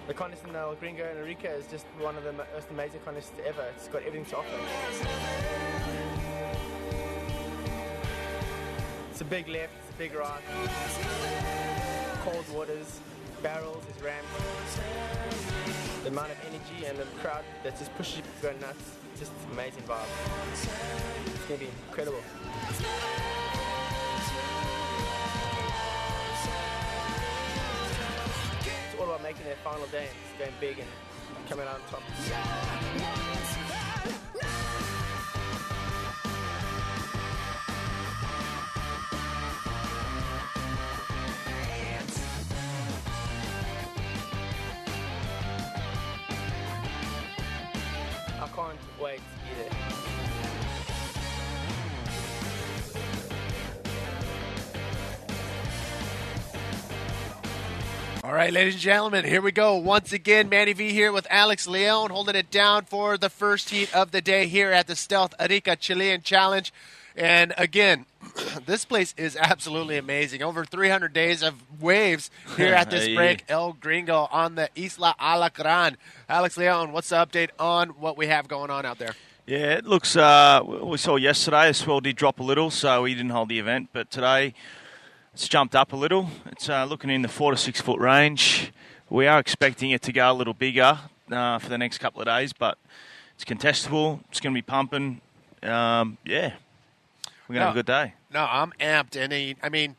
The contest in El Gringo and Arica is just one of the most amazing contests ever. It's got everything to offer. It's a big left, it's a big right. Cold waters, barrels, there's ramps. The amount of energy and the crowd that just pushes you to go nuts. Just amazing vibe. It's going to be incredible. It's all about making that final day and going big and coming out on top. I can't wait to be there. All right, ladies and gentlemen, here we go. Once again, Manny V here with Alex Leon holding it down for the first heat of the day here at the Stealth Arica Chilean Challenge. And again, this place is absolutely amazing. Over 300 days of waves here at this break, El Gringo on the Isla Alacran. Alex Leon, what's the update on what we have going on out there? Yeah, it looks, we saw yesterday, the swell did drop a little, so we didn't hold the event. But today, it's jumped up a little. It's looking in the 4 to 6 foot range. We are expecting it to go a little bigger for the next couple of days, but it's contestable. It's going to be pumping. Yeah, we're going to have a good day. No, I'm amped. And I mean,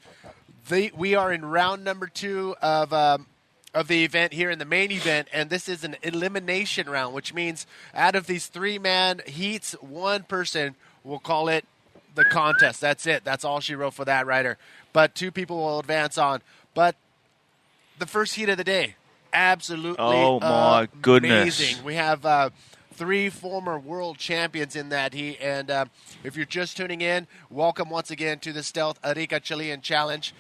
we are in round number 2 of the event here in the main event, and this is an elimination round, which means out of these 3-man heats, one person will call it the contest. That's it. That's all she wrote for that rider. But 2 people will advance on. But the first heat of the day, absolutely goodness. We have 3 former world champions in that heat. And if you're just tuning in, welcome once again to the Stealth Arica Chilean Challenge,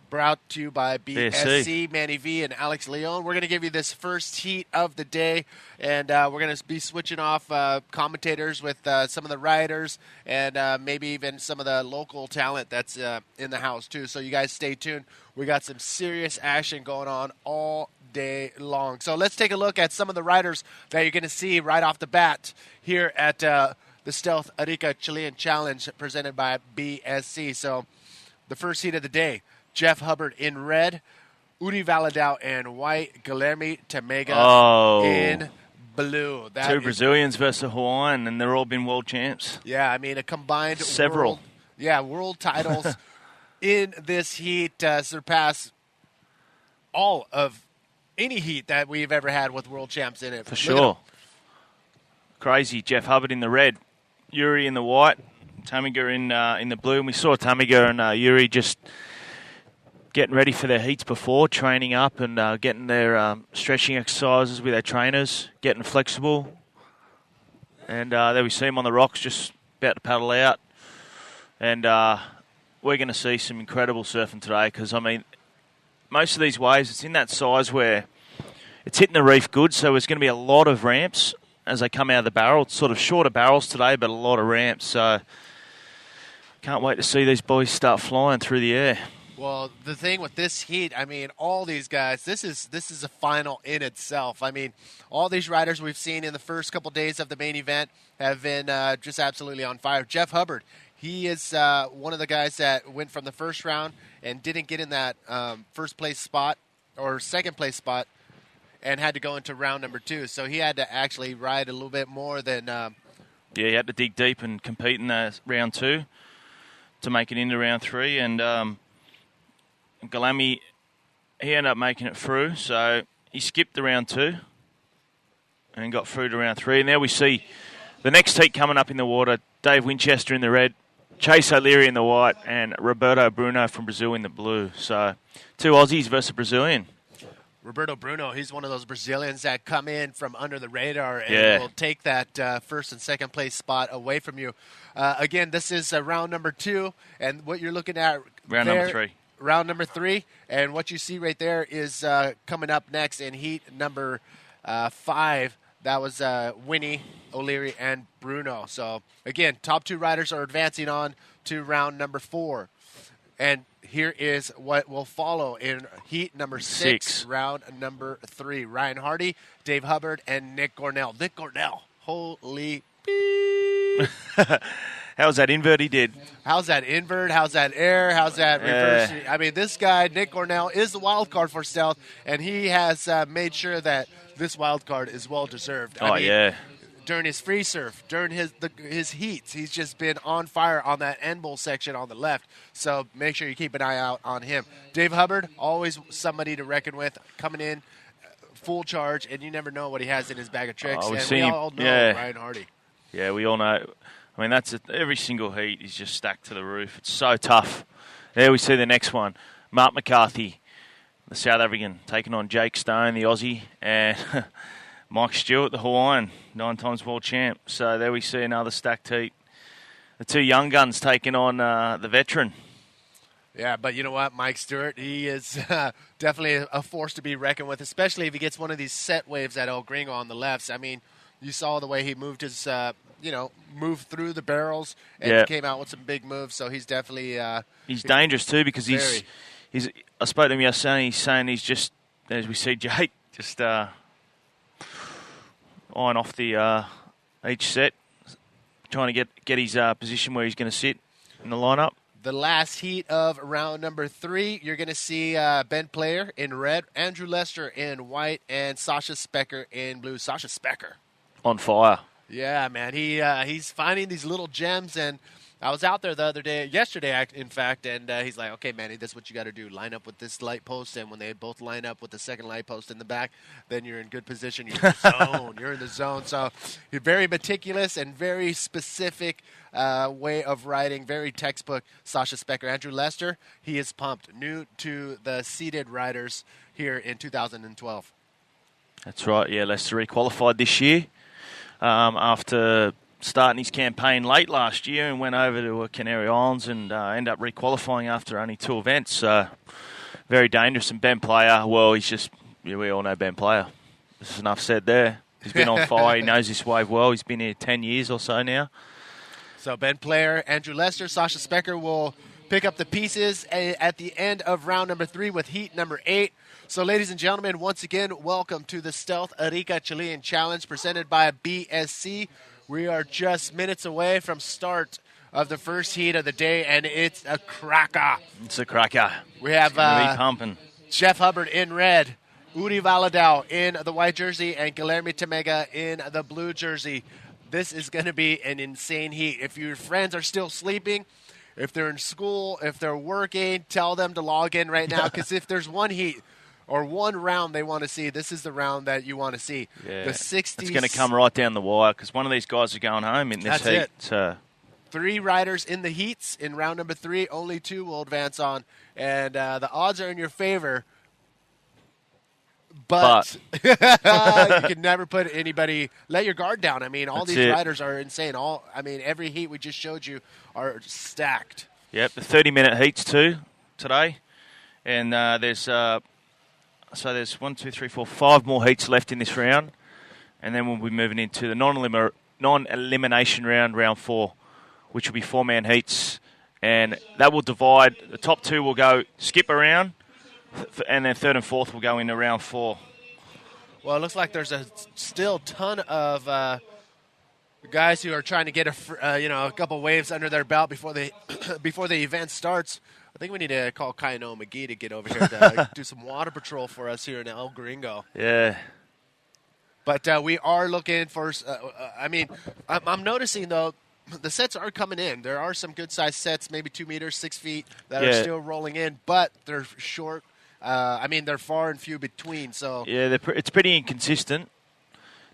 brought to you by BSC, Manny V, and Alex Leon. We're going to give you this first heat of the day, and we're going to be switching off commentators with some of the riders and maybe even some of the local talent that's in the house, too. So you guys stay tuned. We got some serious action going on all day long. So let's take a look at some of the riders that you're going to see right off the bat here at the Stealth Arica Chilean Challenge presented by BSC. So the first heat of the day, Jeff Hubbard in red, Uri Valadao in white, Guilherme Tamega in blue. 2 Brazilians versus a Hawaiian, and they've all been world champs. Yeah, I mean a combined several world titles in this heat surpass all of any heat that we've ever had with world champs in it. For sure. Crazy. Jeff Hubbard in the red, Yuri in the white, Tamiga in the blue. And we saw Tamiga and Yuri just getting ready for their heats before, training up and getting their stretching exercises with their trainers, getting flexible. And there we see them on the rocks just about to paddle out. And we're going to see some incredible surfing today because, I mean, most of these waves, it's in that size where it's hitting the reef good, so there's going to be a lot of ramps as they come out of the barrel. It's sort of shorter barrels today, but a lot of ramps. So can't wait to see these boys start flying through the air. Well, the thing with this heat, I mean, all these guys, this is a final in itself. I mean, all these riders we've seen in the first couple days of the main event have been just absolutely on fire. Jeff Hubbard, he is one of the guys that went from the first round and didn't get in that first place spot or second place spot and had to go into round number 2. So he had to actually ride a little bit more than... yeah, he had to dig deep and compete in round 2 to make it into round 3. And Guilherme, he ended up making it through. So he skipped the round 2 and got through to round 3. And there we see the next heat coming up in the water. Dave Winchester in the red, Chase O'Leary in the white, and Roberto Bruno from Brazil in the blue. So 2 Aussies versus a Brazilian. Roberto Bruno, he's one of those Brazilians that come in from under the radar and will take that first and second place spot away from you. Again, this is round number 2, and what you're looking at round number 3, and what you see right there is coming up next in heat number 5. That was Winnie, O'Leary, and Bruno. So, again, top 2 riders are advancing on to round number 4. And here is what will follow in heat number 6, round number 3. Ryan Hardy, Dave Hubbard, and Nick Gornell. Nick Gornell, holy beep. How's that invert he did? How's that invert? How's that air? How's that reverse? I mean, this guy, Nick Gornell, is the wild card for Stealth, and he has made sure that this wild card is well-deserved. I mean, during his free surf, during his heats, he's just been on fire on that end bowl section on the left. So make sure you keep an eye out on him. Dave Hubbard, always somebody to reckon with, coming in full charge, and you never know what he has in his bag of tricks. And we all know Ryan Hardy. Yeah, we all know. I mean, every single heat is just stacked to the roof. It's so tough. There we see the next one. Mark McCarthy, the South African, taking on Jake Stone, the Aussie, and Mike Stewart, the Hawaiian, 9-times world champ. So there we see another stacked heat. The two young guns taking on the veteran. Yeah, but you know what? Mike Stewart, he is definitely a force to be reckoned with, especially if he gets one of these set waves at El Gringo on the lefts. I mean, you saw the way he moved his, moved through the barrels and came out with some big moves. So he's definitely he's dangerous too because he's. I spoke to him yesterday. He's saying he's just, as we see Jake, just eyeing off the each set, trying to get his position where he's going to sit in the lineup. The last heat of round number 3, you're going to see Ben Player in red, Andrew Lester in white, and Sasha Specker in blue. Sasha Specker. On fire. Yeah, man. He's finding these little gems, and I was out there yesterday, in fact, and he's like, okay, Manny, this is what you got to do. Line up with this light post, and when they both line up with the second light post in the back, then you're in good position. You're in the zone. You're in the zone. So you're very meticulous and very specific way of riding, very textbook. Sasha Specker. Andrew Lester, he is pumped. New to the seated riders here in 2012. That's right. Yeah, Lester requalified this year after starting his campaign late last year and went over to Canary Islands and ended up requalifying after only 2 events. So very dangerous. And Ben Player, well, he's just, we all know Ben Player. This is enough said there. He's been on fire. He knows this wave well. He's been here 10 years or so now. So Ben Player, Andrew Lester, Sasha Specker will pick up the pieces at the end of round number 3 with heat number 8. So, ladies and gentlemen, once again, welcome to the Stealth Arica Chilean Challenge presented by BSC. We are just minutes away from start of the first heat of the day, and it's a cracker. It's a cracker. We have pumping. Jeff Hubbard in red, Uri Valadao in the white jersey, and Guilherme Temega in the blue jersey. This is going to be an insane heat. If your friends are still sleeping, if they're in school, if they're working, tell them to log in right now, because if there's one heat or one round they want to see, this is the round that you want to see. Yeah. The 60s. It's going to come right down the wire because one of these guys are going home in this heat. So 3 riders in the heats in round number 3. Only 2 will advance on. And the odds are in your favor. But you can never put anybody – let your guard down. I mean, all these riders are insane. Every heat we just showed you are stacked. Yep, the 30-minute heats too today. And there's 1, 2, 3, 4, 5 more heats left in this round. And then we'll be moving into the non-elimination round, round 4, which will be 4-man heats. And that will divide. The top 2 will go skip around, and then 3rd and 4th will go into round 4. Well, it looks like there's a still ton of guys who are trying to get a couple waves under their belt before the event starts. I think we need to call Kaino McGee to get over here to do some water patrol for us here in El Gringo. Yeah. But we are looking for I'm noticing, though, the sets are coming in. There are some good-sized sets, maybe 2 meters, 6 feet, that are still rolling in, but they're short. They're far and few between. So yeah, it's pretty inconsistent.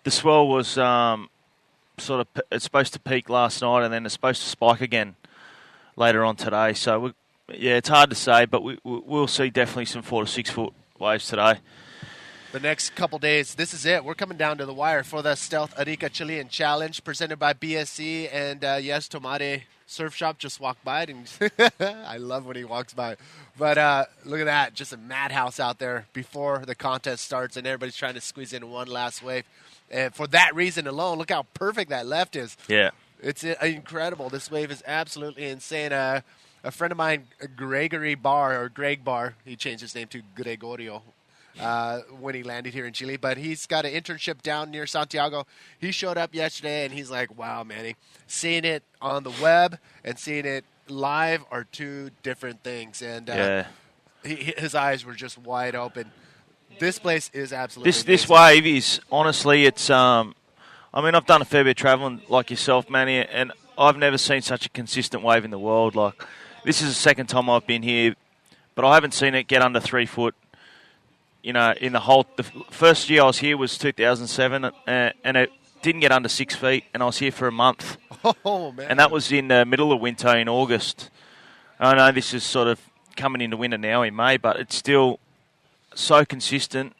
The swell was it's supposed to peak last night, and then it's supposed to spike again later on today. So it's hard to say, but we'll see definitely some 4 to 6 foot waves today. The next couple days, this is it. We're coming down to the wire for the Stealth Arica Chilean Challenge presented by BSC. And yes, Tomate Surf Shop just walked by. And I love when he walks by. But look at that. Just a madhouse out there before the contest starts. And everybody's trying to squeeze in one last wave. And for that reason alone, look how perfect that left is. Yeah. It's incredible. This wave is absolutely insane. a friend of mine, Greg Bar, he changed his name to Gregorio when he landed here in Chile. But he's got an internship down near Santiago. He showed up yesterday, and he's like, wow, Manny, seeing it on the web and seeing it live are two different things. And his eyes were just wide open. This place is absolutely This wave is, honestly, it's... I mean, I've done a fair bit of travelling like yourself, Manny, and I've never seen such a consistent wave in the world. Like, this is the second time I've been here, but I haven't seen it get under 3 foot. You know, in the first year I was here was 2007, and it didn't get under 6 feet, and I was here for a month. Oh, man. And that was in the middle of winter in August. I know this is sort of coming into winter now in May, but it's still so consistent.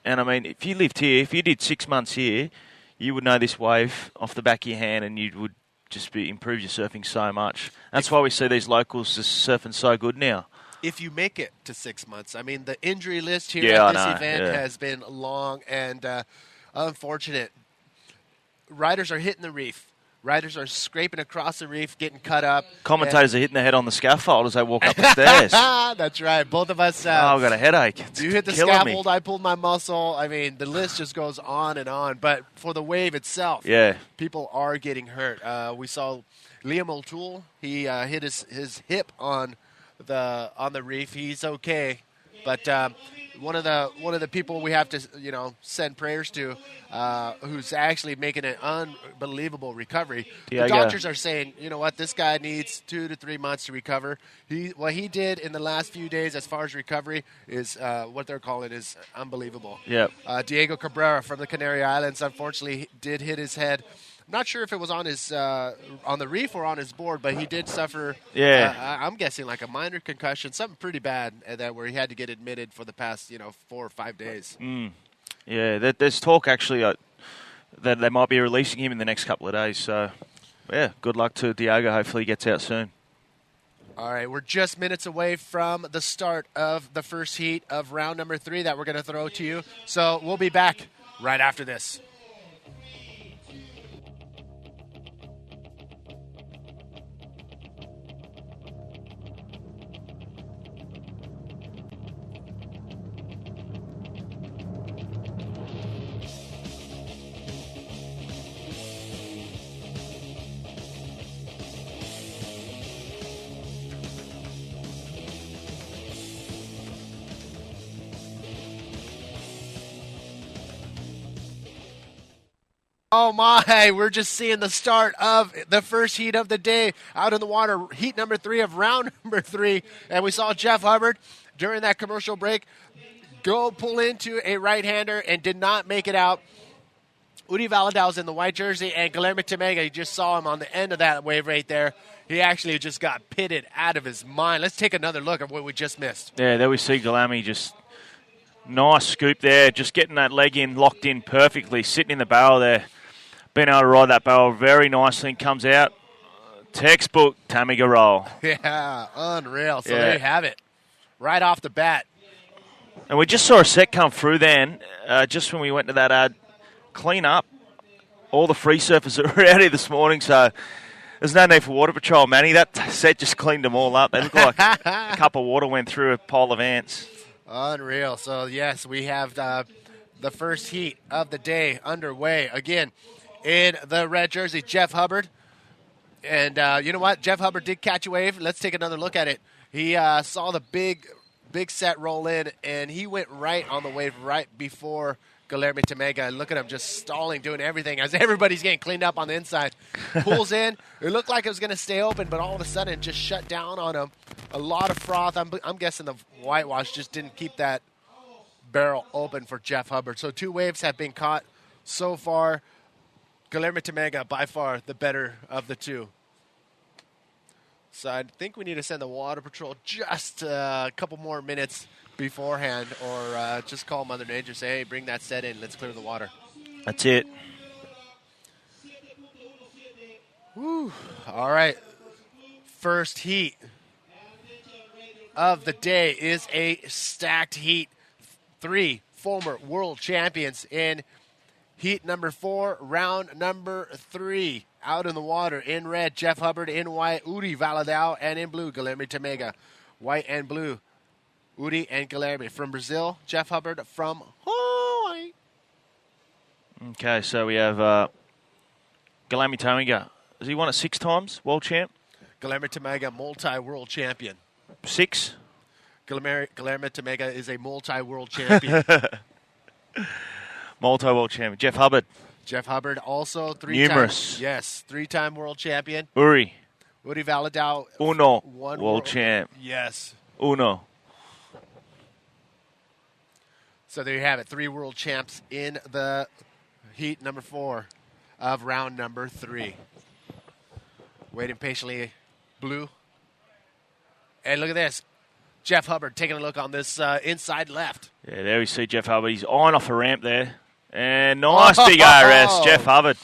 And, I mean, if you lived here, if you did 6 months here, you would know this wave off the back of your hand, and you would just improve your surfing so much. That's why we see these locals just surfing so good now. If you make it to 6 months, I mean, the injury list here at this event has been long and unfortunate. Riders are hitting the reef. Riders are scraping across the reef, getting cut up. Commentators are hitting their head on the scaffold as they walk up the stairs. That's right. Both of us. I've got a headache. You hit the scaffold, I pulled my muscle. I mean, the list just goes on and on. But for the wave itself, people are getting hurt. We saw Liam O'Toole. He hit his hip on the reef. He's okay. But one of the people we have to send prayers to, who's actually making an unbelievable recovery. The doctors are saying, you know what, this guy needs 2 to 3 months to recover. What he did in the last few days as far as recovery is what they're calling is unbelievable. Yep. Diego Cabrera from the Canary Islands unfortunately did hit his head. Not sure if it was on his on the reef or on his board, but he did suffer. I'm guessing like a minor concussion, something pretty bad, where he had to get admitted for the past 4 or 5 days. Yeah, there's talk actually that they might be releasing him in the next couple of days. So, yeah, good luck to Diego. Hopefully, he gets out soon. All right, we're just minutes away from the start of the first heat of round number 3 that we're going to throw to you. So we'll be back right after this. Oh my, we're just seeing the start of the first heat of the day out in the water, heat number 3 of round number 3. And we saw Jeff Hubbard during that commercial break go pull into a right-hander and did not make it out. Udi Valadão's in the white jersey, and Guilherme Temega, you just saw him on the end of that wave right there. He actually just got pitted out of his mind. Let's take another look at what we just missed. Yeah, there we see Guilherme just nice scoop there, just getting that leg in, locked in perfectly, sitting in the barrel there. Being able to ride that barrel very nicely and comes out. Textbook Tamiga roll. Yeah, unreal. So there you have it. Right off the bat. And we just saw a set come through then, just when we went to that ad. Clean up. All the free surfers that were out here this morning, so there's no need for water patrol, Manny. That set just cleaned them all up. They look like a cup of water went through a pile of ants. Unreal. So, yes, we have the first heat of the day underway. Again, in the red jersey, Jeff Hubbard. And you know what? Jeff Hubbard did catch a wave. Let's take another look at it. He saw the big set roll in, and he went right on the wave right before Guilherme Temega. Look at him just stalling, doing everything as everybody's getting cleaned up on the inside. Pulls in. It looked like it was going to stay open, but all of a sudden it just shut down on him. A lot of froth. I'm guessing the whitewash just didn't keep that barrel open for Jeff Hubbard. So 2 waves have been caught so far. Guilherme Temega, by far the better of the 2. So I think we need to send the water patrol just a couple more minutes beforehand, or just call Mother Nature, say, hey, bring that set in, let's clear the water. That's it. Woo. All right. First heat of the day is a stacked heat. 3 former world champions in heat number 4, round number 3, out in the water. In red, Jeff Hubbard. In white, Uri Valadao. And in blue, Guilherme Tamega. White and blue, Uri and Guilherme. From Brazil, Jeff Hubbard. From Hawaii. Okay, so we have Guilherme Tamega. Has he won it 6 times? World champ? Guilherme Tamega, multi-world champion. 6? Guilherme Tamega is a multi-world champion. Multi-world champion. Jeff Hubbard. Jeff Hubbard also Numerous. three-time world champion. Uri Valadao. Uno. One world champ. Yes. Uno. So there you have it. 3 world champs in the heat number 4 of round number 3. Waiting patiently, blue. And look at this. Jeff Hubbard taking a look on this inside left. Yeah, there we see Jeff Hubbard. He's eyeing off a ramp there. And nice big RS, Jeff Hubbard.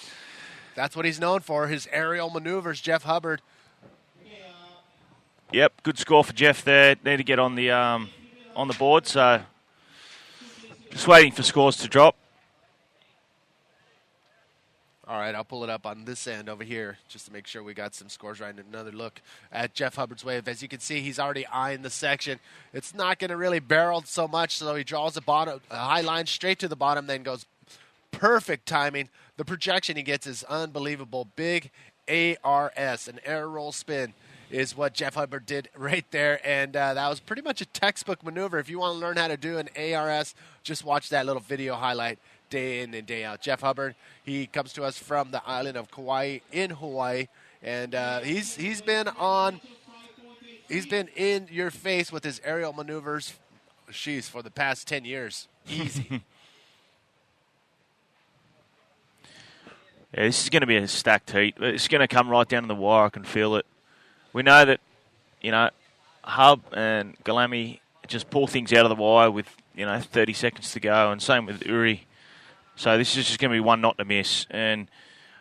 That's what he's known for, his aerial maneuvers, Jeff Hubbard. Yep, good score for Jeff there. Need to get on the board, so just waiting for scores to drop. All right, I'll pull it up on this end over here just to make sure we got some scores right. Another look at Jeff Hubbard's wave. As you can see, he's already eyeing the section. It's not going to really barrel so much, so he draws a high line straight to the bottom, then goes perfect timing. The projection he gets is unbelievable. Big ARS, an air roll spin, is what Jeff Hubbard did right there, and that was pretty much a textbook maneuver. If you want to learn how to do an ARS, just watch that little video highlight day in and day out. Jeff Hubbard, he comes to us from the island of Kauai in Hawaii, and he's been in your face with his aerial maneuvers, for the past 10 years. Easy. Yeah, this is going to be a stacked heat. It's going to come right down to the wire. I can feel it. We know that, Hub and Guilherme just pull things out of the wire with, 30 seconds to go, and same with Uri. So this is just going to be one not to miss. And,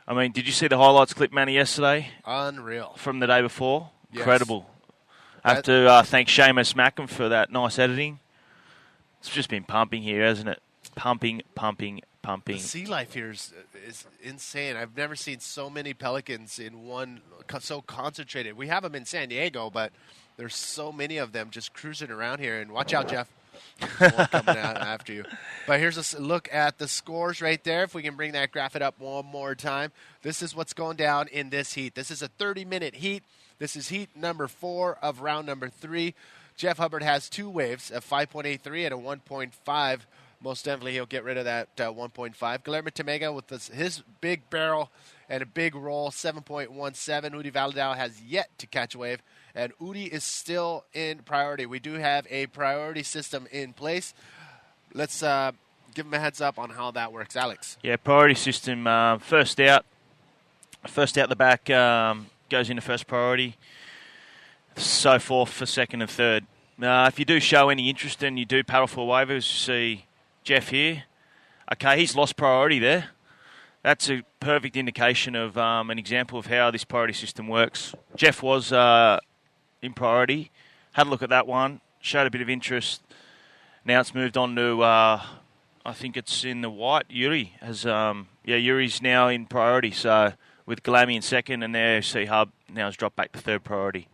did you see the highlights clip, Manny, yesterday? Unreal. From the day before? Yes. Incredible. I have to thank Seamus Mackham for that nice editing. It's just been pumping here, hasn't it? Pumping. The sea life here is insane. I've never seen so many pelicans in one, so concentrated. We have them in San Diego, but there's so many of them just cruising around here. And watch out, Jeff. More coming out after you. But here's a look at the scores right there. If we can bring that graphic up one more time. This is what's going down in this heat. This is a 30-minute heat. This is heat number 4 of round number 3. Jeff Hubbard has 2 waves, a 5.83 and a 1.5. Most definitely he'll get rid of that 1.5. Guilherme Tamega with his big barrel and a big roll, 7.17. Uri Valadao has yet to catch a wave, and Uri is still in priority. We do have a priority system in place. Let's give him a heads up on how that works. Alex. Yeah, priority system. First out the back goes into first priority. So forth for second and third. If you do show any interest and you do paddle for waivers, you see Jeff here. Okay, he's lost priority there. That's a perfect indication of an example of how this priority system works. Jeff was in priority, had a look at that one, showed a bit of interest. Now it's moved on to, I think it's in the white. Uri has, Yuri's now in priority. So with Guilherme in second, and there see Hub now has dropped back to third priority.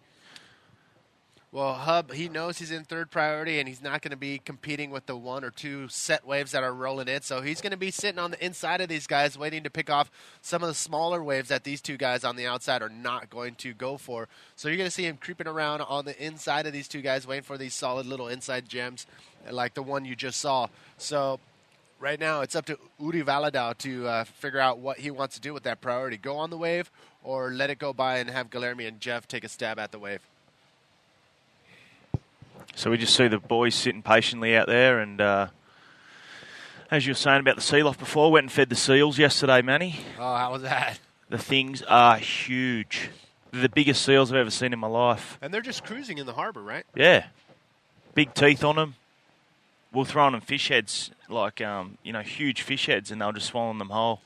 Well, Hub, he knows he's in third priority, and he's not going to be competing with the 1 or 2 set waves that are rolling in. So he's going to be sitting on the inside of these guys, waiting to pick off some of the smaller waves that these 2 guys on the outside are not going to go for. So you're going to see him creeping around on the inside of these 2 guys, waiting for these solid little inside gems like the one you just saw. So right now it's up to Uri Valadao to figure out what he wants to do with that priority. Go on the wave or let it go by and have Guilherme and Jeff take a stab at the wave. So we just see the boys sitting patiently out there, and as you were saying about the seal off before, went and fed the seals yesterday, Manny. Oh, how was that? The things are huge. They're the biggest seals I've ever seen in my life. And they're just cruising in the harbor, right? Yeah. Big teeth on them. We're throwing them fish heads, like, huge fish heads, and they'll just swallow them whole.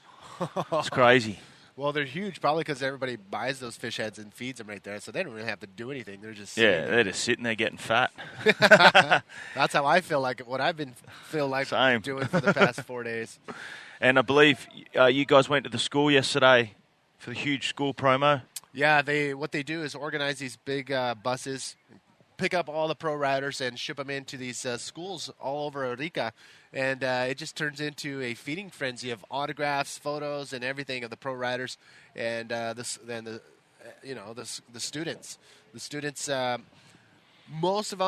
It's crazy. Well, they're huge, probably because everybody buys those fish heads and feeds them right there, so they don't really have to do anything. They're just they're just sitting there getting fat. That's how I feel like what I've been doing for the past 4 days. And I believe you guys went to the school yesterday for the huge school promo. Yeah, what they do is organize these big buses, pick up all the pro riders and ship them into these schools all over Arica, and it just turns into a feeding frenzy of autographs, photos, and everything of the pro riders, and the students. The students, most of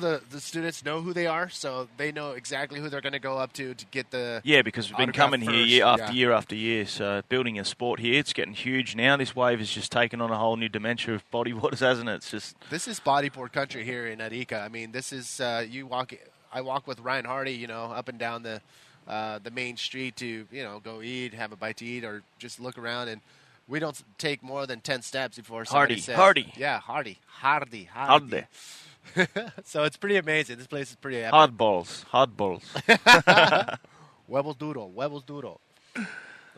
the students know who they are, so they know exactly who they're going to go up to get the because we've been coming here year after year, so building a sport here, it's getting huge now. This wave has just taken on a whole new dimension of bodyboarders, hasn't it? This is bodyboard country here in Arica. I mean, this is I walk with Ryan Hardy, up and down the main street to go eat, have a bite to eat, or just look around, and we don't take more than 10 steps before somebody says Hardy. Yeah, Hardy. So it's pretty amazing. This place is pretty epic. Hard balls. Huevos duro.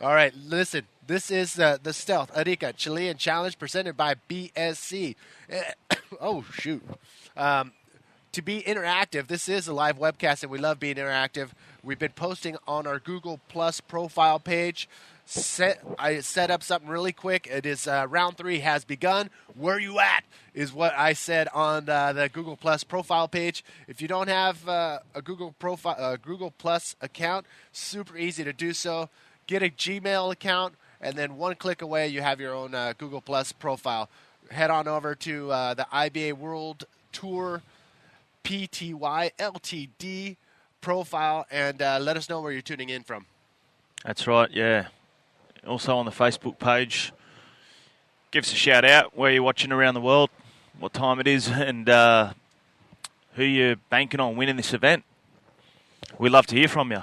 All right, listen. This is the Stealth Arica Chilean Challenge presented by BSC. Oh, shoot. To be interactive, this is a live webcast, and we love being interactive. We've been posting on our Google Plus profile page. I set up something really quick. It is round 3 has begun. Where you at is what I said on the Google Plus profile page. If you don't have a Google Plus account, super easy to do so. Get a Gmail account, and then one click away, you have your own Google Plus profile. Head on over to the IBA World Tour PTY Ltd profile and let us know where you're tuning in from. That's right, yeah. Also on the Facebook page, give us a shout out where you're watching around the world, what time it is, and who you're banking on winning this event. We'd love to hear from you.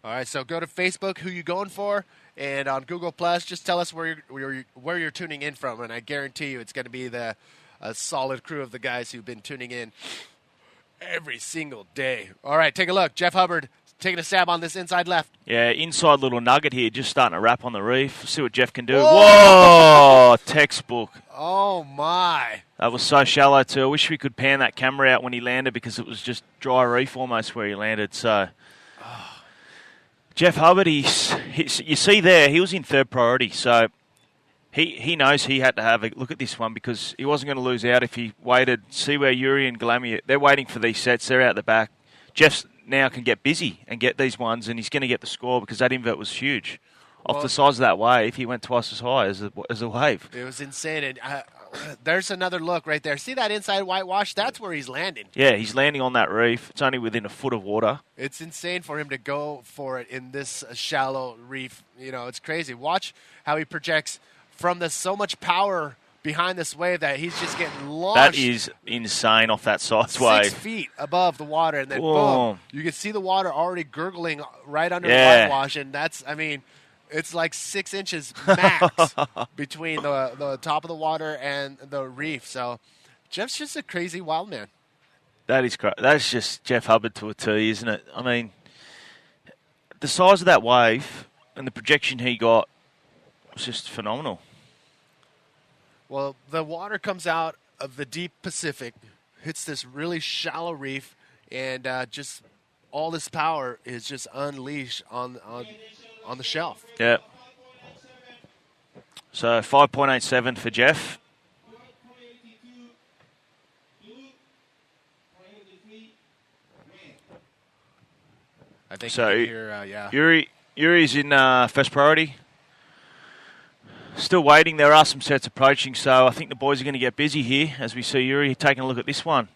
All right, so go to Facebook, who you going for, and on Google Plus, just tell us where you're tuning in from, and I guarantee you it's going to be a solid crew of the guys who've been tuning in every single day. All right, take a look. Jeff Hubbard taking a stab on this inside left. Yeah, inside little nugget here, just starting to wrap on the reef. See what Jeff can do. Whoa, textbook. Oh, my. That was so shallow, too. I wish we could pan that camera out when he landed because it was just dry reef almost where he landed. So, Jeff Hubbard, you see there, he was in third priority. So, he knows he had to have a look at this one because he wasn't going to lose out if he waited. See where Yuri and Galami, they're waiting for these sets. They're out the back. Jeff's now can get busy and get these ones, and he's going to get the score because that invert was huge. Off the size of that wave, he went twice as high as a wave. It was insane. And, there's another look right there. See that inside whitewash? That's where he's landing. Yeah, he's landing on that reef. It's only within a foot of water. It's insane for him to go for it in this shallow reef. It's crazy. Watch how he projects from so much power behind this wave that he's just getting launched. That is insane off that size wave. 6 feet above the water, and then boom. You can see the water already gurgling right under the whitewash, and it's like 6 inches max between the top of the water and the reef. So Jeff's just a crazy wild man. That is crazy. That's just Jeff Hubbard to a T, isn't it? I mean, the size of that wave and the projection he got was just phenomenal. Well, the water comes out of the deep Pacific, hits this really shallow reef, and just all this power is just unleashed on the shelf. Yeah. So 5.87 for Jeff. I think so. Yeah. Yuri's in first priority. Still waiting. There are some sets approaching, so I think the boys are going to get busy here as we see Yuri taking a look at this one.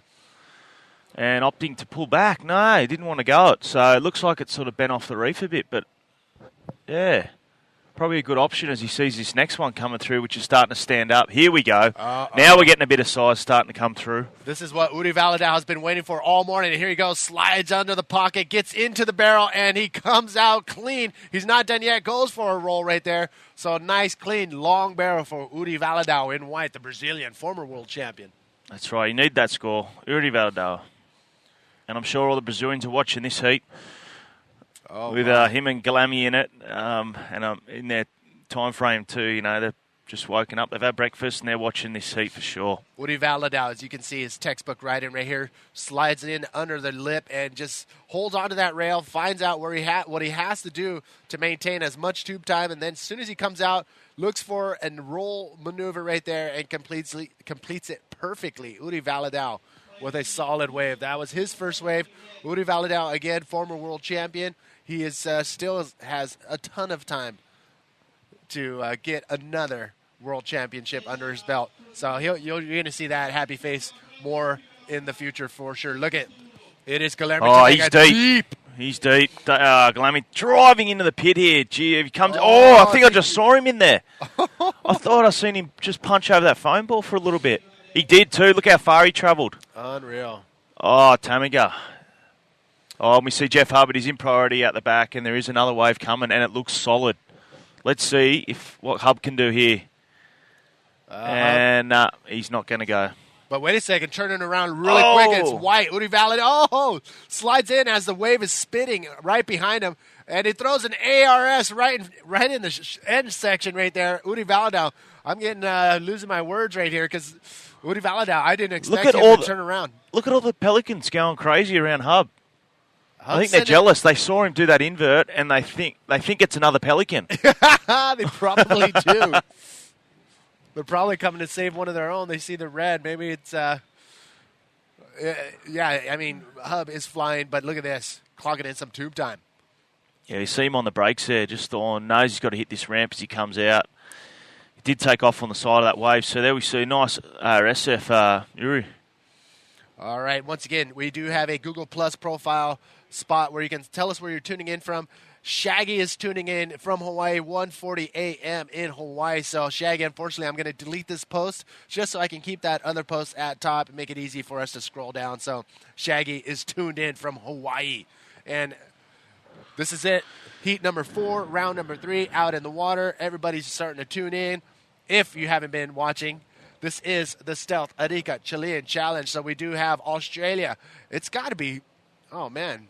And opting to pull back. No, he didn't want to go it. So it looks like it's sort of bent off the reef a bit, but yeah, probably a good option as he sees this next one coming through, which is starting to stand up. Here we go. Now we're getting a bit of size starting to come through. This is what Uri Valadao has been waiting for all morning. And here he goes, slides under the pocket, gets into the barrel, and he comes out clean. He's not done yet. Goes for a roll right there. So nice, clean, long barrel for Uri Valadao in white, the Brazilian, former world champion. That's right. You need that score. Uri Valadao. And I'm sure all the Brazilians are watching this heat. With him and Galami in it, and in their time frame too. They're just woken up. They've had breakfast and they're watching this heat for sure. Uri Valadao, as you can see, his textbook riding right here, slides in under the lip and just holds onto that rail, finds out where what he has to do to maintain as much tube time, and then as soon as he comes out, looks for a roll maneuver right there and completes it perfectly. Uri Valadao with a solid wave. That was his first wave. Uri Valadao, again, former world champion. He is still has a ton of time to get another world championship under his belt. So you're going to see that happy face more in the future for sure. Look at it is Guillermo. Oh, he's deep. He's deep. Guillermo driving into the pit here. Gee, he comes. I think I just saw him in there. I thought I seen him just punch over that foam ball for a little bit. He did too. Look how far he travelled. Unreal. Oh, Tamiga. Oh, and we see Jeff Hubbard. He's in priority at the back, and there is another wave coming, and it looks solid. Let's see what Hub can do here. And he's not going to go. But wait a second, turning around really quick. It's White. Uri Valadao slides in as the wave is spitting right behind him, and he throws an ARS right in the end section right there. Uri Valadao. I'm getting losing my words right here because Uri Valadao, I didn't expect him to turn around. Look at all the Pelicans going crazy around Hub. I think they're jealous. They saw him do that invert, and they think it's another Pelican. They probably do. They're probably coming to save one of their own. They see the red. Maybe it's, I mean, Hub is flying, but look at this. Clogging in some tube time. Yeah, you see him on the brakes there, just knows he's got to hit this ramp as he comes out. He did take off on the side of that wave, so there we see nice RSF Uri. All right, once again, we do have a Google Plus profile spot where you can tell us where you're tuning in from. Shaggy is tuning in from Hawaii, 1:40 a.m. in Hawaii. So, Shaggy, unfortunately, I'm going to delete this post just so I can keep that other post at top and make it easy for us to scroll down. So, Shaggy is tuned in from Hawaii. And this is it. Heat number 4, round number 3, out in the water. Everybody's starting to tune in. If you haven't been watching, this is the Stealth Arica Chilean Challenge. So, we do have Australia. It's got to be, oh, man,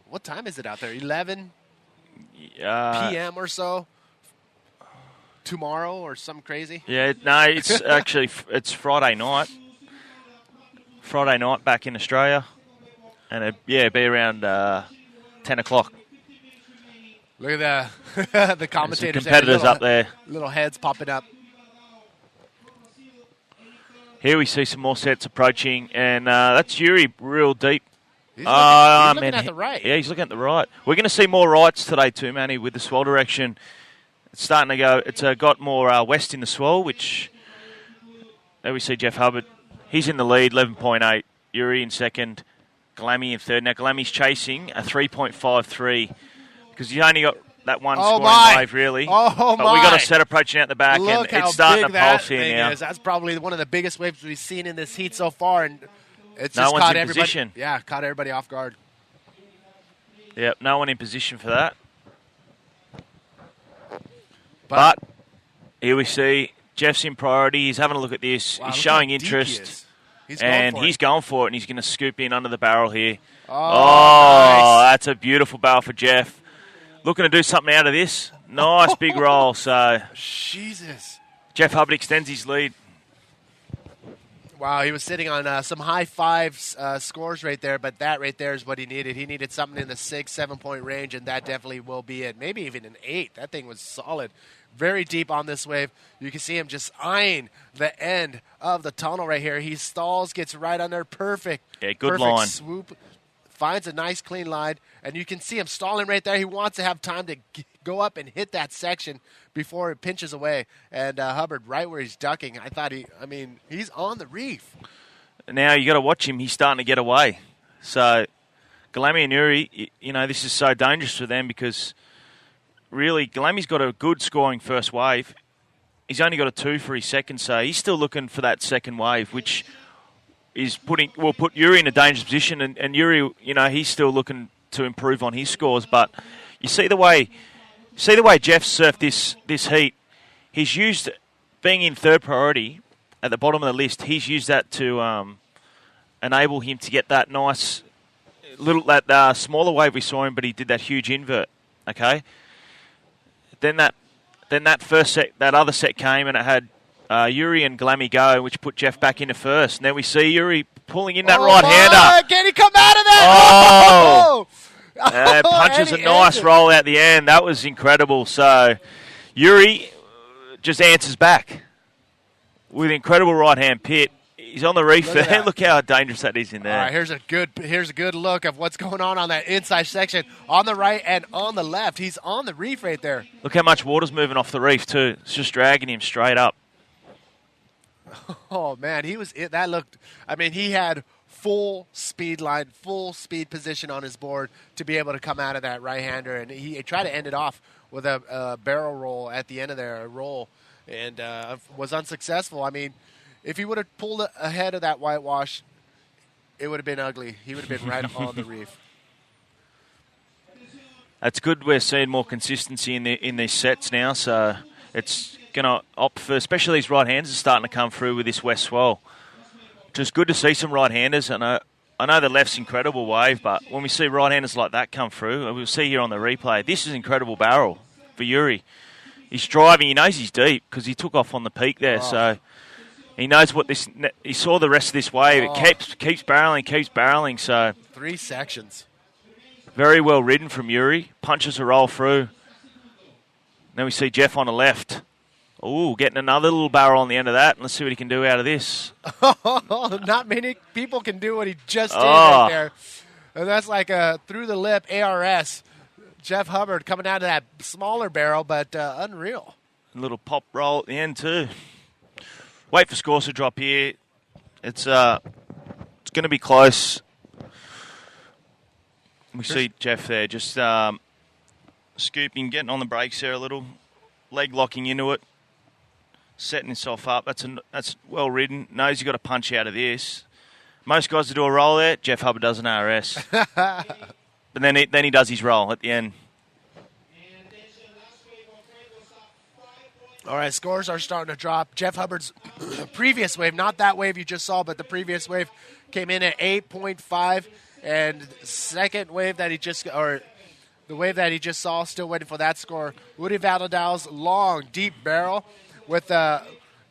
what time is it out there? 11 p.m. or so tomorrow or something crazy? Yeah, no, it's actually it's Friday night. Friday night back in Australia, and it'd be around 10 o'clock. Look at the commentators. Competitors up there. Little heads popping up. Here we see some more sets approaching, and that's Yuri real deep. He's looking at the right. Yeah, he's looking at the right. We're going to see more rights today too, Manny, with the swell direction. It's starting to go. It's got more west in the swell, which there we see Jeff Hubbard. He's in the lead, 11.8. Yuri in second. Galami in third. Now Galami's chasing a 3.53 because he's only got that one scoring wave, really. But we got a set approaching out the back, Look and it's starting to pulse here here now. Is. That's probably one of the biggest waves we've seen in this heat so far, and it's no just one's caught in everybody. Position. Yeah, caught everybody off guard. Yep, no one in position for that. But here we see Jeff's in priority. He's having a look at this. Wow, he's look showing how deep interest. He's going for it, and he's going to scoop in under the barrel here. Nice. That's a beautiful barrel for Jeff. Looking to do something out of this. Nice big roll. So Jesus. Jeff Hubbard extends his lead. Wow, he was sitting on some high fives scores right there, but that right there is what he needed. He needed something in the 6-7 point range, and that definitely will be it. Maybe even an 8. That thing was solid. Very deep on this wave. You can see him just eyeing the end of the tunnel right here. He stalls, gets right under. Perfect. Yeah, good perfect line. Swoop. Finds a nice clean line, and you can see him stalling right there. He wants to have time to go up and hit that section before it pinches away. And Hubbard, right where he's ducking, he's on the reef. Now you got to watch him. He's starting to get away. So Galami and Uri, this is so dangerous for them because really Galami's got a good scoring first wave. He's only got a 2 for his second, so he's still looking for that second wave, which will put Yuri in a dangerous position, and Yuri, he's still looking to improve on his scores. But you see the way Jeff surfed this heat. He's used being in third priority at the bottom of the list. He's used that to enable him to get that nice smaller wave we saw him, but he did that huge invert. Okay, then that then that other set came, and it had Yuri and Glammy go, which put Jeff back into first. And then we see Yuri pulling in that right-hander. Can he come out of that? Oh! Punches a nice roll at the end. That was incredible. So Yuri just answers back with incredible right-hand pit. He's on the reef there. Look how dangerous that is in there. All right, here's a good look of what's going on that inside section on the right and on the left. He's on the reef right there. Look how much water's moving off the reef too. It's just dragging him straight up. Oh man, he had full speed line, full speed position on his board to be able to come out of that right-hander, and he tried to end it off with a barrel roll at the end of there, a roll, and was unsuccessful. I mean, if he would have pulled ahead of that whitewash, it would have been ugly. He would have been right on the reef. That's good. We're seeing more consistency in these sets now, so it's going to opt for, especially these right-handers are starting to come through with this west swell. Just good to see some right-handers. And I know the left's incredible wave, but when we see right-handers like that come through, we'll see here on the replay, this is incredible barrel for Yuri. He's driving. He knows he's deep because he took off on the peak there. Oh. So he knows what this. He saw the rest of this wave. Oh. It keeps barreling. So 3 sections. Very well ridden from Yuri. Punches a roll through. Then we see Jeff on the left. Ooh, getting another little barrel on the end of that. Let's see what he can do out of this. Not many people can do what he just did right there. And that's like a through-the-lip ARS. Jeff Hubbard coming out of that smaller barrel, but unreal. A little pop roll at the end too. Wait for scores to drop here. It's going to be close. We see Jeff there just scooping, getting on the brakes there a little. Leg locking into it. Setting himself up. That's well ridden. Knows he's got to punch out of this. Most guys that do a roll there, Jeff Hubbard does an RS. But then he does his roll at the end. All right, scores are starting to drop. Jeff Hubbard's previous wave, not that wave you just saw, but the previous wave came in at 8.5, and second wave that the wave that he just saw, still waiting for that score. Woody Valadal's long, deep barrel with a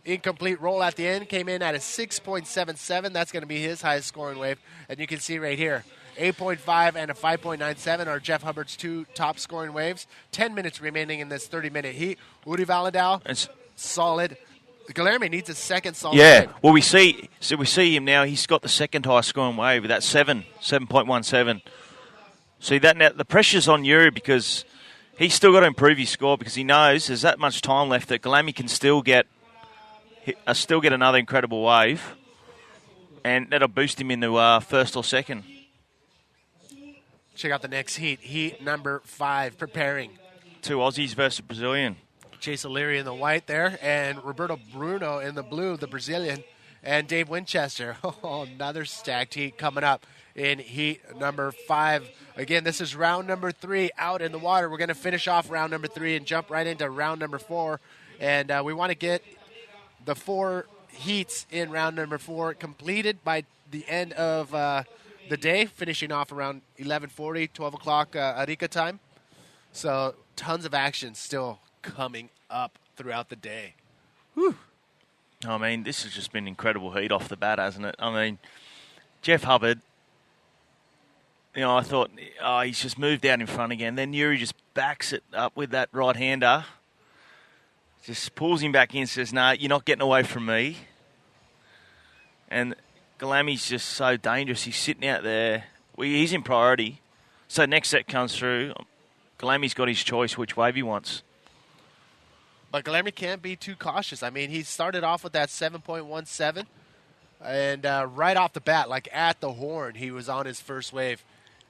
incomplete roll at the end came in at a 6.77. That's going to be his highest scoring wave. And you can see right here, 8.5 and a 5.97 are Jeff Hubbard's 2 top scoring waves. 10 minutes remaining in this 30-minute heat. Woody Valadal, solid. Guilherme needs a second solid wave. Well, we see him now. He's got the second highest scoring wave with that 7.17. See that now, the pressure's on Yuri because he's still got to improve his score because he knows there's that much time left that Guilherme can still get another incredible wave, and that'll boost him into first or second. Check out the next heat. Heat number 5 preparing. 2 Aussies versus a Brazilian. Chase O'Leary in the white there, and Roberto Bruno in the blue, the Brazilian, and Dave Winchester. Oh, another stacked heat coming up in heat number 5. Again, this is round number 3 out in the water. We're going to finish off round number 3 and jump right into round number 4. And we want to get the 4 heats in round number 4 completed by the end of the day, finishing off around 11:40, 12 o'clock Arica time. So tons of action still coming up throughout the day. Whew. I mean, this has just been incredible heat off the bat, hasn't it? I mean, Jeff Hubbard, I thought, he's just moved out in front again. Then Yuri just backs it up with that right-hander. Just pulls him back in, says, "No, you're not getting away from me." And Guilherme's just so dangerous. He's sitting out there. He's in priority. So next set comes through. Guilherme's got his choice which wave he wants. But Guilherme can't be too cautious. I mean, he started off with that 7.17. And right off the bat, like at the horn, he was on his first wave.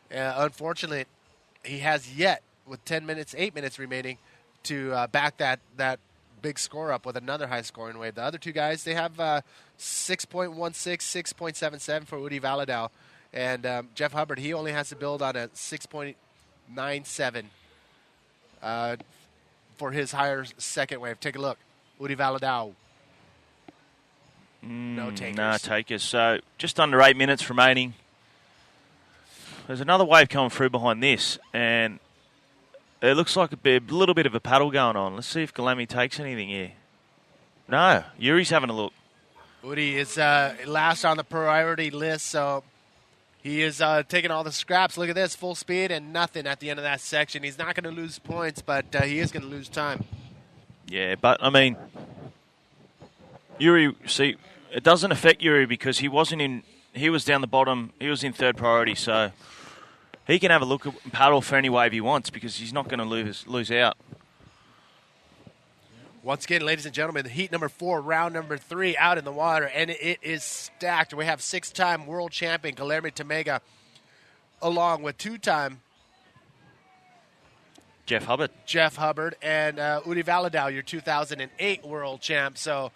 Unfortunately, he has yet, with 8 minutes remaining, to back that big score up with another high-scoring wave. The other 2 guys, they have 6.16, 6.77 for Woody Valadao. And Jeff Hubbard, he only has to build on a 6.97 for his higher second wave. Take a look. Woody Valadao. No takers. No takers. So just under 8 minutes remaining. There's another wave coming through behind this, and It looks like a little bit of a paddle going on. Let's see if Galami takes anything here. No, Yuri's having a look. Uri is last on the priority list, so he is taking all the scraps. Look at this, full speed and nothing at the end of that section. He's not going to lose points, but he is going to lose time. Yeah, but, I mean, Yuri, see, it doesn't affect Yuri because he was down the bottom. He was in third priority, so he can have a look at paddle for any wave he wants because he's not going to lose out. Once again, ladies and gentlemen, the heat number 4, round number 3 out in the water, and it is stacked. We have 6-time world champion Guilherme Tamega along with 2-time Jeff Hubbard and Uri Valadao, your 2008 world champ. So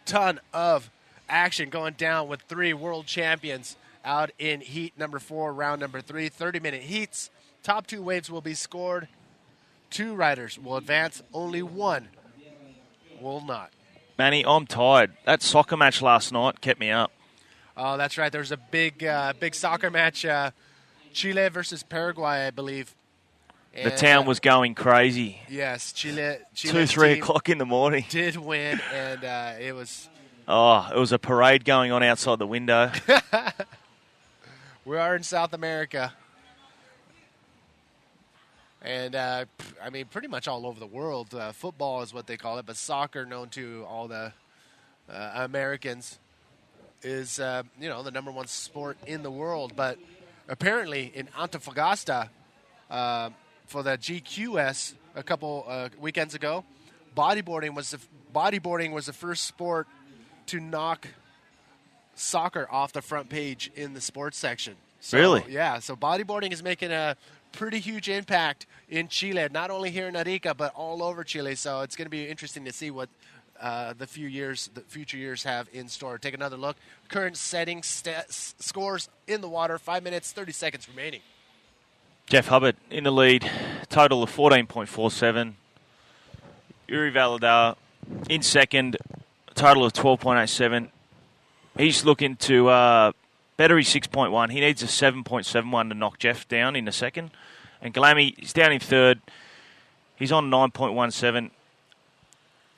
ton of action going down with 3 world champions out in heat number 4, round number 3. 30-minute heats. Top 2 waves will be scored. 2 riders will advance. Only 1 will not. Manny, I'm tired. That soccer match last night kept me up. Oh, that's right. There's a big soccer match, Chile versus Paraguay, I believe. And the town was going crazy. Yes, Chile 2-3 o'clock in the morning. Did win, and it was... Oh, it was a parade going on outside the window. We are in South America. And, I mean, pretty much all over the world. Football is what they call it, but soccer, known to all the Americans, is, the number 1 sport in the world. But apparently in Antofagasta, for the GQS a couple weekends ago, bodyboarding was the first sport to knock soccer off the front page in the sports section. So, really? Yeah, so bodyboarding is making a pretty huge impact in Chile, not only here in Arica, but all over Chile. So it's going to be interesting to see what the future years have in store. Take another look. Current setting scores in the water, 5 minutes, 30 seconds remaining. Jeff Hubbard in the lead, total of 14.47. Uri Valadao in second, total of 12.87. He's looking to better his 6.1. He needs a 7.71 to knock Jeff down in the second. And Galami is down in third. He's on 9.17.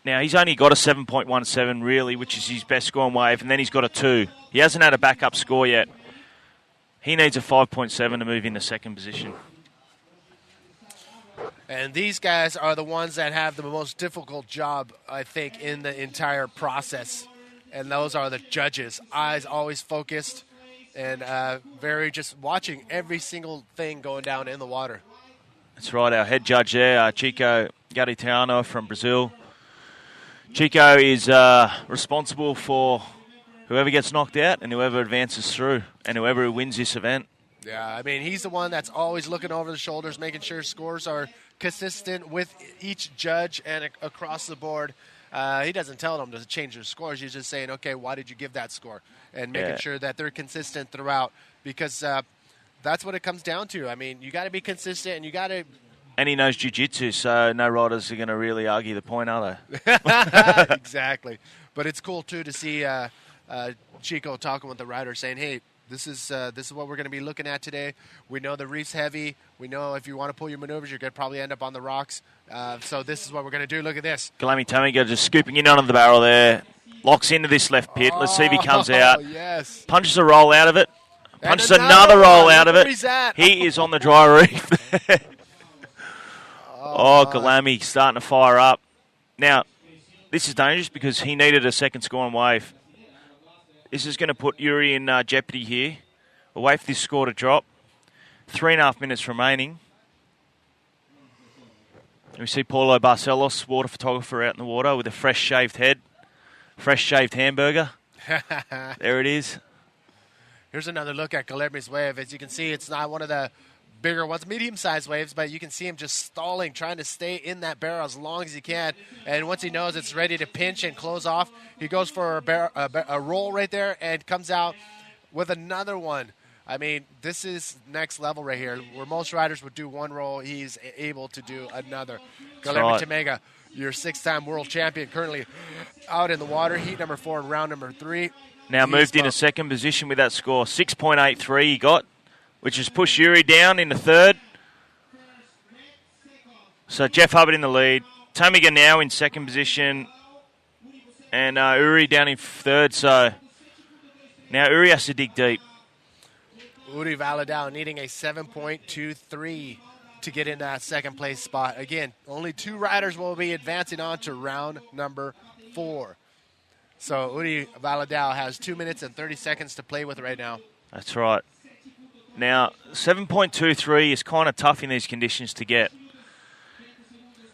Now, he's only got a 7.17, really, which is his best scoring wave, and then he's got a 2. He hasn't had a backup score yet. He needs a 5.7 to move in the second position. And these guys are the ones that have the most difficult job, I think, in the entire process. And those are the judges. Eyes always focused and very just watching every single thing going down in the water. That's right. Our head judge there, Chico Garitiano from Brazil. Chico is responsible for whoever gets knocked out and whoever advances through and whoever wins this event. Yeah, I mean, he's the one that's always looking over the shoulders, making sure scores are consistent with each judge and across the board. He doesn't tell them to change their scores. He's just saying, okay, why did you give that score? And making sure that they're consistent throughout because that's what it comes down to. I mean, you got to be consistent and you got to... And he knows jiu-jitsu, so no riders are going to really argue the point, are they? Exactly. But it's cool, too, to see Chico talking with the rider saying, hey, this is what we're going to be looking at today. We know the reef's heavy. We know if you want to pull your maneuvers, you're going to probably end up on the rocks. So this is what we're going to do. Look at this. Galami Tamega just scooping in under the barrel there. Locks into this left pit. Let's see if he comes out. Yes. Punches a roll out of it. Punches another roll out of it. He is on the dry reef. Galami starting to fire up. Now, this is dangerous because he needed a second scoring wave. This is going to put Yuri in jeopardy here. We'll wait for this score to drop. 3.5 minutes remaining. We see Paulo Barcelos, water photographer, out in the water with a fresh shaved head, fresh shaved hamburger. There it is. Here's another look at Guilherme's wave. As you can see, it's not one of the bigger ones, medium-sized waves, but you can see him just stalling, trying to stay in that barrel as long as he can. And once he knows it's ready to pinch and close off, he goes for a roll right there and comes out with another one. I mean, this is next level right here. Where most riders would do one roll, he's able to do another. Guilherme Tamega, your 6-time world champion, currently out in the water, heat number 4 and round number 3. Now moved into second position with that score. 6.83 he got, which has pushed Yuri down into third. So Jeff Hubbard in the lead. Tamiga now in second position. And Uri down in third. So now Uri has to dig deep. Uri Valadao needing a 7.23 to get in that second place spot. Again, only 2 riders will be advancing on to round number 4. So Uri Valadao has 2 minutes and 30 seconds to play with right now. That's right. Now, 7.23 is kind of tough in these conditions to get.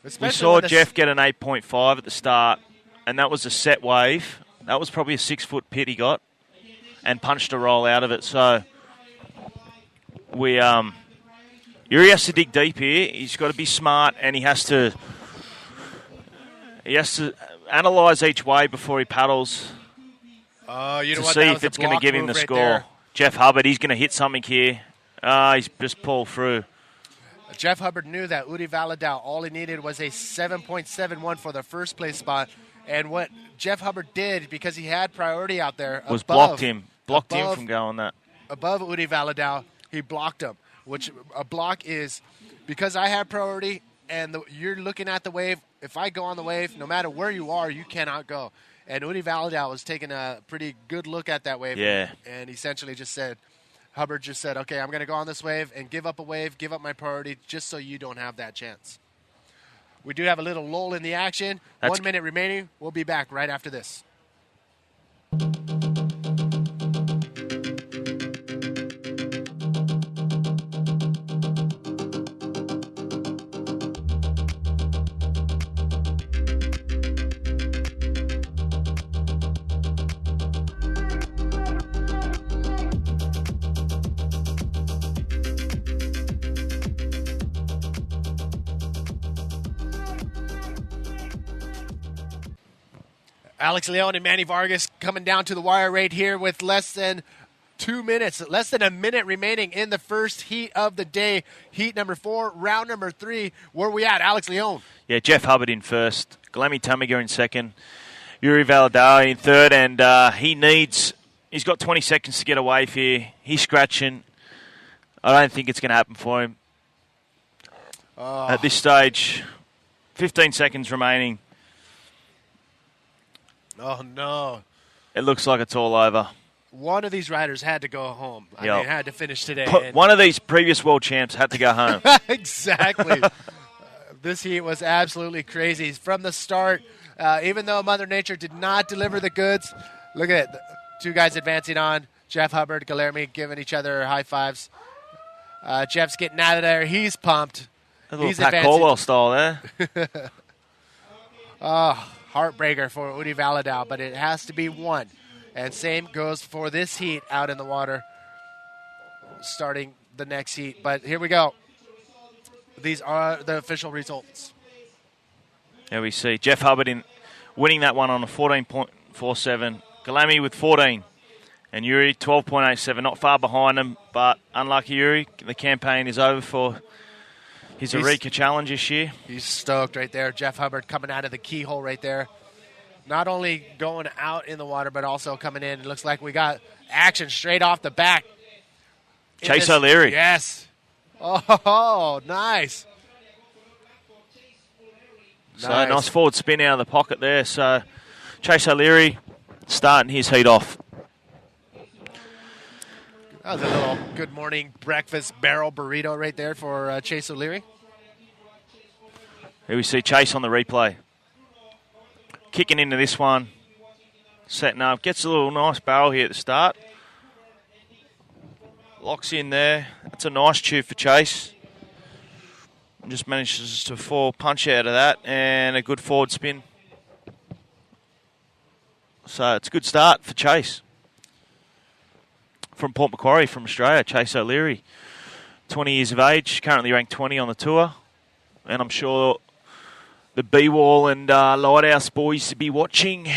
Especially we saw Jeff get an 8.5 at the start, and that was a set wave. That was probably a 6-foot pit he got and punched a roll out of it. So Uri has to dig deep here. He's got to be smart, and he has to analyse each wave before he paddles to see if it's going to give him the score. There. Jeff Hubbard, he's going to hit something here. He's just pulled through. Jeff Hubbard knew that Uri Valadao, all he needed was a 7.71 for the first place spot. And what Jeff Hubbard did, because he had priority out there, was blocked him from going that. Above Uri Valadao, he blocked him, which a block is because I have priority and you're looking at the wave. If I go on the wave, no matter where you are, you cannot go. And Uri Valadao was taking a pretty good look at that wave. Yeah. And essentially Hubbard just said, okay, I'm going to go on this wave and give up a wave, give up my priority, just so you don't have that chance. We do have a little lull in the action. 1 minute remaining. We'll be back right after this. Alex Leon and Manny Vargas coming down to the wire right here with less than 2 minutes, less than a minute remaining in the first heat of the day. Heat number 4, round number 3. Where are we at, Alex Leon? Yeah, Jeff Hubbard in first, Glammy Tamiga in second, Uri Valadao in third, and he's got 20 seconds to get a wave here. He's scratching. I don't think it's going to happen for him. At this stage, 15 seconds remaining. Oh, no. It looks like it's all over. One of these riders had to go home. I mean, had to finish today. One of these previous world champs had to go home. Exactly. This heat was absolutely crazy. From the start, even though Mother Nature did not deliver the goods, look at it. 2 guys advancing on. Jeff Hubbard, Guilherme giving each other high fives. Jeff's getting out of there. He's pumped. A little Pat Colwell style there. Heartbreaker for Uri Valadao, but it has to be one. And same goes for this heat out in the water, starting the next heat. But here we go. These are the official results. There we see Jeff Hubbard winning that one on a 14.47. Guilherme with 14. And Uri, 12.87. Not far behind him, but unlucky Uri. The campaign is over for his Arica Challenge this year. He's stoked right there. Jeff Hubbard coming out of the keyhole right there. Not only going out in the water, but also coming in. It looks like we got action straight off the back. Chase O'Leary. Yes. Oh, nice. So nice forward spin out of the pocket there. So Chase O'Leary starting his heat off. That was a little good morning breakfast barrel burrito right there for Chase O'Leary. Here we see Chase on the replay. Kicking into this one. Setting up. Gets a little nice barrel here at the start. Locks in there. That's a nice tube for Chase. Just manages to fall punch out of that. And a good forward spin. So it's a good start for Chase. From Port Macquarie, from Australia, Chase O'Leary. 20 years of age, currently ranked 20 on the tour. And I'm sure the B-Wall and Lighthouse boys to be watching.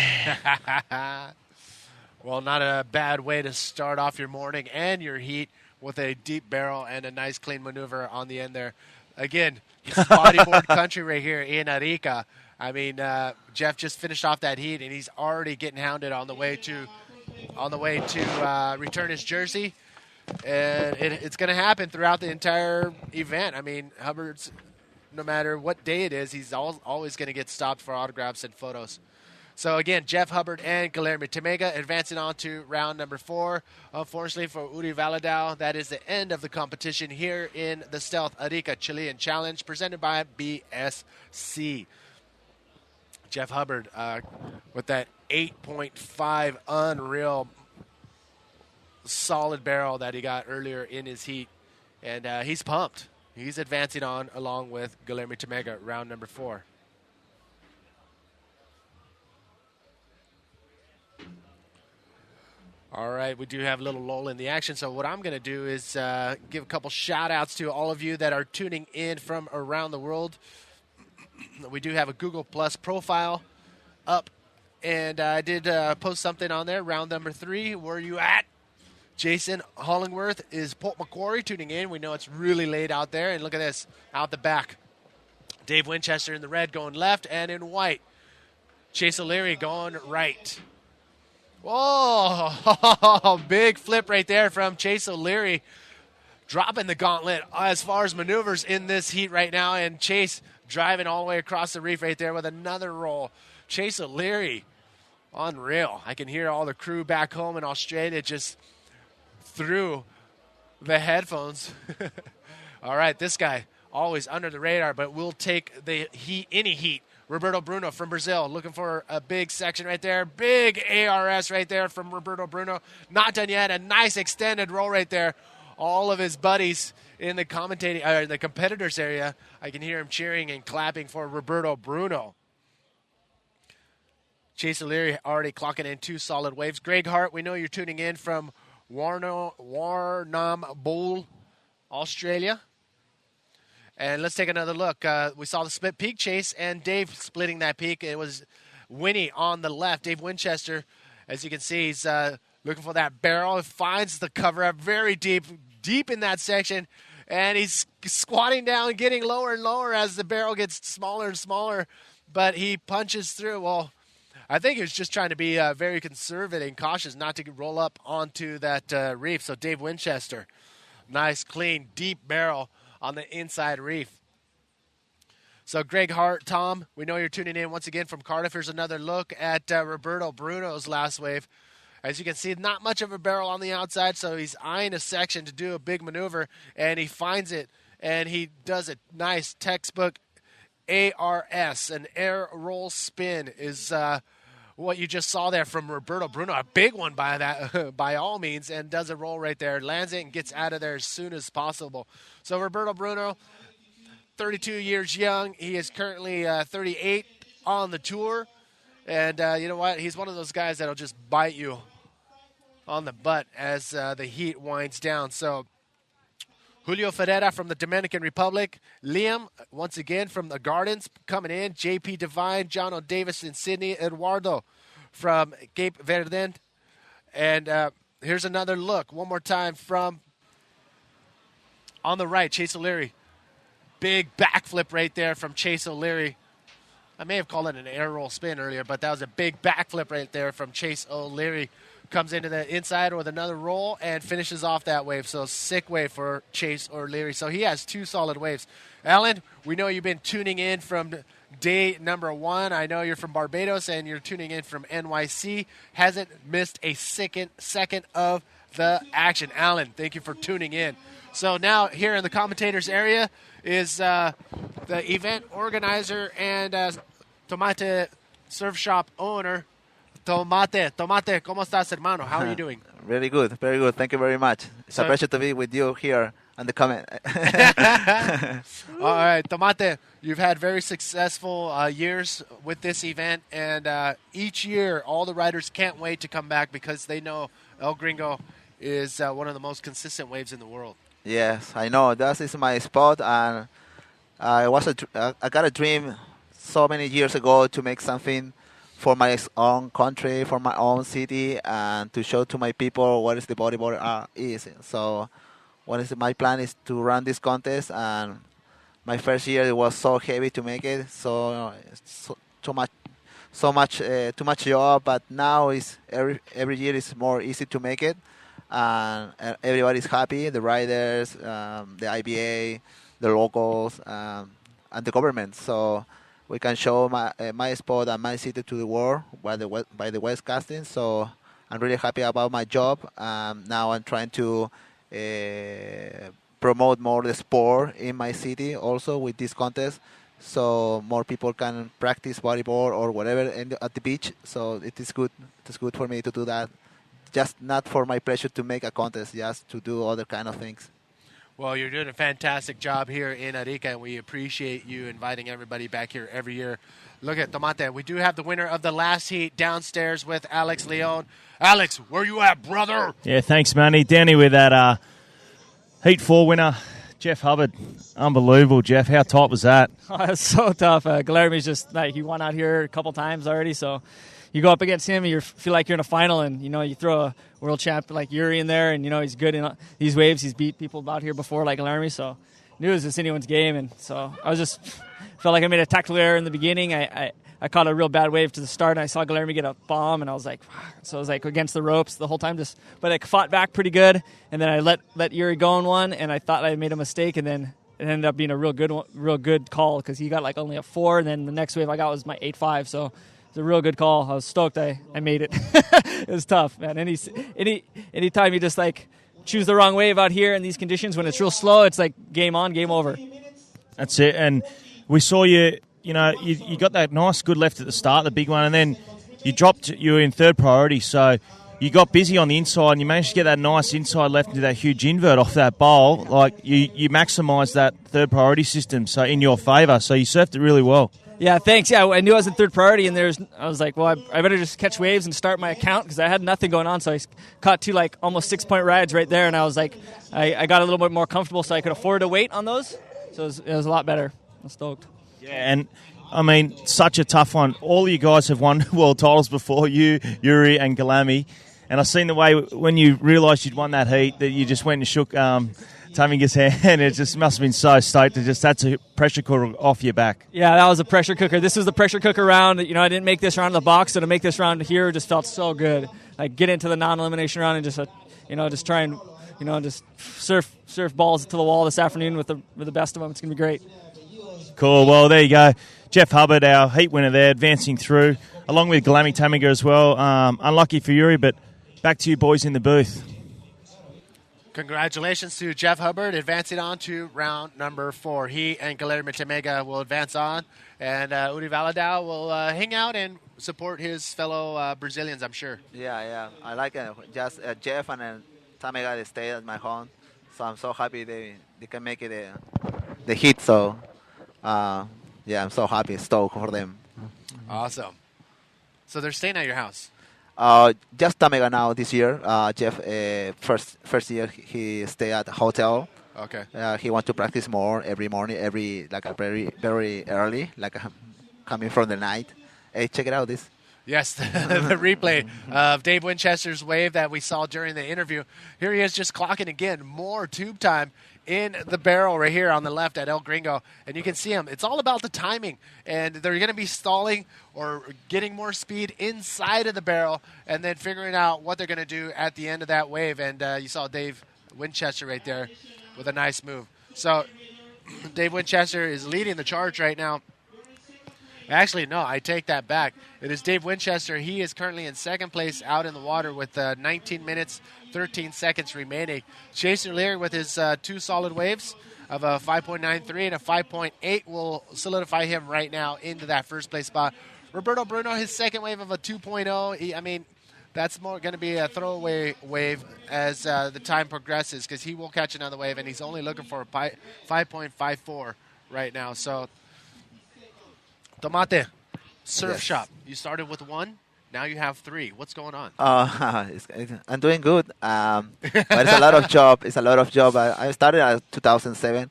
Well, not a bad way to start off your morning and your heat with a deep barrel and a nice clean maneuver on the end there. Again, this is bodyboard country right here in Arica. I mean, Jeff just finished off that heat, and he's already getting hounded on the way to return his jersey. And it's going to happen throughout the entire event. I mean, Hubbard's no matter what day it is, he's always going to get stopped for autographs and photos. So, again, Jeff Hubbard and Guilherme Temega advancing on to round number 4. Unfortunately for Uri Valadao, that is the end of the competition here in the Stealth Arica Chilean Challenge presented by BSC. Jeff Hubbard with that 8.5 unreal solid barrel that he got earlier in his heat. And he's pumped. He's advancing on along with Guilherme Temega, round number 4. All right, we do have a little lull in the action. So what I'm going to do is give a couple shout-outs to all of you that are tuning in from around the world. We do have a Google Plus profile up, and I did post something on there, round number 3. Where are you at? Jason Hollingworth is Port Macquarie tuning in. We know it's really late out there, and look at this, out the back. Dave Winchester in the red going left, and in white, Chase O'Leary going right. Whoa, big flip right there from Chase O'Leary, dropping the gauntlet as far as maneuvers in this heat right now, and Chase driving all the way across the reef right there with another roll. Chase O'Leary, unreal. I can hear all the crew back home in Australia just through the headphones. All right, this guy always under the radar, but we'll take the heat, any heat. Roberto Bruno from Brazil, looking for a big section right there. Big ARS right there from Roberto Bruno. Not done yet. A nice extended roll right there. All of his buddies in the commentating, the competitors area, I can hear him cheering and clapping for Roberto Bruno. Chase O'Leary already clocking in 2 solid waves. Greg Hart, we know you're tuning in from Warrnambool, Australia. And let's take another look. We saw the split peak chase and Dave splitting that peak. It was Winnie on the left. Dave Winchester, as you can see, he's looking for that barrel. He finds the cover up very deep in that section. And he's squatting down, getting lower and lower as the barrel gets smaller and smaller. But he punches through. Well, I think he was just trying to be very conservative and cautious not to roll up onto that reef. So Dave Winchester, nice, clean, deep barrel on the inside reef. So Greg Hart, Tom, we know you're tuning in once again from Cardiff. Here's another look at Roberto Bruno's last wave. As you can see, not much of a barrel on the outside, so he's eyeing a section to do a big maneuver, and he finds it, and he does a nice textbook ARS, an air roll spin, is what you just saw there from Roberto Bruno. A big one by that, by all means, and does a roll right there. Lands it and gets out of there as soon as possible. So Roberto Bruno, 32 years young. He is currently 38 on the tour. And you know what? He's one of those guys that'll just bite you on the butt as the heat winds down. So Julio Ferreira from the Dominican Republic. Liam, once again, from the Gardens coming in. JP Devine, John O'Davis in Sydney. Eduardo from Cape Verde. And here's another look. One more time from on the right, Chase O'Leary. Big backflip right there from Chase O'Leary. I may have called it an air roll spin earlier, but that was a big backflip right there from Chase O'Leary. Comes into the inside with another roll and finishes off that wave. So sick wave for Chase O'Leary. So he has 2 solid waves. Alan, we know you've been tuning in from day number 1. I know you're from Barbados and you're tuning in from NYC. Hasn't missed a second of the action. Alan, thank you for tuning in. So now here in the commentators area is the event organizer and Tomate Surf Shop owner, Tomate, ¿cómo estás, hermano? How are you doing? Very good, very good. Thank you very much. It's a pleasure to be with you here on the comment. All right, Tomate, you've had very successful years with this event, and each year all the riders can't wait to come back because they know El Gringo is one of the most consistent waves in the world. Yes, I know. That is my spot, and I got a dream so many years ago to make something for my own country, for my own city, and to show to my people what is the bodyboard is. So my plan is to run this contest, and my first year it was so heavy to make it, too much job, but now is every year is more easy to make it, and everybody's happy, the riders, the IBA, the locals, and the government. So we can show my sport and my city to the world by the West casting. So I'm really happy about my job. Now I'm trying to promote more the sport in my city also with this contest, so more people can practice volleyball or whatever at the beach. So it is good. It's good for me to do that. Just not for my pleasure to make a contest, just to do other kind of things. Well, you're doing a fantastic job here in Arica, and we appreciate you inviting everybody back here every year. Look at Tomate. We do have the winner of the last heat downstairs with Alex Leon. Alex, where you at, brother? Yeah, thanks, Manny. Down here with that Heat 4 winner, Jeff Hubbard. Unbelievable, Jeff. How tight was that? Oh, it's so tough. Guillermo's just like, he won out here a couple times already, so you go up against him and you feel like you're in a final, and you throw a world champ like Yuri in there, and he's good in these waves. He's beat people out here before like Guillermo, so I knew it was just anyone's game, and so I was just felt like I made a tactical error in the beginning. I caught a real bad wave to the start, and I saw Guillermo get a bomb, and I was like, so I was like against the ropes the whole time, but I fought back pretty good, and then I let Yuri go in one, and I thought I made a mistake, and then it ended up being a real good call because he got like only a 4, and then the next wave I got was my 8-5, so it's a real good call. I was stoked I made it. It was tough, man. Any time you just like choose the wrong wave out here in these conditions when it's real slow, it's like game on, game over. That's it. And we saw you got that nice good left at the start, the big one, and then you were in third priority, so you got busy on the inside and you managed to get that nice inside left into that huge invert off that bowl. Like you maximised that third priority system so in your favour, so you surfed it really well. Yeah, thanks. Yeah, I knew I was in third priority, and I was like, well, I better just catch waves and start my account because I had nothing going on. So I caught 2 like almost 6-point rides right there, and I was like, I got a little bit more comfortable, so I could afford to wait on those. So it was a lot better. I was stoked. Yeah, and I mean, such a tough one. All you guys have won world titles before, you, Yuri, and Galami. And I've seen the way when you realised you'd won that heat that you just went and shook Taminga's hand. It just must have been so stoked. That's a pressure cooker off your back. Yeah, that was a pressure cooker. This was the pressure cooker round. I didn't make this round in the box, so to make this round here just felt so good. Like get into the non-elimination round and just try and just surf balls to the wall this afternoon with the best of them. It's gonna be great. Cool. Well, there you go. Jeff Hubbard, our heat winner there, advancing through, along with Galami Tamiga as well. Unlucky for Yuri, but back to you boys in the booth. Congratulations to Jeff Hubbard advancing on to round number 4. He and Guillermo Temega will advance on, and Uri Valadao will hang out and support his fellow Brazilians, I'm sure. Yeah. I like it. Just Jeff and Tamega, they stay at my home, so I'm so happy they can make it the hit. So, I'm so happy, stoked for them. Awesome. So they're staying at your house? Just Tamega now this year. Jeff, first year he stay at a hotel. Okay. He wants to practice more every morning, very very early, coming from the night. Hey, check it out, this. Yes, the replay of Dave Winchester's wave that we saw during the interview. Here he is just clocking again, more tube time in the barrel right here on the left at El Gringo. And you can see him. It's all about the timing. And they're going to be stalling or getting more speed inside of the barrel and then figuring out what they're going to do at the end of that wave. And you saw Dave Winchester right there with a nice move. So Dave Winchester is leading the charge right now. Actually, no, I take that back. It is Dave Winchester. He is currently in second place out in the water with 19 minutes, 13 seconds remaining. Jason Leary with his 2 solid waves of a 5.93 and a 5.8 will solidify him right now into that first place spot. Roberto Bruno, his second wave of a 2.0. That's more going to be a throwaway wave as the time progresses because he will catch another wave, and he's only looking for a 5.54 right now. So, Tomate, surf shop. You started with 1. Now you have 3. What's going on? I'm doing good, but it's a lot of job. I started in 2007.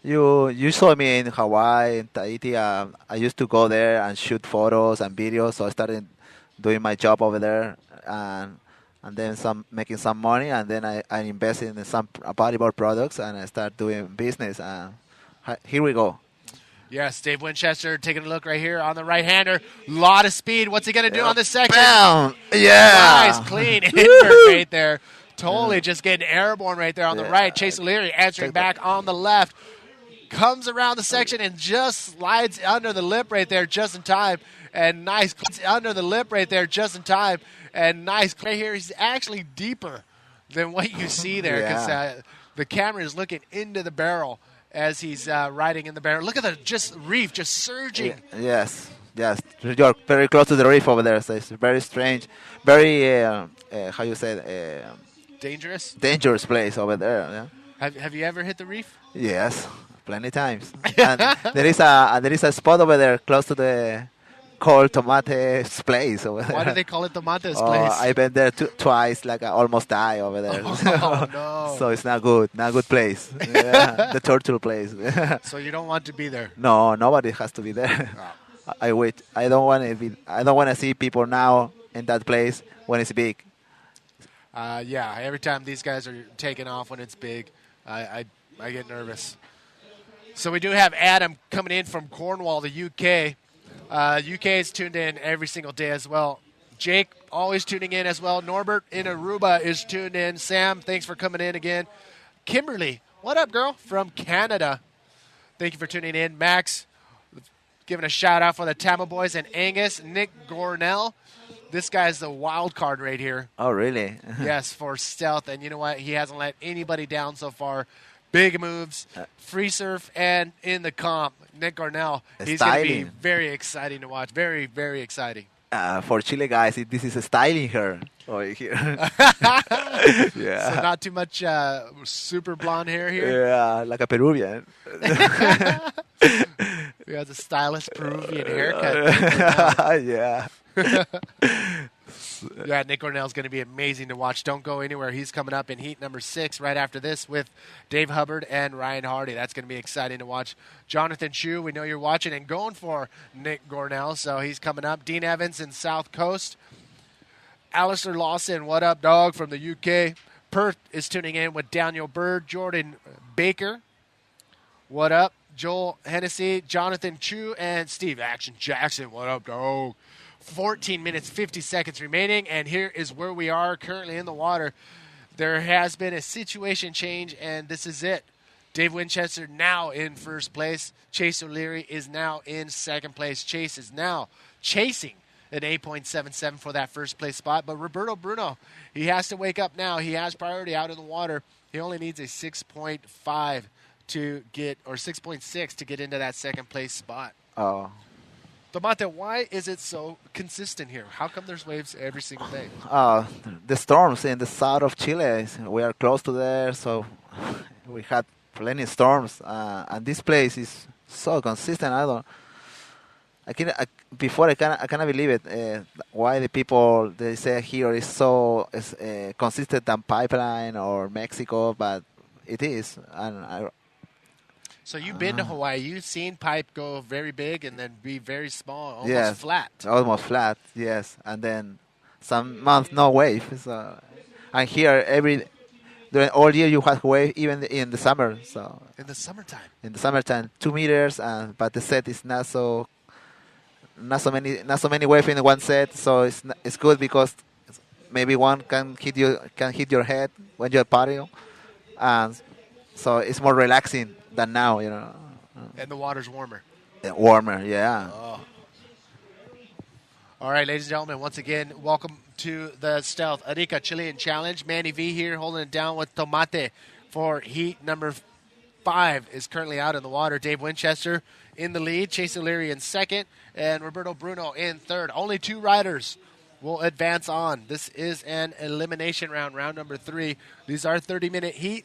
You saw me in Hawaii, in Tahiti. I used to go there and shoot photos and videos. So I started doing my job over there, and then making some money. And then I invested in some volleyball products, and I started doing business. Here we go. Yes, Dave Winchester taking a look right here on the right-hander. Lot of speed. What's he going to do on this section? Bam! Yeah! Nice, clean invert right there. Totally just getting airborne right there on the right. Chase Leary answering back on the left. comes around the section and just slides under the lip right there just in time. And nice under the lip right there just in time. And nice right here. He's actually deeper than what you see there because the camera is looking into the barrel as he's riding in the barrel. Look at the reef just surging. Yes. You're very close to the reef over there, so it's very strange, very how you say dangerous place over there. Yeah. Have you ever hit the reef? Yes, plenty times. And there is a spot over there close to the called Tomate's place over there. Why do they call it Tomate's place? I've been there twice, like I almost die over there. Oh, no. So it's not good place. Yeah, the turtle place. So you don't want to be there? No, nobody has to be there. Oh. I wait. I don't want to see people now in that place when it's big. Every time these guys are taking off when it's big, I get nervous. So we do have Adam coming in from Cornwall, the UK. UK is tuned in every single day as well. Jake, always tuning in as well. Norbert in Aruba is tuned in. Sam, thanks for coming in again. Kimberly, what up, girl? From Canada. Thank you for tuning in. Max, giving a shout-out for the Tama Boys. And Angus, Nick Gornell. This guy's the wild card right here. Oh, really? Yes, for Stealth. And you know what? He hasn't let anybody down so far. Big moves, free surf, and in the comp, Nick Garnell. He's going to be very exciting to watch. Very, very exciting. For Chile guys, this is a styling her over here. So not too much super blonde hair here? Yeah, like a Peruvian. He has a stylish Peruvian haircut. Yeah. Yeah, Nick Cornell's going to be amazing to watch. Don't go anywhere. He's coming up in heat number 6 right after this with Dave Hubbard and Ryan Hardy. That's going to be exciting to watch. Jonathan Chu, we know you're watching and going for Nick Gornell, so he's coming up. Dean Evans in South Coast. Alistair Lawson, what up, dog, from the UK. Perth is tuning in with Daniel Bird. Jordan Baker, what up. Joel Hennessy, Jonathan Chu, and Steve Action Jackson, what up, dog. 14 minutes, 50 seconds remaining, and here is where we are currently in the water. There has been a situation change, and this is it. Dave Winchester now in first place. Chase O'Leary is now in second place. Chase is now chasing an 8.77 for that first place spot, but Roberto Bruno, he has to wake up now. He has priority out in the water. He only needs a 6.5 to get, or 6.6 to get into that second place spot. Oh. Tomate, why is it so consistent here? How come there's waves every single day? The storms in the south of Chile, we are close to there, so we had plenty of storms. And this place is so consistent. I cannot believe it. Why the people they say here is so consistent than pipeline or Mexico, but it is. And so you've been to Hawaii. You've seen pipe go very big and then be very small, almost flat. Almost flat, yes. And then some months no wave. So, and here during all year you have wave, even in the summer. So in the summertime, 2 meters, but the set is not so many waves in one set. So it's good because maybe one can hit your head when you're paddling, and so it's more relaxing than now, you know. And the water's warmer. Warmer, yeah. Oh. All right, ladies and gentlemen, once again, welcome to the Stealth Arica Chilean Challenge. Manny V here holding it down with Tomate for heat number 5 is currently out in the water. Dave Winchester in the lead, Chase O'Leary in second, and Roberto Bruno in third. Only 2 riders will advance on. This is an elimination round, round number 3. These are 30-minute heat.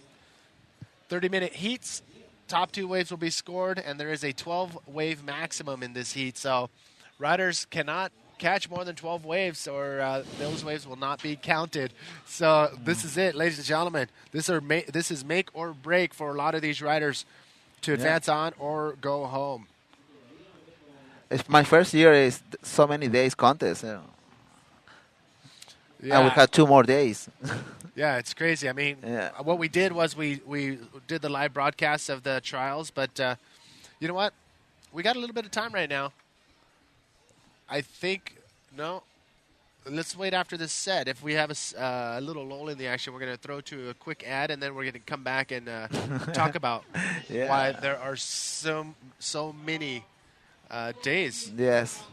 30-minute heats. Top 2 waves will be scored, and there is a 12-wave maximum in this heat. So riders cannot catch more than 12 waves, or those waves will not be counted. So this is it, ladies and gentlemen. This is make or break for a lot of these riders to advance on or go home. It's my first year is so many days contest. You know. Yeah. And we had 2 more days. Yeah, it's crazy. I mean, what we did was we did the live broadcast of the trials, but you know what? We got a little bit of time right now. I think, no, let's wait after this set. If we have a little lull in the action, we're going to throw to a quick ad, and then we're going to come back and talk about why there are so many days. Yes.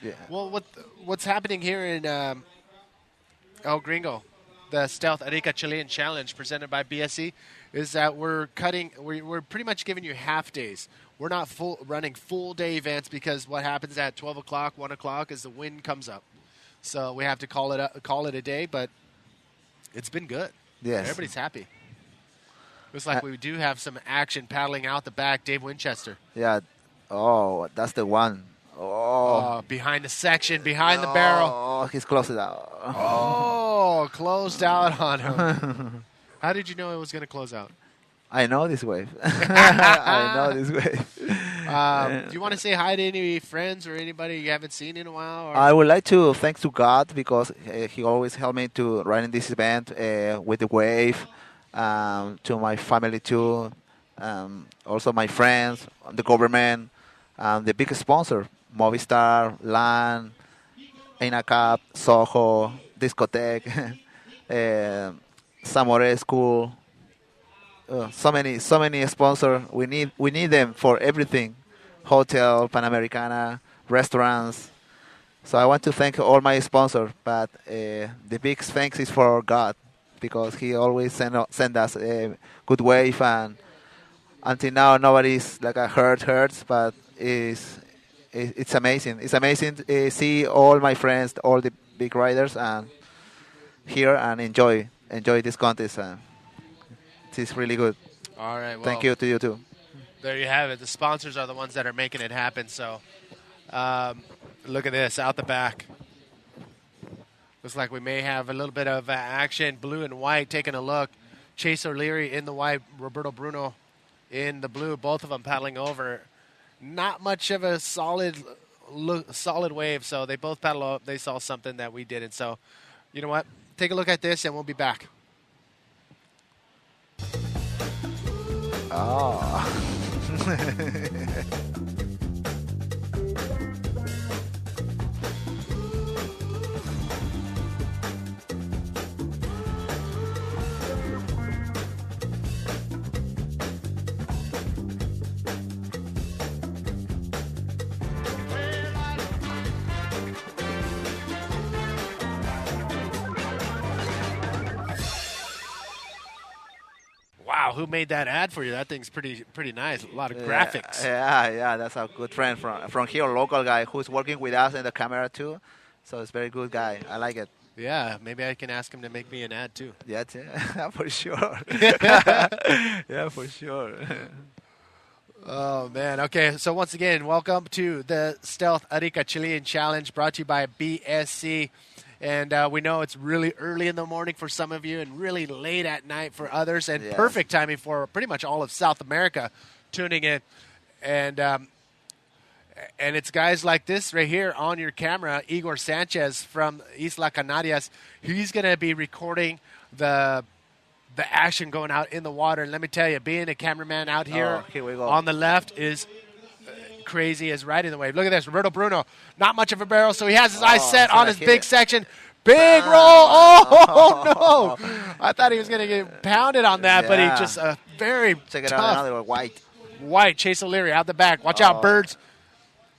Yeah. Well, what's happening here in El Gringo, the Stealth Arica Chilean Challenge presented by BSC, is that we're pretty much giving you half days. We're not running full day events because what happens at 12 o'clock, 1 o'clock is the wind comes up. So we have to call it a day, but it's been good. Yes. Everybody's happy. Looks like we do have some action paddling out the back. Dave Winchester. Yeah. Oh, that's the one. Oh. Behind the section, behind the barrel. Oh, he's closed it out. Oh, closed out on him. How did you know it was going to close out? I know this wave. I know this wave. Do you want to say hi to any friends or anybody you haven't seen in a while? Or? I would like to thank to God because he always helped me to run in this event with the wave. To my family too. Also my friends, the government, the big sponsor, Movistar, LAN, INACAP, Soho, Discotheque, Samore School. So many sponsors. We need them for everything. Hotel, Panamericana, restaurants. So I want to thank all my sponsors, but the big thanks is for God because He always send us a good wave, and until now nobody's like hurts, but it's amazing. It's amazing to see all my friends, all the big riders, and here and enjoy this contest. It's really good. All right. Well, thank you to you too. There you have it. The sponsors are the ones that are making it happen. So look at this out the back. Looks like we may have a little bit of action. Blue and white taking a look. Chase O'Leary in the white. Roberto Bruno in the blue. Both of them paddling over. Not much of a solid wave. So they both paddle up. They saw something that we didn't. So you know what? Take a look at this and we'll be back. Oh. Wow, who made that ad for you? That thing's pretty nice. A lot of graphics. Yeah, that's a good friend from here, a local guy who's working with us in the camera too. So it's a very good guy. I like it. Yeah, maybe I can ask him to make me an ad too. Yeah, for sure. Yeah, for sure. Oh, man. Okay, so once again, welcome to the Stealth Arica Chilean Challenge brought to you by BSC. And we know it's really early in the morning for some of you and really late at night for others, and perfect timing for pretty much all of South America tuning in. And it's guys like this right here on your camera, Igor Sanchez from Isla Canarias. He's going to be recording the action going out in the water. And let me tell you, being a cameraman out here on the left is crazy as riding the wave. Look at this, Roberto Bruno, not much of a barrel, so he has his eyes set on his big section. Big roll. Oh, no. I thought he was going to get pounded on that, but he just very Check it tough. out, another white. White, Chase O'Leary out the back. Watch out, birds.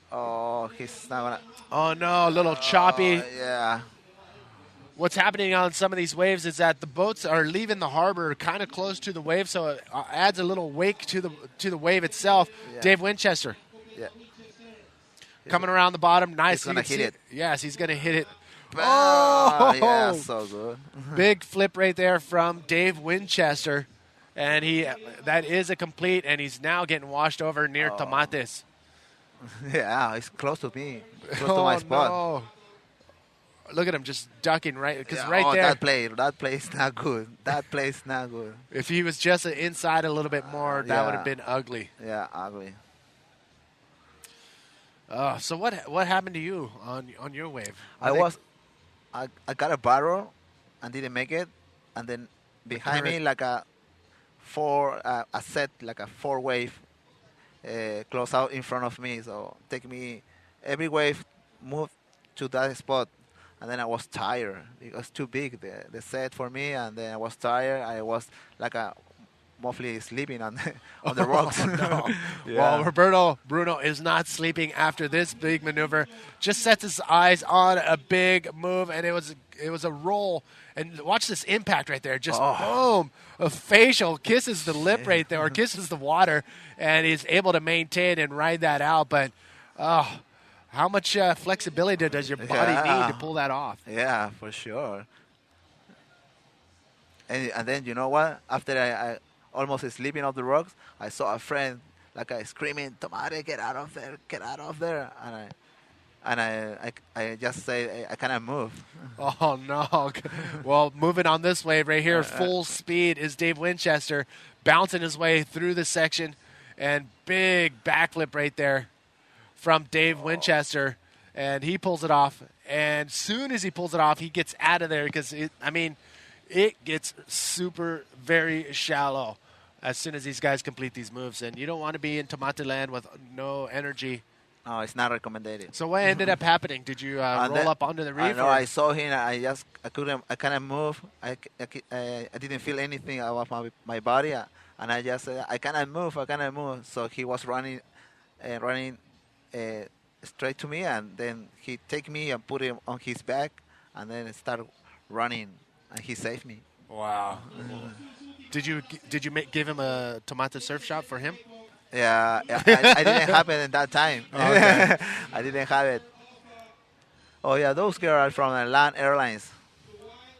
Oh, he's not going to. Oh, no, a little choppy. Yeah. What's happening on some of these waves is that the boats are leaving the harbor kind of close to the wave, so it adds a little wake to the wave itself. Yeah. Dave Winchester. Yeah. Coming around the bottom, nice. He's going to hit it. Yes, he's going to hit it. Oh, yeah, so good. Big flip right there from Dave Winchester. And that is a complete, and he's now getting washed over near Tomates. Yeah, he's close to me. Close to my spot. No. Look at him just ducking right, because Yeah, right there. That play is not good. That play is not good. If he was just inside a little bit more, that would have been ugly. Yeah, ugly. So what happened to you on your wave? I got a barrel and didn't make it, and then behind me like a four wave close out in front of me. So take me every wave move to that spot, and then I was tired. It was too big, the set for me, and then I was tired. I was like mostly sleeping on on the rocks. No. Yeah. Well, Roberto Bruno is not sleeping after this big maneuver. Just sets his eyes on a big move, and it was a roll. And watch this impact right there. Just boom, a facial kisses the lip right there, or kisses the water, and he's able to maintain and ride that out. But how much flexibility does your body need to pull that off? Yeah, for sure. And then you know what? After I almost sleeping off the rocks, I saw a friend like screaming, "Tomate, get out of there! Get out of there!" And I just say I cannot move. Oh, no. Well, moving on this wave right here, full speed is Dave Winchester, bouncing his way through the section, and big backflip right there from Dave Winchester, and he pulls it off. And soon as he pulls it off, he gets out of there because, it gets very shallow as soon as these guys complete these moves. And you don't want to be in Tomate land with no energy. No, it's not recommended. So what ended up happening? Did you roll up onto the reef? No, I saw him. I couldn't move. I didn't feel anything about my body, and I just said, I cannot move. So he was running straight to me, and then he take me and put him on his back, and then start running, and he saved me. Wow. Did you give him a Tomate surf shot for him? Yeah, I didn't have it at that time. Okay. I didn't have it. Oh yeah, those girls are from Land Airlines.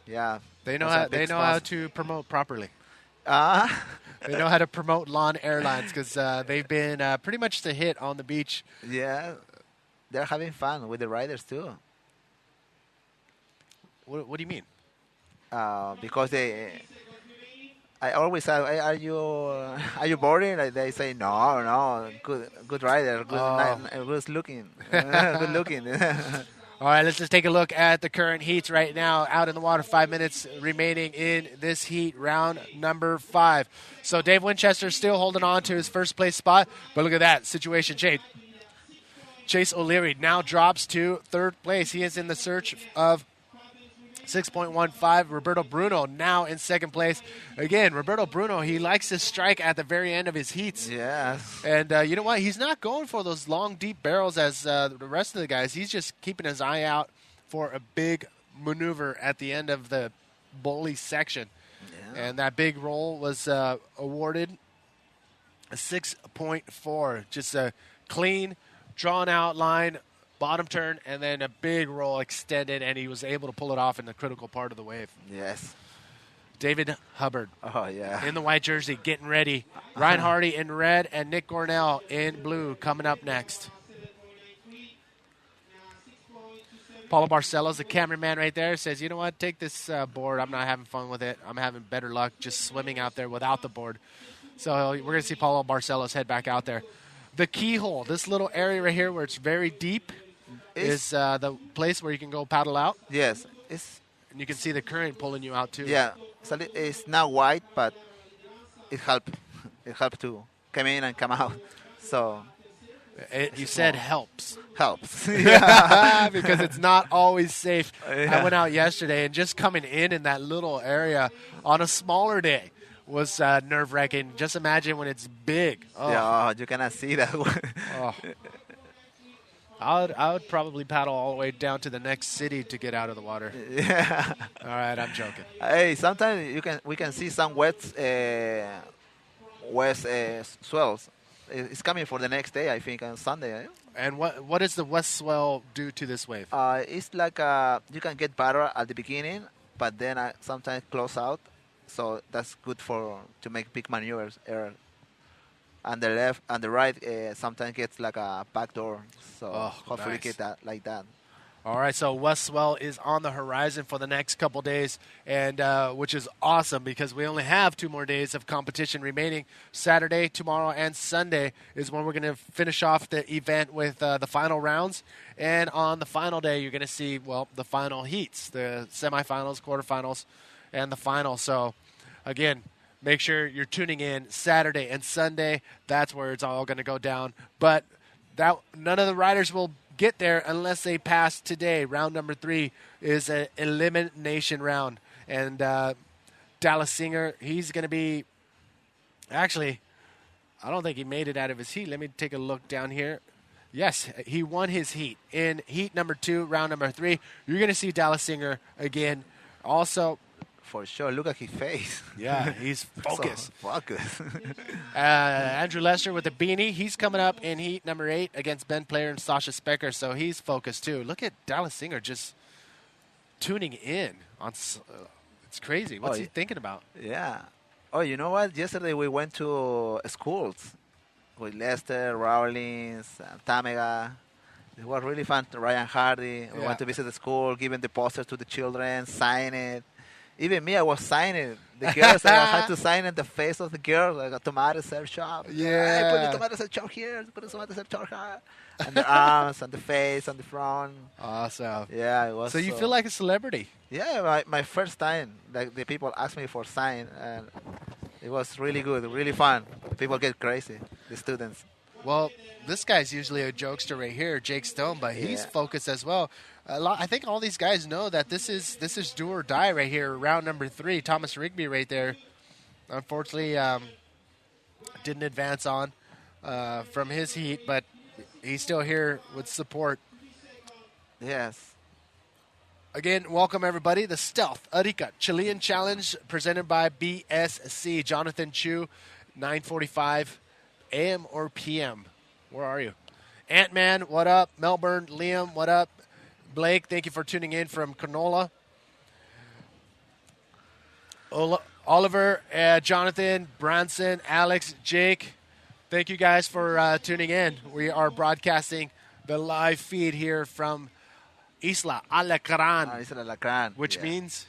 Yeah, They know that's a how big to promote properly. sponsor. They know how to promote Lawn Airlines because they've been pretty much the hit on the beach. Yeah, they're having fun with the riders too. What do you mean? Because I always say, "Hey, are you boring?" Like they say, no, good rider, good looking, good looking. All right, let's just take a look at the current heats right now. Out in the water, 5 minutes remaining in this heat, round number 5. So Dave Winchester still holding on to his first place spot, but look at that situation change. Chase O'Leary now drops to third place. He is in the search of 6.15. Roberto Bruno now in second place. Again, Roberto Bruno, he likes to strike at the very end of his heats. Yes. And you know what? He's not going for those long, deep barrels as the rest of the guys. He's just keeping his eye out for a big maneuver at the end of the bully section. Yeah. And that big roll was awarded a 6.4. Just a clean, drawn-out line, bottom turn, and then a big roll extended, and he was able to pull it off in the critical part of the wave. Yes. David Hubbard. Oh, yeah. In the white jersey, getting ready. Ryan Hardy in red and Nick Gornell in blue coming up next. Paulo Barcelos, the cameraman right there, says, you know what, take this board. I'm not having fun with it. I'm having better luck just swimming out there without the board. So we're going to see Paulo Barcelos head back out there. The keyhole, this little area right here where it's very deep, is the place where you can go paddle out. Yes. And you can see the current pulling you out, too. Yeah. So it's not wide, but it helped. It helped to come in and come out. So You said helps. Helps. Yeah. Because it's not always safe. Yeah. I went out yesterday, and just coming in that little area on a smaller day was nerve-wracking. Just imagine when it's big. Oh. Yeah, you cannot see that one. Oh. I would probably paddle all the way down to the next city to get out of the water. Yeah. All right, I'm joking. Hey, sometimes we can see some wet swells. It's coming for the next day, I think, on Sunday. And what does the west swell do to this wave? It's like you can get better at the beginning, but then sometimes close out. So that's good to make big maneuvers. And the left and the right sometimes gets like a backdoor. So hopefully nice. get that like that. All right, so west swell is on the horizon for the next couple days, and which is awesome because we only have 2 more days of competition remaining. Saturday, tomorrow, and Sunday is when we're going to finish off the event with the final rounds. And on the final day, you're going to see, the final heats, the semifinals, quarterfinals, and the final. So, again, make sure you're tuning in Saturday and Sunday. That's where it's all going to go down. But none of the riders will get there unless they pass today. Round number 3 is an elimination round. And Dallas Singer, he's going to be – actually, I don't think he made it out of his heat. Let me take a look down here. Yes, he won his heat. In heat number 2, round number 3, you're going to see Dallas Singer again. Also – For sure. Look at his face. yeah, he's focused. So focused. Andrew Lester with the beanie. He's coming up in heat number 8 against Ben Player and Sasha Specker, so he's focused too. Look at Dallas Singer just tuning in. It's crazy. What's he thinking about? Yeah. Oh, you know what? Yesterday we went to schools with Lester, Rawlins, Tamega. It was really fun. Ryan Hardy. We went to visit the school, giving the posters to the children, sign it. Even me, I was signing the girls. I had to sign in the face of the girl, like a tomato serve shop. Yeah. Hey, put the tomato serve chop here. Put the tomato serve chop here. And the arms, and the face, and the front. Awesome. Yeah, it was. So you feel like a celebrity? Yeah, my first time, like the people asked me for sign, and it was really good, really fun. People get crazy, the students. Well, this guy's usually a jokester right here, Jake Stone, but he's focused as well. I think all these guys know that this is do or die right here, round number 3. Thomas Rigby right there, unfortunately, didn't advance on from his heat, but he's still here with support. Yes. Again, welcome everybody. The Stealth Arica Chilean Challenge presented by BSC. Jonathan Chu, 9:45 a.m. or p.m. Where are you? Ant-Man, what up? Melbourne, Liam, what up? Blake, thank you for tuning in from Canola. Oliver, Jonathan, Branson, Alex, Jake, thank you guys for tuning in. We are broadcasting the live feed here from Isla Alacran, Isla Alacran. which means?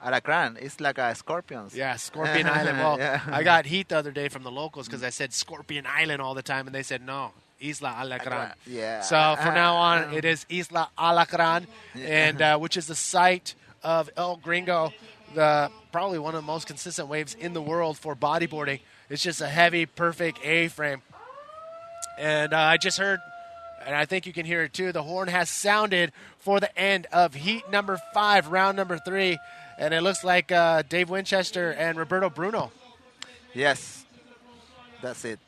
Alacran. It's like a scorpions. Yeah, Scorpion Island. Well, I got heat the other day from the locals because I said Scorpion Island all the time, and they said no. Isla Alacran. Yeah. So from now on, it is Isla Alacran, and which is the site of El Gringo, probably one of the most consistent waves in the world for bodyboarding. It's just a heavy, perfect A-frame. And I just heard, and I think you can hear it too, the horn has sounded for the end of heat number 5, round number 3, and it looks like Dave Winchester and Roberto Bruno. Yes. That's it.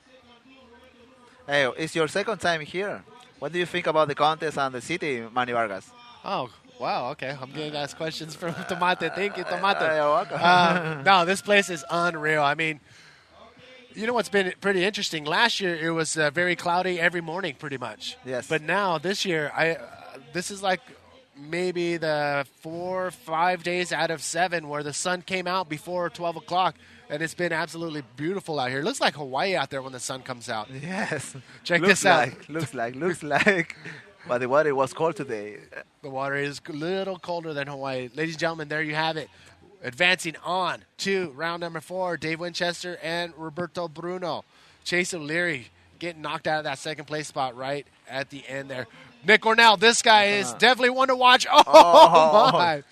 Hey, it's your second time here. What do you think about the contest and the city, Manny Vargas? Oh, wow, okay. I'm getting asked questions from Tomate. Thank you, Tomate. You're welcome. No, this place is unreal. I mean, you know what's been pretty interesting? Last year, it was very cloudy every morning, pretty much. Yes. But now, this year, this is like maybe the 4 or 5 days out of 7 where the sun came out before 12 o'clock. And it's been absolutely beautiful out here. It looks like Hawaii out there when the sun comes out. Yes. Check this out. Looks like. But the water was cold today. The water is a little colder than Hawaii. Ladies and gentlemen, there you have it. Advancing on to round number 4, Dave Winchester and Roberto Bruno. Chase O'Leary getting knocked out of that second place spot right at the end there. Nick Cornell, this guy is definitely one to watch. Oh. My.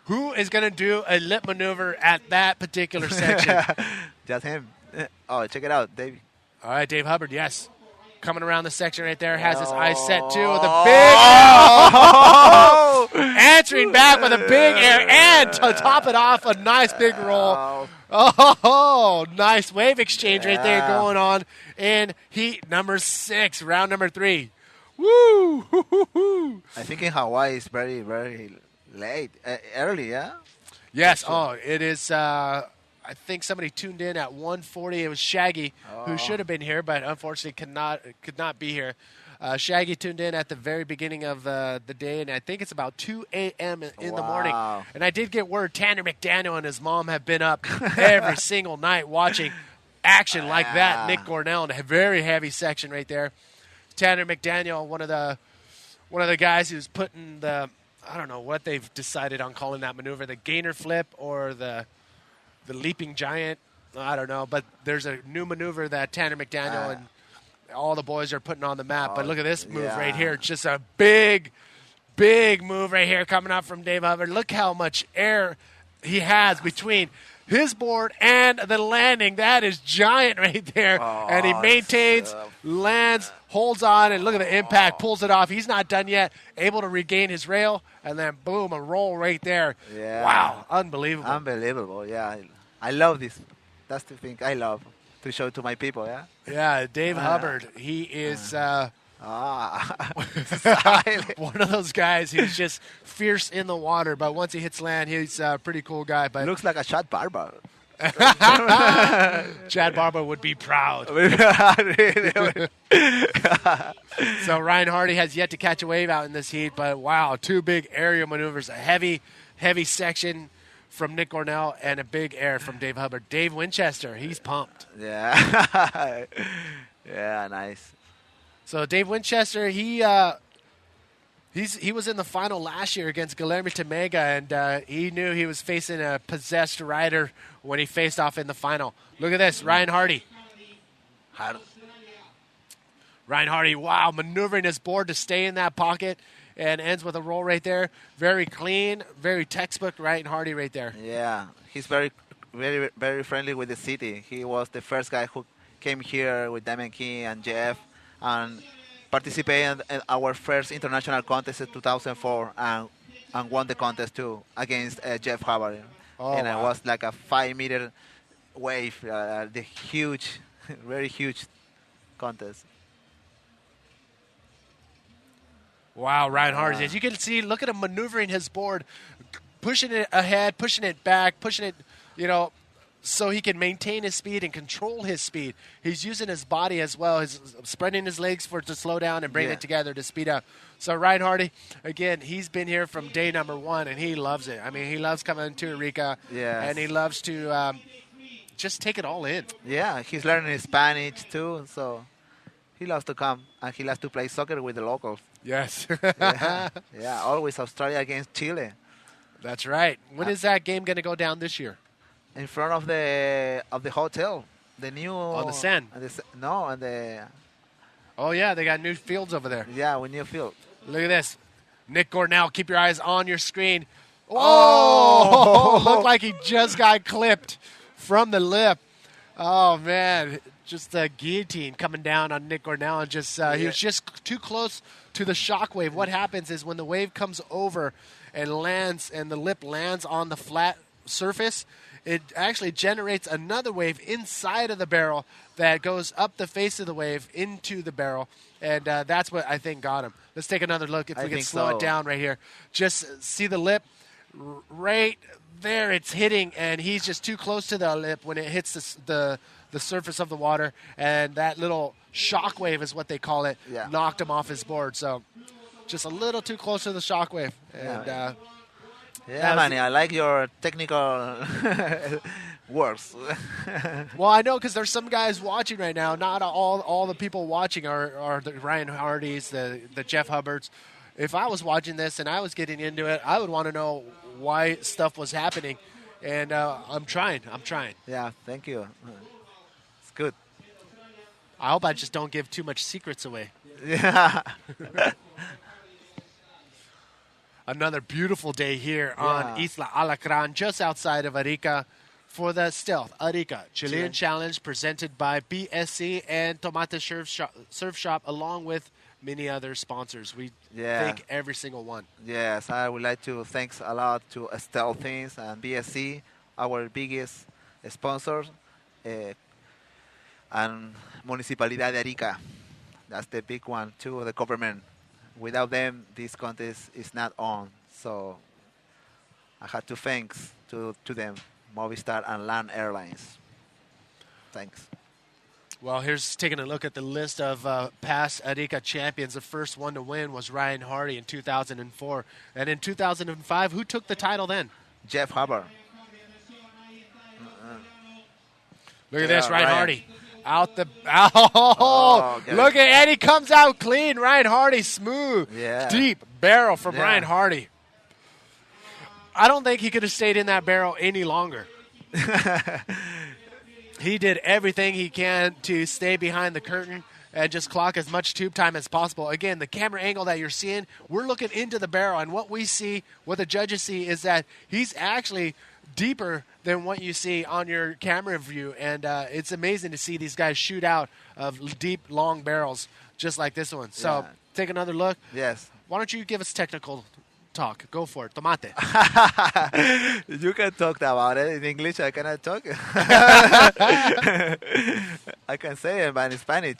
Who is going to do a lip maneuver at that particular section? Just him. Oh, check it out, Dave. All right, Dave Hubbard, yes. Coming around the section right there, has his eyes set too with a big answering back with a big air, and to top it off, a nice big roll. Oh, nice wave exchange right there going on in heat number 6, round number 3. Woo! I think in Hawaii it's very, very late, early, yeah? Yes. Oh, it is. I think somebody tuned in at 1:40. It was Shaggy, who should have been here, but unfortunately could not be here. Shaggy tuned in at the very beginning of the day, and I think it's about 2 a.m. in the morning. And I did get word Tanner McDaniel and his mom have been up every single night watching action like that. Nick Cornell in a very heavy section right there. Tanner McDaniel, one of the guys who's putting the, I don't know what they've decided on calling that maneuver, the gainer flip or the leaping giant. I don't know, but there's a new maneuver that Tanner McDaniel and all the boys are putting on the map. But look at this move right here. It's just a big, big move right here coming up from Dave Hubbard. Look how much air he has between his board and the landing. That is giant right there. And he maintains, lands, holds on, and look at the impact, pulls it off. He's not done yet, able to regain his rail, and then boom, a roll right there. Yeah. Wow, unbelievable. Unbelievable, yeah. I love this. That's the thing I love to show to my people, yeah? Yeah, Dave Hubbard, he is one of those guys who's just fierce in the water, but once he hits land, he's a pretty cool guy. But Looks like a Chad Barber. Chad Barber would be proud. So Ryan Hardy has yet to catch a wave out in this heat, but wow, 2 big aerial maneuvers, a heavy section from Nick Cornell and a big air from Dave Hubbard. Dave Winchester, he's pumped. Yeah. Yeah, nice. So Dave Winchester, he was in the final last year against Guilherme Temega, and he knew he was facing a possessed rider when he faced off in the final. Look at this, Ryan Hardy. Ryan Hardy, wow, maneuvering his board to stay in that pocket, and ends with a roll right there. Very clean, very textbook Ryan Hardy right there. Yeah, he's very, very, very friendly with the city. He was the first guy who came here with Damon King and Jeff and participated in our first international contest in 2004 and won the contest too against Jeff Hubbard. And it was like a 5-meter wave, the huge, very huge contest. Wow, Ryan Hardy. As you can see, look at him maneuvering his board, pushing it ahead, pushing it back, pushing it, so he can maintain his speed and control his speed. He's using his body as well. He's spreading his legs for it to slow down and bring it together to speed up. So Ryan Hardy, again, he's been here from day number 1, and he loves it. I mean, he loves coming to Arica, and he loves to just take it all in. Yeah, he's learning Spanish too, so he loves to come, and he loves to play soccer with the locals. Yes. Yeah, always Australia against Chile. That's right. When is that game going to go down this year? In front of the hotel, the new on the sand. On the. Oh yeah, they got new fields over there. Yeah, we new field. Look at this, Nick Cornell. Keep your eyes on your screen. Oh, looked like he just got clipped from the lip. Oh man, just a guillotine coming down on Nick Cornell, and just he was just too close to the shock wave. What happens is when the wave comes over and lands, and the lip lands on the flat surface, it actually generates another wave inside of the barrel that goes up the face of the wave into the barrel, and that's what I think got him. Let's take another look if we can slow it down right here. Just see the lip right there. It's hitting, and he's just too close to the lip when it hits the surface of the water, and that little shock wave is what they call it, knocked him off his board. So just a little too close to the shock wave. And, yeah, Manny, I like your technical words. Well, I know because there's some guys watching right now. Not all the people watching are the Ryan Hardys, the Jeff Hubbards. If I was watching this and I was getting into it, I would want to know why stuff was happening. And I'm trying. Yeah, thank you. It's good. I hope I just don't give too much secrets away. Yeah. Another beautiful day here on Isla Alacran, just outside of Arica, for the Stealth Arica Chilean Challenge presented by BSC and Tomate Surf Shop, along with many other sponsors. We thank every single one. Yes, I would like to thank a lot to Stealth Things and BSC, our biggest sponsors, and Municipalidad de Arica. That's the big one too, the government. Without them, this contest is not on. So I had to thanks to them, Movistar and Land Airlines. Thanks. Well, here's taking a look at the list of past Arica champions. The first one to win was Ryan Hardy in 2004. And in 2005, who took the title then? Jeff Hubbard. Look at this, Ryan Hardy. Look at Eddie comes out clean. Ryan Hardy, smooth, deep barrel from Ryan Hardy. I don't think he could have stayed in that barrel any longer. He did everything he can to stay behind the curtain and just clock as much tube time as possible. Again, the camera angle that you're seeing, we're looking into the barrel, and what we see, what the judges see, is that he's actually deeper than what you see on your camera view, and it's amazing to see these guys shoot out of deep, long barrels. just like this one. So Yeah. take another look. Yes. Why don't you give us technical talk? Go for it. Tomate. You can talk about it in English. I cannot talk. I can say it but in Spanish.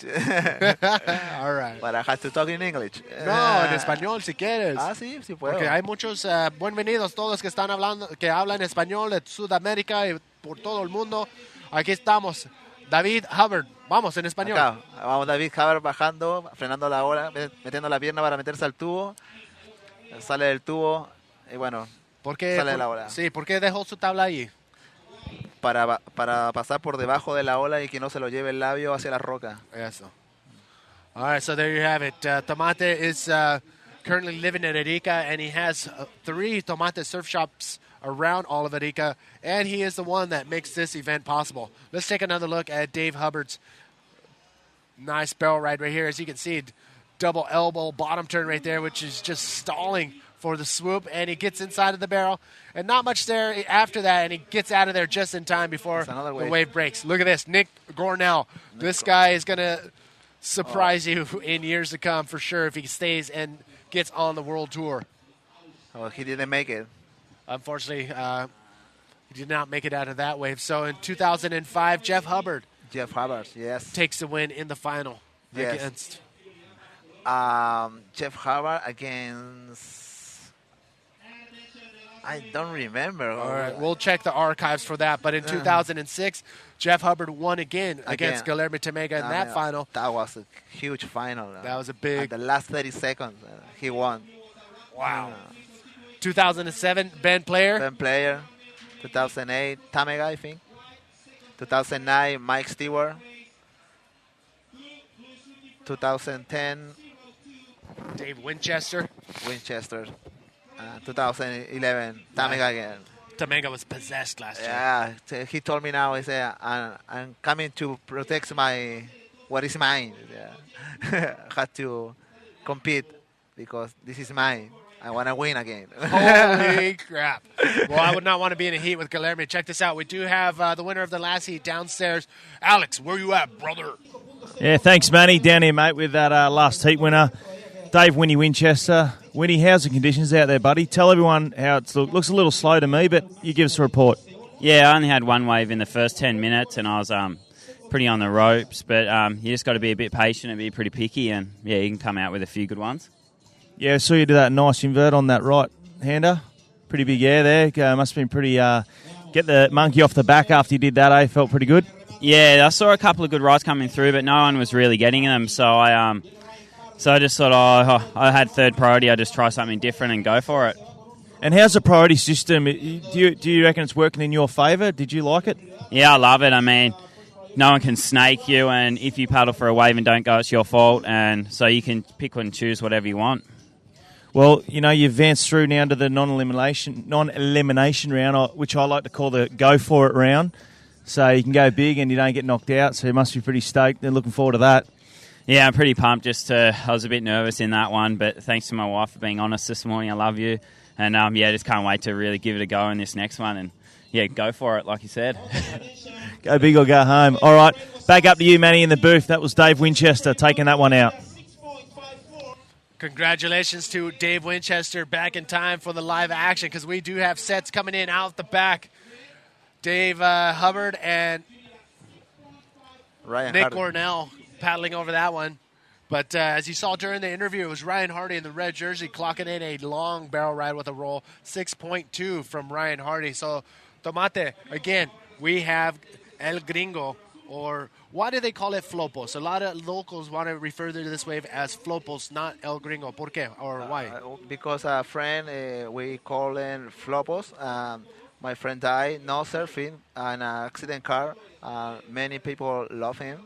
All right. But I have to talk in English. No, en español si quieres. Ah, sí, sí puedo. Porque hay muchos bienvenidos todos que están hablando, que hablan español de Sudamérica y por todo el mundo. Aquí estamos. David Hubbard. Vamos en español. Acá, vamos David Hubbard bajando, frenando la ola, metiendo la pierna para meterse al tubo. Sale del tubo y bueno, ¿Por qué, sale de la ola. Sí, ¿por qué dejó su tabla ahí? Para pasar por debajo de la ola y que no se lo lleve el labio hacia la roca. Eso. All right, so there you have it. Tomate is currently living in Arica, and he has 3 Tomate surf shops around all of Arica, and he is the one that makes this event possible. Let's take another look at Dave Hubbard's nice barrel ride right here. As you can see, double elbow bottom turn right there, which is just stalling for the swoop, and he gets inside of the barrel, and not much there after that, and he gets out of there just in time before the wave breaks. Look at this, Nick Gornell. This guy is going to surprise you in years to come for sure if he stays and gets on the world tour. Well, he didn't make it. Unfortunately, he did not make it out of that wave. So in 2005, Jeff Hubbard Yes. takes the win in the final Yes. against Jeff Hubbard against... I don't remember. All right, we'll check the archives for that. But in 2006, Jeff Hubbard won again against Guilherme Tamega in that final. That was a huge final. That was a big... At the last 30 seconds, he won. Wow. 2007, Ben Player. Ben Player. 2008, Tamega, I think. 2009, Mike Stewart. 2010, Dave Winchester. 2011, Tamega again. Tamega was possessed last year. Yeah, he told me now, he said, I'm coming to protect what is mine. Yeah. Had to compete because this is mine. I want to win again. Holy crap. Well, I would not want to be in a heat with Guilherme. Check this out. We do have the winner of the last heat downstairs. Alex, where you at, brother? Yeah, thanks, Manny. Down here, mate, with that last heat winner, Dave Winnie Winchester. Winnie, how's the conditions out there, buddy? Tell everyone how it looks a little slow to me, but you give us a report. Yeah, I only had one wave in the first 10 minutes, and I was pretty on the ropes. But you just got to be a bit patient and be pretty picky, and, yeah, you can come out with a few good ones. Yeah, I saw you do that nice invert on that right-hander. Pretty big air there. Must have been pretty... get the monkey off the back after you did that, eh? Felt pretty good? Yeah, I saw a couple of good rides coming through, but no one was really getting them. So I just thought, I had third priority. I just try something different and go for it. And how's the priority system? Do you reckon it's working in your favour? Did you like it? Yeah, I love it. I mean, no one can snake you, and if you paddle for a wave and don't go, it's your fault. And so you can pick and choose whatever you want. Well, you know, you advanced through now to the non-elimination round, which I like to call the go-for-it round. So you can go big and you don't get knocked out, so you must be pretty stoked. They're looking forward to that. Yeah, I'm pretty pumped. I was a bit nervous in that one, but thanks to my wife for being honest this morning. I love you. And, just can't wait to really give it a go in this next one. And, yeah, go for it, like you said. Go big or go home. All right, back up to you, Manny, in the booth. That was Dave Winchester taking that one out. Congratulations to Dave Winchester, back in time for the live action, because we do have sets coming in out the back. Dave Hubbard and Ryan Nick Hardy. Gornell paddling over that one. But as you saw during the interview, it was Ryan Hardy in the red jersey clocking in a long barrel ride with a roll, 6.2 from Ryan Hardy. So, Tomate, again, we have El Gringo, or why do they call it Flopos? A lot of locals want to refer to this wave as Flopos, not El Gringo. ¿Por qué? Or why? Because a friend, we call him Flopos. My friend died, no surfing, an accident car. Many people love him.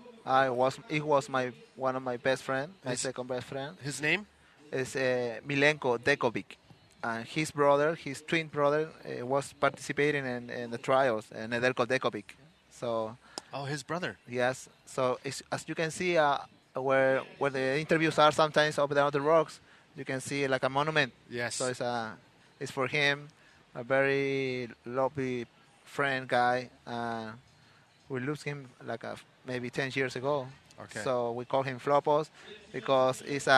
He was one of my best friends, my second best friend. His name? Is Milenko Dekovic. And his brother, his twin brother, was participating in the trials, Nedelko Dekovic. So... Oh, his brother. Yes. So as you can see, where the interviews are sometimes up there on the rocks, you can see like a monument. Yes. So it's for him, a very lovely friend guy. We lost him like maybe 10 years ago. Okay. So we call him Flopos because it's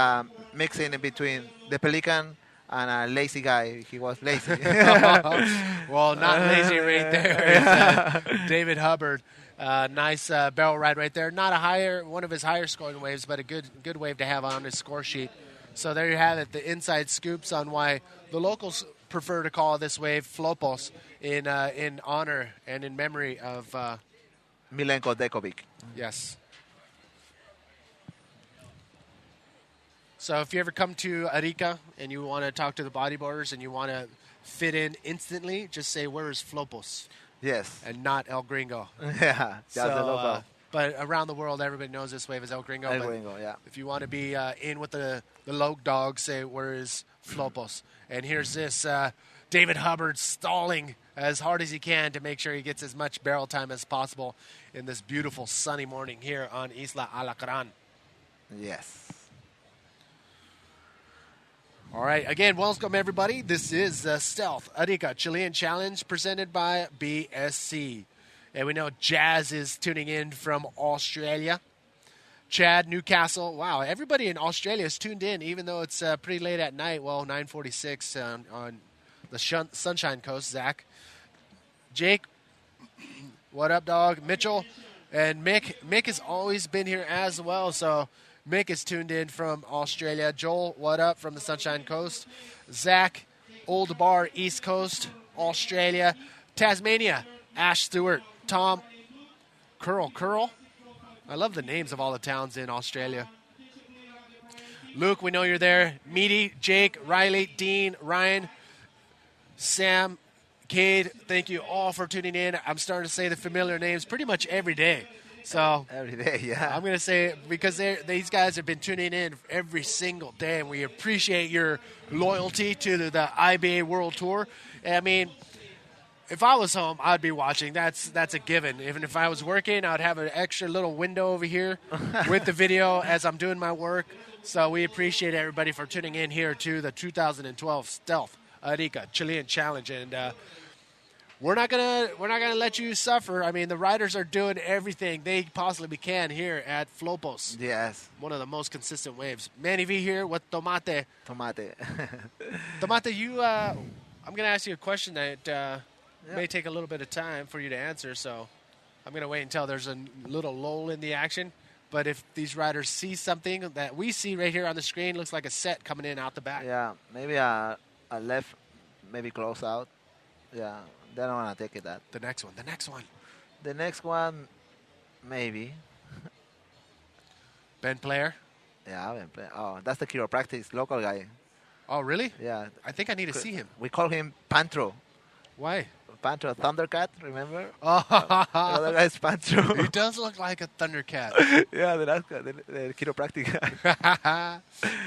mixing in between the pelican and a lazy guy. He was lazy. Well, not lazy right there. It's, David Hubbard. Nice barrel ride right there. Not one of his higher scoring waves, but a good wave to have on his score sheet. So there you have it, the inside scoops on why the locals prefer to call this wave Flopos in honor and in memory of Milenko Dekovic. yes. So if you ever come to Arica and you want to talk to the bodyboarders and you want to fit in instantly, just say, where is Flopos? Yes. And not El Gringo. Yeah, that's the local. But around the world, everybody knows this wave is El Gringo. El but Gringo, yeah. if you want to be in with the Loc Dog, say, where is Flopos? And here's this David Hubbard stalling as hard as he can to make sure he gets as much barrel time as possible in this beautiful sunny morning here on Isla Alacran. Yes. All right, again, welcome everybody. This is the Stealth Arica Chilean Challenge presented by BSC. And we know Jazz is tuning in from Australia. Chad, Newcastle. Wow, everybody in Australia is tuned in, even though it's pretty late at night. Well, 9:46 on the Sunshine Coast, Zach. Jake, what up, dog? Mitchell and Mick. Mick has always been here as well, so Mick is tuned in from Australia. Joel, what up from the Sunshine Coast? Zach, Old Bar, East Coast, Australia. Tasmania, Ash Stewart. Tom, Curl. I love the names of all the towns in Australia. Luke, we know you're there. Meaty, Jake, Riley, Dean, Ryan, Sam, Cade, thank you all for tuning in. I'm starting to say the familiar names pretty much every day. So Every day, yeah. I'm going to say, because these guys have been tuning in every single day, and we appreciate your loyalty to the IBA World Tour. I mean, if I was home, I'd be watching. That's a given. Even if I was working, I'd have an extra little window over here with the video as I'm doing my work. So we appreciate everybody for tuning in here to the 2012 Stealth Arica Chilean Challenge, and we're not gonna let you suffer. I mean, the riders are doing everything they possibly can here at Flopos. Yes. One of the most consistent waves. Manny V here with Tomate. Tomate. Tomate, you. I'm gonna ask you a question that may take a little bit of time for you to answer. So I'm gonna wait until there's a little lull in the action. But if these riders see something that we see right here on the screen, looks like a set coming in out the back. Yeah, maybe a left, maybe close out. Yeah, they don't want to take it that. The next one. The next one, maybe. Ben Player. Yeah, I've been playing. Oh, that's the chiropractic local guy. Oh, really? Yeah. I think I need to see him. We call him Pantro. Why? Pantro, Thundercat, remember? Oh, The other guy is Pantro. he does look like a Thundercat. Yeah, the chiropractic guy.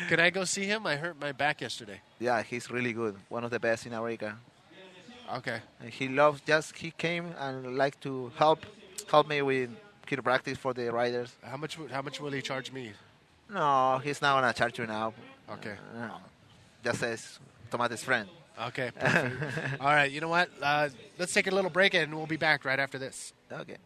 Can I go see him? I hurt my back yesterday. Yeah, he's really good. One of the best in Arica. Okay. And he came and like to help me with chiropractic for the riders. How much will he charge me? No, he's not gonna charge you now. Okay. No. Just says Tomate's friend. Okay. Perfect. All right. You know what? Let's take a little break and we'll be back right after this. Okay.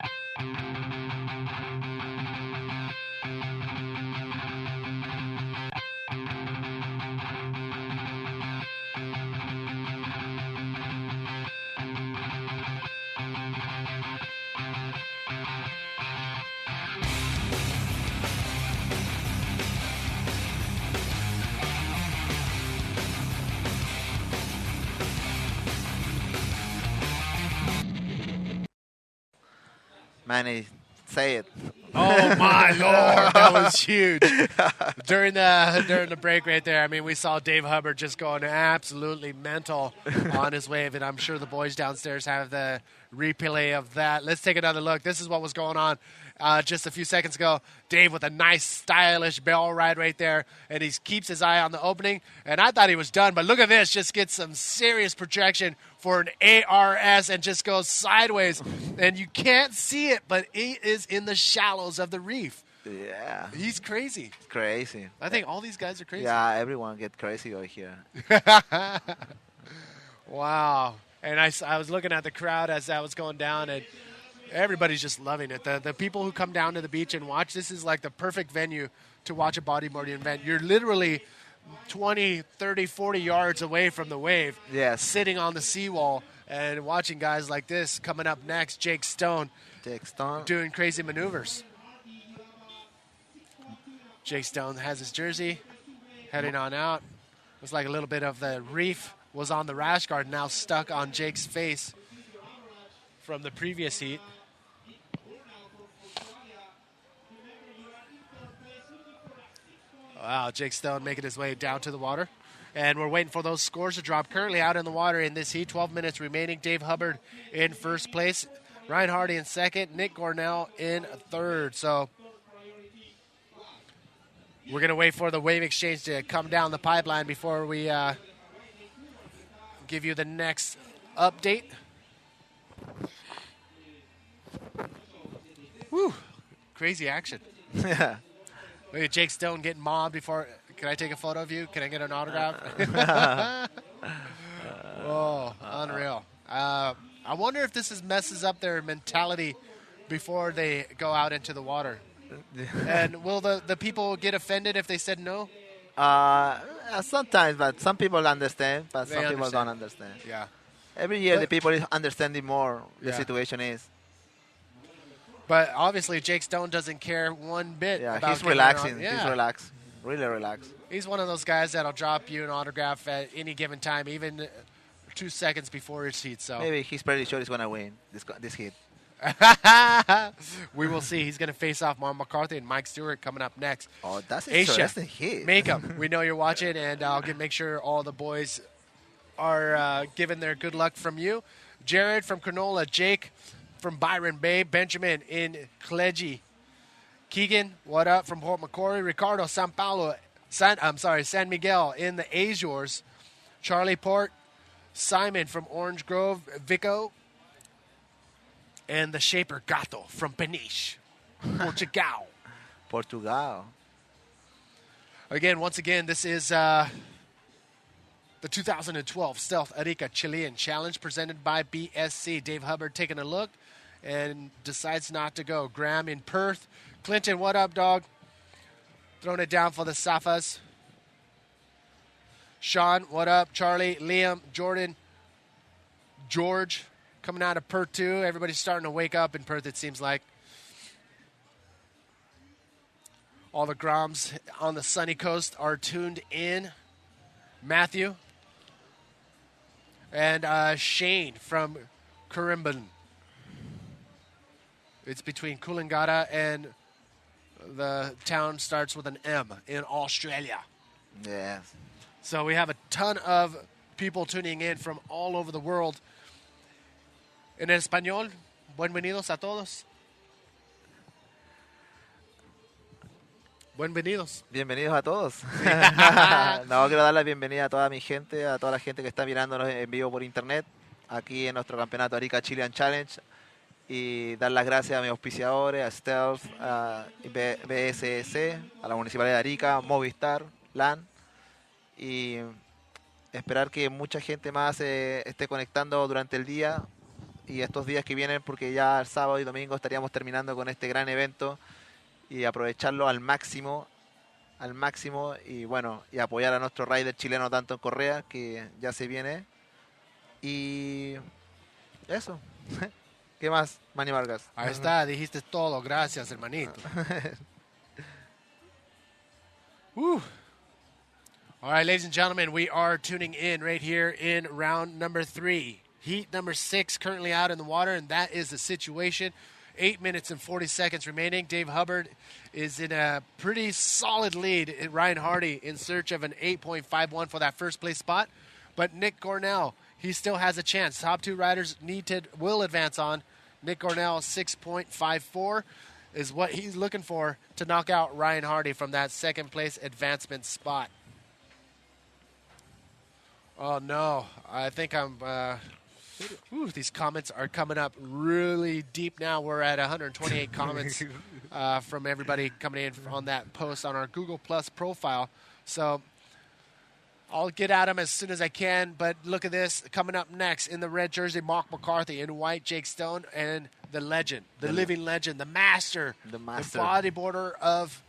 Manny, say it. Oh my Lord, that was huge. During the break right there, I mean, we saw Dave Hubbard just going absolutely mental on his wave, and I'm sure the boys downstairs have the replay of that. Let's take another look. This is what was going on just a few seconds ago. Dave with a nice, stylish barrel ride right there, and he keeps his eye on the opening, and I thought he was done, but look at this. Just gets some serious projection for an ARS and just goes sideways, and you can't see it, but he is in the shallows of the reef. Yeah. He's crazy. Crazy. I think all these guys are crazy. Yeah, everyone get crazy over here. Wow. And I was looking at the crowd as that was going down, and Everybody's just loving it. The people who come down to the beach and watch, this is like the perfect venue to watch a bodyboarding event. You're literally 20, 30, 40 yards away from the wave, Yes. sitting on the seawall and watching guys like this. Coming up next, Jake Stone doing crazy maneuvers. Jake Stone has his jersey, heading on out. Looks like a little bit of the reef was on the rash guard, now stuck on Jake's face from the previous heat. Wow, Jake Stone making his way down to the water. And we're waiting for those scores to drop. Currently out in the water in this heat, 12 minutes remaining. Dave Hubbard in first place. Ryan Hardy in second. Nick Gornell in third. So we're going to wait for the wave exchange to come down the pipeline before we give you the next update. Woo, crazy action. Yeah. Look at Jake Stone getting mobbed before. Can I take a photo of you? Can I get an autograph? Oh, unreal. I wonder if this messes up their mentality before they go out into the water. And will the people get offended if they said no? Sometimes, but some people understand, but They some people understand. don't understand. Yeah. Every year, the But- people is understanding more the Yeah. situation is. But obviously, Jake Stone doesn't care one bit. Yeah, about he's getting relaxing. on- Yeah. He's relaxed. Really relaxed. He's one of those guys that'll drop you an autograph at any given time, even 2 seconds before his heat. So Maybe he's pretty sure he's going to win this hit. we will see. He's going to face off Mark McCarthy and Mike Stewart coming up next. Oh, that's Asia, interesting hit. Makeup. We know you're watching, and I'll make sure all the boys are giving their good luck from you. Jared from Cronulla, Jake from Byron Bay, Benjamin in Clegy, Keegan, what up from Port Macquarie, Ricardo San Paulo, San Miguel in the Azores, Charlie Port, Simon from Orange Grove, Vico, and the Shaper Gato from Peniche, Portugal. Portugal. Again, once again, this is the 2012 Stealth Arica Chilean Challenge presented by BSC. Dave Hubbard taking a look and decides not to go. Graham in Perth. Clinton, what up, dog? Throwing it down for the Safas. Sean, what up? Charlie, Liam, Jordan, George coming out of Perth too. Everybody's starting to wake up in Perth, it seems like. All the Groms on the sunny coast are tuned in. Matthew. And Shane from Corimban. It's between Coolangatta and the town starts with an M in Australia. Yeah. So we have a ton of people tuning in from all over the world. En español, bienvenidos a todos. Bienvenidos. Bienvenidos a todos. No, quiero dar la bienvenida a toda mi gente, a toda la gente que está mirándonos en vivo por internet, aquí en nuestro campeonato Arica Chilean Challenge. Y dar las gracias a mis auspiciadores, a Stealth, a BSS, a la Municipalidad de Arica, Movistar, LAN. Y esperar que mucha gente más esté conectando durante el día y estos días que vienen, porque ya el sábado y domingo estaríamos terminando con este gran evento y aprovecharlo al máximo y bueno, y apoyar a nuestro rider chileno tanto en Correa, que ya se viene. Y eso. ¿Qué más, Manny Vargas? Ahí está, dijiste todo. Gracias, hermanito. Woo. All right, ladies and gentlemen, we are tuning in right here in round number 3. Heat number 6 currently out in the water, and that is the situation. 8 minutes and 40 seconds remaining. Dave Hubbard is in a pretty solid lead. Ryan Hardy in search of an 8.51 for that first place spot. But Nick Gornell, he still has a chance. Top 2 riders will advance on. Nick Gornell, 6.54 is what he's looking for to knock out Ryan Hardy from that second place advancement spot. Oh, no. I think these comments are coming up really deep now. We're at 128 comments from everybody coming in on that post on our Google Plus profile. So I'll get at him as soon as I can, but look at this. Coming up next in the red jersey, Mark McCarthy. In white, Jake Stone. And the legend, the living legend, the master, the bodyboarder of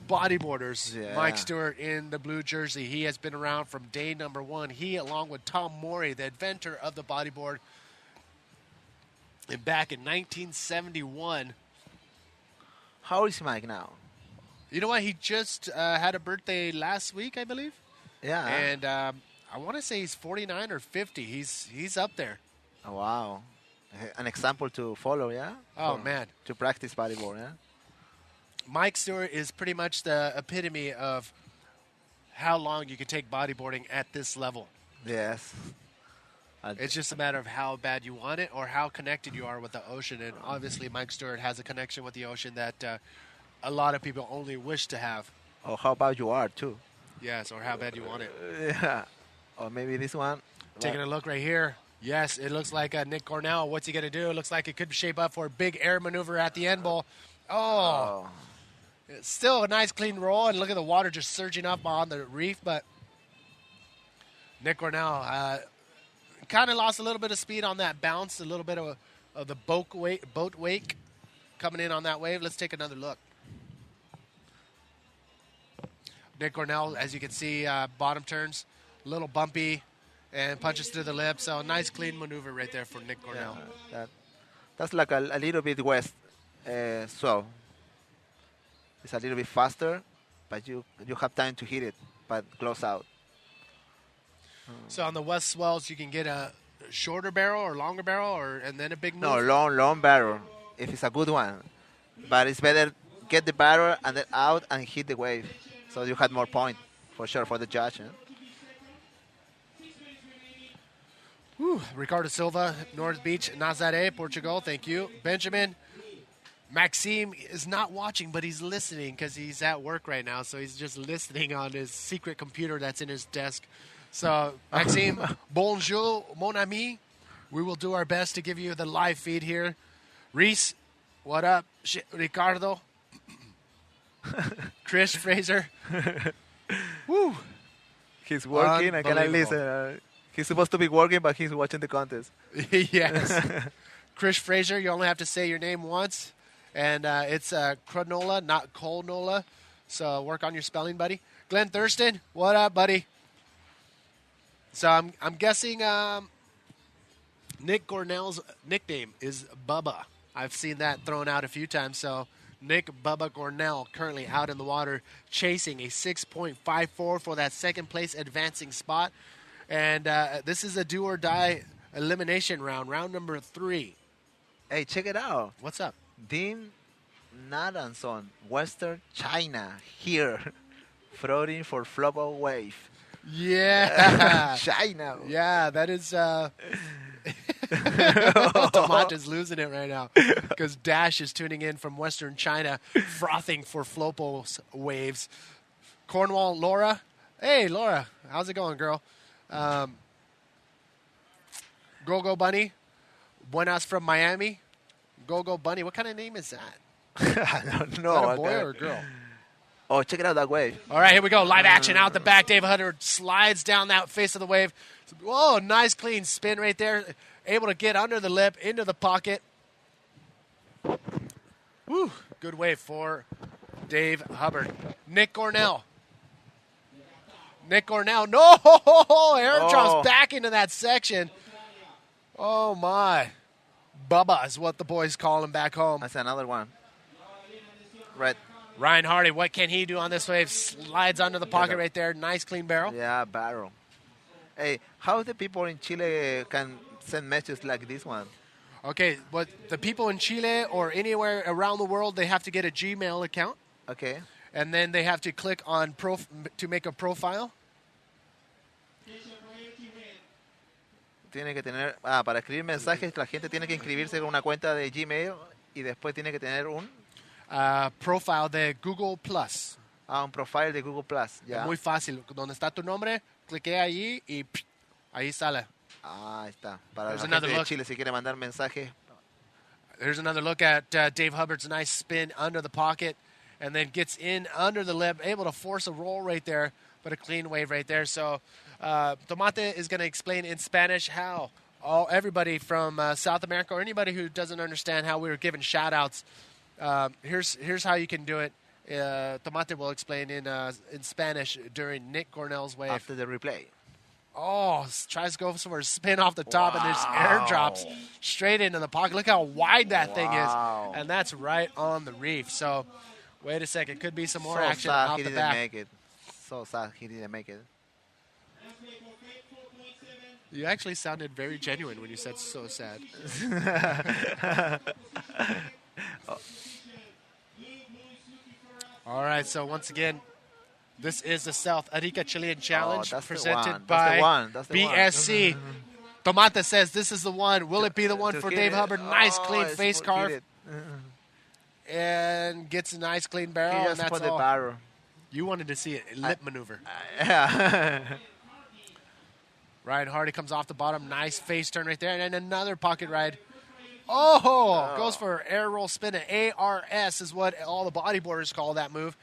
bodyboarders, Mike Stewart in the blue jersey. He has been around from day number one. He, along with Tom Morey, the inventor of the bodyboard, and back in 1971. How old is Mike now? You know what? He just had a birthday last week, I believe. Yeah. And I want to say he's 49 or 50. He's up there. Oh, wow. An example to follow, yeah? Oh, man. To practice bodyboard, yeah? Mike Stewart is pretty much the epitome of how long you can take bodyboarding at this level. Yes. It's just a matter of how bad you want it or how connected you are with the ocean. And obviously Mike Stewart has a connection with the ocean that a lot of people only wish to have. Oh, how about you are, too? Yes, or how bad you want it. Yeah. Or maybe this one. Taking a look right here. Yes, it looks like Nick Cornell. What's he going to do? It looks like it could shape up for a big air maneuver at the end bowl. Oh. It's still a nice clean roll, and look at the water just surging up on the reef. But Nick Cornell kind of lost a little bit of speed on that bounce, a little bit of the boat wake coming in on that wave. Let's take another look. Nick Cornell, as you can see, bottom turns, a little bumpy, and punches through the lip. So nice clean maneuver right there for Nick Cornell. Yeah, that's like a little bit west. So it's a little bit faster, but you have time to hit it, but close out. So on the west swells, you can get a shorter barrel or longer barrel, and then a big move? No, long barrel, if it's a good one. But it's better get the barrel and then out and hit the wave. So you had more point, for sure, for the judge. Ricardo Silva, North Beach, Nazaré, Portugal. Thank you. Benjamin Maxime is not watching, but he's listening because he's at work right now. So he's just listening on his secret computer that's in his desk. So, Maxime, bonjour, mon ami. We will do our best to give you the live feed here. Reese, what up? Ricardo. Chris Fraser. Woo. He's working. I cannot listen. He's supposed to be working, but he's watching the contest. Yes. Chris Fraser, you only have to say your name once. And it's Cronola, not Colnola. So work on your spelling, buddy. Glenn Thurston, what up, buddy? So I'm guessing Nick Cornell's nickname is Bubba. I've seen that thrown out a few times. So Nick Bubba Cornell currently out in the water chasing a 6.54 for that second place advancing spot. And this is a do or die elimination round number 3. Hey, check it out. What's up? Dean Nadanson, Western China, here, floating for Flobo Wave. Yeah. China. Yeah, that is... Tomacha's losing it right now because Dash is tuning in from Western China, frothing for Flopo waves. Cornwall, Laura. Hey, Laura. How's it going, girl? Go Bunny. Buenas from Miami. Go Bunny. What kind of name is that? I don't know. Is that a boy or a girl? Oh, check it out that wave. All right, here we go. Live action out the back. Dave Hutter slides down that face of the wave. Whoa, nice clean spin right there. Able to get under the lip, into the pocket. Woo, good wave for Dave Hubbard. Nick Cornell. No! Aaron drops back into that section. Oh, my. Bubba is what the boys call him back home. That's another one. Right. Ryan Hardy, what can he do on this wave? Slides under the pocket right there. Nice clean barrel. Yeah, barrel. Hey, how the people in Chile can send messages like this one? Okay, but the people in Chile or anywhere around the world, they have to get a Gmail account. Okay. And then they have to click on to make a profile. Tiene que tener, para escribir mensajes, la gente tiene que inscribirse con una cuenta de Gmail y después tiene que tener un profile de Google Plus. Un profile de Google Plus. Ya. Es muy fácil. Donde está tu nombre, clique ahí y ahí sale. Ahí está. Para la gente de Chile, si quiere mandar mensajes. There's another look at Dave Hubbard's nice spin under the pocket and then gets in under the lip, able to force a roll right there. but a clean wave right there. So Tomate is going to explain in Spanish how everybody from South America or anybody who doesn't understand how we were given shout-outs, here's how you can do it. Tomate will explain in Spanish during Nick Cornell's wave. After the replay. Oh, tries to go for a spin off the top, and there's airdrops straight into the pocket. Look how wide that thing is, and that's right on the reef. So, wait a second, could be some more action off the back. Make it. So sad he didn't make it. You actually sounded very genuine when you said so sad. All right, so once again, this is the South Arica Chilean Challenge presented by BSC. Tomate says this is the one. Will it be the one for Dave Hubbard? Nice, clean face carve. And gets a nice, clean barrel, and that's all. Barrel. You wanted to see a lip maneuver. Yeah. Ryan Hardy comes off the bottom. Nice face turn right there. And then another pocket ride. Oh, goes for air roll spin. An ARS is what all the bodyboarders call that move.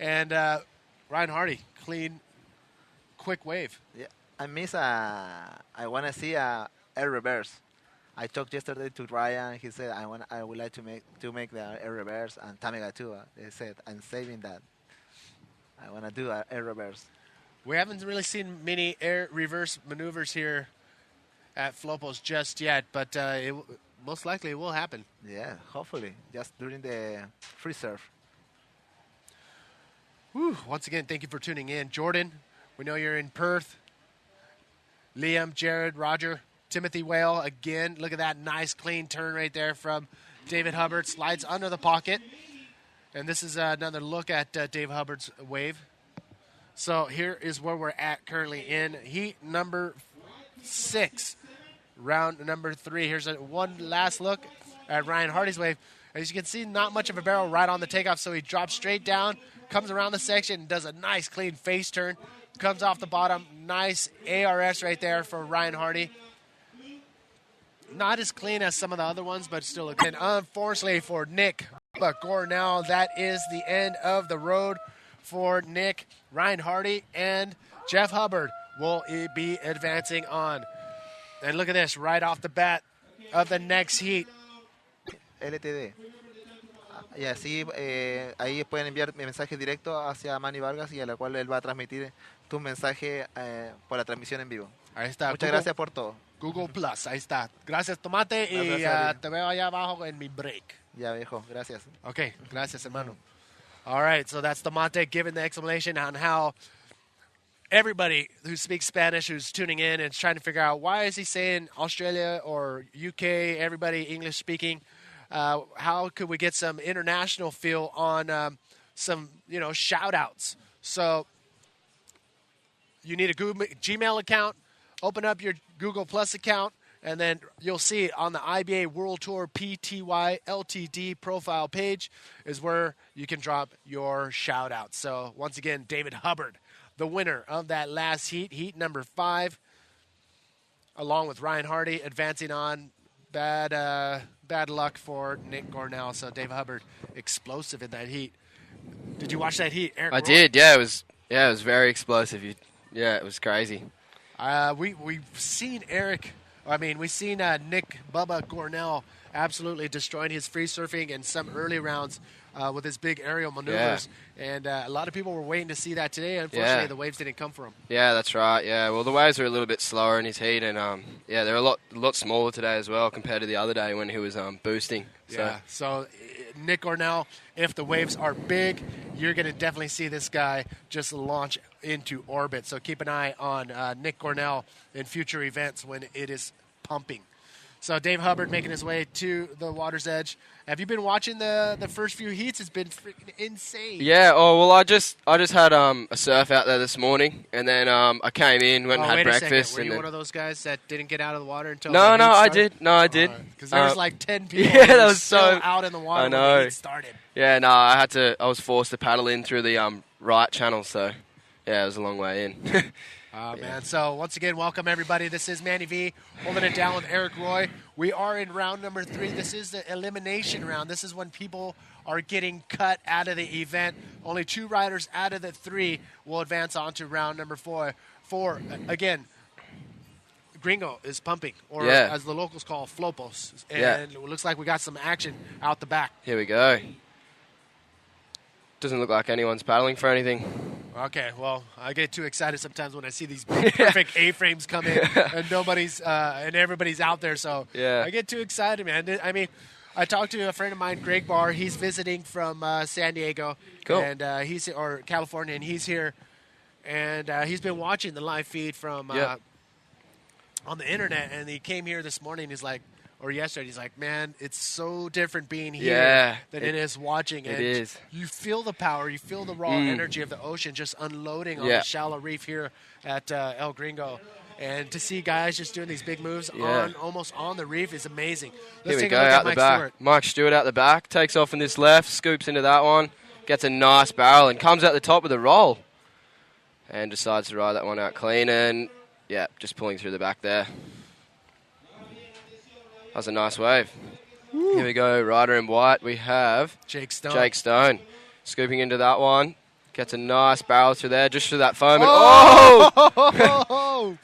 And Ryan Hardy, clean, quick wave. Yeah, I want to see a air reverse. I talked yesterday to Ryan. He said I would like to make the air reverse, and Tamega too. They said I'm saving that. I want to do an air reverse. We haven't really seen many air reverse maneuvers here at Flopos just yet, but most likely it will happen. Yeah, hopefully, just during the free surf. Whew. Once again, thank you for tuning in. Jordan, we know you're in Perth. Liam, Jared, Roger, Timothy Whale, again. Look at that nice, clean turn right there from David Hubbard. Slides under the pocket. And this is another look at Dave Hubbard's wave. So here is where we're at currently in heat number 6, round number 3. Here's one last look at Ryan Hardy's wave. As you can see, not much of a barrel right on the takeoff, so he drops straight down, comes around the section, and does a nice, clean face turn. Comes off the bottom. Nice ARS right there for Ryan Hardy. Not as clean as some of the other ones, but still a good. Unfortunately for Nick Gornell, that is the end of the road for Nick. Ryan Hardy and Jeff Hubbard will be advancing on. And look at this, right off the bat of the next heat. LTD. Y así ahí pueden enviar mensajes directos hacia Manny Vargas y a la cual él va a transmitir tu mensaje por la transmisión en vivo. Ahí está. Muchas gracias por todo. Google Plus, ahí está. Gracias, Tomate, y te veo allá abajo en mi break. Ya, viejo. Gracias. Okay, gracias, hermano. All right, so that's Tomate giving the explanation on how everybody who speaks Spanish who's tuning in and is trying to figure out why is he saying Australia or UK, everybody English speaking. How could we get some international feel on some, shout-outs? So you need a Gmail account, open up your Google Plus account, and then you'll see on the IBA World Tour PTY Ltd profile page is where you can drop your shout-out. So once again, David Hubbard, the winner of that last heat number 5, along with Ryan Hardy advancing on. Bad luck for Nick Gornell. So Dave Hubbard, explosive in that heat. Did you watch that heat, Eric? I did. Yeah, it was very explosive. It was crazy. We've seen Eric. We've seen Nick Bubba Gornell absolutely destroying his free surfing in some early rounds with his big aerial maneuvers. Yeah. And a lot of people were waiting to see that today. Unfortunately, the waves didn't come for him. Yeah, that's right. Yeah, well, the waves were a little bit slower in his heat, and they're a lot smaller today as well compared to the other day when he was boosting. Yeah. So Nick Gornell, if the waves are big, you're going to definitely see this guy just launch into orbit. So keep an eye on Nick Gornell in future events when it is pumping. So Dave Hubbard making his way to the water's edge. Have you been watching the first few heats? It's been freaking insane. Yeah. Oh well, I just had a surf out there this morning, and then I came in, went and had breakfast. Were you one of those guys that didn't get out of the water until? No, I did. No, I did. Because there was like 10 people. Yeah, that was still out in the water. I know. When the heat started. Yeah, no, I was forced to paddle in through the right channel, so yeah, it was a long way in. Oh, man. So, once again, welcome, everybody. This is Manny V holding it down with Eric Roy. We are in round number 3. This is the elimination round. This is when people are getting cut out of the event. Only 2 riders out of the 3 will advance on to round number 4. Again, Gringo is pumping, or as the locals call Flopos. And it looks like we got some action out the back. Here we go. Doesn't look like anyone's paddling for anything. Okay, well, I get too excited sometimes when I see these big, perfect A-frames come in and and everybody's out there. So I get too excited, man. I mean, I talked to a friend of mine, Greg Barr. He's visiting from San Diego, and or California, and he's here, and he's been watching the live feed from on the internet, and he came here this morning. He's like, or yesterday, he's like, man, it's so different being here than it is watching. It and is. You feel the power, you feel the raw energy of the ocean just unloading on the shallow reef here at El Gringo. And to see guys just doing these big moves almost on the reef is amazing. Let's Here we take go, a look out at the Mike back. Stewart. Mike Stewart out the back, takes off in this left, scoops into that one, gets a nice barrel, and comes out the top with a roll. And decides to ride that one out clean, and, just pulling through the back there. That was a nice wave. Woo. Here we go, rider in white. We have Jake Stone. Scooping into that one. Gets a nice barrel through there, just through that foam. Oh!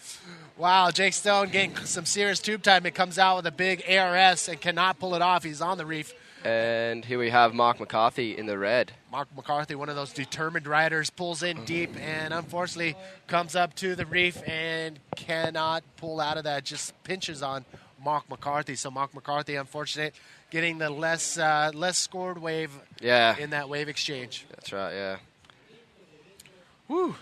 Wow, Jake Stone getting some serious tube time. It comes out with a big ARS and cannot pull it off. He's on the reef. And here we have Mark McCarthy in the red. Mark McCarthy, one of those determined riders, pulls in deep and unfortunately comes up to the reef and cannot pull out of that. Just pinches on Mark McCarthy. So Mark McCarthy, unfortunate, getting the less scored wave in that wave exchange. That's right, yeah. Woo.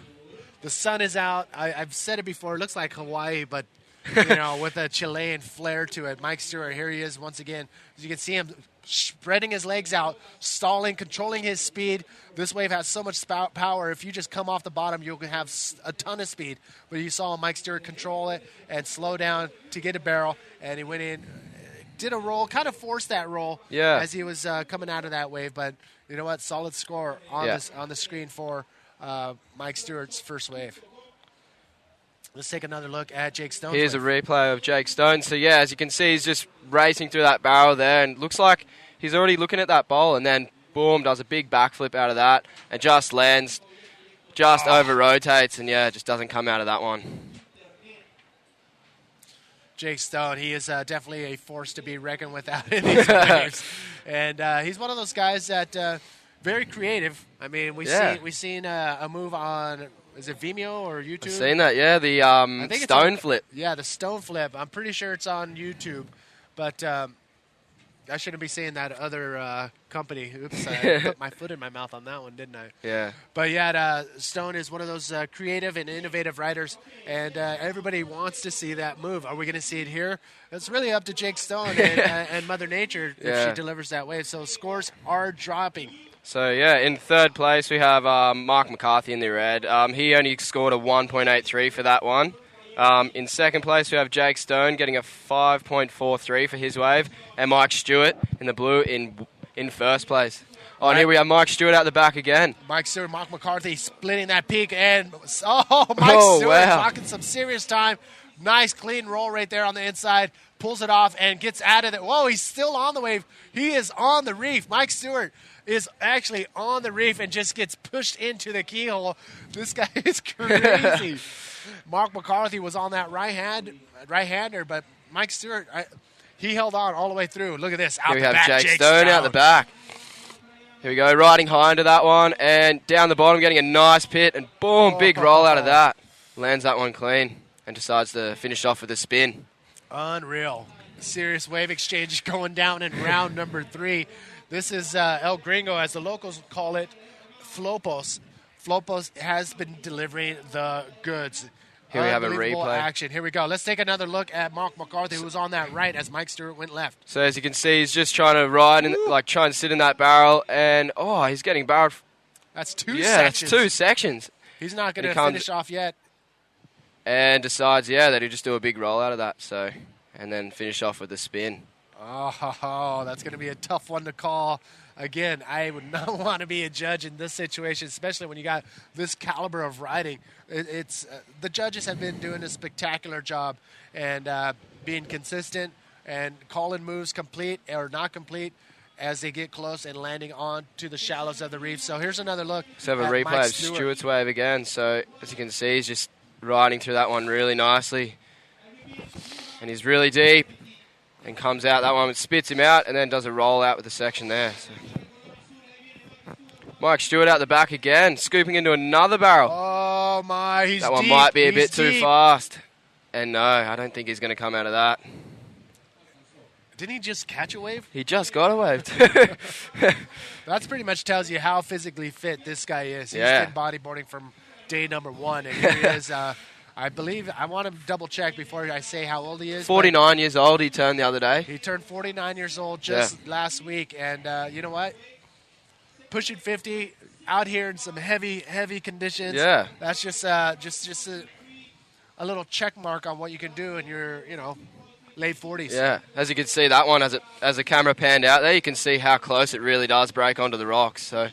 The sun is out. I've said it before. It looks like Hawaii, but with a Chilean flair to it. Mike Stewart, here he is once again. As you can see him spreading his legs out, stalling, controlling his speed. This wave has so much power. If you just come off the bottom, you'll have a ton of speed. But you saw Mike Stewart control it and slow down to get a barrel, and he went in, did a roll, kind of forced that roll as he was coming out of that wave. But you know what? Solid score on the screen for Mike Stewart's first wave. Let's take another look at Jake Stone. Here's a replay of Jake Stone. So, as you can see, he's just racing through that barrel there, and looks like he's already looking at that bowl, and then, boom, does a big backflip out of that, and just lands, over-rotates, and, just doesn't come out of that one. Jake Stone, he is definitely a force to be reckoned with out in these waves. And he's one of those guys that very creative. I mean, we've seen a move on... Is it Vimeo or YouTube? I've seen that, the stone flip. Yeah, the stone flip. I'm pretty sure it's on YouTube. But I shouldn't be saying that other company. Oops, I put my foot in my mouth on that one, didn't I? Yeah. But Stone is one of those creative and innovative riders, and everybody wants to see that move. Are we going to see it here? It's really up to Jake Stone and Mother Nature if she delivers that wave. So scores are dropping. So, in third place, we have Mark McCarthy in the red. He only scored a 1.83 for that one. In second place, we have Jake Stone getting a 5.43 for his wave. And Mike Stewart in the blue in first place. Oh, and here we have Mike Stewart out the back again. Mike Stewart, Mark McCarthy splitting that peak. And, Mike Stewart talking some serious time. Nice, clean roll right there on the inside. Pulls it off and gets out of it. Whoa, he's still on the wave. He is on the reef. Mike Stewart is actually on the reef and just gets pushed into the keyhole. This guy is crazy. Mark McCarthy was on that right-hander, but Mike Stewart, he held on all the way through. Look at this. Here we have Jake Stone out the back. Here we go, riding high into that one, and down the bottom getting a nice pit, and boom, big roll out of that. Lands that one clean and decides to finish off with a spin. Unreal. Serious wave exchange going down in round number 3. This is El Gringo, as the locals call it, Flopos. Flopos has been delivering the goods. Here we have a replay. Action. Here we go. Let's take another look at Mark McCarthy, who was on that right as Mike Stewart went left. So as you can see, he's just trying to ride and trying to sit in that barrel, and he's getting barreled. That's two sections. That's 2 sections. He's not going to finish off yet. And decides, that he'll just do a big roll out of that. So, and then finish off with a spin. Oh, that's going to be a tough one to call. Again, I would not want to be a judge in this situation, especially when you got this caliber of riding. The judges have been doing a spectacular job and being consistent and calling moves complete or not complete as they get close and landing on to the shallows of the reef. So here's another look. Let's have a replay of Stewart's wave again. So as you can see, he's just riding through that one really nicely. And he's really deep and comes out that one, spits him out, and then does a roll out with the section there. So. Mike Stewart out the back again, scooping into another barrel. Oh, my, he's That one deep. might be a bit deep. too fast. And no, I don't think he's going to come out of that. Didn't he just catch a wave? He just got a wave. That's pretty much tells you how physically fit this guy is. He's Yeah. been bodyboarding from day number one, and here he is. I believe, I want to double check before I say how old he is. 49 years old he turned the other day. He turned 49 years old just last week, and you know what? Pushing 50, out here in some heavy conditions. Yeah. That's just a little check mark on what you can do in your, late 40s. Yeah, as you can see, that one, as the camera panned out there, you can see how close it really does break onto the rocks. So,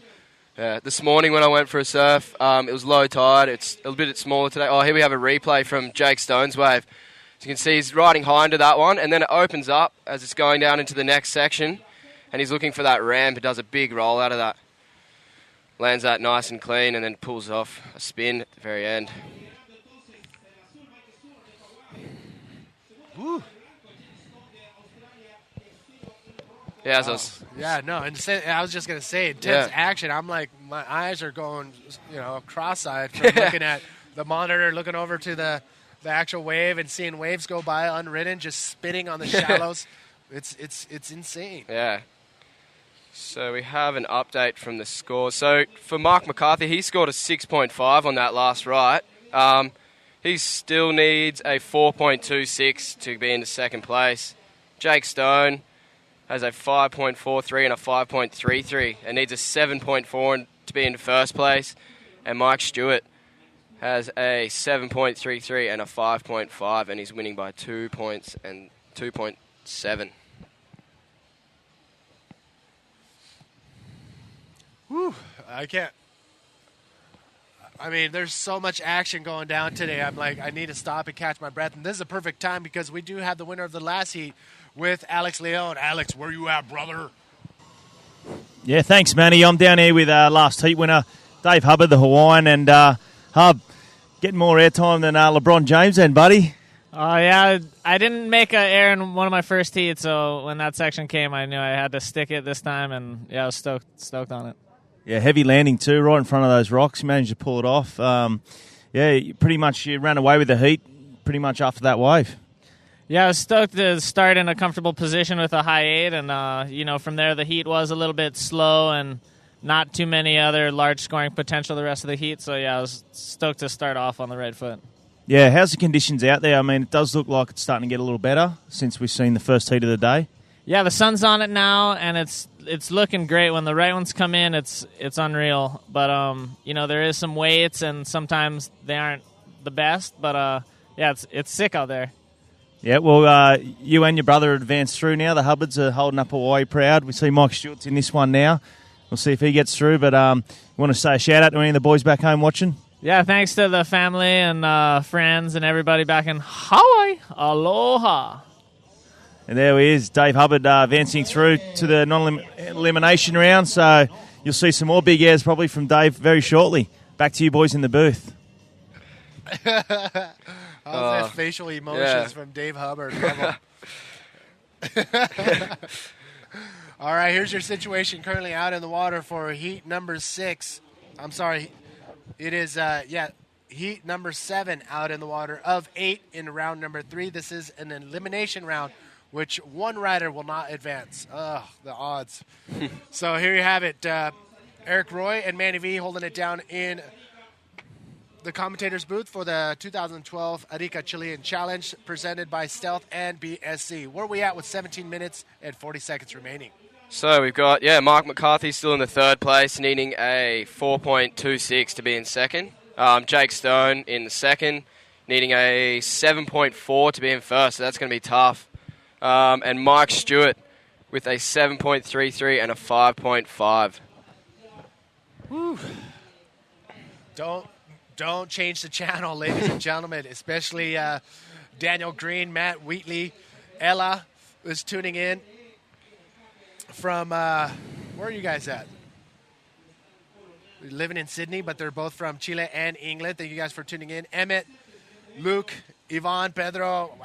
yeah, this morning when I went for a surf, it was low tide. It's a bit smaller today. Oh, here we have a replay from Jake Stone's wave. As you can see, he's riding high into that one, and then it opens up as it's going down into the next section, and he's looking for that ramp. It does a big roll out of that. Lands that nice and clean, and then pulls off a spin at the very end. Woo. Yeah, I was just going to say, intense action. I'm like, my eyes are going, cross-eyed from looking at the monitor, looking over to the actual wave and seeing waves go by unridden, just spinning on the shallows. It's insane. Yeah. So we have an update from the score. So for Mark McCarthy, he scored a 6.5 on that last right. He still needs a 4.26 to be into second place. Jake Stone has a 5.43 and a 5.33 and needs a 7.4 to be in first place. And Mike Stewart has a 7.33 and a 5.5, and he's winning by 2 points and 2.7. Whew, I can't. I mean, there's so much action going down today. I'm like, I need to stop and catch my breath. And this is a perfect time because we do have the winner of the last heat with Alex Leon. Alex, where you at, brother? Yeah, thanks, Manny. I'm down here with last heat winner, Dave Hubbard, the Hawaiian. And Hub, getting more airtime than LeBron James then, buddy. Oh, yeah. I didn't make an air in one of my first heats, so when that section came, I knew I had to stick it this time. And, yeah, I was stoked on it. Yeah, heavy landing too, right in front of those rocks. You managed to pull it off. Pretty much you ran away with the heat pretty much after that wave. Yeah, I was stoked to start in a comfortable position with a high 8, and, from there the heat was a little bit slow and not too many other large scoring potential the rest of the heat. So, yeah, I was stoked to start off on the right foot. Yeah, how's the conditions out there? I mean, it does look like it's starting to get a little better since we've seen the first heat of the day. Yeah, the sun's on it now, and it's looking great. When the right ones come in, it's unreal. But there is some weights, and sometimes they aren't the best. But it's sick out there. Yeah, well, you and your brother advanced through now. The Hubbards are holding up Hawaii proud. We see Mike Stewart's in this one now. We'll see if he gets through. But you want to say a shout out to any of the boys back home watching? Yeah, thanks to the family and friends and everybody back in Hawaii. Aloha. And there he is, Dave Hubbard advancing through to the non-elimination round. So you'll see some more big airs probably from Dave very shortly. Back to you boys in the booth. How's that facial emotions from Dave Hubbard? All right, here's your situation currently out in the water for heat number 6. I'm sorry. It is, heat number 7 out in the water of 8 in round number 3. This is an elimination round, which one rider will not advance. Ugh, the odds. So here you have it. Eric Roy and Manny V holding it down in the commentator's booth for the 2012 Arica Chilean Challenge presented by Stealth and BSC. Where are we at with 17 minutes and 40 seconds remaining? So we've got, Mark McCarthy still in the third place, needing a 4.26 to be in second. Jake Stone in the second, needing a 7.4 to be in first, so that's going to be tough. And Mike Stewart with a 7.33 and a 5.5. Woo. Don't change the channel, ladies and gentlemen, especially Daniel Green, Matt Wheatley, Ella is tuning in from, where are you guys at? Living in Sydney, but they're both from Chile and England. Thank you guys for tuning in. Emmett, Luke, Ivan, Pedro.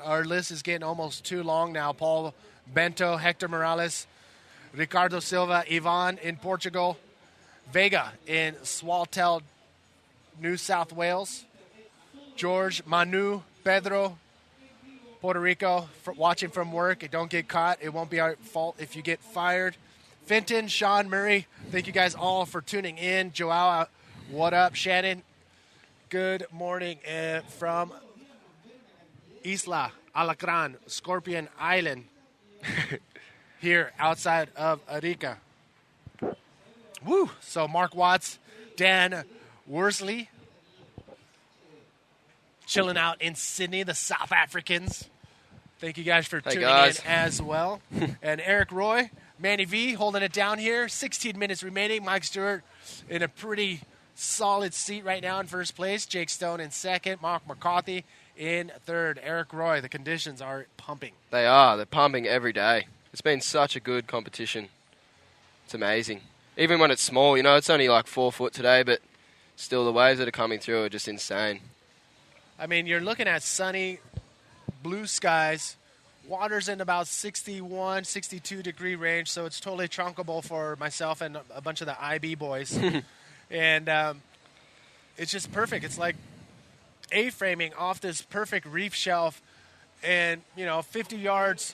Our list is getting almost too long now. Paul Bento, Hector Morales, Ricardo Silva, Ivan in Portugal, Vega in Swaltel, New South Wales, George, Manu, Pedro, Puerto Rico, watching from work. Don't get caught. It won't be our fault if you get fired. Fenton, Sean Murray, thank you guys all for tuning in. Joao, what up? Shannon, good morning from Isla Alacran, Scorpion Island, here outside of Arica. Woo! So Mark Watts, Dan Worsley, chilling out in Sydney, the South Africans. Thank you guys for tuning in as well. And Eric Roy, Manny V holding it down here. 16 minutes remaining. Mike Stewart in a pretty solid seat right now in first place. Jake Stone in second. Mark McCarthy in third. Eric Roy, the conditions are pumping. They are. They're pumping every day. It's been such a good competition. It's amazing. Even when it's small, it's only like 4 foot today, but still the waves that are coming through are just insane. I mean, you're looking at sunny, blue skies. Water's in about 61, 62 degree range, so it's totally trunkable for myself and a bunch of the IB boys. And it's just perfect. It's like A-framing off this perfect reef shelf, and 50 yards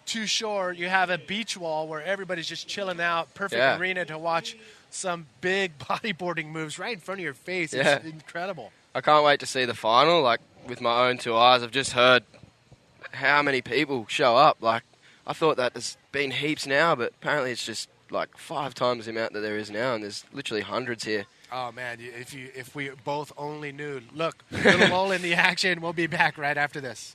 to shore, you have a beach wall where everybody's just chilling out. Perfect arena to watch some big bodyboarding moves right in front of your face. It's incredible. I can't wait to see the final. Like, with my own 2 eyes, I've just heard how many people show up. Like, I thought that there's been heaps now, but apparently it's just like 5 times the amount that there is now, and there's literally hundreds here. Oh man, if we both only knew. Look, little lull in the action. We'll be back right after this.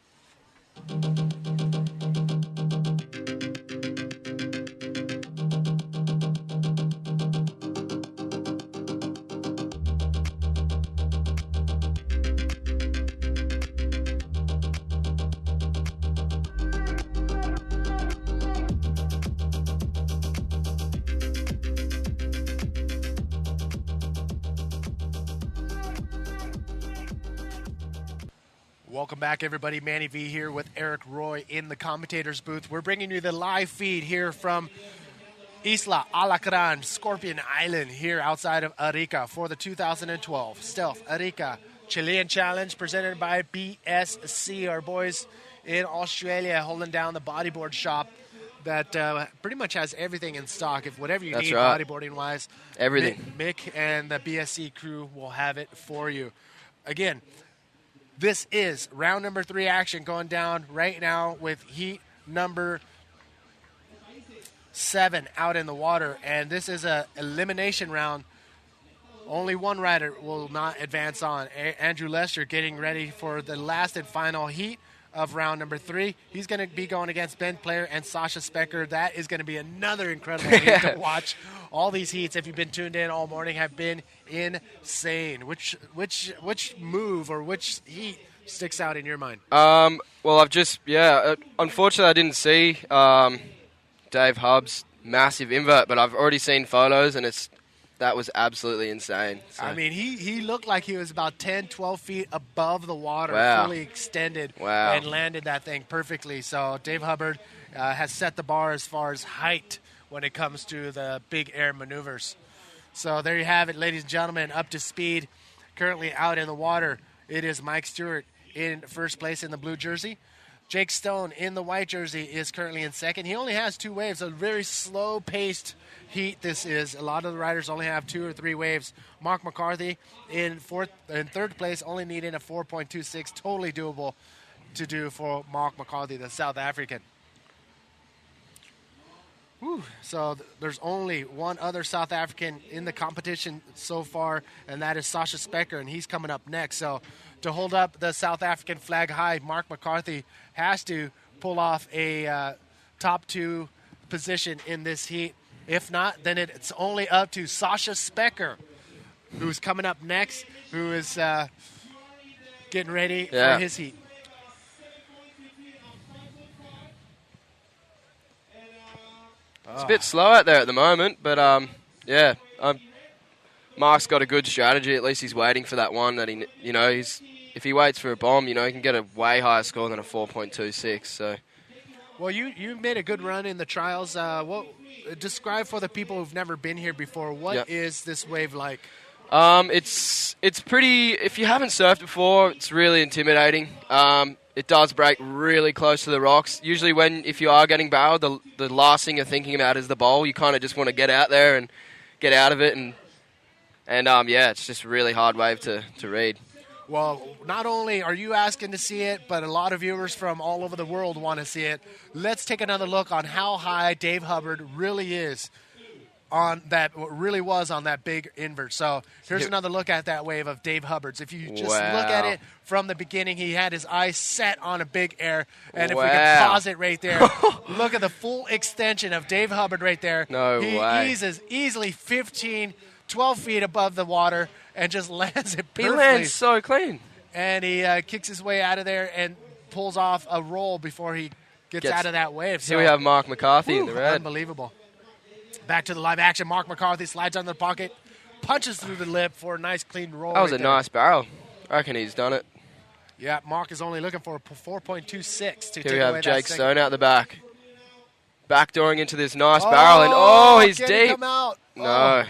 Welcome back, everybody. Manny V here with Eric Roy in the commentator's booth. We're bringing you the live feed here from Isla Alacran, Scorpion Island, here outside of Arica for the 2012 Stealth Arica Chilean Challenge presented by BSC, our boys in Australia, holding down the bodyboard shop that pretty much has everything in stock. If whatever you need bodyboarding-wise, everything. Mick and the BSC crew will have it for you. Again, this is round number 3 action going down right now with heat number 7 out in the water. And this is a elimination round. Only one rider will not advance on. Andrew Lester getting ready for the last and final heat of round number 3. He's going to be going against Ben Player and Sasha Specker. That is going to be another incredible heat to watch. All these heats, if you've been tuned in all morning, have been insane. Which move or which heat sticks out in your mind? Well, unfortunately I didn't see Dave Hubb's massive invert, but I've already seen photos, and that was absolutely insane. So. I mean, he looked like he was about 10, 12 feet above the water, fully extended, and landed that thing perfectly. So Dave Hubbard has set the bar as far as height when it comes to the big air maneuvers. So there you have it, ladies and gentlemen, up to speed. Currently out in the water, it is Mike Stewart in first place in the blue jersey. Jake Stone in the white jersey is currently in second. He only has 2 waves, a very slow-paced heat this is. A lot of the riders only have 2 or 3 waves. Mark McCarthy in third place, only needing a 4.26. Totally doable to do for Mark McCarthy, the South African. Whew. So there's only one other South African in the competition so far, and that is Sasha Specker, and he's coming up next. So to hold up the South African flag high, Mark McCarthy has to pull off a top 2 position in this heat. If not, then it's only up to Sasha Specker, who's coming up next, who is getting ready for his heat. It's a bit slow out there at the moment, but Mark's got a good strategy. At least he's waiting for that one that if he waits for a bomb, he can get a way higher score than a 4.26. So, well, you made a good run in the trials. Describe for the people who've never been here before. What is this wave like? It's pretty. If you haven't surfed before, it's really intimidating. It does break really close to the rocks. Usually, if you are getting barreled, the last thing you're thinking about is the bowl. You kind of just want to get out there and get out of it, and it's just a really hard wave to read. Well, not only are you asking to see it, but a lot of viewers from all over the world want to see it. Let's take another look on how high Dave Hubbard really is was on that big invert. So here's another look at that wave of Dave Hubbard's. If you just look at it from the beginning, he had his eyes set on a big air. And if we can pause it right there, look at the full extension of Dave Hubbard right there. He eases easily 12 feet above the water and just lands it perfectly. He lands so clean. And he kicks his way out of there and pulls off a roll before he gets out of that wave. So here we have Mark McCarthy in the red. Unbelievable. Back to the live action. Mark McCarthy slides under the pocket, punches through the lip for a nice clean roll. That was a nice barrel. I reckon he's done it. Yeah, Mark is only looking for a 4.26 to take away that second. Here we have Jake Stone out the back. Backdooring into this nice barrel, and he's deep. He come out? No,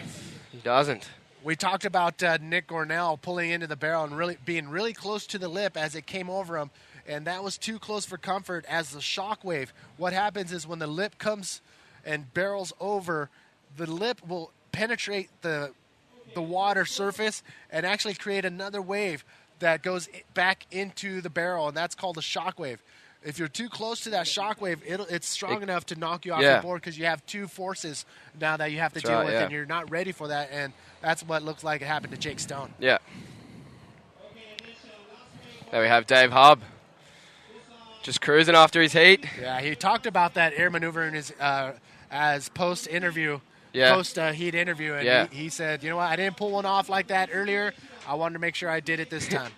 he doesn't. We talked about Nick Gornell pulling into the barrel and being really close to the lip as it came over him, and that was too close for comfort as the shock wave. What happens is when the lip comes and barrels over, the lip will penetrate the water surface and actually create another wave that goes back into the barrel, and that's called a shock wave. If you're too close to that shock wave, it's strong enough to knock you off the board because you have 2 forces now that you have to deal with, and you're not ready for that, and that's what looks like it happened to Jake Stone. Yeah. There we have Dave Hubb. Just cruising after his heat. Yeah, he talked about that air maneuver in his as post-interview, post-heat interview, and he said, you know what, I didn't pull one off like that earlier. I wanted to make sure I did it this time.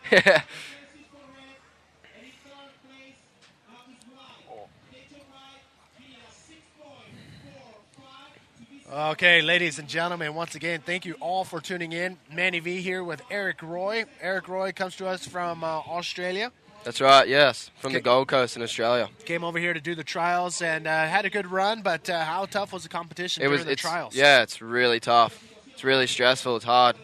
Okay, ladies and gentlemen, once again, thank you all for tuning in. Manny V here with Eric Roy. Eric Roy comes to us from Australia. That's right, yes, from the Gold Coast in Australia. Came over here to do the trials and had a good run, but how tough was the competition during the trials? Yeah, it's really tough. It's really stressful. It's hard.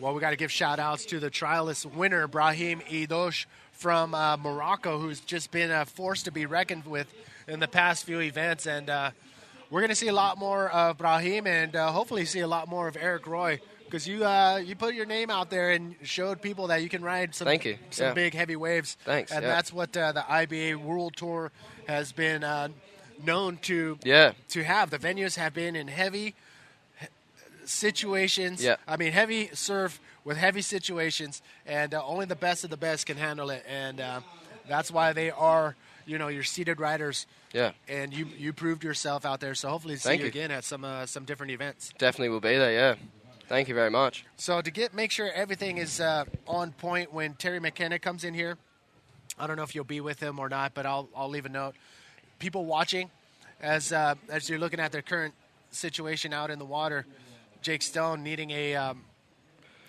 Well, we got to give shout-outs to the trialist winner, Brahim Idosh from Morocco, who's just been a force to be reckoned with in the past few events. And we're going to see a lot more of Brahim and hopefully see a lot more of Eric Roy, because you put your name out there and showed people that you can ride some big, heavy waves. Thanks. And that's what the IBA World Tour has been known to have. The venues have been in heavy situations. Yeah. I mean, heavy surf with heavy situations, and only the best of the best can handle it. And that's why they are, your seated riders. Yeah. And you proved yourself out there. So hopefully see you again at some different events. Definitely will be there, yeah. Thank you very much. So to make sure everything is on point when Terry McKenna comes in here, I don't know if you'll be with him or not, but I'll leave a note. People watching, as you're looking at their current situation out in the water, Jake Stone needing a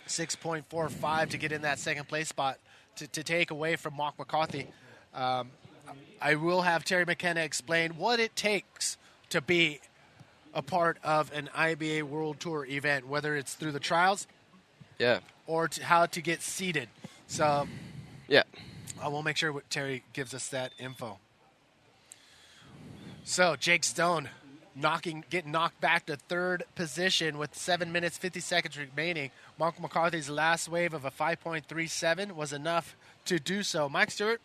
6.45 to get in that second place spot to take away from Mark McCarthy. I will have Terry McKenna explain what it takes to be a part of an IBA World Tour event, whether it's through the trials or how to get seated. So I will make sure Terry gives us that info. So Jake Stone getting knocked back to third position with 7 minutes, 50 seconds remaining. Mark McCarthy's last wave of a 5.37 was enough to do so. Mike Stewart,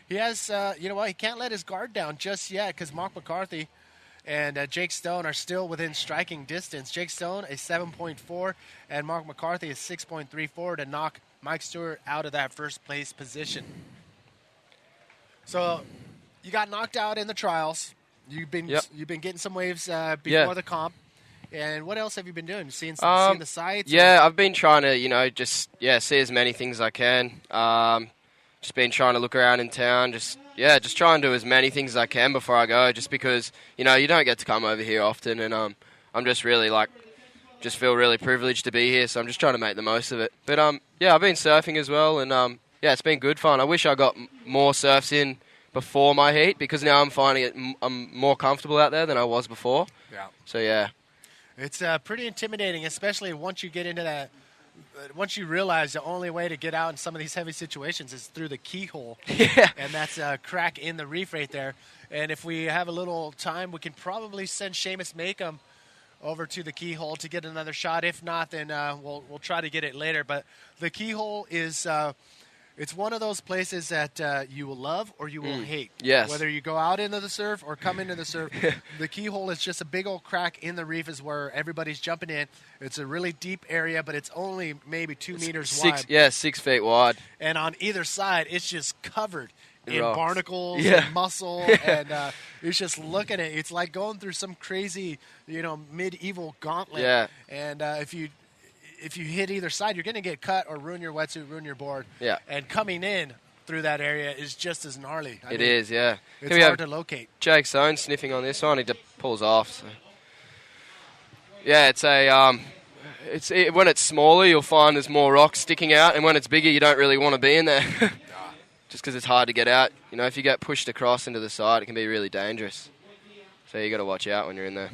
he has, he can't let his guard down just yet because Mark McCarthy and Jake Stone are still within striking distance. Jake Stone, a 7.4, and Mark McCarthy, a 6.34 to knock Mike Stewart out of that first place position. So you got knocked out in the trials. You've been getting some waves before the comp. And what else have you been doing? Seeing the sights? Yeah, I've been trying to, just see as many things as I can. Just been trying to look around in town. Just trying to do as many things as I can before I go. Just because you don't get to come over here often, and I'm just really just feel really privileged to be here. So I'm just trying to make the most of it. But I've been surfing as well, and it's been good fun. I wish I got more surfs in before my heat, because now I'm finding I'm more comfortable out there than I was before. Yeah. So yeah. It's pretty intimidating, especially once you get into that. Once you realize the only way to get out in some of these heavy situations is through the keyhole. Yeah. And that's a crack in the reef right there. And if we have a little time, we can probably send Seamus Makeham over to the keyhole to get another shot. If not, then we'll try to get it later. But the keyhole is it's one of those places that you will love or you will hate. Yes. Whether you go out into the surf or come into the surf, the keyhole is just a big old crack in the reef is where everybody's jumping in. It's a really deep area, but it's only maybe 2 meters wide. Yeah, 6 feet wide. And on either side, it's just covered in Rocks. Barnacles Yeah. and mussel. And it's just looking at it. It's like going through some crazy, medieval gauntlet. Yeah. And if you hit either side, you're going to get cut or ruin your wetsuit, ruin your board. Yeah. And coming in through that area is just as gnarly. I mean, It is, yeah. It's hard to locate. Jake Stone sniffing on this one. He pulls off. So. Yeah, it's a when it's smaller, you'll find there's more rocks sticking out, and when it's bigger, you don't really want to be in there, just because it's hard to get out. If you get pushed across into the side, it can be really dangerous. So you got to watch out when you're in there.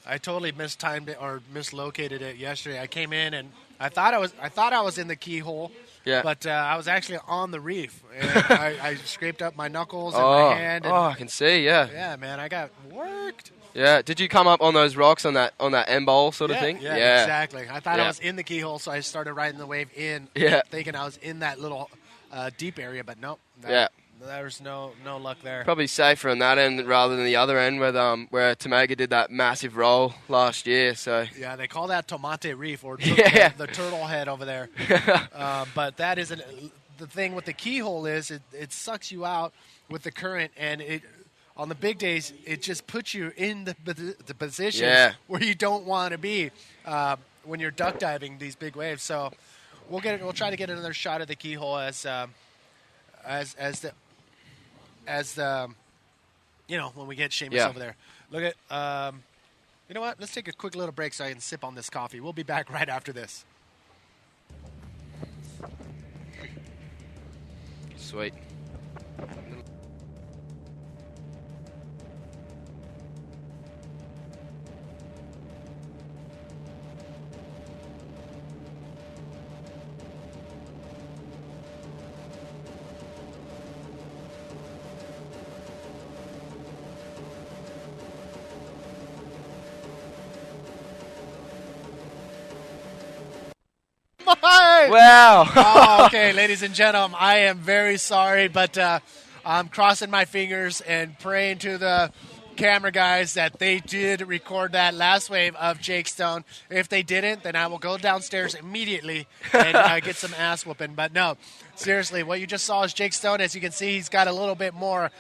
I totally mistimed it or mislocated it yesterday. I came in and I thought I was in the keyhole. Yeah. But I was actually on the reef. And I scraped up my knuckles and my hand. And I can see. Yeah. Yeah, man, I got worked. Yeah. Did you come up on those rocks on that end bowl sort of thing? Yeah, exactly. I thought I was in the keyhole, so I started riding the wave in, thinking I was in that little deep area. But nope. There's no luck there. Probably safer on that end rather than the other end where Tomaga did that massive roll last year. So yeah, they call that Tomate Reef or the turtle head over there. But that isn't the thing with the keyhole is it sucks you out with the current, and it on the big days it just puts you in the position where you don't want to be when you're duck diving these big waves. So we'll try to get another shot at the keyhole as when we get Seamus over there. Look at, you know what? Let's take a quick little break so I can sip on this coffee. We'll be back right after this. Sweet. Wow. Oh, okay, ladies and gentlemen, I am very sorry, but I'm crossing my fingers and praying to the camera guys that they did record that last wave of Jake Stone. If they didn't, then I will go downstairs immediately and get some ass whooping. But no, seriously, what you just saw is Jake Stone. As you can see, he's got a little bit more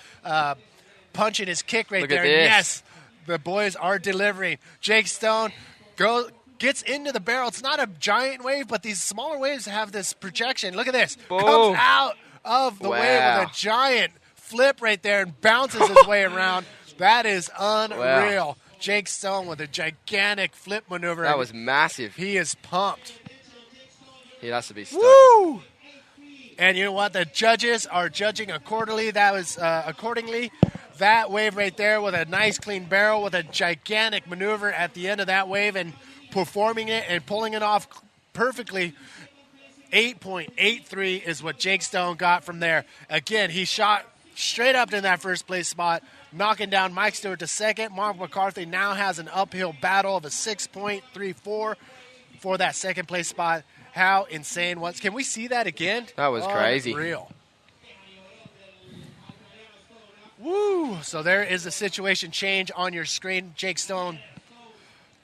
punch in his kick right there. Yes, the boys are delivering. Jake Stone gets into the barrel. It's not a giant wave, but these smaller waves have this projection. Look at this. Boom. Comes out of the wave with a giant flip right there and bounces his way around. That is unreal. Wow. Jake Stone with a gigantic flip maneuver. That was massive. He is pumped. He has to be stoked. Woo! And you know what? The judges are judging accordingly. That was accordingly. That wave right there with a nice clean barrel with a gigantic maneuver at the end of that wave and performing it and pulling it off perfectly. 8.83 is what Jake Stone got from there. Again, he shot straight up in that first place spot, knocking down Mike Stewart to second. Mark McCarthy now has an uphill battle of a 6.34 for that second place spot. How insane was? Can we see that again? That was crazy. Unreal. Woo! So there is a situation change on your screen. Jake Stone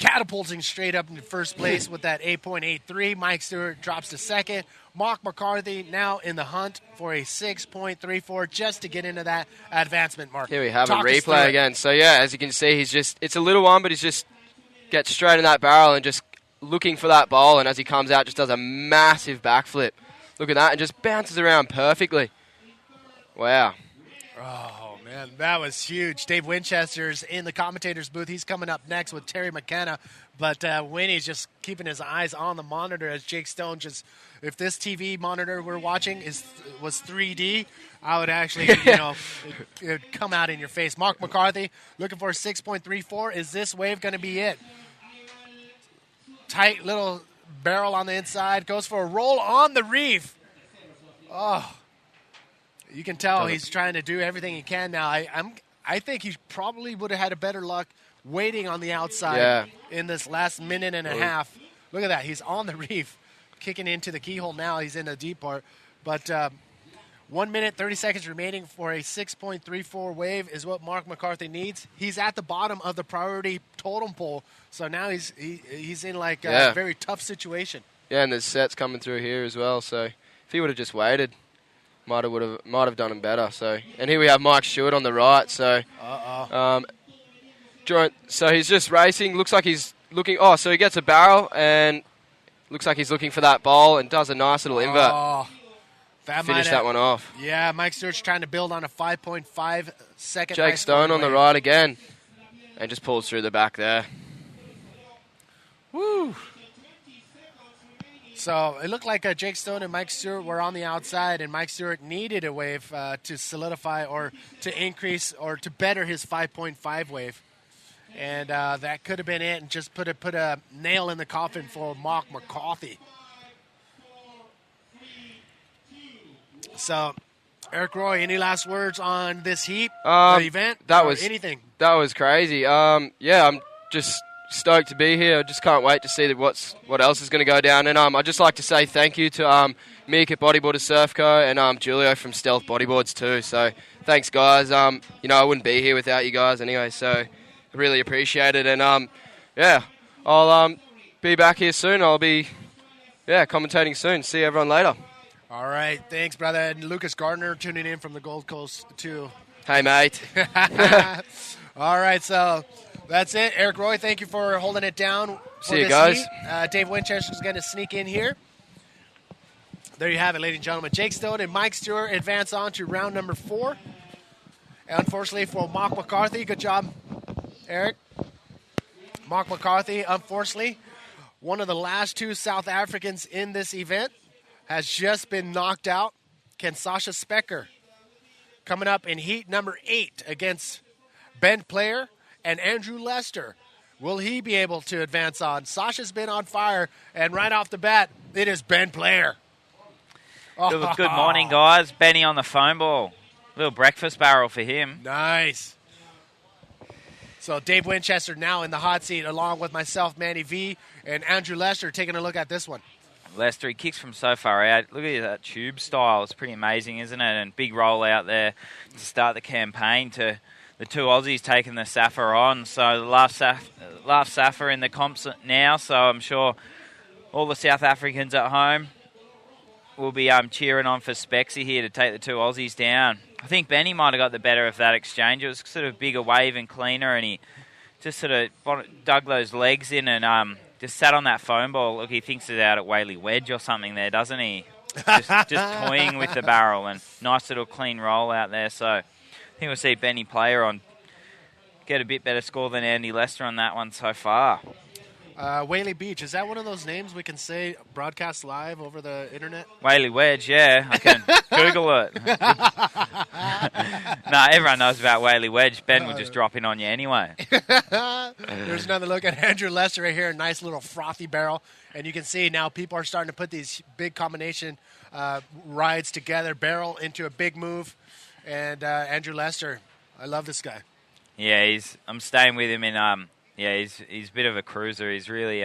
catapulting straight up into first place with that 8.83. Mike Stewart drops to second. Mark McCarthy now in the hunt for a 6.34 just to get into that advancement mark. Here we have Talk a us through replay it. again. So, yeah, as you can see, it's a little one, but he's just gets straight in that barrel and just looking for that bowl. And as he comes out, just does a massive backflip. Look at that, and just bounces around perfectly. Wow. Oh, man, that was huge. Dave Winchester's in the commentator's booth. He's coming up next with Terry McKenna. But Winnie's just keeping his eyes on the monitor as Jake Stone just, if this TV monitor we're watching was 3D, I would actually, it would come out in your face. Mark McCarthy looking for a 6.34. Is this wave going to be it? Tight little barrel on the inside. Goes for a roll on the reef. Oh, you can tell he's trying to do everything he can now. I think he probably would have had a better luck waiting on the outside in this last minute and a half. Look at that. He's on the reef, kicking into the keyhole now. He's in the deep part. But 1 minute, 30 seconds remaining for a 6.34 wave is what Mark McCarthy needs. He's at the bottom of the priority totem pole, so now he's in like a very tough situation. Yeah, and there's sets coming through here as well. So if he would have just waited, might have done him better. So, and here we have Mike Stewart on the right. So, so he's just racing. Looks like he's looking. Oh, so he gets a barrel and looks like he's looking for that bowl and does a nice little invert. Finish that one off. Yeah, Mike Stewart's trying to build on a 5.5 second. Jake Stone on the right again, and just pulls through the back there. Woo! So it looked like Jake Stone and Mike Stewart were on the outside, and Mike Stewart needed a wave to solidify or to increase or to better his 5.5 wave. And that could have been it and just put a nail in the coffin for Mark McCarthy. So, Eric Roy, any last words on this heat, the event, anything? That was crazy. Yeah, I'm just stoked to be here. I just can't wait to see what else is going to go down. And I'd just like to say thank you to Mick at Bodyboarder Surf Co. and Julio from Stealth Bodyboards too. So thanks, guys. I wouldn't be here without you guys anyway. So I really appreciate it. And I'll be back here soon. I'll be commentating soon. See everyone later. All right, thanks, brother. And Lucas Gardner tuning in from the Gold Coast too. Hey, mate. All right, so that's it. Eric Roy, thank you for holding it down. See you guys. Heat. Dave Winchester's going to sneak in here. There you have it, ladies and gentlemen. Jake Stone and Mike Stewart advance on to round number 4. And unfortunately for Mark McCarthy, good job, Eric. Mark McCarthy, unfortunately, one of the last 2 South Africans in this event, has just been knocked out. Can Sasha Specker coming up in heat number 8 against Ben Player and Andrew Lester. Will he be able to advance on? Sasha's been on fire, and right off the bat, it is Ben Player. Good morning, guys. Benny on the foam ball. Little breakfast barrel for him. Nice. So Dave Winchester now in the hot seat, along with myself, Manny V, and Andrew Lester taking a look at this one. Lester, he kicks from so far out. Look at that tube style. It's pretty amazing, isn't it? And big roll out there to start the campaign to the 2 Aussies taking the Safa on. So the last Safa in the comps now. So I'm sure all the South Africans at home will be cheering on for Spexy here to take the 2 Aussies down. I think Benny might have got the better of that exchange. It was sort of bigger wave and cleaner, and he just sort of dug those legs in and just sat on that foam ball. Look, he thinks it's out at Whaley Wedge or something there, doesn't he? Just toying with the barrel, and nice little clean roll out there. So I think we'll see Benny Player on get a bit better score than Andy Lester on that one so far. Whaley Beach, is that one of those names we can say broadcast live over the internet? Whaley Wedge, yeah. I can Google it. No, everyone knows about Whaley Wedge. Ben will just drop in on you anyway. There's another look at Andrew Lester right here. A nice little frothy barrel. And you can see now people are starting to put these big combination rides together, barrel into a big move. And Andrew Lester, I love this guy. Yeah, I'm staying with him in... he's a bit of a cruiser. He's really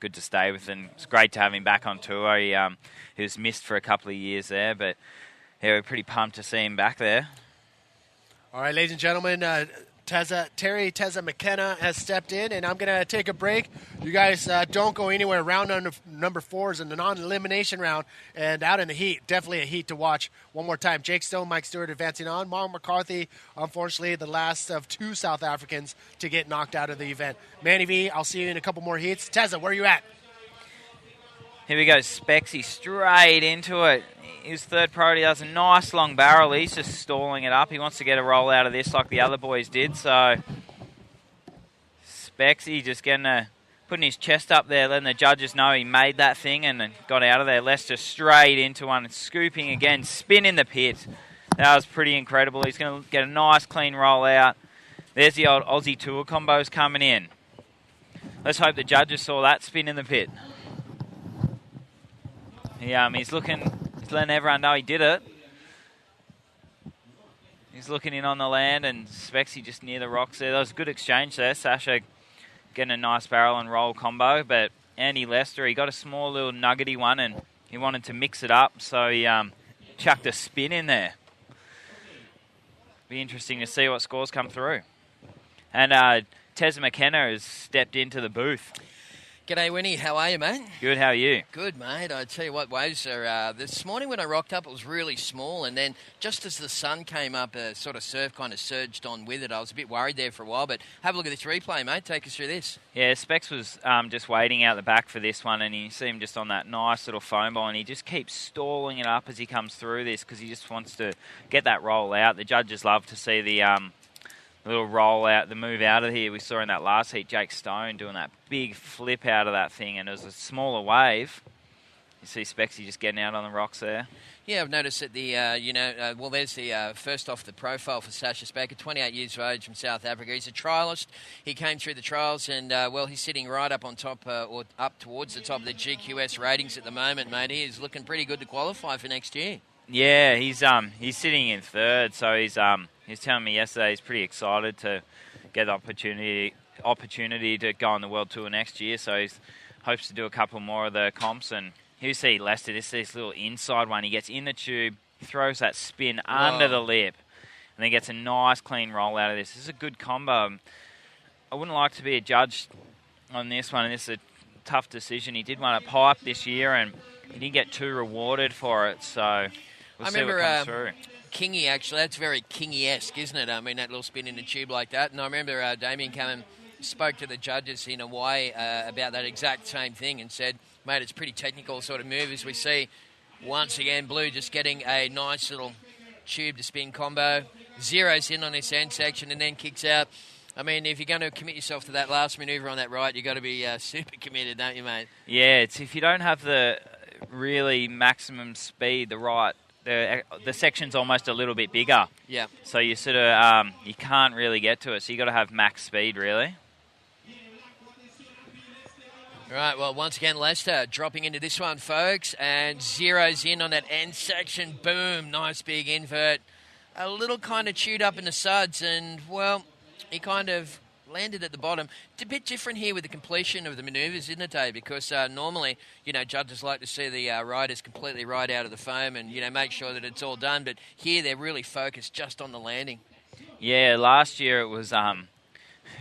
good to stay with, and it's great to have him back on tour. He was missed for a couple of years there, but we're pretty pumped to see him back there. All right, ladies and gentlemen, Terry Teza McKenna has stepped in, and I'm going to take a break. You guys don't go anywhere. Round number 4 is a non-elimination round, and out in the heat, definitely a heat to watch. One more time, Jake Stone, Mike Stewart advancing on. Mark McCarthy, unfortunately, the last of 2 South Africans to get knocked out of the event. Manny V, I'll see you in a couple more heats. Teza, where are you at? Here we go, Spexy straight into it. His third priority does a nice long barrel. He's just stalling it up. He wants to get a roll out of this like the other boys did. So Spexy just putting his chest up there, letting the judges know he made that thing and got out of there. Lester straight into one, scooping again, spin in the pit. That was pretty incredible. He's going to get a nice clean roll out. There's the old Aussie Tour combos coming in. Let's hope the judges saw that spin in the pit. Yeah, he's letting everyone know he did it. He's looking in on the land, and Spexy just near the rocks there. That was a good exchange there. Sasha getting a nice barrel and roll combo, but Andy Lester, he got a small little nuggety one, and he wanted to mix it up, so he chucked a spin in there. Be interesting to see what scores come through. And Tez McKenna has stepped into the booth. G'day, Winnie. How are you, mate? Good, how are you? Good, mate. I tell you what, waves are... this morning when I rocked up, it was really small, and then just as the sun came up, a sort of surf kind of surged on with it. I was a bit worried there for a while, but have a look at this replay, mate. Take us through this. Yeah, Specs was just waiting out the back for this one, and you see him just on that nice little foam ball, and he just keeps stalling it up as he comes through this because he just wants to get that roll out. The judges love to see the little roll out, the move out of here. We saw in that last heat, Jake Stone doing that big flip out of that thing, and it was a smaller wave. You see Spexy just getting out on the rocks there. Yeah, I've noticed that there's the first off the profile for Sasha Specker, 28 years of age from South Africa. He's a trialist. He came through the trials, and he's sitting right up on top or up towards the top of the GQS ratings at the moment, mate. He is looking pretty good to qualify for next year. Yeah, he's sitting in third, so he's telling me yesterday he's pretty excited to get the opportunity to go on the World Tour next year. So he hopes to do a couple more of the comps. And you see Lester, this little inside one. He gets in the tube, throws that spin under the lip, and then gets a nice clean roll out of this. This is a good combo. I wouldn't like to be a judge on this one, and this is a tough decision. He did one at Pipe this year, and he didn't get too rewarded for it. So we'll see what comes through. Kingy, actually, that's very Kingy-esque, isn't it? I mean, that little spin in the tube like that. And I remember Damien came and spoke to the judges in Hawaii about that exact same thing and said, mate, it's a pretty technical sort of move, as we see once again Blue just getting a nice little tube to spin combo, zeroes in on this end section and then kicks out. I mean, if you're going to commit yourself to that last manoeuvre on that right, you've got to be super committed, don't you, mate? Yeah, it's if you don't have the really maximum speed, the section's almost a little bit bigger. Yeah. So you sort of you can't really get to it. So you got to have max speed, really. All right, well, once again, Lester dropping into this one, folks, and zeroes in on that end section. Boom, nice big invert. A little kind of chewed up in the suds, and, well, he kind of landed at the bottom. It's a bit different here with the completion of the manoeuvres, isn't it, Dave? Because normally, judges like to see the riders completely right out of the foam and, make sure that it's all done. But here they're really focused just on the landing. Yeah, last year it was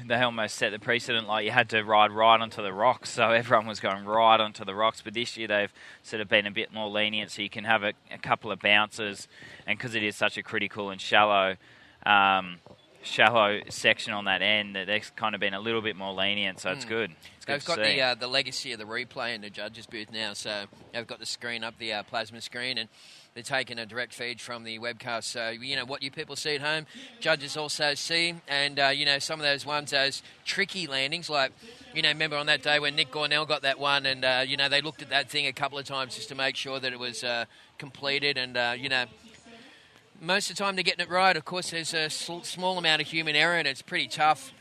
they almost set the precedent, like you had to ride right onto the rocks, so everyone was going right onto the rocks. But this year they've sort of been a bit more lenient, so you can have a couple of bounces, and because it is such a critical and shallow section on that end, that they've kind of been a little bit more lenient, so it's good. They've got the legacy of the replay in the judges' booth now, so they've got the screen up, the plasma screen, and they're taking a direct feed from the webcast. So, what you people see at home, judges also see, and, some of those ones, those tricky landings, like, remember on that day when Nick Gornell got that one, and, they looked at that thing a couple of times just to make sure that it was completed, and, most of the time they're getting it right. Of course, there's a small amount of human error, and it's pretty tough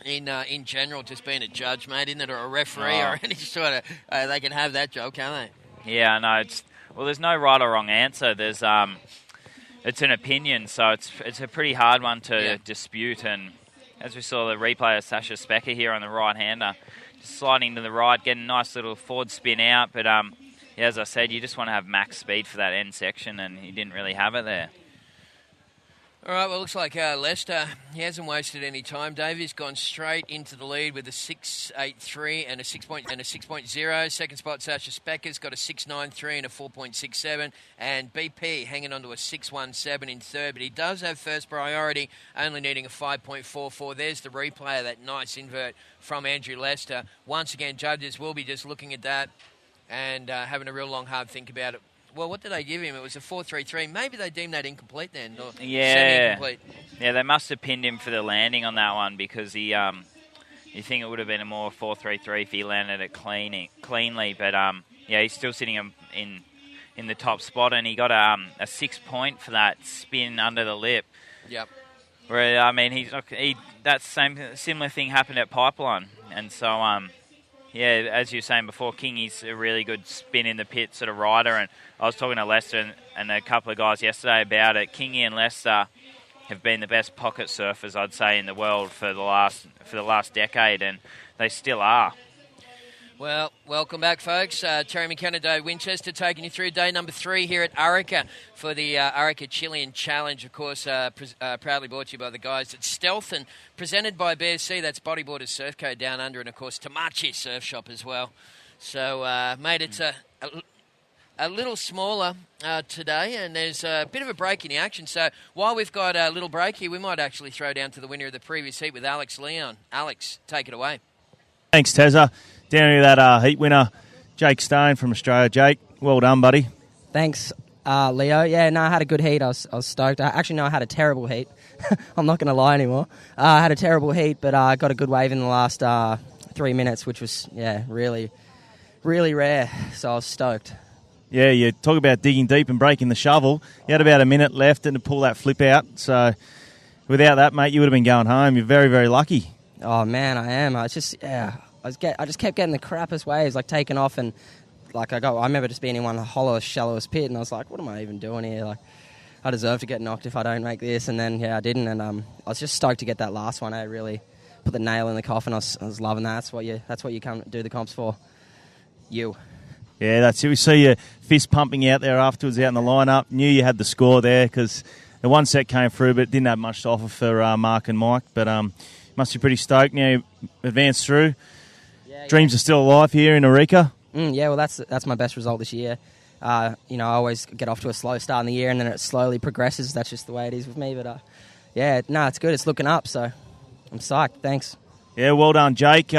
in general just being a judge, mate, isn't it, or a referee or any sort of... they can have that job, can't they? Yeah, no, there's no right or wrong answer. There's it's an opinion, so it's a pretty hard one to dispute. And as we saw the replay of Sasha Specker here on the right-hander, just sliding to the right, getting a nice little forward spin out, but... as I said, you just want to have max speed for that end section, and he didn't really have it there. All right, well, looks like Leicester, he hasn't wasted any time. Davey's gone straight into the lead with a 6.83 and a 6.0. Second spot, Sasha Specker's got a 6.93 and a 4.67. And BP hanging on to a 6.17 in third. But he does have first priority, only needing a 5.44. There's the replay of that nice invert from Andrew Leicester. Once again, judges will be just looking at that and having a real long, hard think about it. Well, what did they give him? It was a 4.33. Maybe they deemed that incomplete then. Or semi-incomplete. Yeah, they must have pinned him for the landing on that one because he, you think it would have been a more 4.33 if he landed it cleanly. But, yeah, he's still sitting in the top spot, and he got a 6 point for that spin under the lip. Yep. Where, I mean, that similar thing happened at Pipeline. And so, yeah, as you were saying before, Kingy's a really good spin in the pit sort of rider. And I was talking to Leicester and a couple of guys yesterday about it. Kingy and Leicester have been the best pocket surfers, I'd say, in the world for the last decade, and they still are. Well, welcome back, folks. Terry McKenna, Dave Winchester, taking you through day number 3 here at Arica for the Arica Chilean Challenge, of course, proudly brought to you by the guys at Stealth and presented by BSC. That's Bodyboarders Surf Code Down Under, and, of course, Tamachi Surf Shop as well. So, mate, it's a little smaller today, and there's a bit of a break in the action. So while we've got a little break here, we might actually throw down to the winner of the previous heat with Alex Leon. Alex, take it away. Thanks, Tezza. Down to that heat winner, Jake Stone from Australia. Jake, well done, buddy. Thanks, Leo. Yeah, no, I had a good heat. I was stoked. I had a terrible heat. I'm not going to lie anymore. I had a terrible heat, but I got a good wave in the last 3 minutes, which was, really, really rare. So I was stoked. Yeah, you talk about digging deep and breaking the shovel. You had about a minute left and to pull that flip out. So without that, mate, you would have been going home. You're very, very lucky. Oh, man, I am. I just kept getting the crappiest waves, like taking off, and I remember just being in one of the hollowest, shallowest pit, and I was like, what am I even doing here? Like, I deserve to get knocked if I don't make this, and then I didn't, and I was just stoked to get that last one. I really put the nail in the coffin. I was loving that. That's what you come do the comps for. You. Yeah, that's it. We see you fist pumping out there afterwards out in the lineup. Knew you had the score there because the one set came through, but didn't have much to offer for Mark and Mike. But must be pretty stoked now. You advanced through. Yeah, dreams are still alive here in Arica. Yeah, well, that's my best result this year. I always get off to a slow start in the year, and then it slowly progresses. That's just the way it is with me. But it's good. It's looking up, so I'm psyched. Thanks. Yeah, well done, Jake.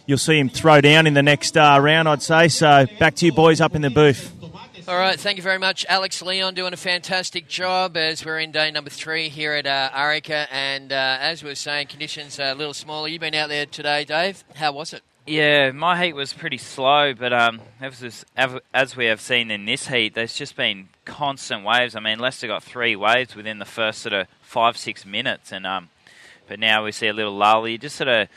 You'll see him throw down in the next round, I'd say. So back to you boys up in the booth. All right, thank you very much. Alex Leon doing a fantastic job as we're in day number 3 here at Arica. And as we were saying, conditions are a little smaller. You've been out there today, Dave. How was it? Yeah, my heat was pretty slow, but as we have seen in this heat, there's just been constant waves. I mean, Leicester got 3 waves within the first sort of 5-6 minutes. And but now we see a little lull. You just sort of...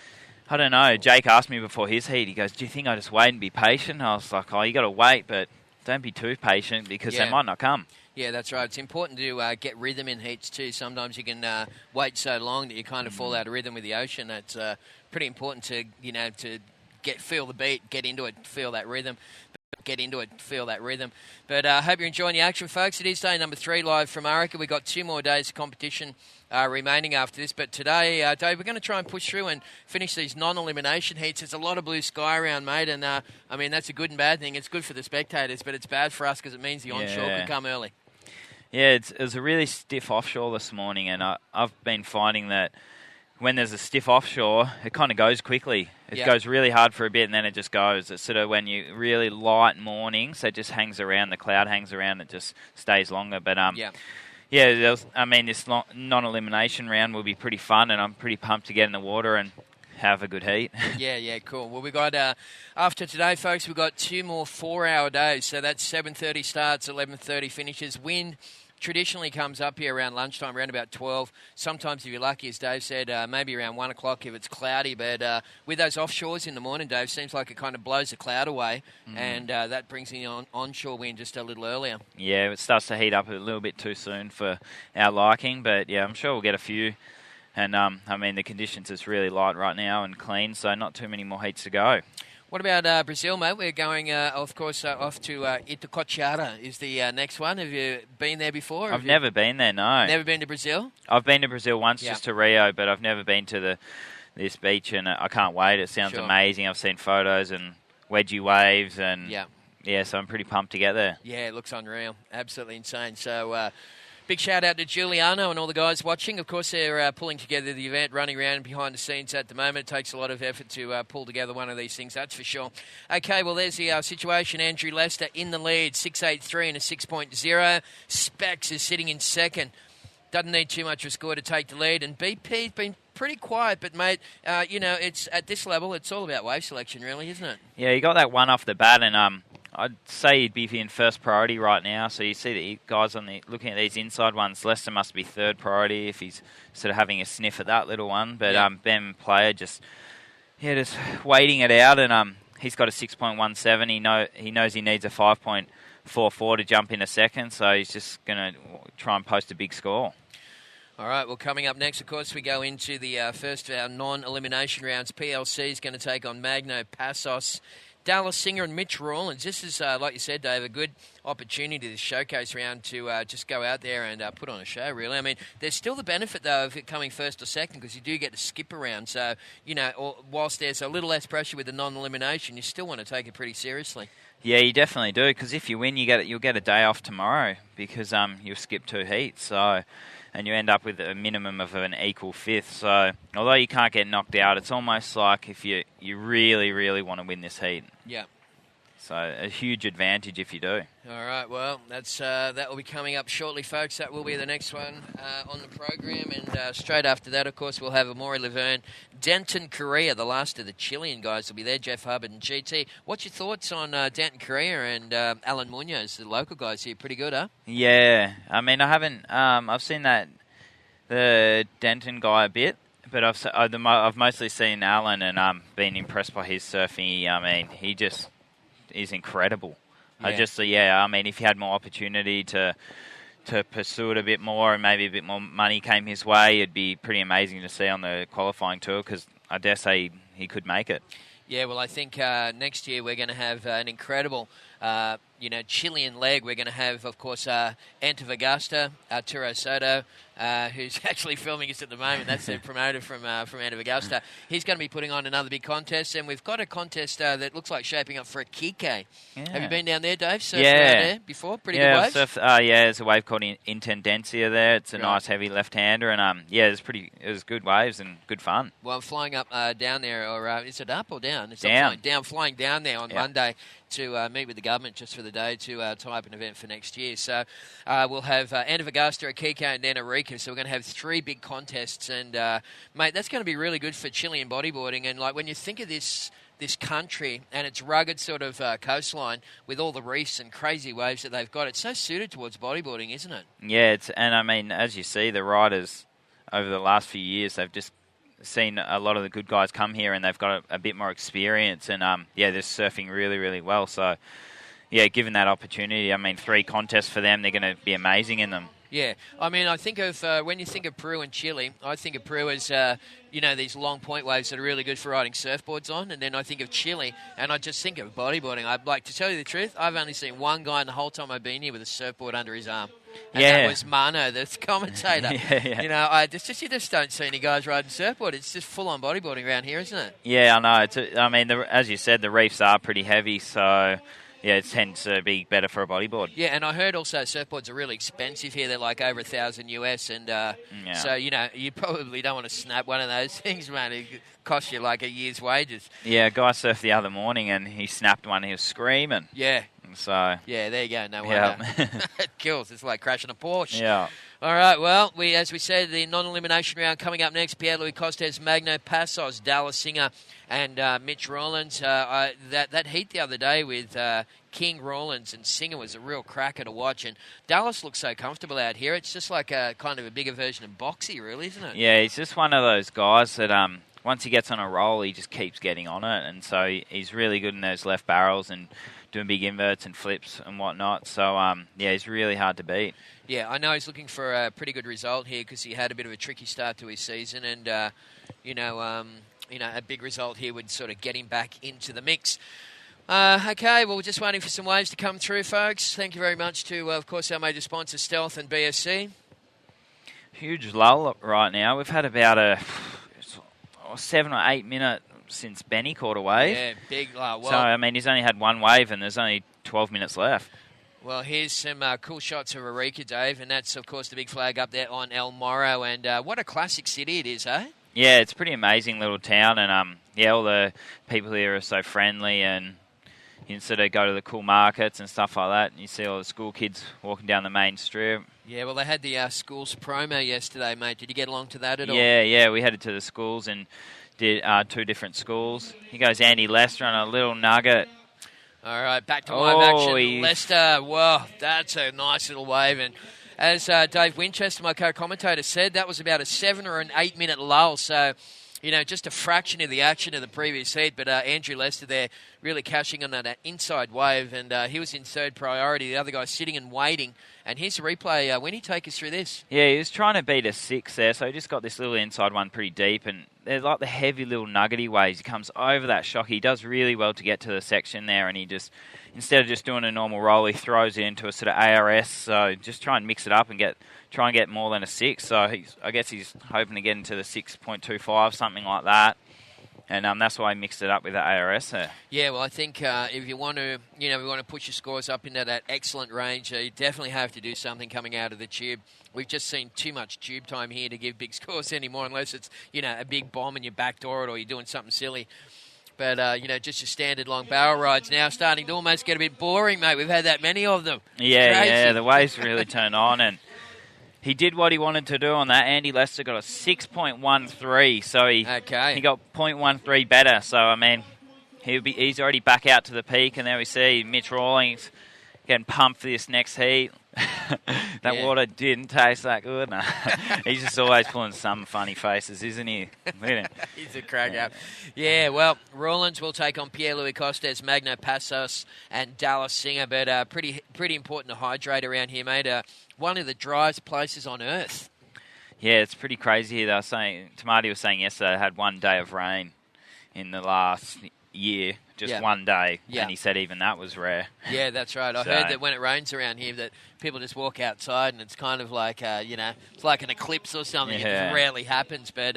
I don't know. Jake asked me before his heat, he goes, do you think I just wait and be patient? I was like, you got to wait, but don't be too patient because they might not come. Yeah, that's right. It's important to get rhythm in heats too. Sometimes you can wait so long that you kind of fall out of rhythm with the ocean. It's pretty important to feel the beat, get into it, feel that rhythm. But I hope you're enjoying the action, folks. It is day number 3 live from Arica. We've got 2 more days of competition remaining after this. But today, Dave, we're going to try and push through and finish these non-elimination heats. There's a lot of blue sky around, mate, and that's a good and bad thing. It's good for the spectators, but it's bad for us because it means the onshore can come early. Yeah, it was a really stiff offshore this morning, and I've been finding that when there's a stiff offshore, it kind of goes quickly. It goes really hard for a bit, and then it just goes. It's sort of when you really light mornings, it just hangs around. The cloud hangs around. It just stays longer. But this non-elimination round will be pretty fun, and I'm pretty pumped to get in the water and have a good heat. Yeah, cool. Well, we got after today, folks, we've got 2 more 4-hour days. So that's 7:30 starts, 11:30 finishes. Wind traditionally comes up here around lunchtime, around about 12. Sometimes, if you're lucky, as Dave said, maybe around 1 o'clock if it's cloudy. But with those offshores in the morning, Dave, seems like it kind of blows the cloud away, and that brings in onshore wind just a little earlier. Yeah, it starts to heat up a little bit too soon for our liking, but yeah, I'm sure we'll get a few. And, the conditions is really light right now and clean, so not too many more heats to go. What about Brazil, mate? We're going, of course, off to Itacoatiara is the next one. Have you been there before? I've never been there, no. Never been to Brazil? I've been to Brazil once, just to Rio, but I've never been to this beach, and I can't wait. It sounds amazing. I've seen photos and wedgie waves, and so I'm pretty pumped to get there. Yeah, it looks unreal. Absolutely insane. So big shout out to Giuliano and all the guys watching. Of course, they're pulling together the event, running around behind the scenes at the moment. It takes a lot of effort to pull together one of these things, that's for sure. Okay, well, there's the situation. Andrew Lester in the lead, 6.83 and a 6.0. Specs is sitting in second. Doesn't need too much of a score to take the lead. And BP's been pretty quiet, but, mate, it's at this level, it's all about wave selection, really, isn't it? Yeah, you got that one off the bat, and I'd say he'd be in first priority right now. So you see the guys looking at these inside ones. Lester must be third priority if he's sort of having a sniff at that little one. But Ben Player just waiting it out, and he's got a 6.17. He knows he needs a 5.44 to jump in a second. So he's just going to try and post a big score. All right, well, coming up next, of course, we go into the first of our non-elimination rounds. PLC is going to take on Magno Passos, Dallas Singer and Mitch Rawlins. This is, like you said, Dave, a good opportunity, this showcase round, to just go out there and put on a show, really. I mean, there's still the benefit, though, of it coming first or second, because you do get to skip around. So, whilst there's a little less pressure with the non-elimination, you still want to take it pretty seriously. Yeah, you definitely do, because if you win, you'll get a day off tomorrow, because you'll skip 2 heats. So, and you end up with a minimum of an equal fifth. So, although you can't get knocked out, it's almost like if you really, really want to win this heat. Yeah. So, a huge advantage if you do. All right, well, that will be coming up shortly, folks. That will be the next one on the program. And straight after that, of course, we'll have Amaury Laverne, Denton Correa, the last of the Chilean guys will be there, Jeff Hubbard and GT. What's your thoughts on Denton Correa and Alan Munoz, the local guys here? Pretty good, huh? Yeah, I mean, I haven't. I've seen the Denton guy a bit, but I've mostly seen Alan and been impressed by his surfing. I mean, he just is incredible. Yeah. I mean, if he had more opportunity to pursue it a bit more and maybe a bit more money came his way, it'd be pretty amazing to see on the qualifying tour, because I dare say he could make it. Yeah, well, I think next year we're going to have an incredible, Chilean leg. We're going to have, of course, Antofagasta, Arturo Soto, who's actually filming us at the moment. That's the promoter from Antofagasta. He's going to be putting on another big contest, and we've got a contest that looks like shaping up for a Kike. Yeah. Have you been down there, Dave? Surfing around there before? Pretty good waves? There's a wave called Intendencia there. It's a nice heavy left-hander, and it was good waves and good fun. Well, I'm flying up down there, or is it up or down? It's down. Flying down there on Monday to meet with the government just for the day to tie up an event for next year. So we'll have Antofagasta, Kike, and then Arica. So we're going to have 3 big contests, and mate, that's going to be really good for Chilean bodyboarding. And like when you think of this country and its rugged sort of coastline with all the reefs and crazy waves that they've got, it's so suited towards bodyboarding, isn't it? Yeah, and I mean, as you see, the riders over the last few years, they've just seen a lot of the good guys come here, and they've got a bit more experience, and they're surfing really, really well. So, yeah, given that opportunity, I mean, 3 contests for them, they're going to be amazing in them. Yeah, I mean, I think of when you think of Peru and Chile, I think of Peru as these long point waves that are really good for riding surfboards on, and then I think of Chile, and I just think of bodyboarding. I'd like to tell you the truth, I've only seen one guy in the whole time I've been here with a surfboard under his arm. And that was Mano, the commentator. yeah. You just don't see any guys riding surfboard. It's just full-on bodyboarding around here, isn't it? Yeah, I know. As you said, the reefs are pretty heavy, so yeah, it tends to be better for a bodyboard. Yeah, and I heard also surfboards are really expensive here. They're like over $1,000 US, and so you probably don't want to snap one of those things, man. It costs you like a year's wages. Yeah, a guy surfed the other morning and he snapped one. He was screaming. Yeah. So yeah, there you go. No wonder. It kills. It's like crashing a Porsche. Yeah. All right, well, as we said, the non-elimination round coming up next, Pierre-Louis Costes, Magno Passos, Dallas Singer, and Mitch Rawlins. That heat the other day with King, Rawlins, and Singer was a real cracker to watch, and Dallas looks so comfortable out here. It's just like a kind of a bigger version of Boxy, really, isn't it? Yeah, he's just one of those guys that once he gets on a roll, he just keeps getting on it, and so he's really good in those left barrels and doing big inverts and flips and whatnot. So, yeah, he's really hard to beat. Yeah, I know he's looking for a pretty good result here because he had a bit of a tricky start to his season, and a big result here would sort of get him back into the mix. Okay, well, we're just waiting for some waves to come through, folks. Thank you very much to, of course, our major sponsors, Stealth and BSC. Huge lull right now. We've had about a 7 or 8 minute since Benny caught a wave. Yeah, big lull. Well, so, I mean, he's only had one wave and there's only 12 minutes left. Well, here's some cool shots of Arica, Dave, and that's, of course, the big flag up there on El Morro. And what a classic city it is, eh? Yeah, it's a pretty amazing little town. And, all the people here are so friendly, and you can sort of go to the cool markets and stuff like that. And you see all the school kids walking down the main strip. Yeah, well, they had the schools promo yesterday, mate. Did you get along to that at all? Yeah, we headed to the schools and did 2 different schools. Here goes Andy Lester on a little nugget. All right, back to live action. Lester, well, that's a nice little wave. And as Dave Winchester, my co-commentator, said, that was about a 7 or an 8 minute lull. So, just a fraction of the action of the previous heat. But Andrew Lester there really cashing on that inside wave. And he was in third priority. The other guy sitting and waiting. And here's the replay. When he take us through this? Yeah, he was trying to beat a 6 there. So he just got this little inside one pretty deep. And they're like the heavy little nuggety waves. He comes over that shock. He does really well to get to the section there. And he just, instead of just doing a normal roll, he throws it into a sort of ARS. So just try and mix it up and try and get more than a 6. So I guess he's hoping to get into the 6.25, something like that. And that's why I mixed it up with the ARS there. Yeah, well, I think if you want to, we want to push your scores up into that excellent range, you definitely have to do something coming out of the tube. We've just seen too much tube time here to give big scores anymore, unless it's, a big bomb and you backdoor it or you're doing something silly. But, just your standard long barrel rides now starting to almost get a bit boring, mate. We've had that many of them. Yeah, the waves really turn on, and he did what he wanted to do on that. Andy Lester got a 6.13, so he got 0.13 better. So, I mean, he's already back out to the peak, and there we see Mitch Rawlings getting pumped for this next heat. That water didn't taste that good. No. He's just always pulling some funny faces, isn't he? He's a crack up. Yeah, well, Rawlins will take on Pierre-Louis Costes, Magno Passos, and Dallas Singer, but pretty important to hydrate around here, mate. One of the driest places on earth. Yeah, it's pretty crazy here. Tamati was saying yesterday they had 1 day of rain in the last year. Just 1 day, and he said even that was rare. Yeah, that's right. I heard that when it rains around here that people just walk outside and it's kind of like, it's like an eclipse or something. Yeah. It rarely happens, but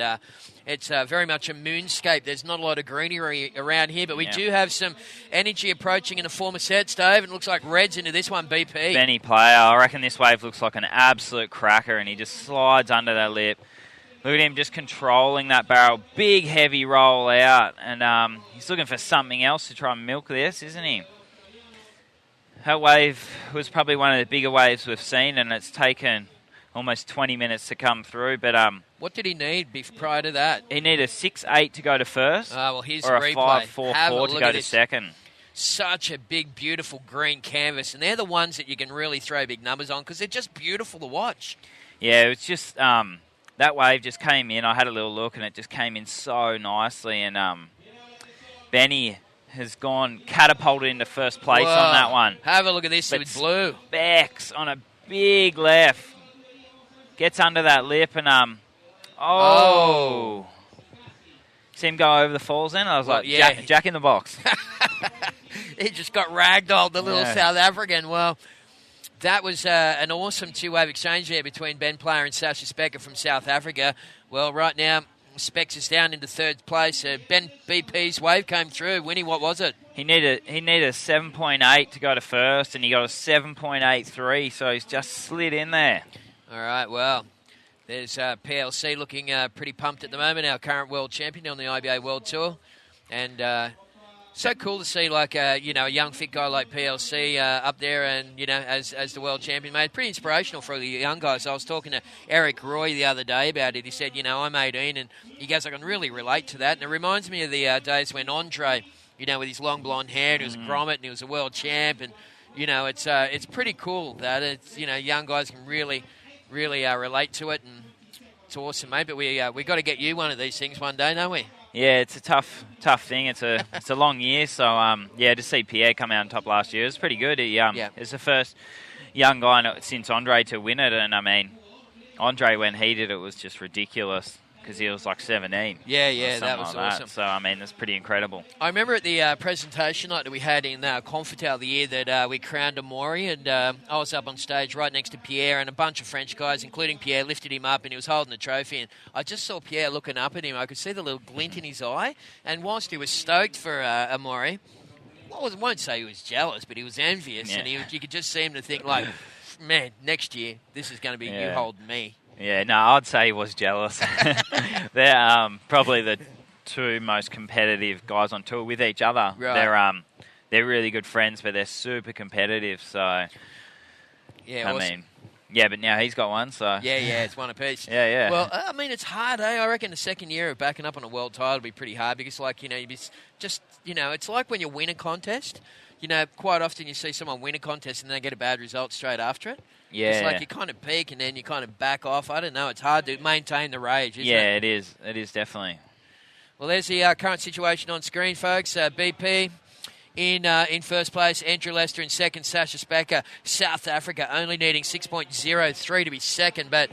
it's very much a moonscape. There's not a lot of greenery around here, but we do have some energy approaching in the former sets, Dave. It looks like Red's into this one, BP. Benny player. I reckon this wave looks like an absolute cracker, and he just slides under that lip. Look at him just controlling that barrel. Big, heavy roll out. And he's looking for something else to try and milk this, isn't he? That wave was probably one of the bigger waves we've seen, and it's taken almost 20 minutes to come through. But what did he need prior to that? He needed a 6.8 to go to first, here's or the a replay. 5.44 to go to second. Such a big, beautiful green canvas. And they're the ones that you can really throw big numbers on because they're just beautiful to watch. Yeah, it's just... that wave just came in. I had a little look, and it just came in so nicely. And Benny has gone catapulted into first place on that one. Have a look at this with blue. Specs on a big left. Gets under that lip, and see him go over the falls then? I was Jack in the box. He just got ragdolled, the little South African. Well, that was an awesome two-wave exchange there between Ben Player and Sasha Specker from South Africa. Well, right now, Specs is down into third place. Ben BP's wave came through. Winnie, what was it? He needed a 7.8 to go to first, and he got a 7.83, so he's just slid in there. All right, well, there's PLC looking pretty pumped at the moment, our current world champion on the IBA World Tour. And... so cool to see, like, a young fit guy like PLC up there and, as the world champion, mate. Pretty inspirational for the young guys. I was talking to Eric Roy the other day about it. He said, I'm 18, and he goes, I can really relate to that. And it reminds me of the days when Andre, with his long blonde hair, and he was a grommet, and he was a world champ. And, it's pretty cool that it's, young guys can really relate to it. And it's awesome, mate. But we got to get you one of these things one day, don't we? Yeah, it's a tough thing. It's a long year, so to see Pierre come out on top last year, it was pretty good. He is the first young guy since Andre to win it, and I mean, Andre when he did it was just ridiculous because he was like 17. Yeah, that was awesome. So I mean, that's pretty incredible. I remember at the presentation night that we had in Confortal the year that we crowned a Maury, and I was up on stage right next to Pierre, and a bunch of French guys, including Pierre, lifted him up, and he was holding the trophy, and I just saw Pierre looking up at him. I could see the little glint in his eye, and whilst he was stoked for a Maury, I won't say he was jealous, but he was envious, and you could just see him to think like, man, next year this is going to be you holding me. Yeah, no, I'd say he was jealous. They're probably the two most competitive guys on tour with each other. Right. They're really good friends, but they're super competitive. So, yeah, but now he's got one. So yeah, it's one apiece. Yeah. Well, I mean, it's hard, eh? I reckon the second year of backing up on a world title will be pretty hard because, like, you be just, it's like when you win a contest. Quite often you see someone win a contest and they get a bad result straight after it. Yeah. It's like you kind of peak and then you kind of back off. I don't know. It's hard to maintain the rage, isn't it? Yeah, it is. It is definitely. Well, there's the current situation on screen, folks. BP in first place, Andrew Lester in second, Sasha Specker, South Africa, only needing 6.03 to be second, but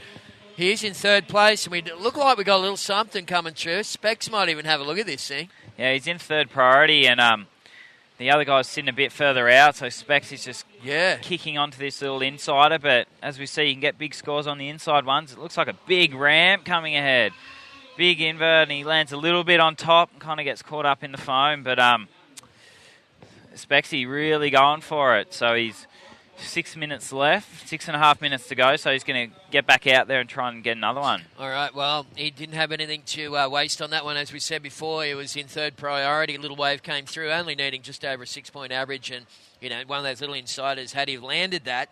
he is in third place, and we look like we got a little something coming through. Specs might even have a look at this thing. Yeah, he's in third priority, and the other guy's sitting a bit further out, so Specs is just kicking onto this little insider. But as we see, you can get big scores on the inside ones. It looks like a big ramp coming ahead. Big invert, and he lands a little bit on top and kind of gets caught up in the foam. But Specsy really going for it. So he's 6 minutes left, 6.5 minutes to go, so he's going to get back out there and try and get another one. All right, well, he didn't have anything to waste on that one. As we said before, he was in third priority. Little wave came through, only needing just over a 6-point average, and, one of those little insiders, had he landed that,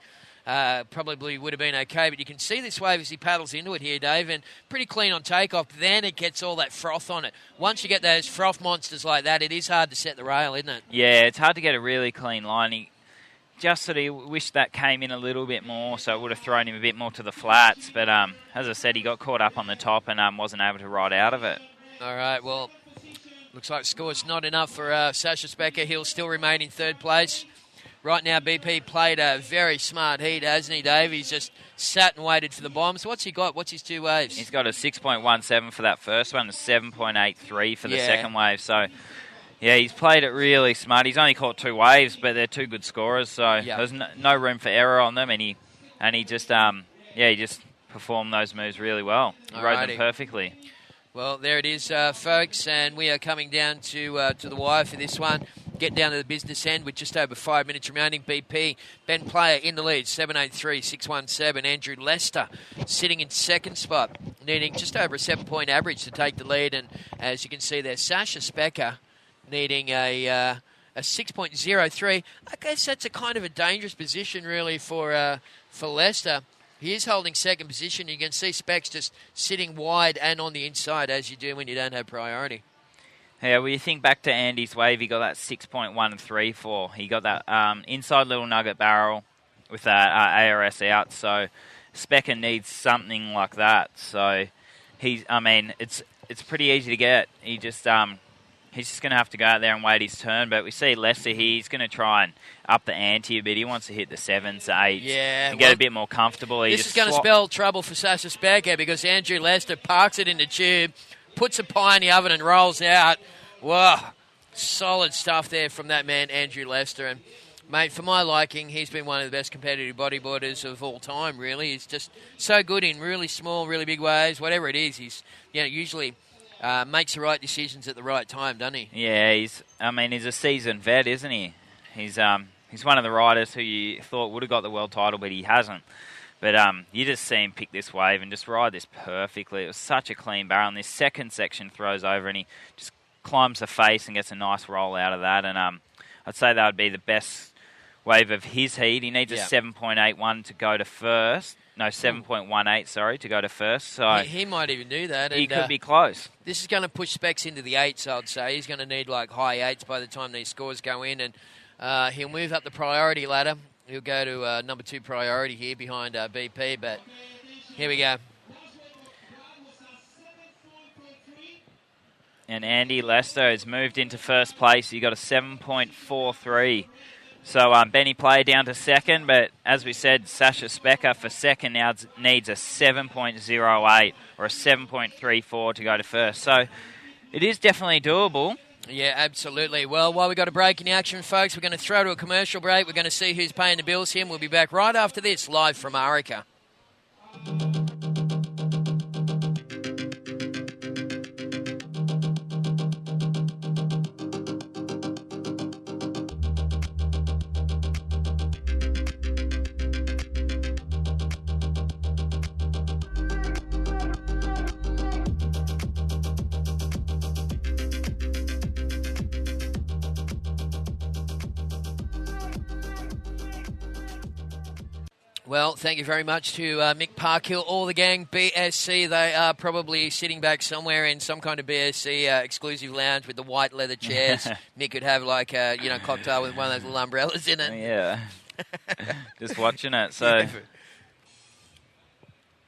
probably would have been okay. But you can see this wave as he paddles into it here, Dave, and pretty clean on takeoff. Then it gets all that froth on it. Once you get those froth monsters like that, it is hard to set the rail, isn't it? Yeah, it's hard to get a really clean line. Just sort of wish that came in a little bit more, so it would have thrown him a bit more to the flats. But as I said, he got caught up on the top and wasn't able to ride out of it. All right, well, looks like score's not enough for Sasha Specker. He'll still remain in third place. Right now, BP played a very smart heat, hasn't he, Dave? He's just sat and waited for the bombs. What's he got? What's his two waves? He's got a 6.17 for that first one, a 7.83 for the second wave. So, yeah, he's played it really smart. He's only caught two waves, but they're two good scorers, so there's no room for error on them. And he just performed those moves really well. He rode them perfectly. Well, there it is, folks, and we are coming down to the wire for this one. Get down to the business end with just over 5 minutes remaining. BP, Ben Player in the lead, 783.617. Andrew Lester sitting in second spot, needing just over a 7-point average to take the lead. And as you can see there, Sasha Specker needing a 6.03. I guess that's a kind of a dangerous position, really, for Lester. He is holding second position. You can see Specs just sitting wide and on the inside, as you do when you don't have priority. Yeah, well, you think back to Andy's wave, he got that 6.13 for. He got that inside little nugget barrel with that ARS out. So Specker needs something like that. So it's pretty easy to get. He's just going to have to go out there and wait his turn. But we see Lester here, he's going to try and up the ante a bit. He wants to hit the 7s, 8s, and get a bit more comfortable. This is going to spell trouble for Sasha Specker because Andrew Lester parks it in the tube, puts a pie in the oven and rolls out. Wow, solid stuff there from that man, Andrew Lester. And, mate, for my liking, he's been one of the best competitive bodyboarders of all time, really. He's just so good in really small, really big waves. Whatever it is, he's usually makes the right decisions at the right time, doesn't he? Yeah, he's a seasoned vet, isn't he? He's one of the riders who you thought would have got the world title, but he hasn't. But you just see him pick this wave and just ride this perfectly. It was such a clean barrel. And this second section throws over and he just climbs the face and gets a nice roll out of that. And I'd say that would be the best wave of his heat. He needs a 7.81 to go to first. No, 7.18, sorry, to go to first. So he might even do that. He could be close. This is going to push Specs into the 8s, I'd say. He's going to need like high 8s by the time these scores go in. And he'll move up the priority ladder. He'll go to number 2 priority here behind BP. But here we go. And Andy Lester has moved into first place. He got a 7.43. So Benny Player down to second, but as we said, Sasha Specker for second now needs a 7.08 or a 7.34 to go to first. So it is definitely doable. Yeah, absolutely. Well, while we've got a break in action, folks, we're going to throw to a commercial break. We're going to see who's paying the bills here, and we'll be back right after this, live from Arica. Well, thank you very much to Mick Parkhill, all the gang, BSC. They are probably sitting back somewhere in some kind of BSC exclusive lounge with the white leather chairs. Mick could have like a cocktail with one of those little umbrellas in it. Yeah, just watching it. So,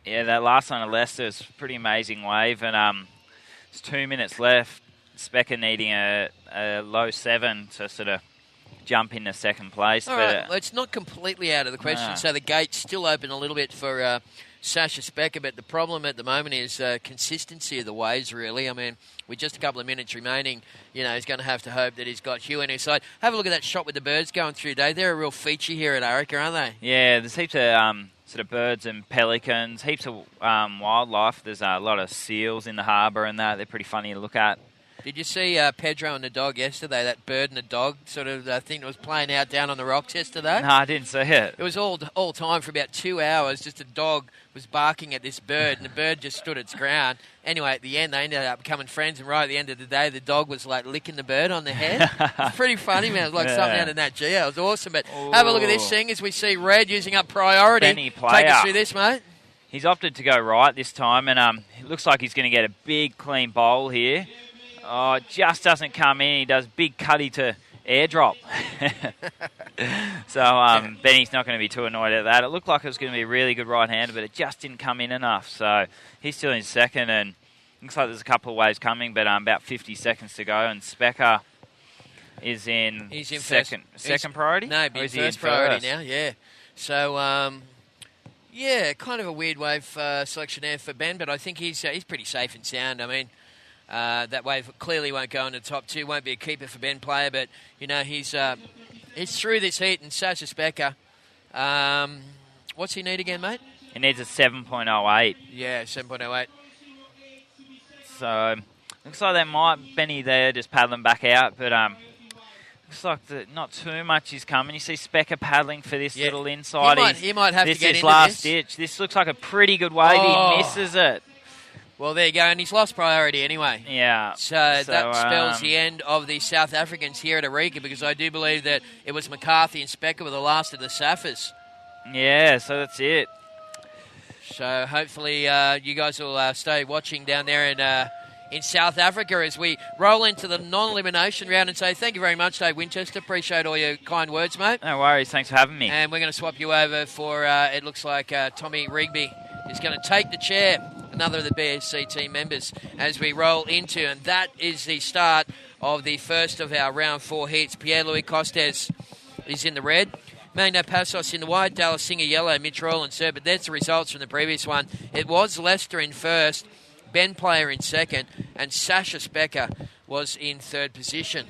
yeah, that last one of Leicester is a pretty amazing wave, and there's 2 minutes left. Specker needing a low 7 to sort of jump into second place. All right, well, it's not completely out of the question, so the gate's still open a little bit for Sasha Specker, but the problem at the moment is consistency of the waves, really. I mean, with just a couple of minutes remaining, he's going to have to hope that he's got Hugh on his side. Have a look at that shot with the birds going through, Dave. They're a real feature here at Arica, aren't they? Yeah, there's heaps of sort of birds and pelicans, heaps of wildlife. There's a lot of seals in the harbour and that. They're pretty funny to look at. Did you see Pedro and the dog yesterday, that bird and the dog sort of thing that was playing out down on the rocks yesterday? No, I didn't see it. It was all time for about 2 hours. Just a dog was barking at this bird, and the bird just stood its ground. Anyway, at the end, they ended up becoming friends, and right at the end of the day, the dog was like licking the bird on the head. It's pretty funny, man. It was like something out of Nat Geo. It was awesome. But have a look at this thing as we see Red using up priority. Benny Player. Take us through this, mate. He's opted to go right this time, and it looks like he's going to get a big, clean bowl here. Oh, it just doesn't come in. He does big cutty to airdrop. So Benny's not going to be too annoyed at that. It looked like it was going to be a really good right-hander, but it just didn't come in enough. So he's still in second, and looks like there's a couple of waves coming, but about 50 seconds to go, and Specker is in second. Second priority? No, he's first priority now, yeah. So, kind of a weird wave selection there for Ben, but I think he's pretty safe and sound. I mean, that wave clearly won't go into the top two. Won't be a keeper for Ben Player, but he's through this heat. And Sasha Specker, what's he need again, mate? He needs a 7.08. Yeah, 7.08. So looks like Benny there just paddling back out, but looks like not too much is coming. You see Specker paddling for this little inside. He might have to get into this. This is last ditch. This looks like a pretty good wave. Oh. He misses it. Well, there you go, and he's lost priority anyway. Yeah. So that spells the end of the South Africans here at Arica, because I do believe that it was McCarthy and Specker were the last of the Saffers. Yeah, so that's it. So hopefully you guys will stay watching down there in South Africa as we roll into the non-elimination round, and say thank you very much, Dave Winchester. Appreciate all your kind words, mate. No worries. Thanks for having me. And we're going to swap you over for, it looks like Tommy Rigby is going to take the chair, another of the BSC team members, as we roll into, and that is the start of the first of our round 4 heats. Pierre-Louis Costes is in the red, Magno Passos in the white, Dallas Singer yellow, Mitch Rowland sir, but that's the results from the previous one. It was Leicester in first, Ben Player in second, and Sasha Specker was in third position.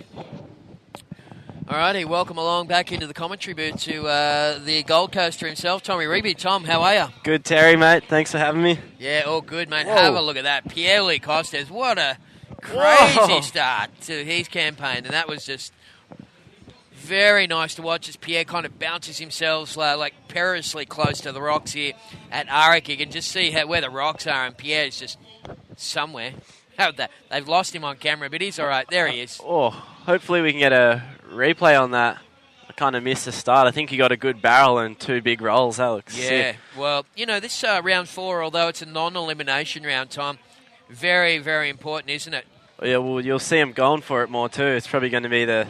Alrighty, welcome along back into the commentary booth to the Gold Coaster himself, Tommy Rigby. Tom, how are you? Good, Terry, mate. Thanks for having me. Yeah, all good, mate. Whoa. Have a look at that. Pierre-Louis Costes, what a crazy start to his campaign, and that was just very nice to watch as Pierre kind of bounces himself like perilously close to the rocks here at Arica. You can just see where the rocks are, and Pierre's just somewhere. They've lost him on camera, but he's all right. There he is. Oh, hopefully we can get a replay on that. I kind of missed the start. I think he got a good barrel and 2 big rolls. That looks sick. Well, this round 4, although it's a non-elimination round, Tom, very, very important, isn't it? Yeah, well, you'll see him going for it more too. It's probably going to be the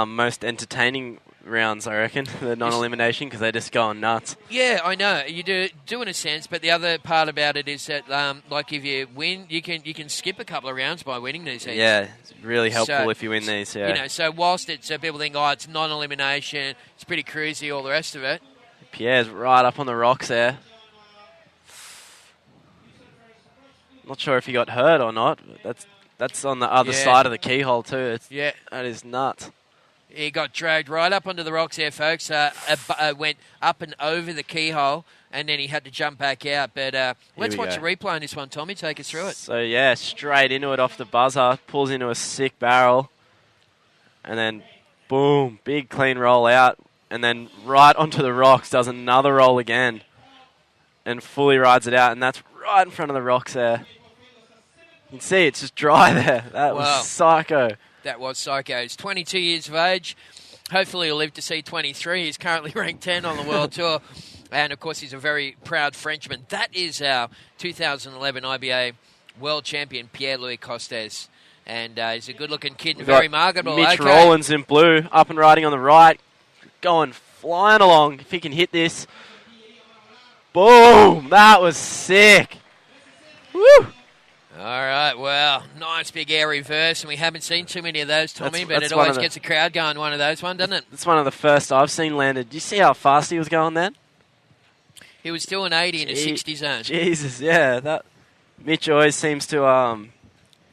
most entertaining rounds, I reckon, the non-elimination, because they're just going nuts. Yeah, I know. You do in a sense, but the other part about it is that, like, if you win, you can skip a couple of rounds by winning these heats. Yeah, it's really helpful if you win these, yeah. You know, so whilst it's people think, it's non-elimination, it's pretty cruisy, all the rest of it. Pierre's right up on the rocks there. Not sure if he got hurt or not. But that's on the other side of the keyhole too. That is nuts. He got dragged right up onto the rocks there, folks. Went up and over the keyhole, and then he had to jump back out. But let's watch a replay on this one, Tommy. Take us through it. So, yeah, straight into it off the buzzer. Pulls into a sick barrel. And then, boom, big clean roll out. And then right onto the rocks, does another roll again. And fully rides it out. And that's right in front of the rocks there. You can see it's just dry there. That was psycho. That was psycho. He's 22 years of age. Hopefully he'll live to see 23. He's currently ranked 10 on the World Tour. And, of course, he's a very proud Frenchman. That is our 2011 IBA World Champion, Pierre-Louis Costes. And he's a good-looking kid and very marketable. Mitch Rollins in blue, up and riding on the right. Going flying along. If he can hit this. Boom! That was sick. Woo! All right, well, nice big air reverse, and we haven't seen too many of those, Tommy, but it always gets a crowd going, one of those, doesn't it? It's one of the first I've seen landed. Do you see how fast he was going then? He was still an 80 in a 60 zone. Jesus, yeah. That Mitch always seems to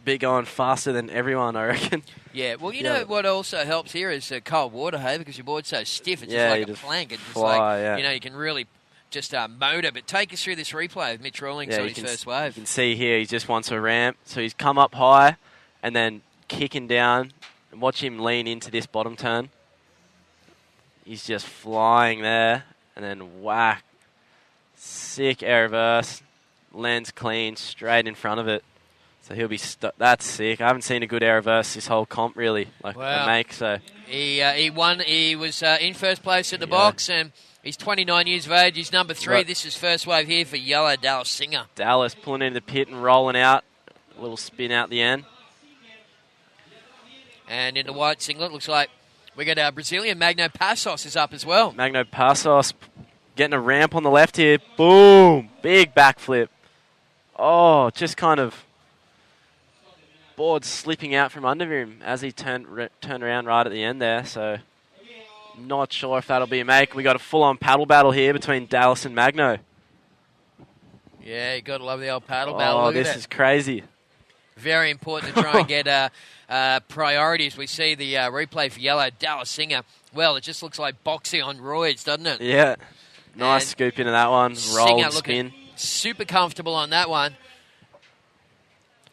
be going faster than everyone, I reckon. Yeah, well, you know what also helps here is cold water, hey, because your board's so stiff, it's just like a plank. It's just like, you can really just motor. But take us through this replay of Mitch Rawlings on his first wave. You can see here he just wants a ramp. So he's come up high and then kicking down. And watch him lean into this bottom turn. He's just flying there. And then whack. Sick air reverse. Lands clean straight in front of it. So he'll be... That's sick. I haven't seen a good air reverse this whole comp, really. So he won. He was in first place at the box, and he's 29 years of age. He's number 3. Right. This is first wave here for yellow Dallas Singer. Dallas pulling into the pit and rolling out. A little spin out the end. And in the white singlet, looks like we got our Brazilian Magno Passos is up as well. Magno Passos getting a ramp on the left here. Boom! Big backflip. Oh, just kind of... board slipping out from under him as he turned around right at the end there. So, not sure if that'll be a make. We got a full-on paddle battle here between Dallas and Magno. Yeah, you got to love the old paddle battle. Oh, this is crazy. Very important to try and get priorities. We see the replay for yellow Dallas Singer. Well, it just looks like boxing on roids, doesn't it? Yeah. Nice scoop into that one. Roll and spin. Super comfortable on that one.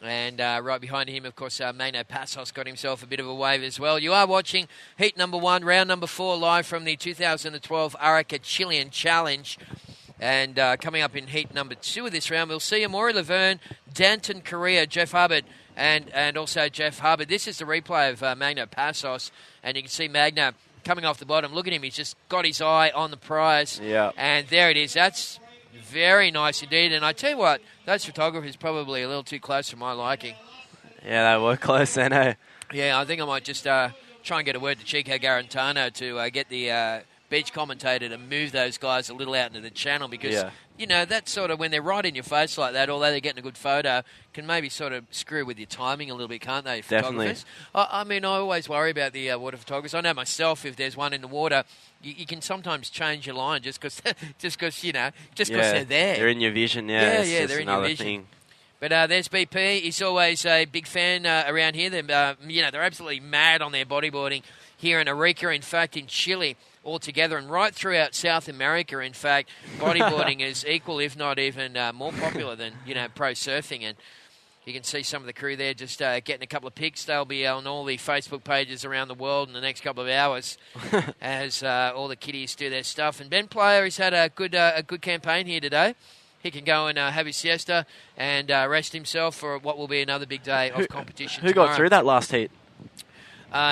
And right behind him, of course, Magno Passos got himself a bit of a wave as well. You are watching heat number 1, round number 4, live from the 2012 Arica Chilean Challenge. And coming up in heat number 2 of this round, we'll see Amaury Laverne, Danton Correa, Jeff Hubbard, and also Jeff Hubbard. This is the replay of Magno Passos, and you can see Magno coming off the bottom. Look at him, he's just got his eye on the prize. Yeah. And there it is. That's very nice indeed. And I tell you what, those photographers probably a little too close for my liking. Yeah, they were close then, eh? Yeah, I think I might just try and get a word to Chico Garantano to get the beach commentator to move those guys a little out into the channel because, you know, that sort of, when they're right in your face like that, although they're getting a good photo, can maybe sort of screw with your timing a little bit, can't they, photographers? Definitely. I mean, I always worry about the water photographers. I know myself, if there's one in the water, you can sometimes change your line just because they're there. They're in your vision, they're in your vision. Thing. But there's BP. He's always a big fan around here. They're absolutely mad on their bodyboarding here in Arica, in fact, in Chile altogether, and right throughout South America, in fact, bodyboarding is equal, if not even more popular than, pro surfing. And you can see some of the crew there just getting a couple of pics. They'll be on all the Facebook pages around the world in the next couple of hours as all the kiddies do their stuff. And Ben Player has had a good campaign here today. He can go and have his siesta and rest himself for what will be another big day of competition Who tomorrow. got through that last heat?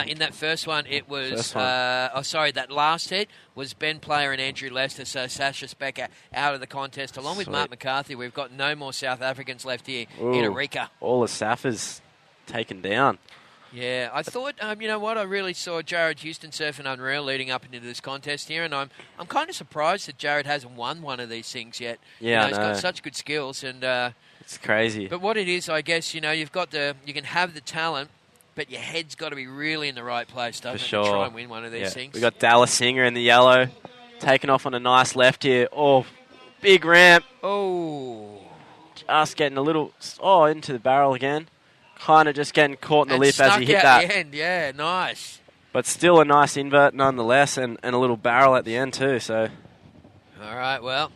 In that first one, it was... that last heat was Ben Player and Andrew Lester, so Sasha Specker out of the contest. Along with Mark McCarthy, we've got no more South Africans left here in Arica. All the Saffers taken down. Yeah, I thought, you know what, I really saw Jared Houston surfing unreal leading up into this contest here, and I'm kind of surprised that Jared hasn't won one of these things yet. Yeah, he's got such good skills, and it's crazy. But what it is, I guess, you can have the talent, but your head's got to be really in the right place, doesn't it? sure. To try and win one of these things. We got Dallas Singer in the yellow, taking off on a nice left here. Oh, big ramp. Oh. Just getting a little into the barrel again. Kind of just getting caught in the lip as he hit out that. The end. Yeah, nice. But still a nice invert nonetheless, and a little barrel at the end too. So. All right, well,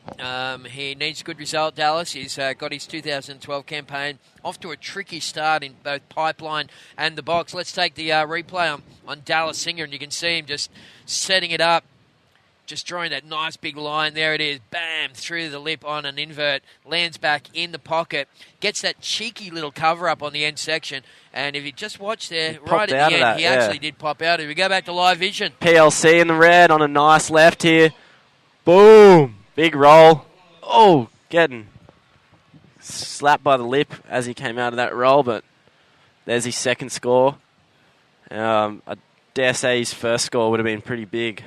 he needs a good result, Dallas. He's got his 2012 campaign off to a tricky start in both pipeline and the box. Let's take the replay on Dallas Singer, and you can see him just setting it up, just drawing that nice big line. There it is, bam, through the lip on an invert, lands back in the pocket, gets that cheeky little cover up on the end section, and if you just watch there, right at the end, he actually did pop out. If we go back to live vision. PLC in the red on a nice left here. Boom! Big roll. Oh, getting slapped by the lip as he came out of that roll, but there's his second score. I dare say his first score would have been pretty big.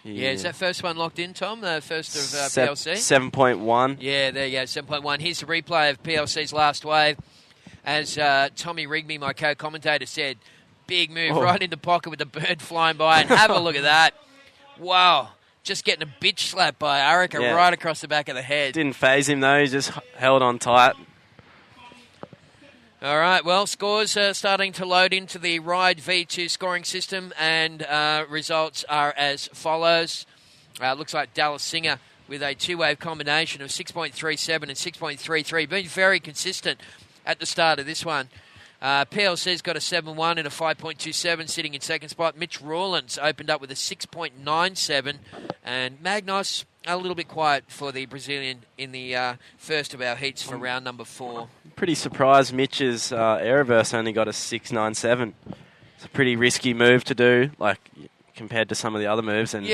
Yeah, is that first one locked in, Tom? The first of PLC? 7.1. Yeah, there you go, 7.1. Here's the replay of PLC's last wave. As Tommy Rigby, my co-commentator, said, big move right in the pocket with the bird flying by. And have a look at that. Wow. Just getting a bitch slap by Arica right across the back of the head. Didn't phase him, though. He just held on tight. All right, well, scores are starting to load into the Ride V2 scoring system, and results are as follows. Looks like Dallas Singer with a two-wave combination of 6.37 and 6.33. Been very consistent at the start of this one. PLC's got a 7.1 and a 5.27 sitting in second spot. Mitch Rawlins opened up with a 6.97, and Magnos a little bit quiet for the Brazilian in the first of our heats for round number 4. Pretty surprised Mitch's Aeroverse only got a 6.97. It's a pretty risky move to do, like compared to some of the other moves, and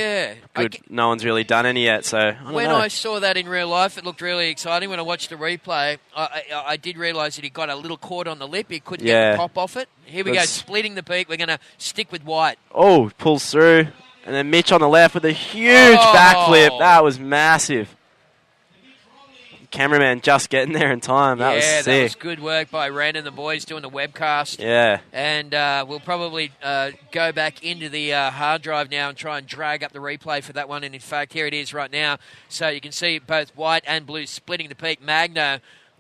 no one's really done any yet. So I saw that in real life, it looked really exciting. When I watched the replay, I did realise that he got a little caught on the lip. He couldn't get the pop off it. Here we go, splitting the peak. We're going to stick with White. Oh, pulls through, and then Mitch on the left with a huge backflip. That was massive. Cameraman just getting there in time. That was sick. That was good work by Ren and the boys doing the webcast. Yeah. And we'll probably go back into the hard drive now and try and drag up the replay for that one. And in fact, here it is right now. So you can see both White and Blue splitting the peak. Magno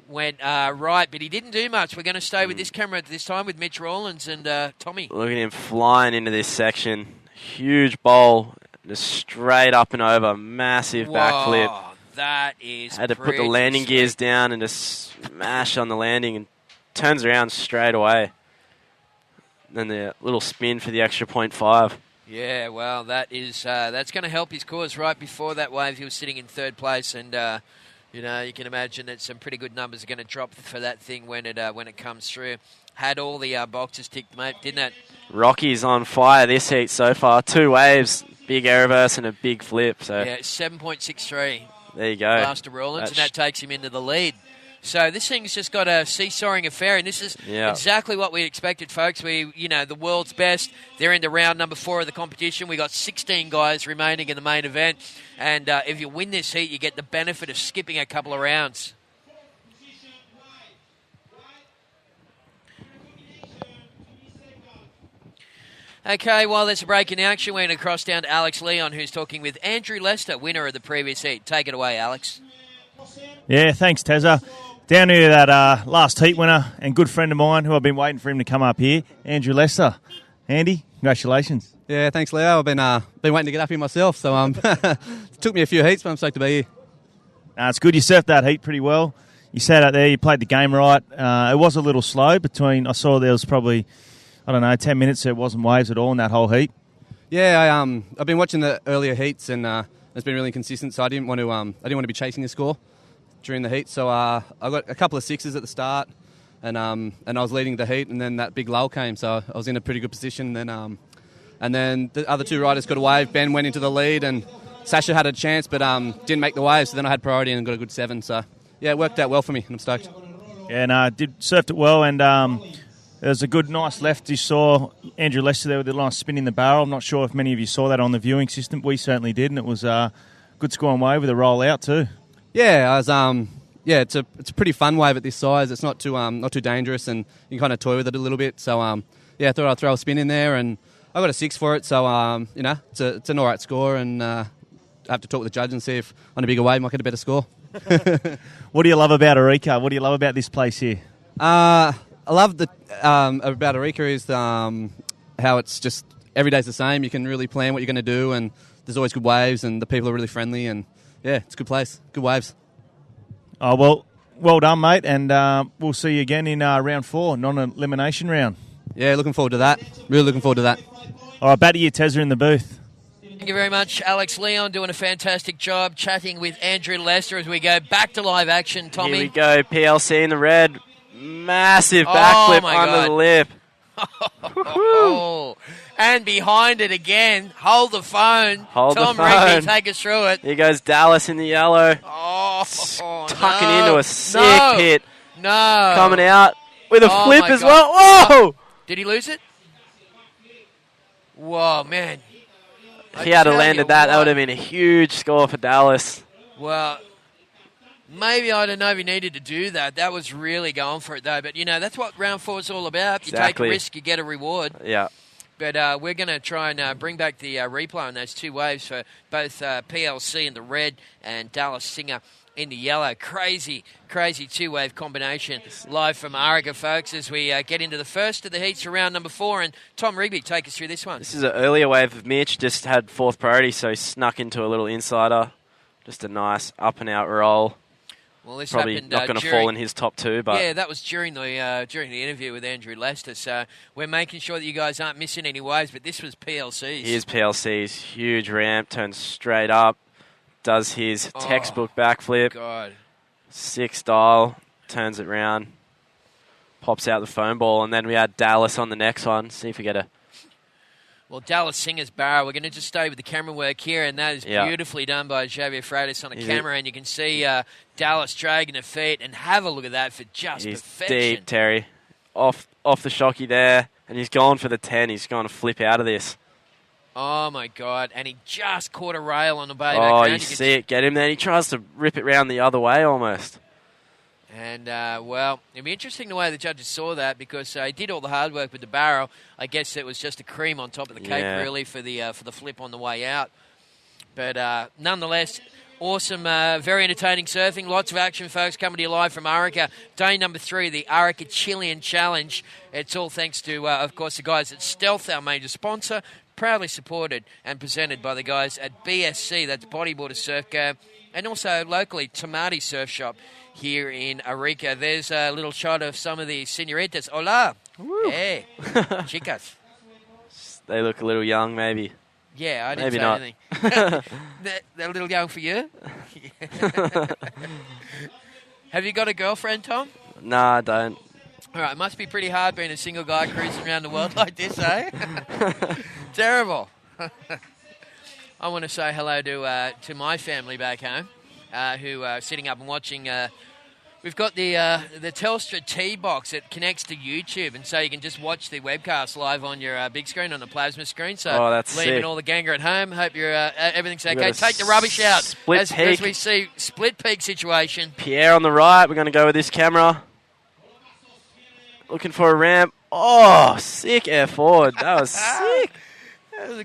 went right, but he didn't do much. We're going to stay with this camera at this time with Mitch Rawlins and Tommy. Look at him flying into this section. Huge bowl, just straight up and over. Massive backflip. That is had to put the landing gears down and just smash on the landing, and turns around straight away. Then the little spin for the extra 0.5. Yeah, well, that is that's going to help his cause. Right before that wave, he was sitting in third place, and you can imagine that some pretty good numbers are going to drop for that thing when it comes through. Had all the boxes ticked, mate, didn't it? Rocky's on fire this heat so far. 2 waves, big aeroverse and a big flip. So yeah, 7.63. There you go. Last to Rawlins, and that takes him into the lead. So this thing's just got a seesawing affair, and this is exactly what we expected, folks. The world's best. They're into round number 4 of the competition. We got 16 guys remaining in the main event, and if you win this heat, you get the benefit of skipping a couple of rounds. Okay, while there's a break in action, we're going to cross down to Alex Leon, who's talking with Andrew Lester, winner of the previous heat. Take it away, Alex. Yeah, thanks, Tezza. Down here, that last heat winner and good friend of mine who I've been waiting for him to come up here, Andrew Lester. Andy, congratulations. Yeah, thanks, Leo. I've been waiting to get up here myself, so it took me a few heats, but I'm stoked to be here. It's good. You surfed that heat pretty well. You sat out there, you played the game right. It was a little slow I saw there was probably 10 minutes, there wasn't waves at all in that whole heat. Yeah, I've been watching the earlier heats, and it's been really consistent. So I didn't want to be chasing the score during the heat. So I got a couple of 6s at the start, and I was leading the heat, and then that big lull came. So I was in a pretty good position. And then the other 2 riders got a wave. Ben went into the lead, and Sasha had a chance, but didn't make the wave. So then I had priority and got a good 7. So yeah, it worked out well for me, and I'm stoked. Yeah, no, surfed it well, and there was a good, nice left. You saw Andrew Lester there with a nice spin in the barrel. I'm not sure if many of you saw that on the viewing system. We certainly did, and it was a good scoring wave with a roll out too. Yeah, I was. It's a pretty fun wave at this size. It's not too dangerous, and you can kind of toy with it a little bit. So I thought I'd throw a spin in there, and I got a 6 for it. So it's an all right score, and I have to talk with the judge and see if on a bigger wave I might get a better score. What do you love about Arica? What do you love about this place here? I love about Arica is how it's just every day's the same. You can really plan what you're going to do, and there's always good waves, and the people are really friendly, and yeah, it's a good place, good waves. Oh, well done, mate, and we'll see you again in round 4, non-elimination round. Yeah, looking forward to that. Really looking forward to that. All right, back to you, Tezza, in the booth. Thank you very much, Alex Leon, doing a fantastic job chatting with Andrew Lester as we go back to live action. Tommy. Here we go, PLC in the red. Massive backflip under the lip. And behind it again. Hold the phone. Tom Rigby, take us through it. Here goes Dallas in the yellow. Tucking into a sick hit. No. Coming out with a flip as well. Whoa! Did he lose it? Whoa, man. If he had landed that would have been a huge score for Dallas. Well, maybe I don't know if he needed to do that. That was really going for it, though. But, that's what round 4 is all about. You take a risk, you get a reward. Yeah. But we're going to try and bring back the replay on those 2 waves for both PLC in the red and Dallas Singer in the yellow. Crazy 2-wave combination live from Arica, folks, as we get into the first of the heats for round number 4. And Tom Rigby, take us through this one. This is an earlier wave of Mitch, just had 4th priority, so he snuck into a little insider. Just a nice up-and-out roll. Well, this probably happened, not going to fall in his top 2, but yeah, that was during the interview with Andrew Lester. So we're making sure that you guys aren't missing any waves. But this was PLC's. Here's PLC's huge ramp, turns straight up, does his textbook backflip. God, sick style, turns it round, pops out the foam ball, and then we had Dallas on the next one. See if we get a. Well, Dallas Singer's barrel. We're going to just stay with the camera work here, and that is beautifully done by Xavier Freitas on the camera. And you can see Dallas dragging her feet, and have a look at that for just perfection. Deep, Terry. Off the shocky there, and he's gone for the 10. He's going to flip out of this. Oh, my God. And he just caught a rail on the bay back Oh, round. you see it get him there. He tries to rip it round the other way almost. And, well, it'd be interesting the way the judges saw that, because he did all the hard work with the barrel. I guess it was just a cream on top of the cake, really, for the flip on the way out. But nonetheless, awesome, very entertaining surfing. Lots of action, folks, coming to you live from Arica. Day number 3, the Arica Chilean Challenge. It's all thanks to, of course, the guys at Stealth, our major sponsor, proudly supported and presented by the guys at BSC, that's Bodyboarder Surf Go, and also locally, Tamati Surf Shop here in Arica. There's a little shot of some of the senoritas. Hola. Woo. Hey, chicas. They look a little young, maybe. Yeah, I didn't maybe say not. anything. They're a little young for you? Have you got a girlfriend, Tom? Nah, I don't. All right, it must be pretty hard being a single guy cruising around the world like this, eh? Terrible. I want to say hello to my family back home, who are sitting up and watching. We've got the Telstra T-Box that connects to YouTube, and so you can just watch the webcast live on your big screen, on the plasma screen. So that's leaving sick. all the ganger at home. Hope you're everything's okay. Take the rubbish out as we see split peak situation. Pierre on the right. We're going to go with this camera. Looking for a ramp. Oh, sick air forward. That was sick. That was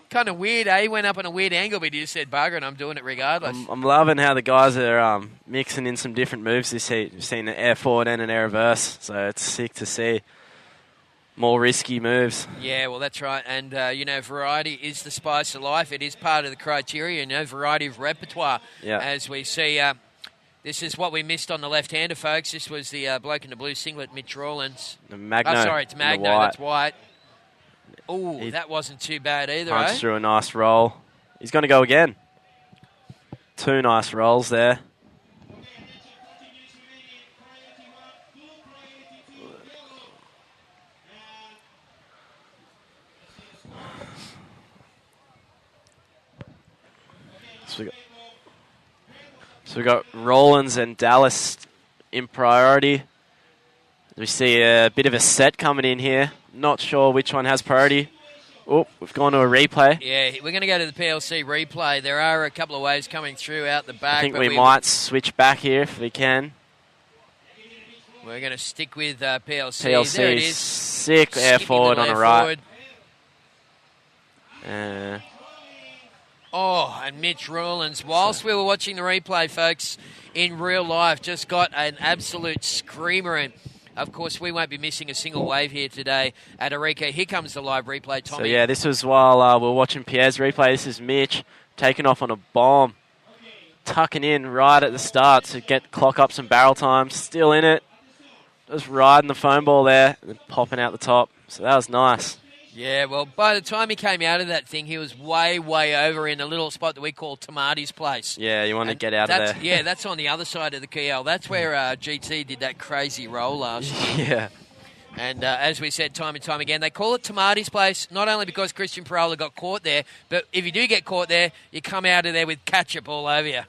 kind of weird, eh? He went up on a weird angle, but he just said, bugger, and I'm doing it regardless. I'm loving how the guys are mixing in some different moves this heat. We've seen an air forward and an air reverse, so it's sick to see. More risky moves. Yeah, well, that's right. And, variety is the spice of life. It is part of the criteria, variety of repertoire. Yeah. As we see, this is what we missed on the left-hander, folks. This was the bloke in the blue singlet, Mitch Rawlins. The Magno. Oh, sorry, it's Magno. That's white. Oh, that wasn't too bad either, Punch through a nice roll. He's going to go again. 2 nice rolls there. So we got Rollins and Dallas in priority. We see a bit of a set coming in here. Not sure which one has priority. Oh, we've gone to a replay. Yeah, we're going to go to the PLC replay. There are a couple of waves coming through out the back. I think we might switch back here if we can. We're going to stick with PLC. PLC, there it is. Sick air forward on the right. And Mitch Rawlins, whilst we were watching the replay, folks, in real life, just got an absolute screamer. And, of course, we won't be missing a single wave here today at Arica. Here comes the live replay, Tommy. So, yeah, this was while we were watching Pierre's replay. This is Mitch taking off on a bomb, tucking in right at the start to clock up some barrel time. Still in it. Just riding the foam ball there and popping out the top. So that was nice. Yeah, well, by the time he came out of that thing, he was way, way over in a little spot that we call Tamati's place. Yeah, you want to get out of there. Yeah, that's on the other side of the KL. That's where GT did that crazy roll last year. Yeah. And as we said time and time again, they call it Tamati's place, not only because Christian Parola got caught there, but if you do get caught there, you come out of there with ketchup all over you.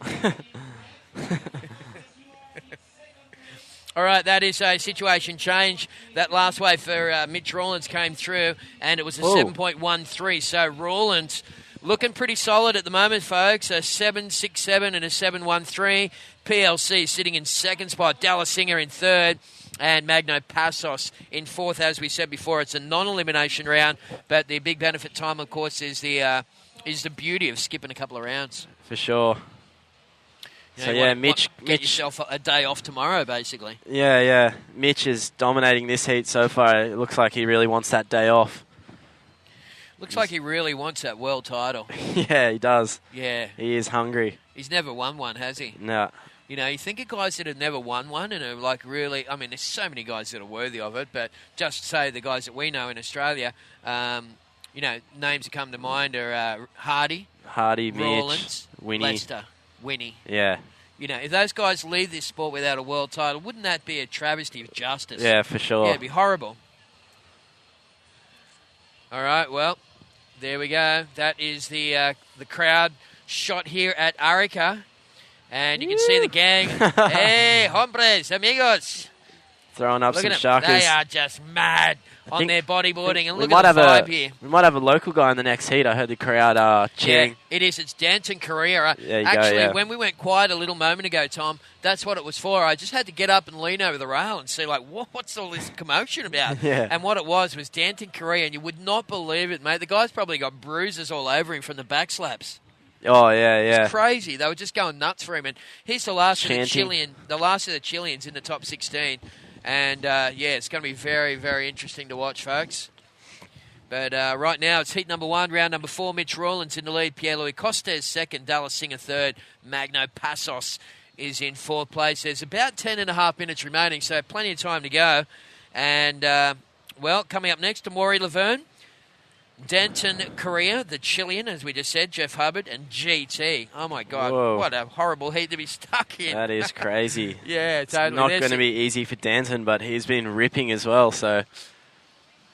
All right, that is a situation change. That last wave for Mitch Rawlins came through, and it was a 7.13. So Rawlins looking pretty solid at the moment, folks. A 7.67 and a 7.13. PLC sitting in second spot. Dallas Singer in third. And Magno Passos in fourth. As we said before, it's a non-elimination round, but the big benefit time, of course, is the beauty of skipping a couple of rounds. For sure. You know, Mitch... Get yourself a day off tomorrow, basically. Yeah. Mitch is dominating this heat so far. It looks like he really wants that day off. Looks like he really wants that world title. Yeah, he does. Yeah. He is hungry. He's never won one, has he? No. You know, you think of guys that have never won one and are like really... I mean, there's so many guys that are worthy of it, but just say the guys that we know in Australia, you know, names that come to mind are Hardy, Mitch, Rawlins, Winnie. Lester, Winnie. Yeah. You know, if those guys leave this sport without a world title, wouldn't that be a travesty of justice? Yeah, for sure. Yeah, it'd be horrible. All right, well, there we go. That is the crowd shot here at Arica. And you can see the gang. Hey, hombres, amigos. Throwing up Look some at them. sharkers. They are just mad on their bodyboarding. And we look at the vibe here. We might have a local guy in the next heat. I heard the crowd cheering. Yeah, it is. It's Danton Correa. Actually, when we went quiet a little moment ago, Tom, that's what it was for. I just had to get up and lean over the rail and see, like, what's all this commotion about? Yeah. And what it was Danton Correa, and you would not believe it, mate. The guy's probably got bruises all over him from the back slaps. Oh, yeah. It's crazy. They were just going nuts for him. And he's the last of the Chileans in the top 16. And, it's going to be very, very interesting to watch, folks. But right now, it's heat number 1, round number 4. Mitch Rawlins in the lead. Pierre-Louis Costes second. Dallas Singer third. Magno Passos is in fourth place. There's about 10.5 minutes remaining, so plenty of time to go. And, coming up next, Amaury Laverne. Danton Correa, the Chilean, as we just said, Jeff Hubbard, and GT. Oh, my God. Whoa. What a horrible heat to be stuck in. That is crazy. Yeah, totally. It's not going to be easy for Danton, but he's been ripping as well, so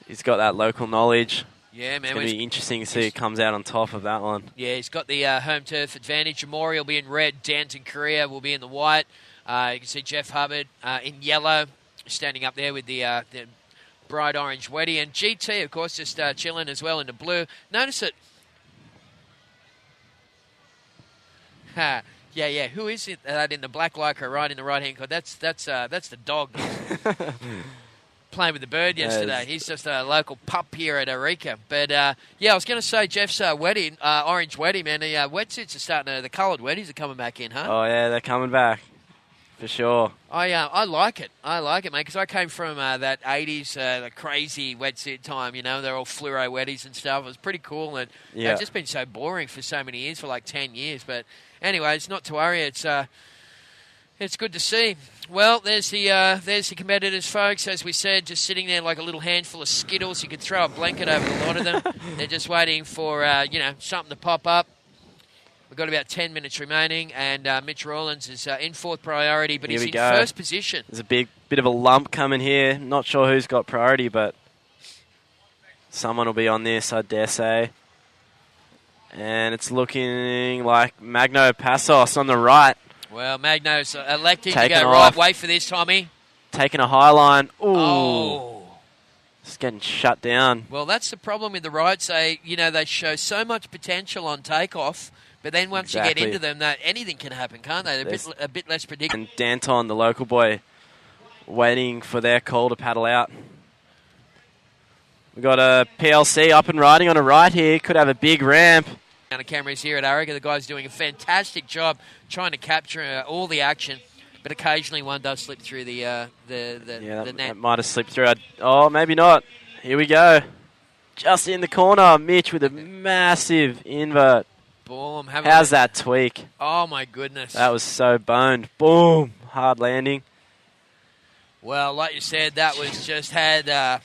he's got that local knowledge. Yeah, man. It's going to be interesting to see who comes out on top of that one. Yeah, he's got the home turf advantage. Amaury will be in red. Danton Correa will be in the white. You can see Jeff Hubbard in yellow, standing up there with the bright orange wetty. And GT, of course, just chilling as well in the blue. Notice it. Yeah. Who is it in the black lycra right in the right-hand corner? That's the dog. Playing with the bird yesterday. He's just a local pup here at Arica. But, I was going to say Jeff's orange wetty, man. The wetsuits are starting to... The coloured wetties are coming back in, huh? Oh, yeah, they're coming back. For sure. I like it. I like it, mate, because I came from that 80s, the crazy wetsuit time, you know. They're all fluoro wetties and stuff. It was pretty cool, and they've just been so boring for so many years, for like 10 years. But anyway, it's not to worry. It's good to see. Well, there's the competitors, folks. As we said, just sitting there like a little handful of Skittles. You could throw a blanket over a lot of them. They're just waiting for, something to pop up. We've got about 10 minutes remaining, and Mitch Rawlins is in fourth priority, but he's in first position. There's a bit of a lump coming here. Not sure who's got priority, but someone will be on this, I dare say. And it's looking like Magno Passos on the right. Well, Magno's electing Taking to go off. right way for this, Tommy. Taking a high line. Ooh. Oh. It's getting shut down. Well, that's the problem with the rights. They show so much potential on takeoff, but then once you get into them, that anything can happen, can't they? They're a bit less predictable. And Danton, the local boy, waiting for their call to paddle out. We've got a PLC up and riding on a right here. Could have a big ramp. The cameras here at Arica, the guy's doing a fantastic job trying to capture all the action, but occasionally one does slip through the net. That might have slipped through. Oh, maybe not. Here we go. Just in the corner, Mitch with a massive invert. Boom. How's that tweak? Oh, my goodness. That was so boned. Boom. Hard landing. Well, like you said, that was just had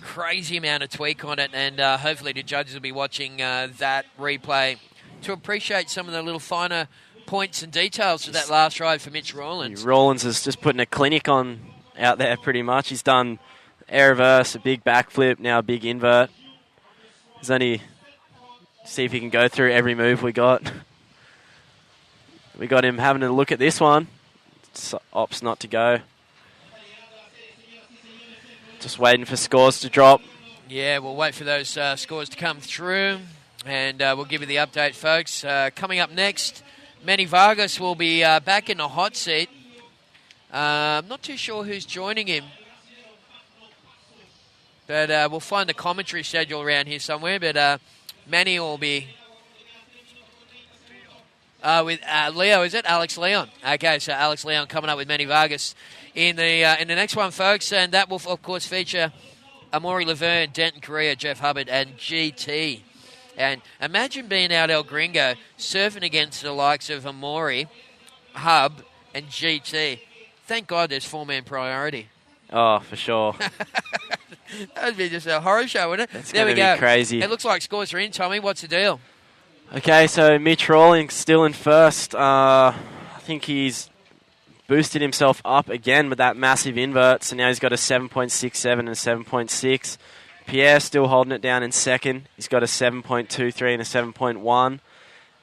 crazy amount of tweak on it, and hopefully the judges will be watching that replay to appreciate some of the little finer points and details of that last ride for Mitch Rawlins. Rawlins is just putting a clinic on out there pretty much. He's done air reverse, a big backflip, now a big invert. He's only see if he can go through every move we got. We got him having a look at this one. Opts not to go. Just waiting for scores to drop. Yeah, we'll wait for those scores to come through, and we'll give you the update, folks. Coming up next, Manny Vargas will be back in the hot seat. I'm not too sure who's joining him, but we'll find the commentary schedule around here somewhere. But Manny will be with Leo, is it? Alex Leon. Okay, so Alex Leon coming up with Manny Vargas in the next one, folks, and that will, of course, feature Amaury Laverne, Denton Correa, Jeff Hubbard, and GT. And imagine being out El Gringo surfing against the likes of Amaury, Hub, and GT. Thank God there's four-man priority. Oh, for sure. That would be just a horror show, wouldn't it? That's there we gonna go. be crazy. It looks like scores are in, Tommy. What's the deal? Okay, so Mitch Rawlings still in first. I think he's boosted himself up again with that massive invert, so now he's got a 7.67 and a 7.6. Pierre still holding it down in second. He's got a 7.23 and a 7.1.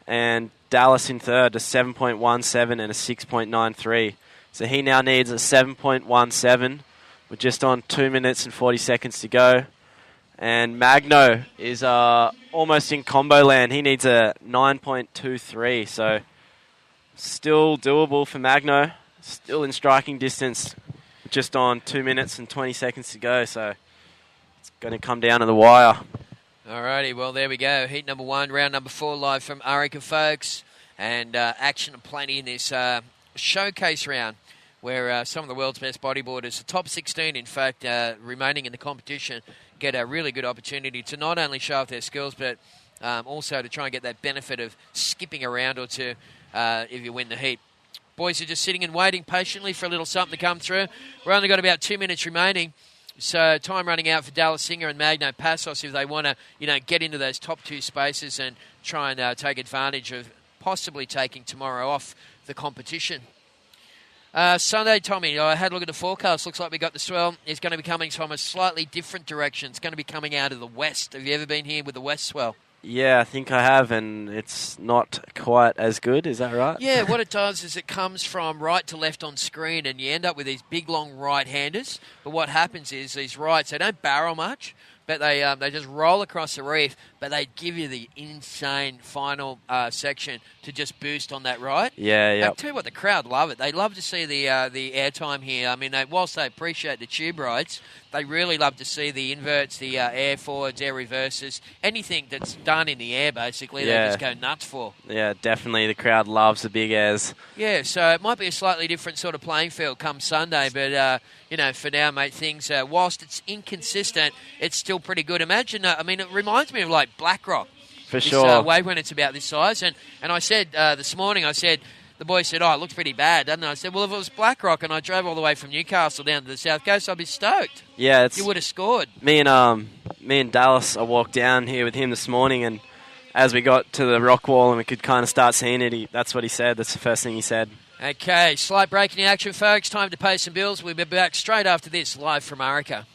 And Dallas in third, a 7.17 and a 6.93. So he now needs a 7.17. We're just on 2 minutes and 40 seconds to go. And Magno is almost in combo land. He needs a 9.23. So still doable for Magno. Still in striking distance. Just on 2 minutes and 20 seconds to go. So it's going to come down to the wire. Alrighty, well, there we go. Heat number 1, round number 4, live from Arica, folks. And action plenty in this showcase round, where some of the world's best bodyboarders, the top 16, in fact, remaining in the competition, get a really good opportunity to not only show off their skills, but also to try and get that benefit of skipping a round or two if you win the heat. Boys are just sitting and waiting patiently for a little something to come through. We've only got about 2 minutes remaining, so time running out for Dallas Singer and Magno Passos if they want to, get into those top 2 spaces and try and take advantage of possibly taking tomorrow off the competition. Sunday, Tommy, I had a look at the forecast. Looks like we got the swell. It's going to be coming from a slightly different direction. It's going to be coming out of the west. Have you ever been here with the west swell? Yeah, I think I have, and it's not quite as good. Is that right? Yeah, what it does is it comes from right to left on screen, and you end up with these big, long right-handers. But what happens is these rights, they don't barrel much, but they just roll across the reef, but they give you the insane final section to just boost on that right. Yeah. I tell you what, the crowd love it. They love to see the airtime here. I mean, whilst they appreciate the tube rides, they really love to see the inverts, the air forwards, air reverses, anything that's done in the air, basically, they just go nuts for. Yeah, definitely. The crowd loves the big airs. Yeah, so it might be a slightly different sort of playing field come Sunday, but, for now, mate, things, whilst it's inconsistent, it's still pretty good. Imagine, it reminds me of, like, BlackRock. For sure. This wave when it's about this size. And I said this morning, the boy said, it looks pretty bad, doesn't it? I said, well, if it was BlackRock and I drove all the way from Newcastle down to the South Coast, I'd be stoked. Yeah, you would have scored. Me and Dallas, I walked down here with him this morning, and as we got to the rock wall and we could kind of start seeing it, that's what he said. That's the first thing he said. Okay, slight break in the action, folks. Time to pay some bills. We'll be back straight after this, live from Arica.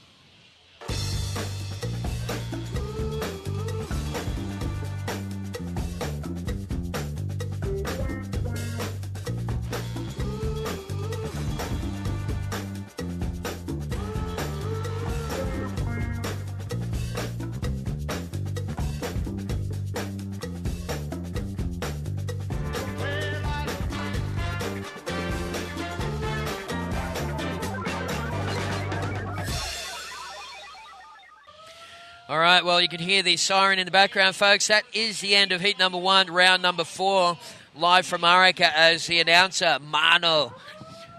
All right, well, you can hear the siren in the background, folks. That is the end of heat number 1, round number 4, live from Arica as the announcer, Mano.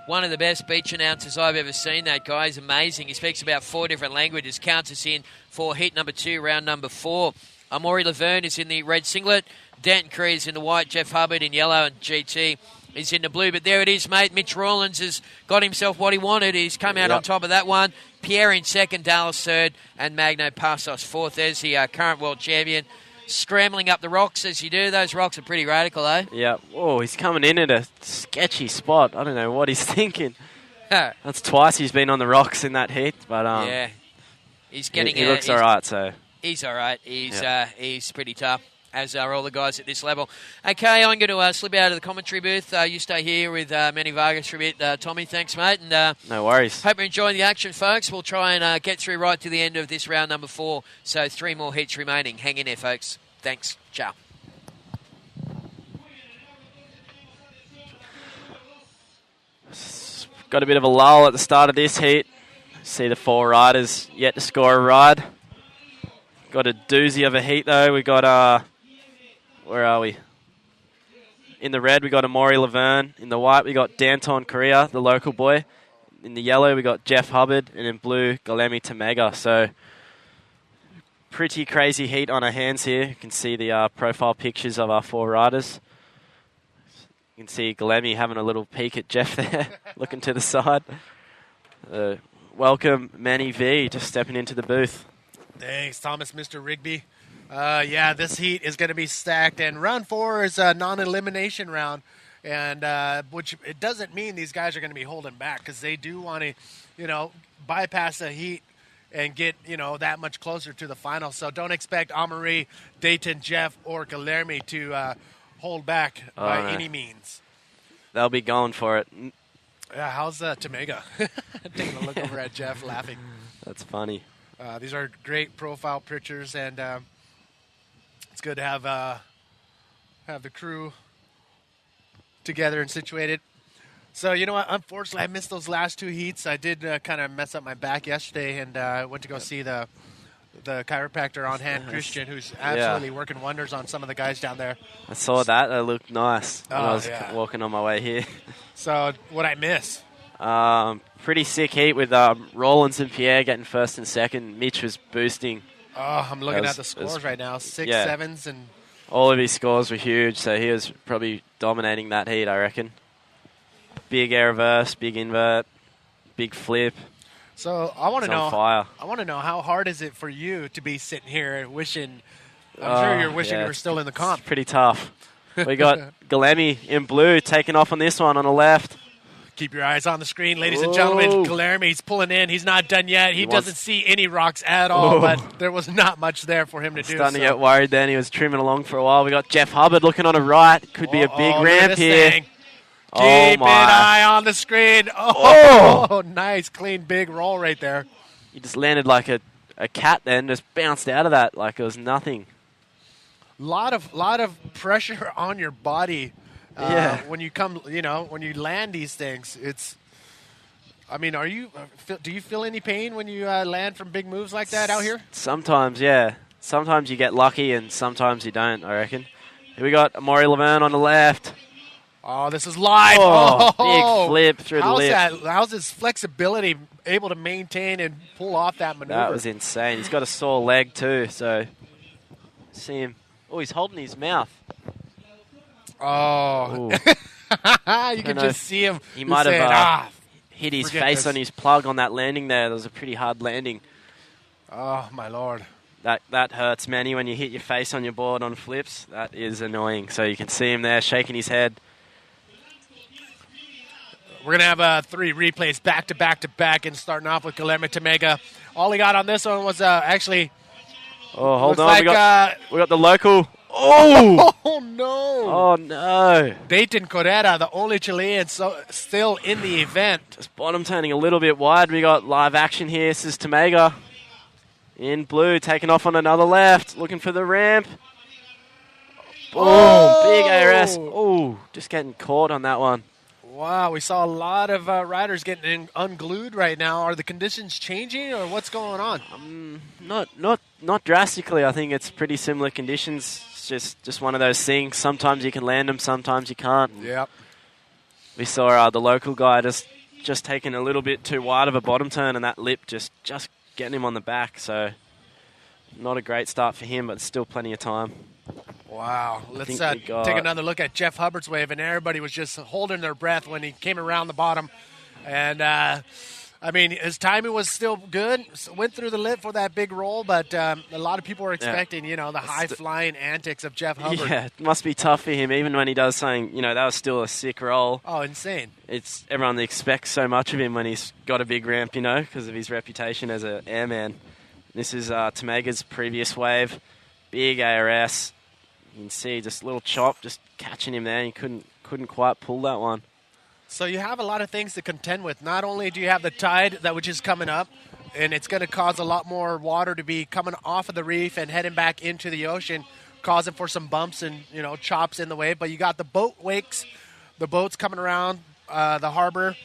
One of the best beach announcers I've ever seen. That guy is amazing. He speaks about 4 different languages, counts us in for heat number 2, round number 4. Amaury Laverne is in the red singlet. Danton Cree is in the white. Jeff Hubbard in yellow, and GT is in the blue. But there it is, mate. Mitch Rawlins has got himself what he wanted. He's come out on top of that one. Pierre in second, Dallas third, and Magno Passos fourth. There's the current world champion. Scrambling up the rocks as you do. Those rocks are pretty radical, eh? Yeah. Oh, he's coming in at a sketchy spot. I don't know what he's thinking. That's twice he's been on the rocks in that heat. But yeah, he's getting. He looks all right. So he's all right. He's pretty tough, as are all the guys at this level. Okay, I'm going to slip out of the commentary booth. You stay here with Manny Vargas for a bit. Tommy, thanks, mate. And no worries. Hope you're enjoying the action, folks. We'll try and get through right to the end of this round number 4. So 3 more heats remaining. Hang in there, folks. Thanks. Ciao. Got a bit of a lull at the start of this heat. See the 4 riders yet to score a ride. Got a doozy of a heat though. We got where are we? In the red we got Amaury Laverne. In the white we got Danton Correa, the local boy. In the yellow we got Jeff Hubbard, and in blue Galemi Tamega. So pretty crazy heat on our hands here. You can see the profile pictures of our 4 riders. You can see Galemi having a little peek at Jeff there, looking to the side. Welcome Manny V, just stepping into the booth. Thanks, Thomas, Mr. Rigby. Yeah, this heat is going to be stacked, and round 4 is a non-elimination round, and which it doesn't mean these guys are going to be holding back, because they do want to, bypass the heat and get, that much closer to the final. So don't expect Amaury, Dayton, Jeff, or Guilherme to hold back by any means. They'll be going for it. Yeah, how's Tamega? Taking a look over at Jeff, laughing. That's funny. These are great profile pictures, and it's good to have the crew together and situated. So, you know what? Unfortunately, I missed those last 2 heats. I did kind of mess up my back yesterday, and I went to go see the chiropractor on hand, Christian, who's absolutely working wonders on some of the guys down there. I saw that. That looked nice when I was walking on my way here. So, what'd I miss? Pretty sick heat with Rollins and Pierre getting first and second. Mitch was boosting. Oh, I'm looking at the scores right now. 6 7s, and all of his scores were huge, so he was probably dominating that heat, I reckon. Big air reverse, big invert, big flip. So I want to know. Fire. I want to know, how hard is it for you to be sitting here wishing? I'm sure you're wishing you were still in the comp. It's pretty tough. We got Galemi in blue taking off on this one on the left. Keep your eyes on the screen, ladies and gentlemen. Guilherme's pulling in. He's not done yet. He doesn't see any rocks at all, but there was not much there for him to do. Starting to get worried then. He was trimming along for a while. We got Jeff Hubbard looking on the right. Could be a big ramp here. Keep an eye on the screen. Oh, nice, clean, big roll right there. He just landed like a cat then, just bounced out of that like it was nothing. Lot of pressure on your body. When you come, when you land these things, do you feel any pain when you land from big moves like that out here? Sometimes, yeah. Sometimes you get lucky and sometimes you don't, I reckon. Here we got Amaury Laverne on the left. Oh, this is live. Big flip through the lip. How's his flexibility able to maintain and pull off that maneuver? That was insane. He's got a sore leg too, so see him. Oh, he's holding his mouth. Oh. You can just see him. He might have hit his face on his plug on that landing there. That was a pretty hard landing. Oh, my Lord. That hurts, Manny, when you hit your face on your board on flips. That is annoying. So you can see him there shaking his head. We're going to have 3 replays back to back to back, and starting off with Guilherme Tamega. All he got on this one was actually... Oh, hold on. We got the local... Oh! Oh, no. Oh, no. Dayton Correa, the only Chilean still in the event. Just bottom turning a little bit wide. We got live action here. This is Tamega in blue, taking off on another left, looking for the ramp. Boom. Big ARS. Oh, just getting caught on that one. Wow, we saw a lot of riders getting unglued right now. Are the conditions changing, or what's going on? Not drastically. I think it's pretty similar conditions. It's just one of those things. Sometimes you can land them, sometimes you can't. Yep. We saw the local guy just taking a little bit too wide of a bottom turn, and that lip just getting him on the back. So not a great start for him, but still plenty of time. Wow. Let's take another look at Jeff Hubbard's wave, and everybody was just holding their breath when he came around the bottom. And, I mean, his timing was still good. Went through the lip for that big roll, but a lot of people were expecting, the high-flying antics of Jeff Hubbard. Yeah, it must be tough for him, even when he does something, that was still a sick roll. Oh, insane. Everyone expects so much of him when he's got a big ramp, because of his reputation as an airman. This is Tamaga's previous wave. Big ARS. You can see just a little chop, just catching him there. He couldn't quite pull that one. So you have a lot of things to contend with. Not only do you have the tide which is coming up, and it's going to cause a lot more water to be coming off of the reef and heading back into the ocean, causing for some bumps and chops in the wave. But you got the boat wakes, the boats coming around the harbor.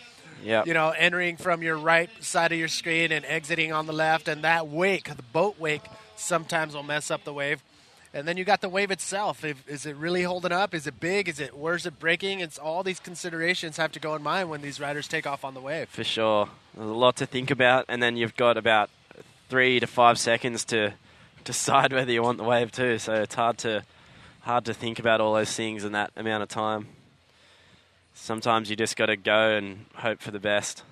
Yep. Entering from your right side of your screen and exiting on the left, and that wake, the boat wake, sometimes will mess up the wave. And then you got the wave itself. Is it really holding up? Is it big? Where's it breaking? It's all these considerations have to go in mind when these riders take off on the wave. For sure. There's a lot to think about, and then you've got about 3 to 5 seconds to decide whether you want the wave too. So it's hard to think about all those things in that amount of time. Sometimes you just got to go and hope for the best.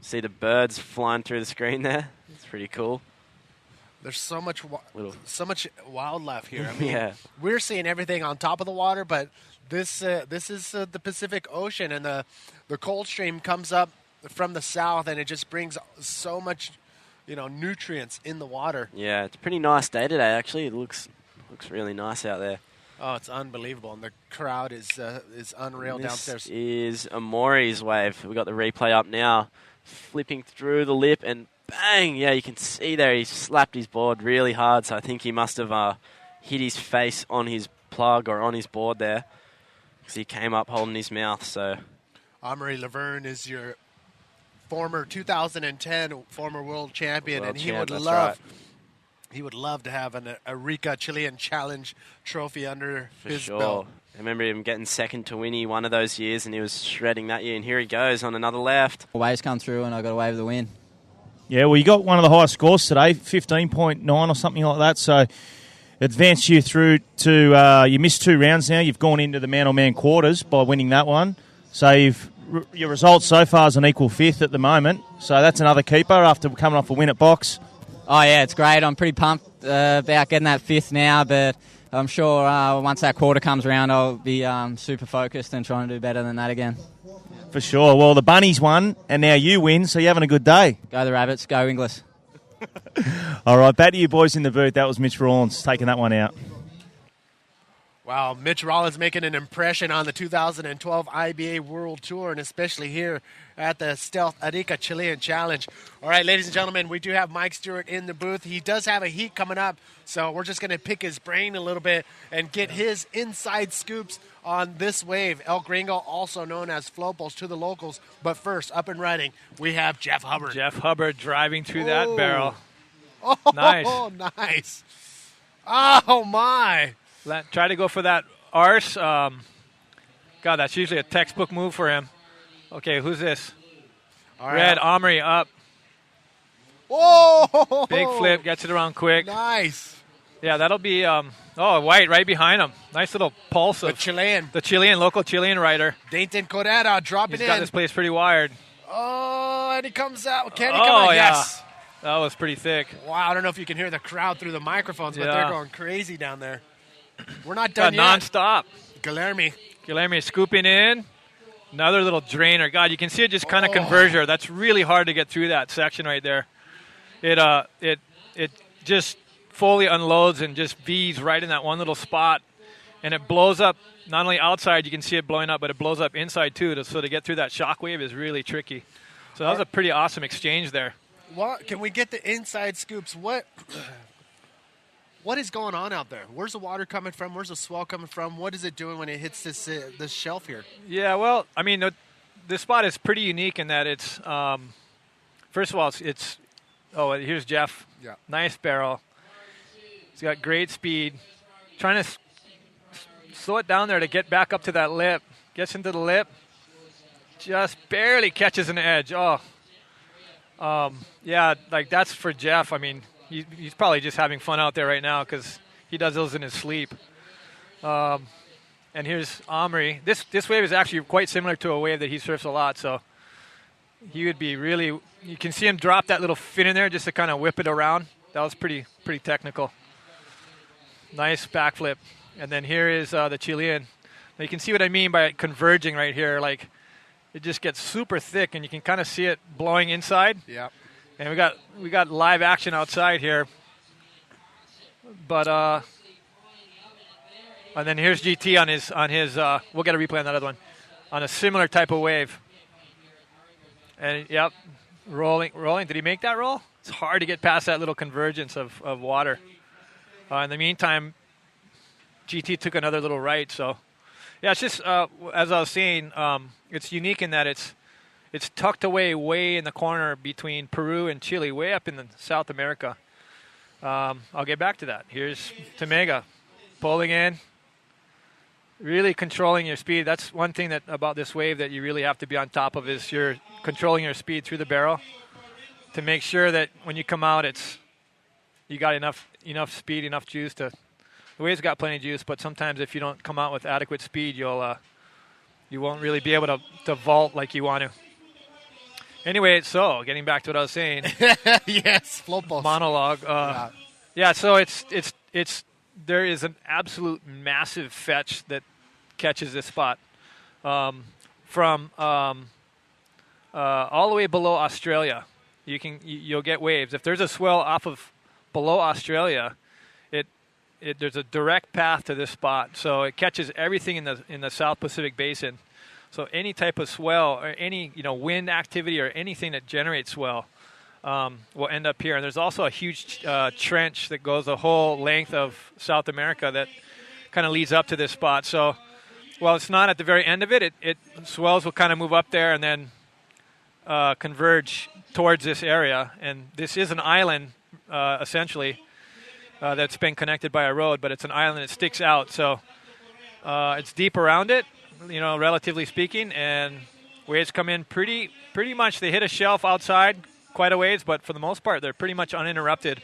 See the birds flying through the screen there? It's pretty cool. There's so much wildlife here. I mean, yeah. We're seeing everything on top of the water, but this is the Pacific Ocean, and the cold stream comes up from the south, and it just brings so much, nutrients in the water. Yeah, it's a pretty nice day today. Actually, it looks really nice out there. Oh, it's unbelievable, and the crowd is unreal downstairs. This is a Maury's wave. We've got the replay up now, flipping through the lip, and bang! Yeah, you can see there he slapped his board really hard, so I think he must have hit his face on his plug or on his board there, because he came up holding his mouth. So, Amaury Laverne is your former 2010 former world champion, and he would love to have an Arica Chilean Challenge trophy under his belt. I remember him getting second to Winnie one of those years, and he was shredding that year. And here he goes on another left. Waves come through, and I got away with the win. Yeah, well, you got one of the highest scores today, 15.9 or something like that. So advanced you through to you missed 2 rounds now. You've gone into the man-on-man quarters by winning that one. So your results so far is an equal 5th at the moment. So that's another keeper after coming off a win at box. Oh, yeah, it's great. I'm pretty pumped about getting that 5th now, but I'm sure once that quarter comes around, I'll be super focused and trying to do better than that again. For sure. Well, the Bunnies won, and now you win, so you're having a good day. Go the Rabbits, go Inglis. All right, back to you boys in the booth. That was Mitch Rawlins taking that one out. Wow, Mitch Rollins making an impression on the 2012 IBA World Tour, and especially here at the Stealth Arica Chilean Challenge. All right, ladies and gentlemen, we do have Mike Stewart in the booth. He does have a heat coming up, so we're just going to pick his brain a little bit and get his inside scoops on this wave. El Gringo, also known as Flopos to the locals. But first, up and running, we have Jeff Hubbard. Jeff Hubbard driving through that barrel. Oh, nice. Nice. Oh, my. Try to go for that arse. God, that's usually a textbook move for him. Okay, who's this? All right. Red, Amaury up. Whoa! Big flip, gets it around quick. Nice. Yeah, that'll be, White right behind him. Nice little pulse of the Chilean, local Chilean rider. Dayton Correra dropping in. He's got this place pretty wired. Oh, and he comes out. Can he come out? Yeah. Yes. That was pretty thick. Wow, I don't know if you can hear the crowd through the microphones, but Yeah. they're going crazy down there. We're not done yet. Non-stop. Guilherme scooping in. Another little drainer. God, you can see it just kind of converger. That's really hard to get through that section right there. It just fully unloads and just V's right in that one little spot. And it blows up, not only outside, you can see it blowing up, but it blows up inside too. So to get through that shock wave is really tricky. So that was a pretty awesome exchange there. What can we get the inside scoops? What is going on out there? Where's the water coming from? Where's the swell coming from? What is it doing when it hits this shelf here? Yeah, well, I mean, this spot is pretty unique in that it's first of all, it's here's Jeff. Yeah. Nice barrel. He's got great speed. Trying to slow it down there to get back up to that lip. Gets into the lip. Just barely catches an edge. Yeah, like that's for Jeff. I mean, he's probably just having fun out there right now because he does those in his sleep. And here's Omri. This wave is actually quite similar to a wave that he surfs a lot, so he would be really. You can see him drop that little fin in there just to kind of whip it around. That was pretty technical. Nice backflip. And then here is the Chilean. Now you can see what I mean by converging right here. Like it just gets super thick, and you can kind of see it blowing inside. Yeah. And we got live action outside here. But and then here's GT on his we'll get a replay on that other one, on a similar type of wave. And yep, rolling. Did he make that roll? It's hard to get past that little convergence of water. In the meantime, GT took another little right. So yeah, it's just as I was saying, it's unique in that it's tucked away way in the corner between Peru and Chile, way up in South America. I'll get back to that. Here's Tamega pulling in, really controlling your speed. That's one thing about this wave that you really have to be on top of is you're controlling your speed through the barrel to make sure that when you come out, you got enough speed, enough juice to. The wave's got plenty of juice, but sometimes if you don't come out with adequate speed, you won't really be able to vault like you want to. Anyway, so getting back to what I was saying. Yes, float balls. Monologue. Yeah, so there is an absolute massive fetch that catches this spot from all the way below Australia. You'll get waves if there's a swell off of below Australia. There's a direct path to this spot, so it catches everything in the South Pacific Basin. So any type of swell or any wind activity or anything that generates swell will end up here. And there's also a huge trench that goes the whole length of South America that kind of leads up to this spot. So while it's not at the very end of it, swells will kind of move up there and then converge towards this area. And this is an island, essentially. That's been connected by a road, but it's an island that sticks out. So it's deep around it, relatively speaking, and waves come in pretty much. They hit a shelf outside quite a ways, but for the most part, they're pretty much uninterrupted,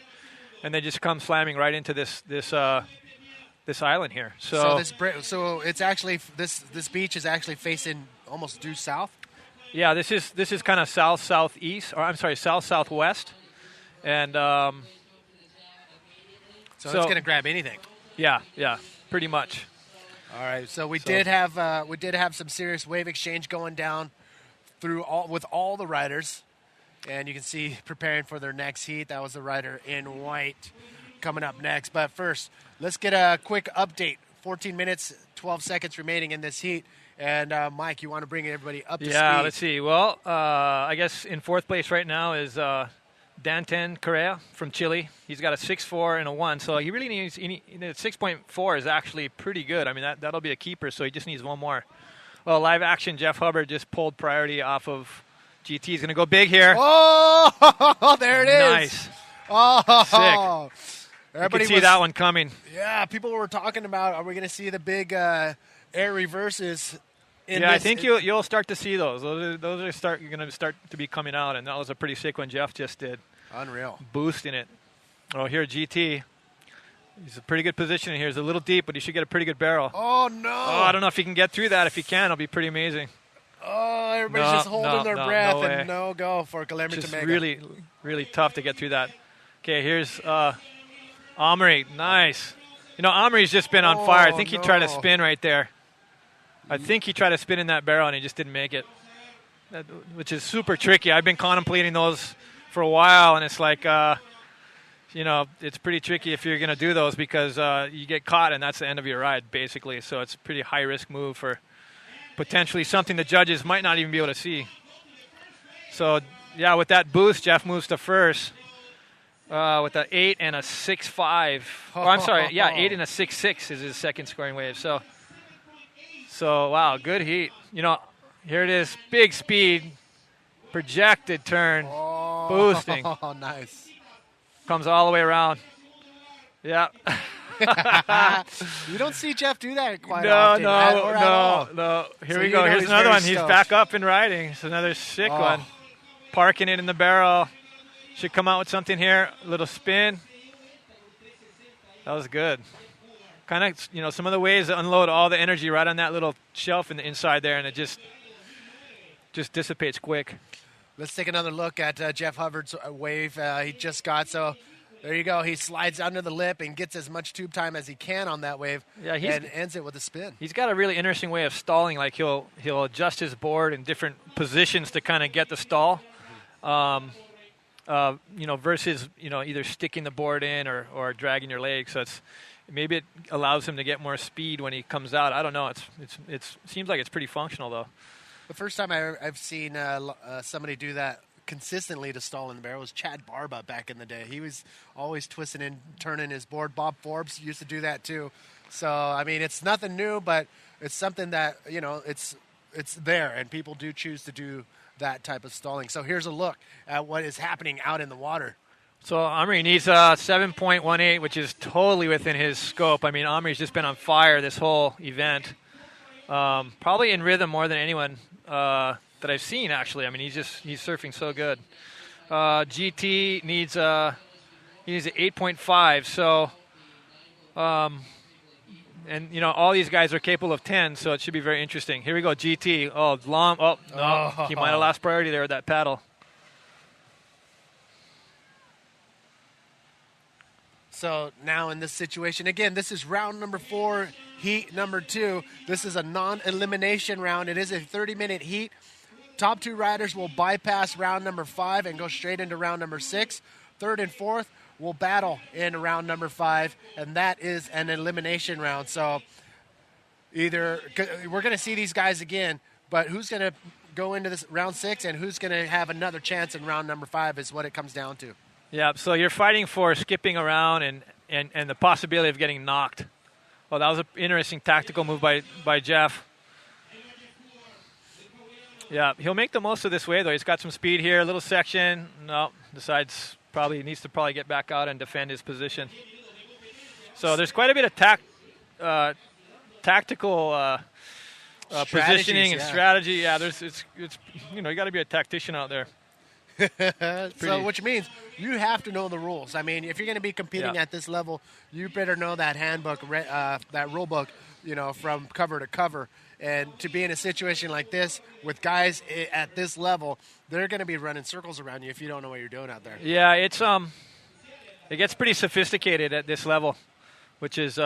and they just come slamming right into this island here. So it's actually this beach is actually facing almost due south. Yeah, this is kind of south-southeast, or I'm sorry, south-southwest, and. So it's going to grab anything. Yeah, pretty much. All right, so we did have some serious wave exchange going down with all the riders, and you can see preparing for their next heat. That was the rider in white coming up next. But first, let's get a quick update. 14 minutes, 12 seconds remaining in this heat. And Mike, you want to bring everybody up to speed? Yeah, let's see. Well, I guess in fourth place right now is. Danten Correa from Chile. He's got a 6.4 and a 1, so he really needs 6.4 is actually pretty good. I mean, that'll be a keeper, so he just needs one more. Well, live action, Jeff Hubbard just pulled priority off of GT. He's going to go big here. Oh, there it is. Nice. Oh, sick. Everybody could see that one coming. Yeah, people were talking about, are we going to see the big air reverses? I think you'll start to see those. Those are going to start to be coming out, and that was a pretty sick one Jeff just did. Unreal. Boosting it. Oh, here GT. He's a pretty good position here. He's a little deep, but he should get a pretty good barrel. Oh, no. Oh, I don't know if he can get through that. If he can, it'll be pretty amazing. Oh, everybody's just holding their breath and no go for Guillermo Tamega. Just really, really tough to get through that. Okay, here's Omri. Nice. Omri's just been on fire. I think he tried to spin right there. I think he tried to spin in that barrel, and he just didn't make it, which is super tricky. I've been contemplating those for a while, and it's like, it's pretty tricky if you're going to do those because you get caught, and that's the end of your ride, basically. So it's a pretty high-risk move for potentially something the judges might not even be able to see. So, yeah, with that boost, Jeff moves to first. with an 8 and a 6.5. Oh, I'm sorry. Yeah, 8 and a 6.6 is his second scoring wave. So wow, good heat. You know, here it is. Big speed. Projected turn. Boosting. Oh, nice. Comes all the way around. Yeah. You don't see Jeff do that quite often. No. Here we go. Here's another one. He's back up and riding. It's another sick one. Parking it in the barrel. Should come out with something here. A little spin. That was good. Kind of, you know, some of the waves that unload all the energy right on that little shelf in the inside there, and it just dissipates quick. Let's take another look at Jeff Hubbard's wave he just got. So there you go. He slides under the lip and gets as much tube time as he can on that wave, and ends it with a spin. He's got a really interesting way of stalling. Like he'll adjust his board in different positions to kind of get the stall. You know, versus, you know, either sticking the board in or dragging your leg. So maybe it allows him to get more speed when he comes out. I don't know. It seems like it's pretty functional though. The first time I've seen somebody do that consistently to stall in the barrel was Chad Barba back in the day. He was always twisting and turning his board. Bob Forbes used to do that too. So, I mean, it's nothing new, but it's something that, you know, it's there, and people do choose to do that type of stalling. So here's a look at what is happening out in the water. So Omri needs 7.18, which is totally within his scope. I mean, Omri's just been on fire this whole event. Probably in rhythm more than anyone that I've seen, actually. I mean, he's surfing so good. GT needs an 8.5. So, and you know, all these guys are capable of 10, so it should be very interesting. Here we go, GT. Oh, long. Oh no, he might have lost priority there with that paddle. So now in this situation, again, this is round number 4, heat number 2. This is a non-elimination round. It is a 30-minute heat. Top 2 riders will bypass round number 5 and go straight into round number 6. Third and fourth will battle in round number 5, and that is an elimination round. So either we're going to see these guys again, but who's going to go into this round 6 and who's going to have another chance in round number 5 is what it comes down to. Yeah, so you're fighting for skipping around and the possibility of getting knocked. Well, that was an interesting tactical move by Jeff. Yeah, he'll make the most of this wave, though. He's got some speed here, a little section. No, decides needs to get back out and defend his position. So there's quite a bit of tactical positioning and strategy. Yeah, it's you know, you got to be a tactician out there. So which means you have to know the rules. I mean, if you're going to be competing at this level, you better know that handbook, that rule book, you know, from cover to cover. And to be in a situation like this with guys at this level, they're going to be running circles around you if you don't know what you're doing out there. Yeah, it gets pretty sophisticated at this level, which is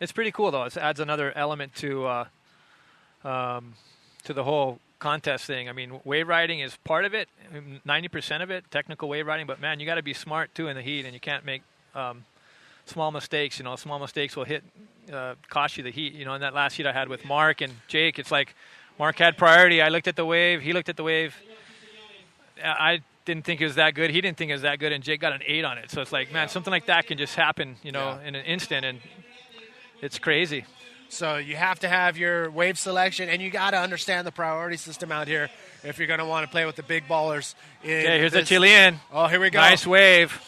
it's pretty cool though. It adds another element to the whole contest thing. I mean, wave riding is part of it, 90% of it, technical wave riding, but man, you got to be smart too in the heat, and you can't make small mistakes. You know, small mistakes will cost you the heat. You know, in that last heat I had with Mark and Jake, it's like Mark had priority. I looked at the wave, he looked at the wave. I didn't think it was that good. He didn't think it was that good, and Jake got an 8 on it. So it's like, man, something like that can just happen, you know, in an instant, and it's crazy. So you have to have your wave selection, and you got to understand the priority system out here if you're going to want to play with the big ballers. Okay, here's a Chilean. Oh, here we go. Nice wave.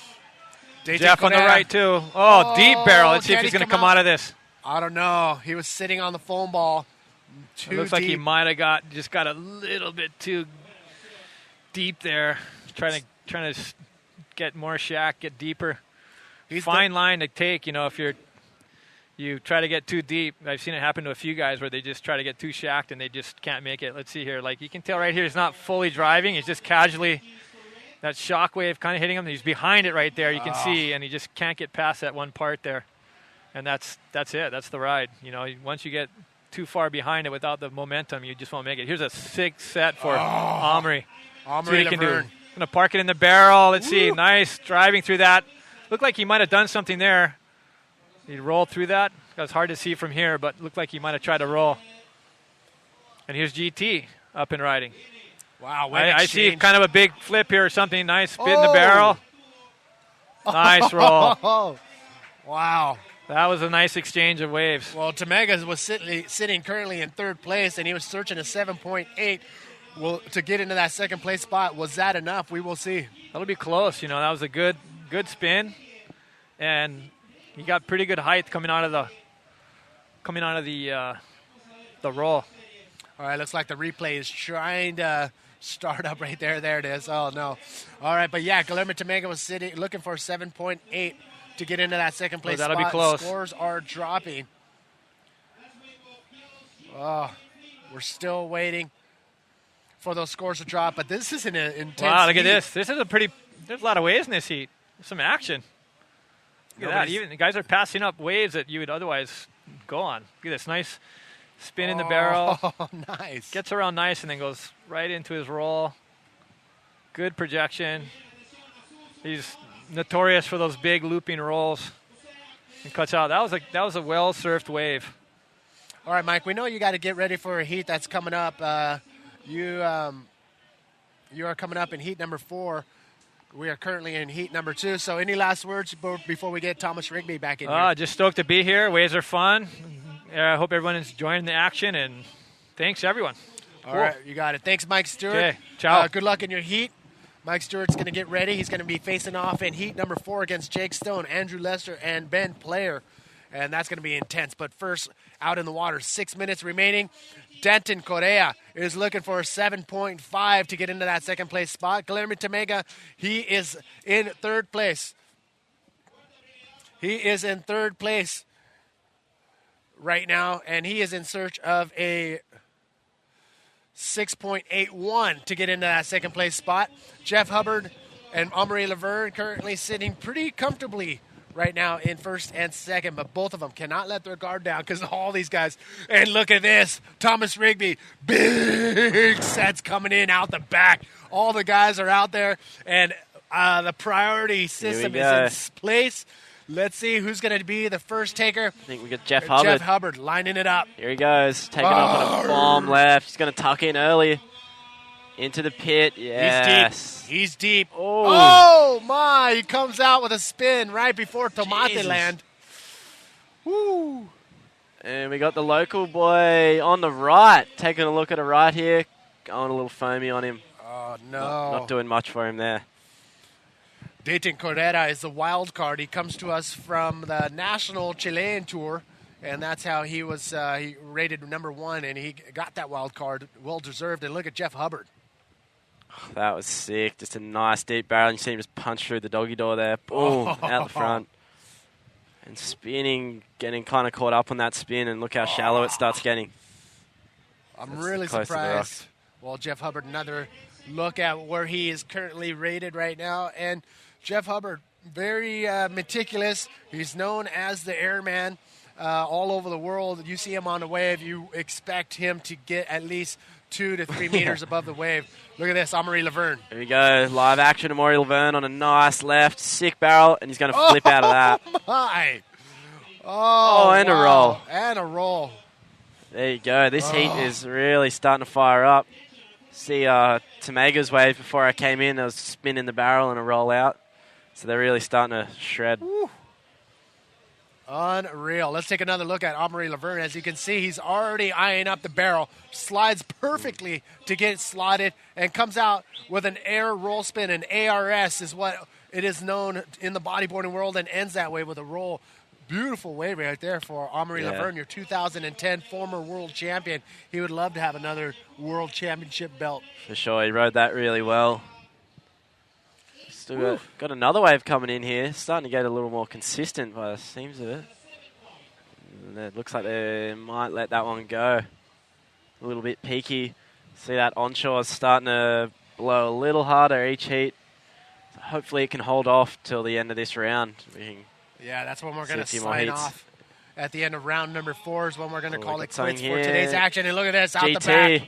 Jeff on the right, too. Oh, deep barrel. Let's see if he's going to come out of this. I don't know. He was sitting on the foam ball. It looks like he might have got a little bit too deep there. Trying to get more shack, get deeper. Fine line to take, you know, if you try to get too deep. I've seen it happen to a few guys where they just try to get too shacked and they just can't make it. Let's see here. Like, you can tell right here he's not fully driving. He's just casually, that shock wave kind of hitting him. He's behind it right there, you can see, and he just can't get past that one part there. And that's it. That's the ride. You know, once you get too far behind it without the momentum, you just won't make it. Here's a 6 set for Omri. Omri can do. Going to park it in the barrel. Let's see. Nice driving through that. Looked like he might have done something there. He rolled through that. It was hard to see from here, but looked like he might have tried to roll. And here's GT up and riding. Wow, I see kind of a big flip here or something. Nice spit in the barrel. Nice roll. Oh, wow. That was a nice exchange of waves. Well, Tamega was sitting currently in third place, and he was searching a 7.8 to get into that second place spot. Was that enough? We will see. That'll be close. You know, that was a good spin, and he got pretty good height coming out of the roll. All right, looks like the replay is trying to start up right there. There it is. Oh, no. All right, but yeah, Guillermo Tamega was looking for 7.8 to get into that second place that'll spot. be close. Scores are dropping. Oh, we're still waiting for those scores to drop, but this is an intense Wow, look at heat. this. This is there's a lot of waves in this heat. There's some action. Look at that. Even the guys are passing up waves that you would otherwise go on. Look at this nice spin in the barrel. Oh, nice. Gets around nice and then goes right into his roll. Good projection. He's notorious for those big looping rolls. And cuts out. That was a well-surfed wave. All right, Mike, we know you got to get ready for a heat that's coming up. You are coming up in heat number 4. We are currently in heat number 2. So any last words before we get Thomas Rigby back in here? Just stoked to be here. Waves are fun. I hope everyone is enjoying the action, and thanks, everyone. All right, you got it. Thanks, Mike Stewart. Okay, ciao. Good luck in your heat. Mike Stewart's going to get ready. He's going to be facing off in heat number 4 against Jake Stone, Andrew Lester, and Ben Player. And that's going to be intense. But first, out in the water, 6 minutes remaining. Denton Correa is looking for a 7.5 to get into that second place spot. Guillermo Tamega, he is in third place. He is in third place right now, and he is in search of a 6.81 to get into that second place spot. Jeff Hubbard and Omri Laverne currently sitting pretty comfortably right now in first and second, but both of them cannot let their guard down because all these guys. And look at this, Thomas Rigby, big sets coming in out the back. All the guys are out there, and the priority system is in place. Let's see who's going to be the first taker. I think we got Jeff Hubbard. Jeff Hubbard lining it up. Here he goes, taking off on a bomb left. He's going to tuck in early into the pit. Yes. He's deep. Oh, my. He comes out with a spin right before Tomate land. Woo. And we got the local boy on the right. Taking a look at the right here. Going a little foamy on him. Oh, no. Not doing much for him there. Dayton Correa is the wild card. He comes to us from the National Chilean Tour, and that's how he was he rated number 1, and he got that wild card. Well-deserved. And look at Jeff Hubbard. That was sick. Just a nice deep barrel. You see him just punch through the doggy door there. Boom, out the front. And spinning, getting kind of caught up on that spin, and look how shallow it starts getting. I'm really surprised. Well, Jeff Hubbard, another look at where he is currently rated right now. And Jeff Hubbard, very meticulous. He's known as the airman all over the world. You see him on the wave, you expect him to get at least 2 to 3 meters above the wave. Look at this, Omri Laverne. Here we go, live action of Omri Laverne on a nice left, sick barrel, and he's going to flip out of that. My. Oh, and wow. a roll. And a roll. There you go. This heat is really starting to fire up. See Tamega's wave before I came in. There was a spin in the barrel and a roll out. So they're really starting to shred. Woo. Unreal. Let's take another look at Omri Laverne. As you can see, he's already eyeing up the barrel. Slides perfectly to get slotted and comes out with an air roll spin. An ARS is what it is known in the bodyboarding world, and ends that way with a roll. Beautiful wave right there for Omri Laverne, your 2010 former world champion. He would love to have another world championship belt. For sure. He rode that really well. Still got another wave coming in here. Starting to get a little more consistent by the seams of it. And it looks like they might let that one go. A little bit peaky. See that onshore is starting to blow a little harder each heat. So hopefully it can hold off till the end of this round. Yeah, that's when we're going to sign off. At the end of round number 4 is when we're going to call it quits for here. today's action. And look at this, out GT. the back.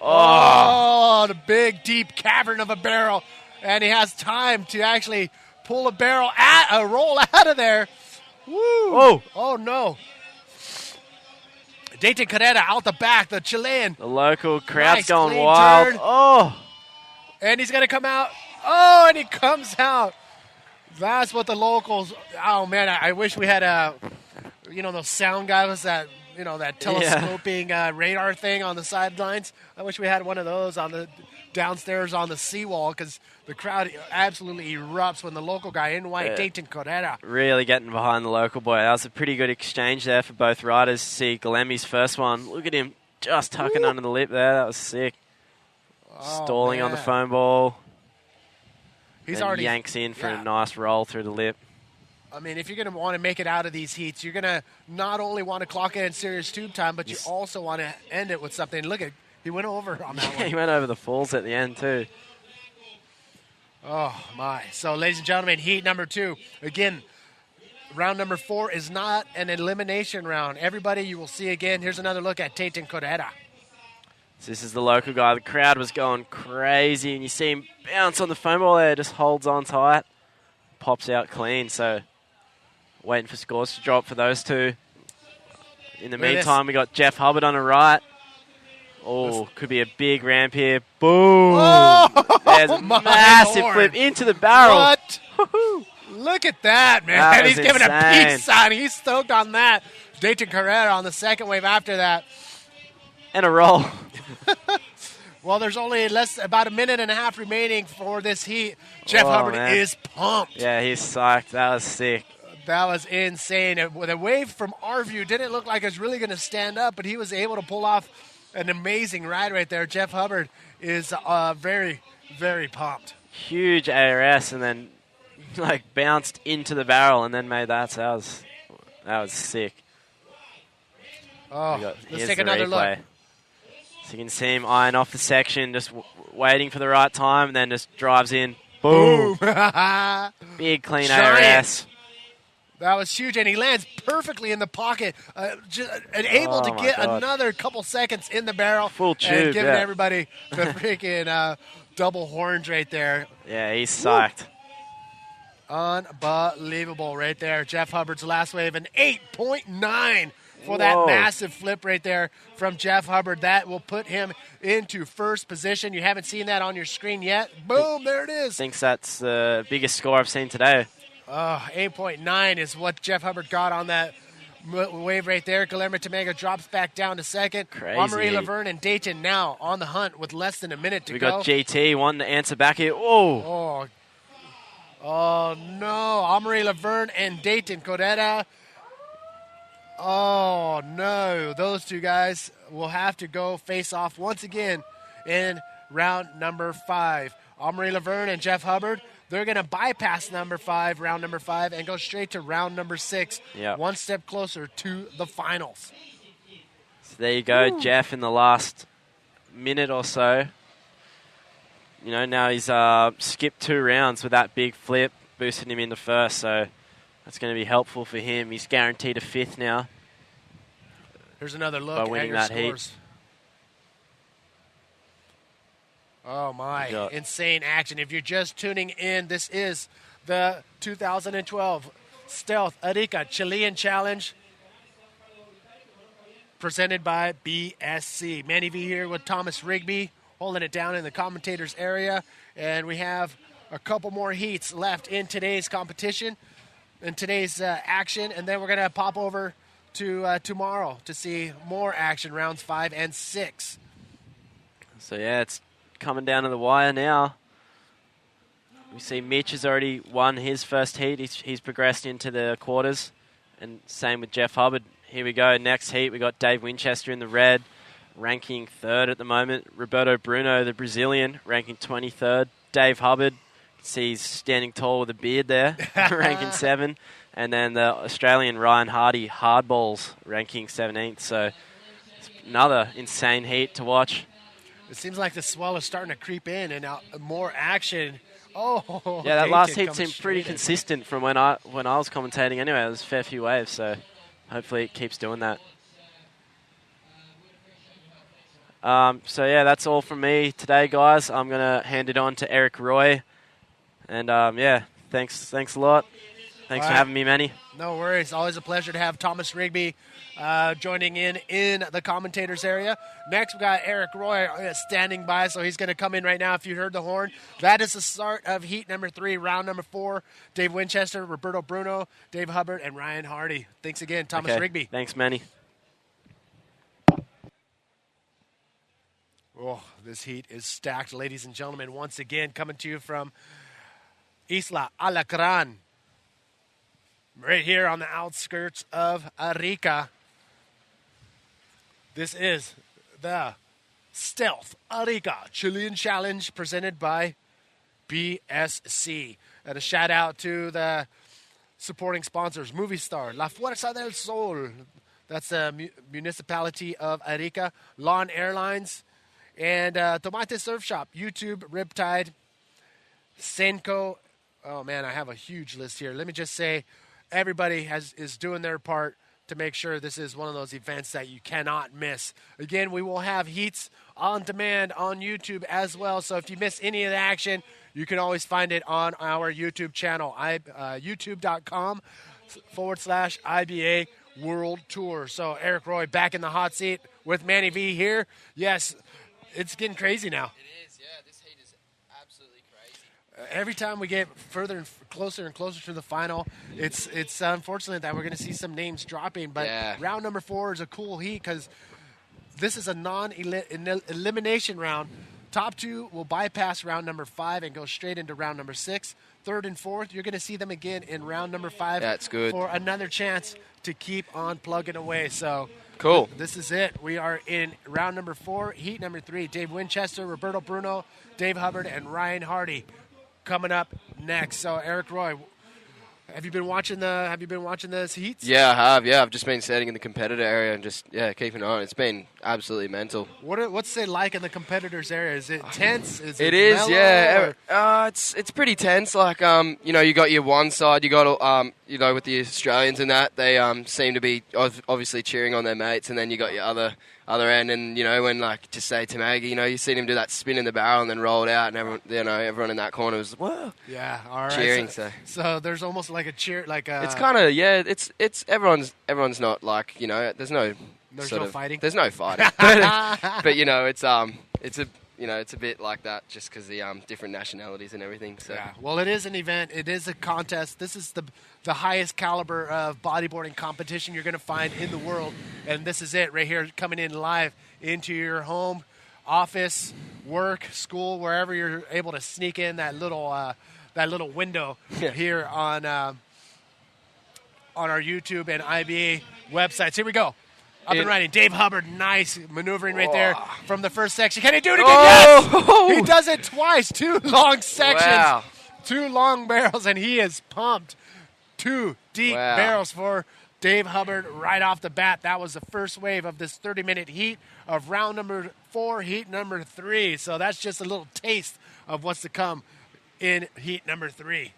Oh, the big, deep cavern of a barrel. And he has time to actually pull a roll out of there. Woo! Oh, no. Dayton Correa out the back, the Chilean. The local crowd's Nice, going clean wild. turn. Oh! And he's going to come out. Oh, and he comes out. That's what the locals. Oh man, I wish we had those sound guys that that telescoping radar thing on the sidelines. I wish we had one of those on the downstairs on the seawall because the crowd absolutely erupts when the local guy in white, Dayton Correra. Really getting behind the local boy. That was a pretty good exchange there for both riders. See Galemi's first one. Look at him just tucking under the lip there. That was sick. Stalling on the foam ball. He's then already yanks in for a nice roll through the lip. I mean, if you're going to want to make it out of these heats, you're going to not only want to clock in serious tube time, but you also want to end it with something. Look at, he went over on that one. He went over the falls at the end too. Oh, my. So, ladies and gentlemen, heat number 2. Again, round number 4 is not an elimination round. Everybody, you will see again. Here's another look at Dayton Correra. So this is the local guy. The crowd was going crazy, and you see him bounce on the foam ball there. Just holds on tight. Pops out clean. So, waiting for scores to drop for those two. In the meantime, we got Jeff Hubbard on the right. Oh, could be a big ramp here. Boom! Oh, there's a massive flip into the barrel. What? Look at that, man. That He's was giving a insane. peace sign. He's stoked on that. Dayton Correra on the second wave after that. And a roll. Well, there's only about a minute and a half remaining for this heat. Jeff Hubbard is pumped. Yeah, he's psyched. That was sick. That was insane. The wave from our view didn't look like it was really going to stand up, but he was able to pull off an amazing ride right there. Jeff Hubbard is very, very pumped. Huge ARS and then bounced into the barrel and then made that. So that was sick. Oh, let's take another look. So you can see him eyeing off the section, just waiting for the right time, and then just drives in. Boom! Big clean ARS. That was huge, and he lands perfectly in the pocket, able to get another couple seconds in the barrel. Full tube, and giving everybody the freaking double horns right there. Yeah, he's psyched. Unbelievable right there. Jeff Hubbard's last wave, an 8.9 for that massive flip right there from Jeff Hubbard. That will put him into first position. You haven't seen that on your screen yet. Boom, there it is. Thinks that's the biggest score I've seen today. 8.9 is what Jeff Hubbard got on that wave right there. Guillermo Tamega drops back down to second. Crazy. Amaury Laverne and Dayton now on the hunt with less than a minute to go. We got GT wanting to answer back here. Oh no. Amaury Laverne and Dayton Correra. Oh, no. Those two guys will have to go face off once again in round number 5. Amaury Laverne and Jeff Hubbard, they're going to bypass round number 5, and go straight to round number 6. Yep. One step closer to the finals. So there you go, Jeff in the last minute or so. Now he's skipped 2 rounds with that big flip, boosting him into first, so that's going to be helpful for him. He's guaranteed a 5th now. Here's another look by at winning your that scores. heat. Oh, my. Insane action. If you're just tuning in, this is the 2012 Stealth Arica Chilean Challenge presented by BSC. Manny V here with Thomas Rigby holding it down in the commentators area. And we have a couple more heats left in today's competition, in today's action. And then we're going to pop over to tomorrow to see more action, rounds 5 and 6. So, yeah, it's coming down to the wire now. We see Mitch has already won his first heat. He's progressed into the quarters. And same with Jeff Hubbard. Here we go. Next heat, we got Dave Winchester in the red, ranking 3rd at the moment. Roberto Bruno, the Brazilian, ranking 23rd. Dave Hubbard, see he's standing tall with a beard there, ranking 7. And then the Australian Ryan Hardy, hardballs, ranking 17th. So it's another insane heat to watch. It seems like the swell is starting to creep in and more action. Oh, yeah, that last heat seemed pretty consistent from when I was commentating. Anyway, there was a fair few waves, so hopefully it keeps doing that. So yeah, that's all from me today, guys. I'm gonna hand it on to Eric Roy, and yeah, thanks a lot. Thanks for having me, Manny. No worries. Always a pleasure to have Thomas Rigby joining in the commentators area. Next, we got Eric Roy standing by, so he's going to come in right now. If you heard the horn, that is the start of heat number 3, round number 4. Dave Winchester, Roberto Bruno, Dave Hubbard, and Ryan Hardy. Thanks again, Thomas Rigby. Thanks, Manny. Oh, this heat is stacked, ladies and gentlemen. Once again, coming to you from Isla Alacran, right here on the outskirts of Arica. This is the Stealth Arica Chilean Challenge presented by BSC. And a shout out to the supporting sponsors, Movistar, La Fuerza del Sol, that's the municipality of Arica, Lawn Airlines, and Tomate Surf Shop, YouTube, Riptide, Senko. Oh, man, I have a huge list here. Let me just say everybody is doing their part to make sure this is one of those events that you cannot miss. Again, we will have heats on demand on YouTube as well. So if you miss any of the action, you can always find it on our YouTube channel, youtube.com/IBA World Tour. So Eric Roy back in the hot seat with Manny V here. Yes, it's getting crazy now. It is, yeah. This heat is absolutely crazy. Every time we get further and closer to the final, it's unfortunate that we're going to see some names dropping. But round number 4 is a cool heat because this is a non-elimination round. Top 2 will bypass round number 5 and go straight into round number 6. 3rd and 4th, you're going to see them again in round number 5. That's good. For another chance to keep on plugging away. So cool. This is it. We are in round number 4, heat number 3. Dave Winchester, Roberto Bruno, Dave Hubbard, and Ryan Hardy coming up next. So Eric Roy, have you been watching the heats? Yeah, I have. Yeah, I've just been sitting in the competitor area and just keeping on. It's been absolutely mental. What's it like in the competitors area? Is it tense? It is, yeah. It's pretty tense. Like you got your one side. You got with the Australians and that they seem to be obviously cheering on their mates, and then you got your other end, and when like just say Tamagi, you seen him do that spin in the barrel and then roll it out, and everyone in that corner was whoa, all right, cheering. So there's almost like a cheer, like a. It's kind of it's everyone's not like there's no fighting. There's no fighting, but it's a bit like that just because the different nationalities and everything. So well, it is an event. It is a contest. This is the highest caliber of bodyboarding competition you're going to find in the world, and this is it right here, coming in live into your home, office, work, school, wherever you're able to sneak in that little window here on our YouTube and IBA websites. Here we go. Up and running. Dave Hubbard, nice maneuvering right there from the first section. Can he do it again? Yes! He does it twice. 2 long sections. Wow. 2 long barrels, and he is pumped. 2 deep barrels for Dave Hubbard right off the bat. That was the first wave of this 30-minute heat of round number 4, heat number 3. So that's just a little taste of what's to come in heat number 3.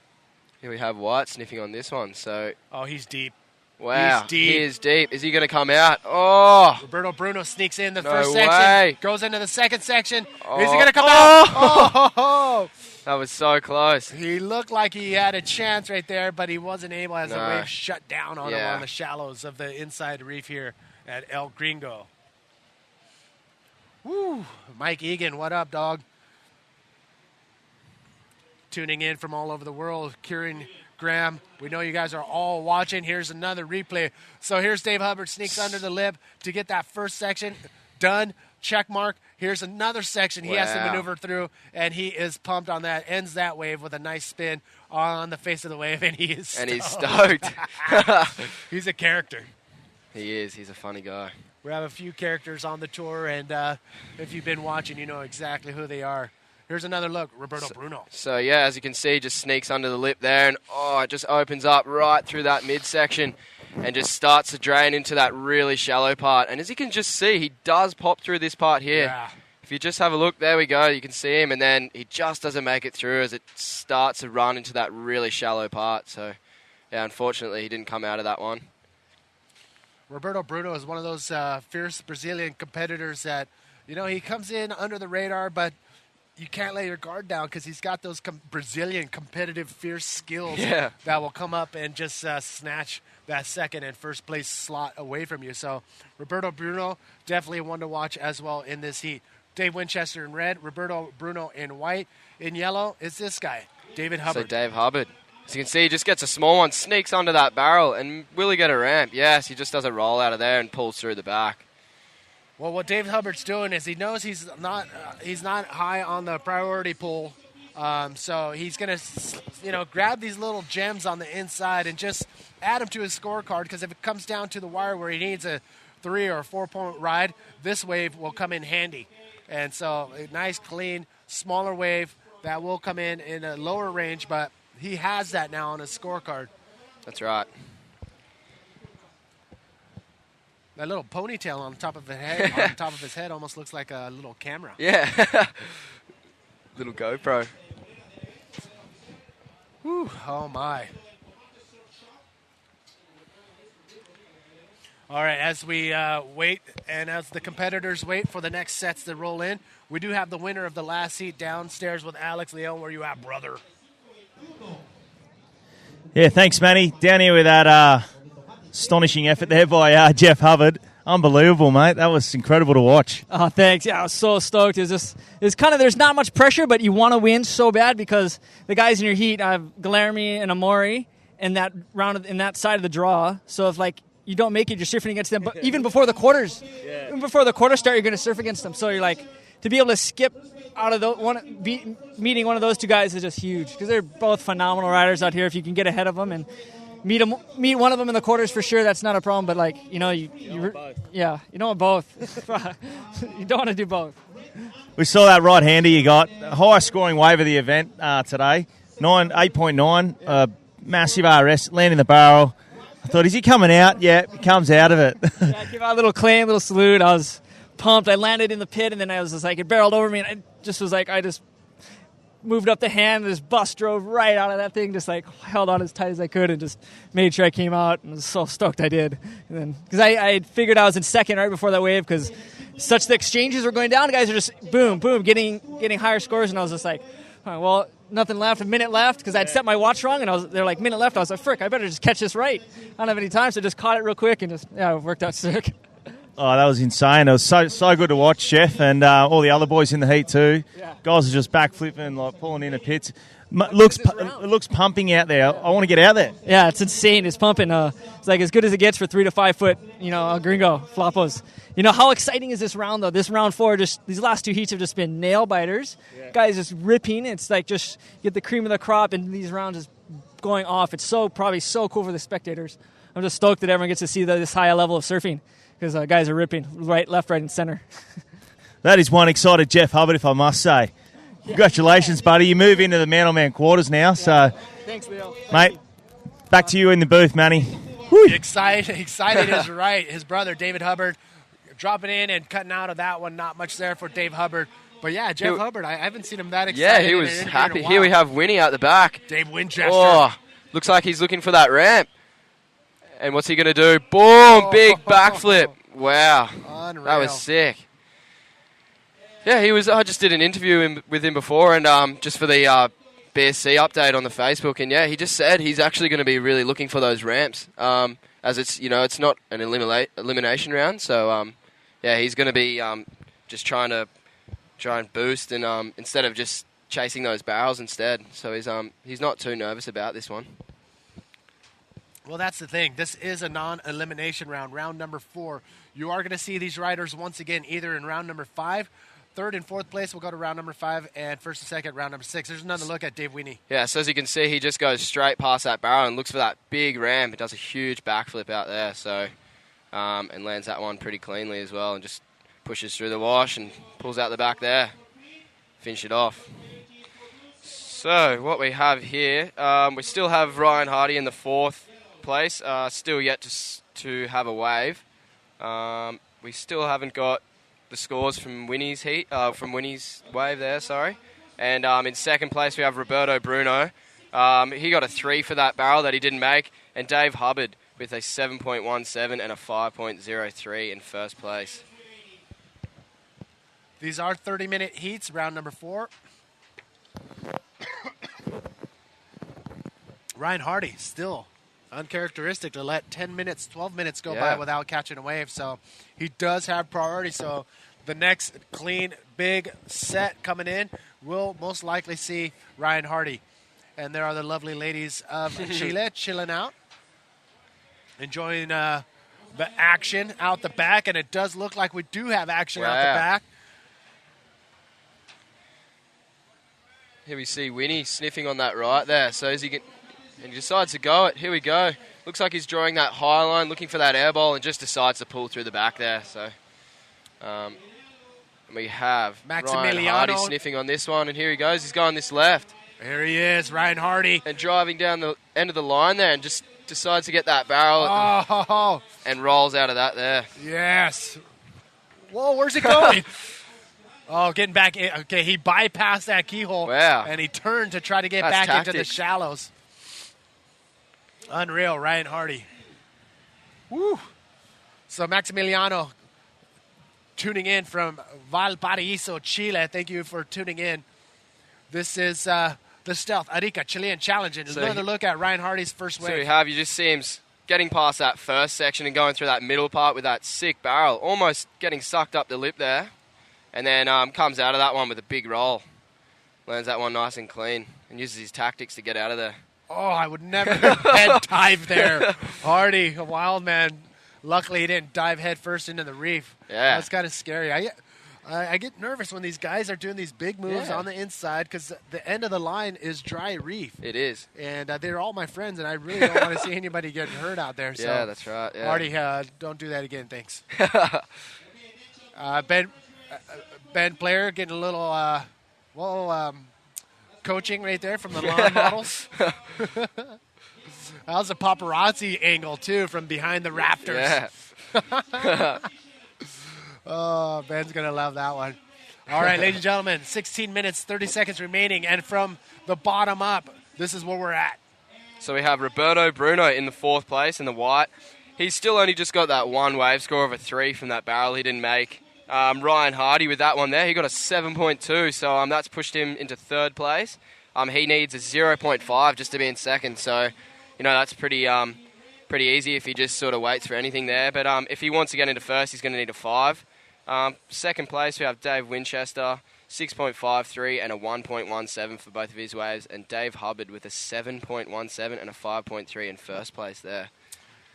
Here we have White sniffing on this one. So he's deep. Wow, he's deep. He is deep. Is he going to come out? Oh! Roberto Bruno sneaks in the No first way. section, goes into the second section. Is he going to come out? Oh! That was so close. He looked like he had a chance right there, but he wasn't able as the wave shut down on him on the shallows of the inside reef here at El Gringo. Woo! Mike Egan, what up, dog? Tuning in from all over the world. Kieran Graham, we know you guys are all watching. Here's another replay. So here's Dave Hubbard, sneaks under the lip to get that first section done. Check mark. Here's another section he has to maneuver through, and he is pumped on that. Ends that wave with a nice spin on the face of the wave, and he is stoked. And he's stoked. He's a character. He is. He's a funny guy. We have a few characters on the tour, and if you've been watching, you know exactly who they are. Here's another look, Roberto Bruno. So, as you can see, just sneaks under the lip there, and it just opens up right through that midsection and just starts to drain into that really shallow part. And as you can just see, he does pop through this part here. Yeah. If you just have a look, there we go, you can see him, and then he just doesn't make it through as it starts to run into that really shallow part. So, unfortunately, he didn't come out of that one. Roberto Bruno is one of those fierce Brazilian competitors that, he comes in under the radar, but you can't lay your guard down because he's got those Brazilian competitive, fierce skills Yeah. that will come up and just snatch that second and first place slot away from you. So Roberto Bruno, definitely one to watch as well in this heat. Dave Winchester in red, Roberto Bruno in white. In yellow is this guy, David Hubbard. So Dave Hubbard. As you can see, he just gets a small one, sneaks onto that barrel, and will he get a ramp? Yes, he just does a roll out of there and pulls through the back. Well, what Dave Hubbard's doing is he knows he's not high on the priority pool, so he's gonna grab these little gems on the inside and just add them to his scorecard. Because if it comes down to the wire where he needs a 3 or 4 point ride, this wave will come in handy. And so a nice, clean, smaller wave that will come in a lower range, but he has that now on his scorecard. That's right. That little ponytail on top of his head almost looks like a little camera. Yeah. Little GoPro. Whew, oh my. All right, as we wait and as the competitors wait for the next sets to roll in, we do have the winner of the last heat downstairs with Alex Leon. Where you at, brother? Yeah, thanks, Manny. Down here with that astonishing effort there by Jeff Hubbard. Unbelievable, mate. That was incredible to watch. Oh, thanks. Yeah, I was so stoked. It's there's not much pressure, but you want to win so bad because the guys in your heat, I have Guilherme and Amori in that round in that side of the draw. So if you don't make it, you're surfing against them. But even before the quarters, even before the quarters start, you're going to surf against them. So you're to be able to skip out of meeting one of those two guys is just huge because they're both phenomenal riders out here. If you can get ahead of them and meet one of them in the quarters for sure, that's not a problem. But you don't want both. You don't want to do both. We saw that right hander you got. Highest scoring wave of the event today, 8.9, massive RS, landing the barrel. I thought, is he coming out? Yeah, he comes out of it. Yeah, I gave out a little claim, little salute. I was pumped. I landed in the pit, and then I was just it barreled over me, and I just moved up the hand, and this bus drove right out of that thing, just held on as tight as I could, and just made sure I came out, and I was so stoked I did. And then, because I had figured I was in second right before that wave, because such the exchanges were going down, the guys are just boom, boom, getting higher scores, and I was just well, nothing left, a minute left, because I'd set my watch wrong, and they're minute left. I was frick, I better just catch this right. I don't have any time, so I just caught it real quick, and it worked out sick. Oh, that was insane. It was so good to watch, Jeff, and all the other boys in the heat too. Yeah. Guys are just backflipping, pulling in the pits. It looks pumping out there. I want to get out there. Yeah, it's insane. It's pumping. It's as good as it gets for 3 to 5 foot, gringo, flopos. How exciting is this round, though? This round 4, these last 2 heats have just been nail biters. Yeah. Guys just ripping. It's just get the cream of the crop, and these rounds is going off. It's probably so cool for the spectators. I'm just stoked that everyone gets to see this high level of surfing because guys are ripping left, right, and center. That is one excited Jeff Hubbard, if I must say. Congratulations, buddy. You move into the man-on-man quarters now. Yeah. So, thanks, Leo. Mate, back to you in the booth, Manny. Excited is right. His brother, David Hubbard, dropping in and cutting out of that one. Not much there for Dave Hubbard. But, yeah, Jeff Hubbard, I haven't seen him that excited. Yeah, he was happy. Here we have Winnie out the back. Dave Winchester. Oh, looks like he's looking for that ramp. And what's he going to do? Boom, big backflip. Wow. Unreal. That was sick. Yeah, I just did an interview with him before, and just for the BSC update on the Facebook, and yeah, he just said he's actually going to be really looking for those ramps, as it's it's not an elimination round, so yeah, he's going to be just try and boost, and instead of just chasing those barrels instead, so he's not too nervous about this one. Well, that's the thing. This is a non-elimination round, round number 4. You are going to see these riders once again either in round number 5. 3rd and 4th place will go to round number 5, and 1st and 2nd, round number 6. There's another look at Dave Winnie. Yeah, so as you can see, he just goes straight past that barrel and looks for that big ramp. It does a huge backflip out there, so and lands that one pretty cleanly as well, and just pushes through the wash and pulls out the back there. Finish it off. So what we have here, we still have Ryan Hardy in the 4th place, still yet to have a wave. We still haven't got the scores from Winnie's heat, from Winnie's wave there, sorry. And in 2nd place we have Roberto Bruno. He got a 3 for that barrel that he didn't make, and Dave Hubbard with a 7.17 and a 5.03 in 1st place. These are 30-minute heats, round number 4. Ryan Hardy still uncharacteristic to let 10 minutes, 12 minutes go by without catching a wave. So he does have priority. So the next clean, big set coming in, we'll most likely see Ryan Hardy. And there are the lovely ladies of Chile chilling out, enjoying the action out the back. And it does look like we do have action out the back. Here we see Winnie sniffing on that right there. So as he get, and he decides to go it. Here we go. Looks like he's drawing that high line, looking for that air ball, and just decides to pull through the back there. So we have Ryan Hardy sniffing on this one, and here he goes. He's going this left. There he is, Ryan Hardy. And driving down the end of the line there, and just decides to get that barrel and rolls out of that there. Yes. Whoa, where's he going? Getting back in. Okay, he bypassed that keyhole. Wow. And he turned to try to get back into the shallows. Unreal, Ryan Hardy. Woo. So Maximiliano tuning in from Valparaiso, Chile. Thank you for tuning in. This is the Stealth Arica Chilean Challenge. And another look at Ryan Hardy's first wave. So you just see him getting past that first section and going through that middle part with that sick barrel, almost getting sucked up the lip there. And then comes out of that one with a big roll. Lands that one nice and clean and uses his tactics to get out of there. Oh, I would never head dive there. Hardy, a wild man. Luckily, he didn't dive head first into the reef. Yeah. That's kind of scary. I get nervous when these guys are doing these big moves on the inside because the end of the line is dry reef. It is. And they're all my friends, and I really don't want to see anybody getting hurt out there. So, yeah, that's right. Yeah. Hardy, don't do that again. Thanks. Ben Player getting a little coaching right there from the lawn models. That was a paparazzi angle, too, from behind the rafters. Yeah. Oh, Ben's going to love that one. All right, ladies and gentlemen, 16 minutes, 30 seconds remaining. And from the bottom up, this is where we're at. So we have Roberto Bruno in the 4th place in the white. He's still only just got that one wave score of a 3 from that barrel he didn't make. Ryan Hardy with that one there, he got a 7.2, so that's pushed him into 3rd place. He needs a 0.5 just to be in 2nd, so that's pretty easy if he just sort of waits for anything there. But if he wants to get into 1st, he's going to need a 5. 2nd place, we have Dave Winchester, 6.53 and a 1.17 for both of his waves, and Dave Hubbard with a 7.17 and a 5.3 in 1st place there.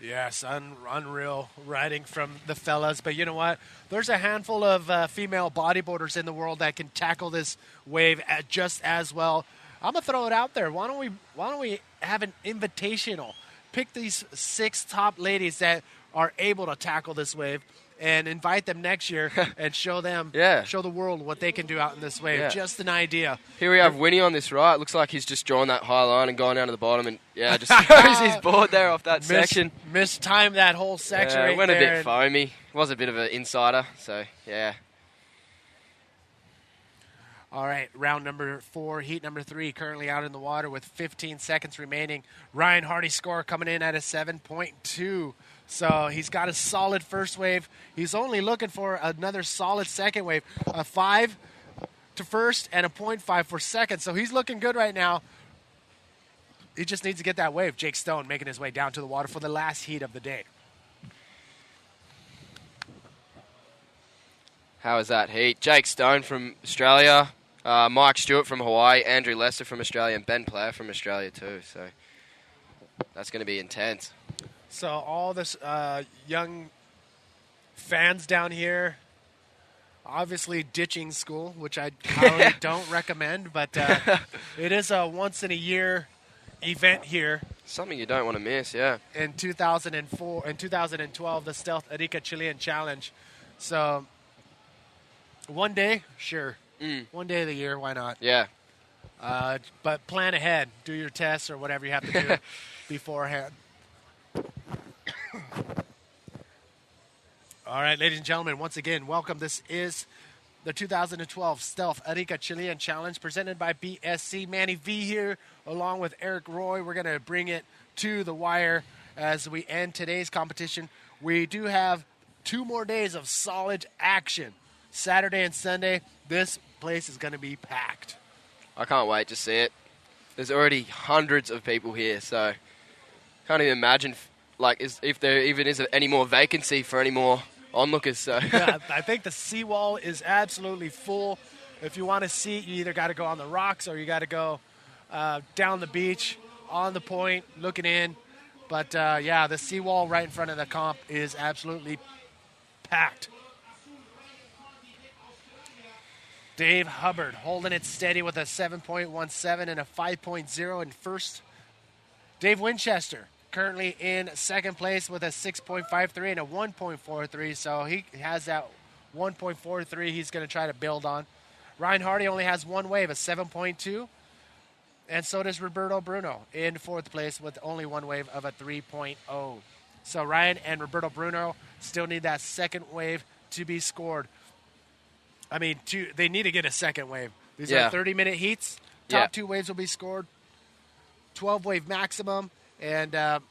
Yes, unreal riding from the fellas. But you know what? There's a handful of female bodyboarders in the world that can tackle this wave just as well. I'm gonna throw it out there. Why don't we have an invitational? Pick these 6 top ladies that are able to tackle this wave and invite them next year and show them, show the world what they can do out in this wave. Yeah. Just an idea. Here we have Winnie on this right. Looks like he's just drawn that high line and gone down to the bottom and, just throws his board there off that section. Mistimed that whole section right went there. Went a bit foamy. Was a bit of an insider, so, yeah. All right, round number 4, heat number 3, currently out in the water with 15 seconds remaining. Ryan Hardy's score coming in at a 7.2. So he's got a solid first wave. He's only looking for another solid second wave. A 5 to first and a 0.5 for second. So he's looking good right now. He just needs to get that wave. Jake Stone making his way down to the water for the last heat of the day. How is that heat? Jake Stone from Australia, Mike Stewart from Hawaii, Andrew Lester from Australia, and Ben Player from Australia too. So that's going to be intense. So all this young fans down here, obviously ditching school, which I highly don't recommend, but it is a once-in-a-year event here. Something you don't want to miss, yeah. In 2012, the Stealth Arica Chilean Challenge. So one day, sure. One day of the year, why not? Yeah. But plan ahead. Do your tests or whatever you have to do beforehand. All right, ladies and gentlemen, once again, welcome. This is the 2012 Stealth Arica Chilean Challenge presented by BSC. Manny V here, along with Eric Roy. We're going to bring it to the wire as we end today's competition. We do have 2 more days of solid action Saturday and Sunday, this place is going to be packed. I can't wait to see it. There's already hundreds of people here, so can't even imagine if there even is any more vacancy for any more onlookers. So Yeah, I think the seawall is absolutely full. If you want to see, you either got to go on the rocks or you got to go down the beach, on the point, looking in. But, the seawall right in front of the comp is absolutely packed. Dave Hubbard holding it steady with a 7.17 and a 5.0 in first. Dave Winchester currently in second place with a 6.53 and a 1.43. So he has that 1.43 he's going to try to build on. Ryan Hardy only has one wave, a 7.2. And so does Roberto Bruno in fourth place with only one wave of a 3.0. So Ryan and Roberto Bruno still need that second wave to be scored. I mean, they need to get a second wave. These are 30-minute heats. Top two waves will be scored. 12-wave maximum and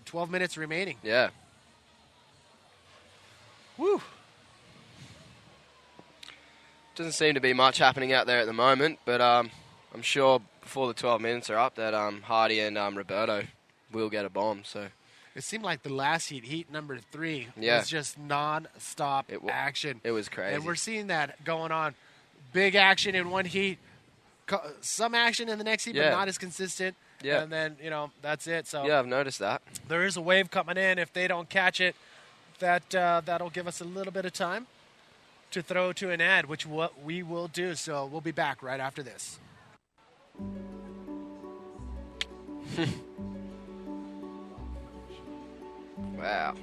12 minutes remaining. Yeah. Woo. Doesn't seem to be much happening out there at the moment, but I'm sure before the 12 minutes are up that Hardy and Roberto will get a bomb. So it seemed like the last heat number 3, Yeah. was just non-stop action. It was crazy. And we're seeing that going on. Big action in one heat, some action in the next heat, Yeah. but not as consistent. Yeah. And then, that's it. So Yeah, I've noticed that. there is a wave coming in. If they don't catch it, that'll give us a little bit of time to throw to an ad, which what we will do. So we'll be back right after this. Wow.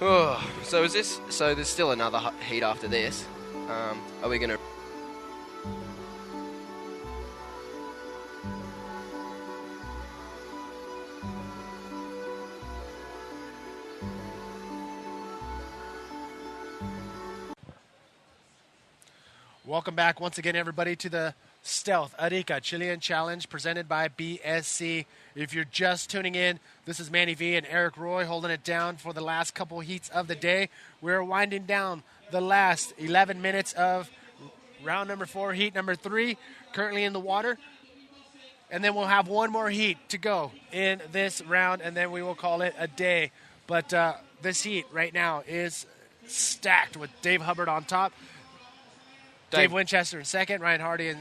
Oh, so there's still another heat after this. Are we going to... Welcome back once again, everybody, to the Stealth Arica Chilean Challenge presented by BSC. If you're just tuning in, this is Manny V and Eric Roy holding it down for the last couple heats of the day. We're winding down the last 11 minutes of round number 4, heat number 3, currently in the water. And then we'll have one more heat to go in this round, and then we will call it a day. But this heat right now is stacked with Dave Hubbard on top. Dave Winchester in second, Ryan Hardy in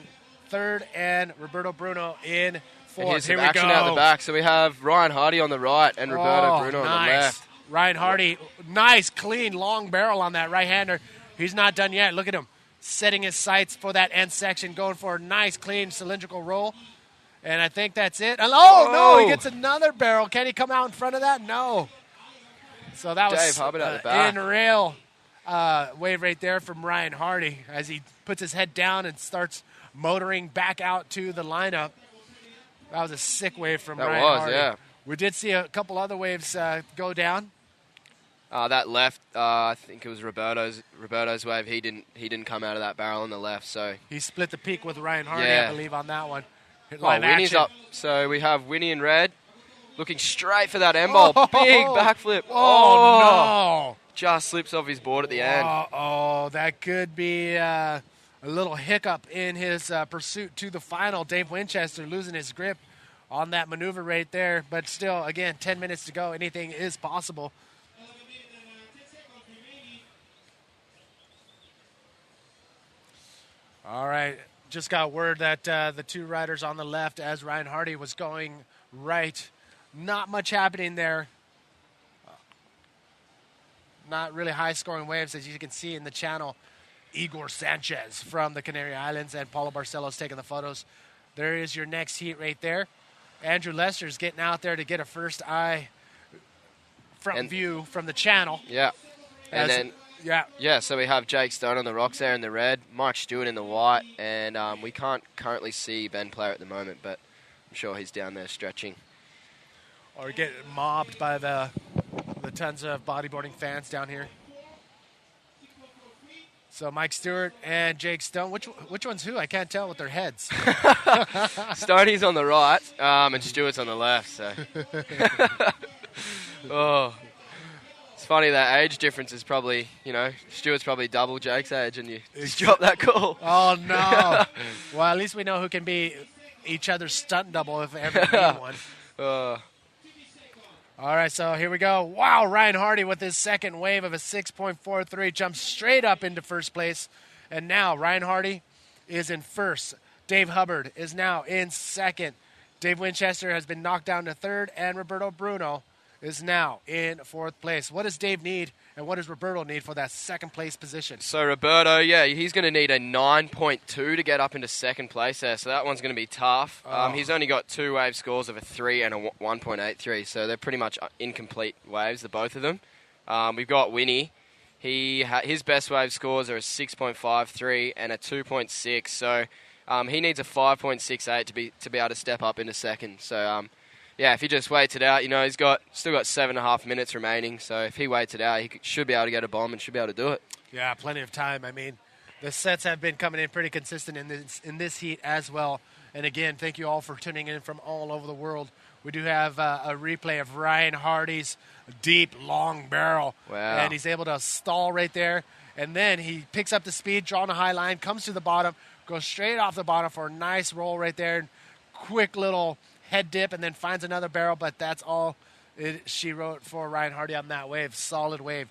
third, and Roberto Bruno in fourth. And here's Here some we action go. out the back. So we have Ryan Hardy on the right and Roberto Bruno on the left. Ryan Hardy, nice, clean, long barrel on that right-hander. He's not done yet. Look at him setting his sights for that end section, going for a nice, clean, cylindrical roll. And I think that's it. No, he gets another barrel. Can he come out in front of that? No. So that was Dave Hubbard at the back. in rail wave right there from Ryan Hardy as he puts his head down and starts motoring back out to the lineup. That was a sick wave from Ryan Hardy. Yeah. We did see a couple other waves go down. That left, I think it was Roberto's wave. He didn't come out of that barrel on the left, so He split the peak with Ryan Hardy, Yeah. I believe, on that one. Winnie's action. up. So we have Winnie in red, looking straight for that end ball. Big backflip. Oh, no. Just slips off his board at the end. Oh, that could be a little hiccup in his pursuit to the final. Dave Winchester losing his grip on that maneuver right there. But still, again, 10 minutes to go. Anything is possible. All right. Just got word that the two riders on the left, as Ryan Hardy was going right, not much happening there. Not really high-scoring waves, as you can see in the channel. Igor Sanchez from the Canary Islands and Paulo Barcelos taking the photos. There is your next heat right there. Andrew Lester's getting out there to get a first eye front view from the channel. Yeah. And then... Yeah, so we have Jake Stone on the rocks there in the red, Mike Stewart in the white, and we can't currently see Ben Player at the moment, but I'm sure he's down there stretching. Or get mobbed by the tons of bodyboarding fans down here. So Mike Stewart and Jake Stone, which one's who? I can't tell with their heads. Stoney's on the right, and Stewart's on the left, so... funny that age difference is probably, Stuart's probably double Jake's age, and you just dropped that call. Oh, no. Well, at least we know who can be each other's stunt double if ever need one. All right, so here we go. Wow, Ryan Hardy with his second wave of a 6.43 jumps straight up into first place. And now Ryan Hardy is in first. Dave Hubbard is now in second. Dave Winchester has been knocked down to third, and Roberto Bruno is now in fourth place. What does Dave need, and what does Roberto need for that second place position? So Roberto, he's going to need a 9.2 to get up into second place there, so that one's going to be tough. He's only got 2 wave scores of a 3 and a 1.83, so they're pretty much incomplete waves, the both of them. We've got Winnie. His best wave scores are a 6.53 and a 2.6, so he needs a 5.68 to be able to step up into second. So if he just waits it out, he's still got 7.5 minutes remaining. So if he waits it out, he should be able to get a bomb and should be able to do it. Yeah, plenty of time. I mean, the sets have been coming in pretty consistent in this heat as well. And again, thank you all for tuning in from all over the world. We do have a replay of Ryan Hardy's deep, long barrel. Wow. And he's able to stall right there. And then he picks up the speed, drawing a high line, comes to the bottom, goes straight off the bottom for a nice roll right there. Quick little head dip, and then finds another barrel, but that's all she wrote for Ryan Hardy on that wave. Solid wave.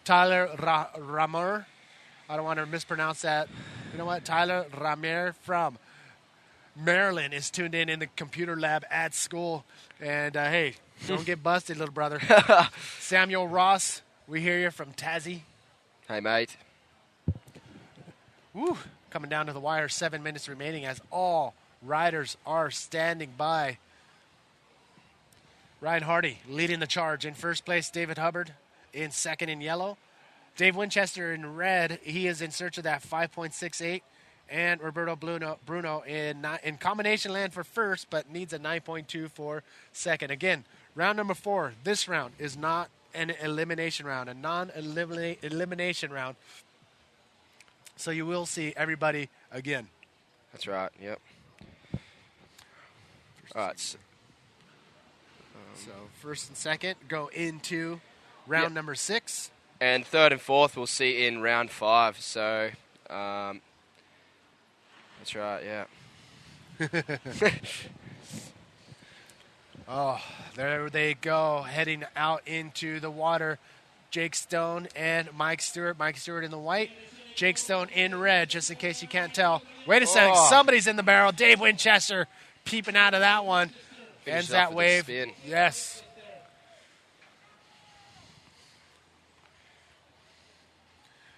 Tyler Ramer, I don't want to mispronounce that. You know what? Tyler Ramer from Maryland is tuned in the computer lab at school. And, hey, don't get busted, little brother. Samuel Ross, we hear you from Tassie. Hey, mate. Woo, coming down to the wire, 7 minutes remaining as all riders are standing by. Ryan Hardy leading the charge. In first place, David Hubbard in second in yellow. Dave Winchester in red. He is in search of that 5.68. And Roberto Bruno in combination land for first, but needs a 9.2 for second. Again, round number 4. This round is not an elimination round, a non-elimination round. So you will see everybody again. That's right, yep. All right. So first and second go into round number 6. And third and fourth we'll see in round 5. So that's right, yeah. Oh, there they go, heading out into the water. Jake Stone and Mike Stewart. Mike Stewart in the white. Jake Stone in red, just in case you can't tell. Wait a second, somebody's in the barrel. Dave Winchester peeping out of that one. Ends that wave. Yes.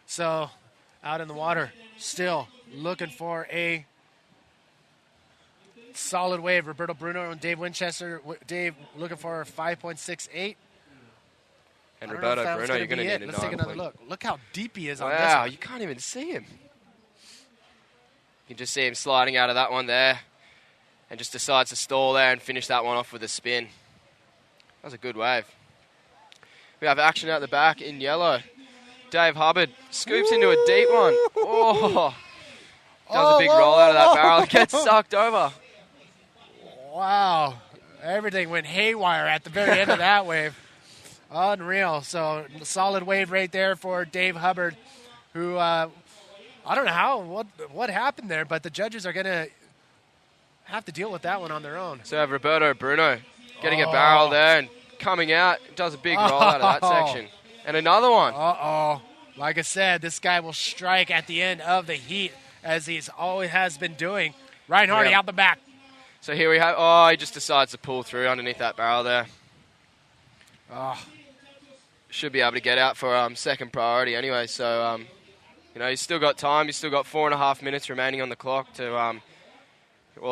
So, out in the water, still looking for a solid wave. Roberto Bruno and Dave Winchester. Dave looking for a 5.68. And Roberto Bruno, you're going to need a 9. Let's take another look. Look how deep he is on this one. Wow, you can't even see him. You can just see him sliding out of that one there. And just decides to stall there and finish that one off with a spin. That was a good wave. We have action out the back in yellow. Dave Hubbard scoops into a deep one. Oh, does a big roll out of that barrel. Gets sucked over. Wow. Everything went haywire at the very end of that wave. Unreal. So, solid wave right there for Dave Hubbard, who, I don't know what happened there, but the judges are going to have to deal with that one on their own. So, we have Roberto Bruno getting a barrel there and coming out. Does a big roll out of that section. And another one. Like I said, this guy will strike at the end of the heat, as he's always has been doing. Ryan Hardy out the back. So here we have, he just decides to pull through underneath that barrel there. Should be able to get out for second priority anyway. So, he's still got time. He's still got 4.5 minutes remaining on the clock to,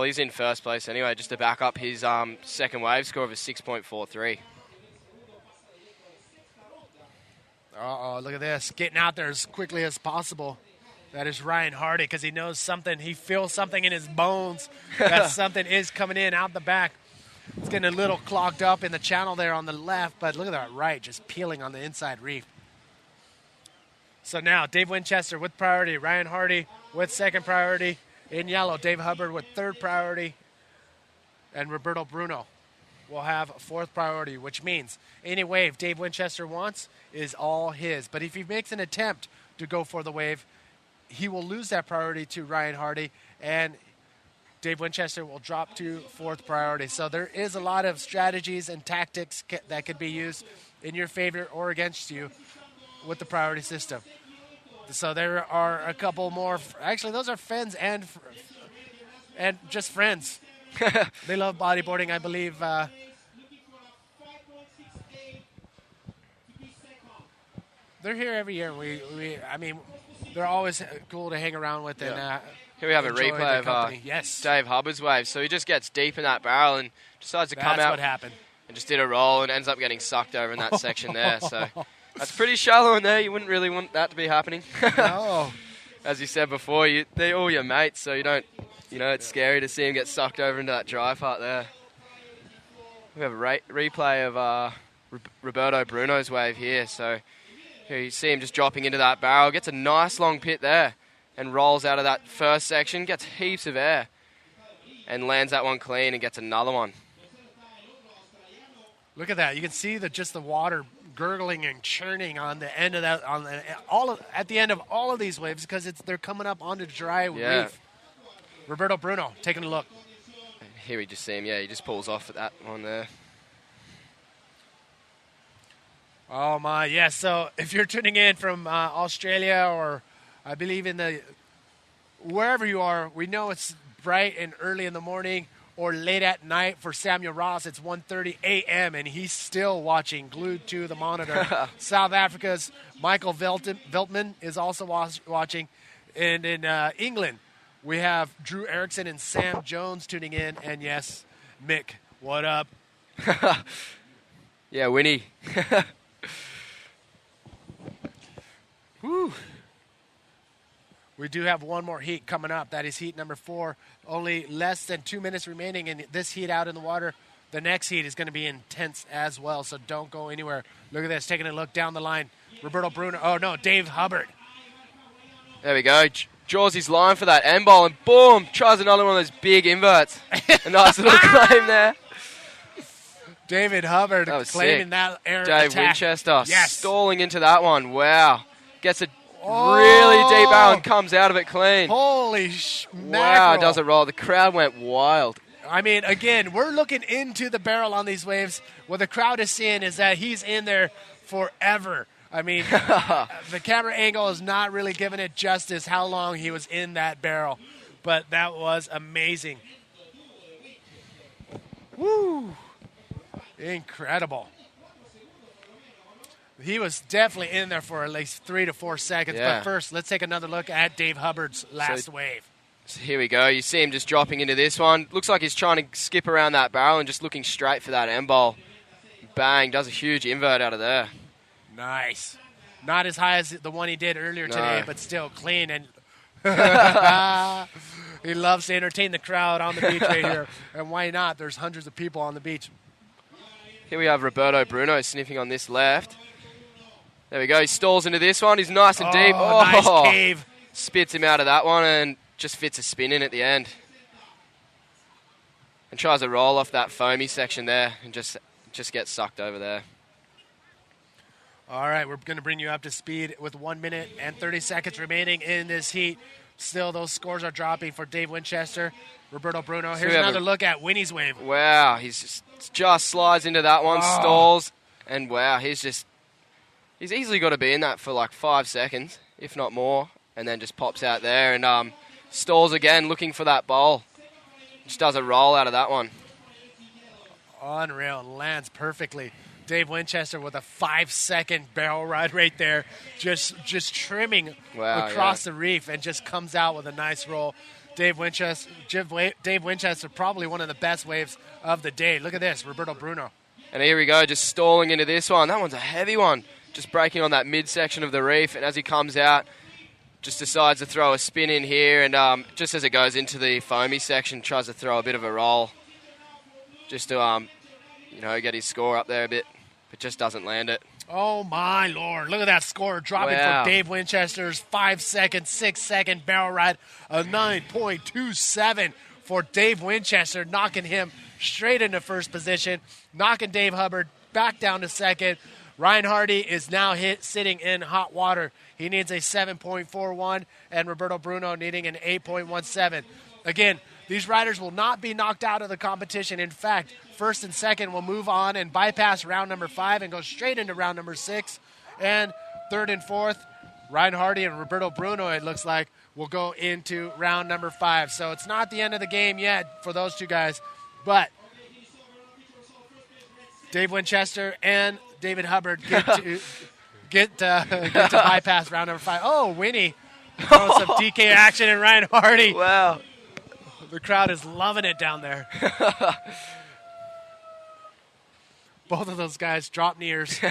he's in first place anyway, just to back up his second wave score of a 6.43. Look at this. Getting out there as quickly as possible. That is Ryan Hardy, because he knows something. He feels something in his bones that something is coming in out the back. It's getting a little clogged up in the channel there on the left, but look at that right, just peeling on the inside reef. So now, Dave Winchester with priority. Ryan Hardy with second priority. In yellow, Dave Hubbard with third priority. And Roberto Bruno will have fourth priority, which means any wave Dave Winchester wants is all his. But if he makes an attempt to go for the wave, he will lose that priority to Ryan Hardy, and Dave Winchester will drop to fourth priority. So there is a lot of strategies and tactics that could be used in your favor or against you with the priority system. So there are a couple more. Actually, those are friends and just friends. They love bodyboarding, I believe. They're here every year. I mean, they're always cool to hang around with. And here we have a replay of Dave Hubbard's wave. So he just gets deep in that barrel and decides to come out. That's what happened. And just did a roll and ends up getting sucked over in that section there. So that's pretty shallow in there. You wouldn't really want that to be happening. No. As you said before, they're all your mates, so you don't. It's scary to see him get sucked over into that dry part there. We have a replay of Roberto Bruno's wave here. So here you see him just dropping into that barrel, gets a nice long pit there, and rolls out of that first section, gets heaps of air, and lands that one clean and gets another one. Look at that! You can see just the water gurgling and churning on the end of that, at the end of all of these waves, because they're coming up onto dry reef. Roberto Bruno taking a look. Here we just see him. Yeah, he just pulls off at that one there. Oh my, yes. So if you're tuning in from Australia, or I believe wherever you are, we know it's bright and early in the morning or late at night. For Samuel Ross, it's 1:30 a.m. and he's still watching, glued to the monitor. South Africa's Michael Veltman is also watching. And in England, we have Drew Erickson and Sam Jones tuning in. And yes, Mick, what up? Yeah, Winnie. Whew. We do have one more heat coming up. That is heat number 4. Only less than 2 minutes remaining in this heat out in the water. The next heat is going to be intense as well, so don't go anywhere. Look at this, taking a look down the line. Roberto Bruno. Oh, no, Dave Hubbard. There we go. Draws his line for that end ball, and boom, tries another one of those big inverts. A nice little claim there. David Hubbard claiming that air Dave attack. Winchester Yes. stalling into that one. Wow. Gets a really deep barrel and comes out of it clean. Holy mackerel. mackerel. Wow, does it roll. The crowd went wild. I mean, again, we're looking into the barrel on these waves. What the crowd is seeing is that he's in there forever. I mean, the camera angle is not really giving it justice how long he was in that barrel. But that was amazing. Woo! Incredible. He was definitely in there for at least 3 to 4 seconds. Yeah. But first, let's take another look at Dave Hubbard's last wave. So here we go. You see him just dropping into this one. Looks like he's trying to skip around that barrel and just looking straight for that end ball. Bang, does a huge invert out of there. Nice. Not as high as the one he did earlier today, but still clean. And he loves to entertain the crowd on the beach right here. And why not? There's hundreds of people on the beach. Here we have Roberto Bruno sniffing on this left. There we go. He stalls into this one. He's nice and deep. Oh, nice cave. Spits him out of that one and just fits a spin in at the end. And tries to roll off that foamy section there and just gets sucked over there. All right, we're going to bring you up to speed with 1 minute and 30 seconds remaining in this heat. Still, those scores are dropping for Dave Winchester, Roberto Bruno. Here's another look at Winnie's wave. Wow, he's just slides into that one, stalls, and wow, he's easily got to be in that for like 5 seconds, if not more, and then just pops out there and stalls again, looking for that bowl. Just does a roll out of that one. Unreal, lands perfectly. Dave Winchester with a 5-second barrel ride right there, just trimming across the reef, and just comes out with a nice roll. Dave Winchester, probably one of the best waves of the day. Look at this, Roberto Bruno. And here we go, just stalling into this one. That one's a heavy one, just breaking on that midsection of the reef, and as he comes out, just decides to throw a spin in here, and just as it goes into the foamy section, tries to throw a bit of a roll, just to get his score up there a bit, but just doesn't land it. Oh, my Lord. Look at that score dropping for Dave Winchester's 5-second, 6-second barrel ride, a 9.27 for Dave Winchester, knocking him straight into first position, knocking Dave Hubbard back down to second. Ryan Hardy is now sitting in hot water. He needs a 7.41, and Roberto Bruno needing an 8.17. Again, these riders will not be knocked out of the competition. In fact, first and second will move on and bypass round number 5 and go straight into round number 6. And third and fourth, Ryan Hardy and Roberto Bruno, it looks like, will go into round number 5. So it's not the end of the game yet for those two guys. But Dave Winchester and David Hubbard get to bypass round number 5. Oh, Winnie throwing some DK action in Ryan Hardy. Wow. The crowd is loving it down there. Both of those guys drop kneers.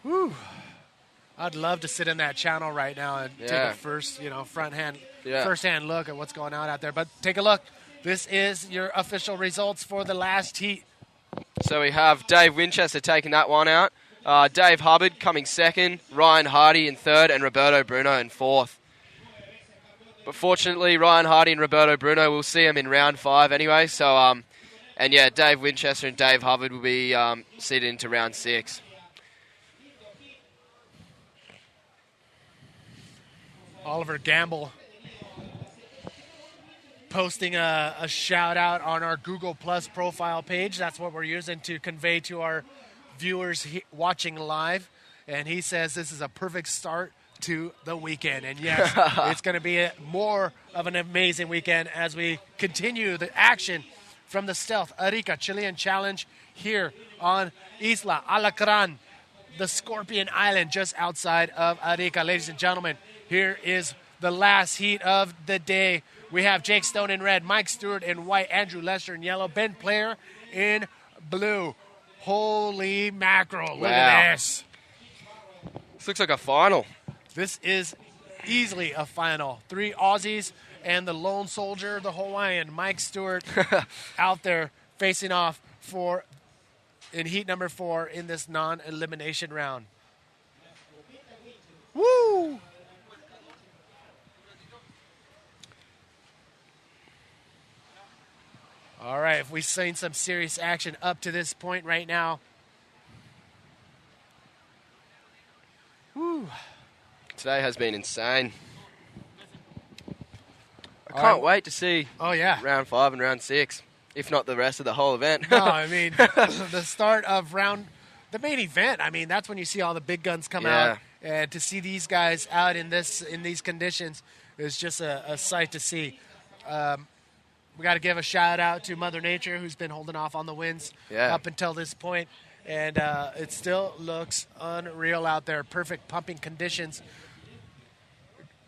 Whew. I'd love to sit in that channel right now and take a first hand look at what's going on out there. But take a look. This is your official results for the last heat. So we have Dave Winchester taking that one out. Dave Hubbard coming second, Ryan Hardy in third, and Roberto Bruno in fourth. But fortunately, Ryan Hardy and Roberto Bruno, we'll see them in round 5 anyway. So, Dave Winchester and Dave Hubbard will be seated into round 6. Oliver Gamble posting a shout out on our Google Plus profile page. That's what we're using to convey to our viewers watching live. And he says this is a perfect start to the weekend. And yes, it's going to be more of an amazing weekend as we continue the action from the Stealth Arica Chilean Challenge here on Isla Alacran, the Scorpion Island just outside of Arica. Ladies and gentlemen, here is the last heat of the day. We have Jake Stone in red, Mike Stewart in white, Andrew Lester in yellow, Ben Player in blue. Holy mackerel, look at this. This looks like a final. This is easily a final. 3 Aussies and the lone soldier, the Hawaiian, Mike Stewart, out there facing off in heat number 4 in this non-elimination round. Woo! All right, if we've seen some serious action up to this point right now. Woo. Today has been insane. I can't wait to see round 5 and round 6, if not the rest of the whole event. No, I mean, the start of the main event, I mean, that's when you see all the big guns come out. And to see these guys out in these conditions is just a sight to see. We got to give a shout out to Mother Nature, who's been holding off on the winds up until this point. And it still looks unreal out there. Perfect pumping conditions.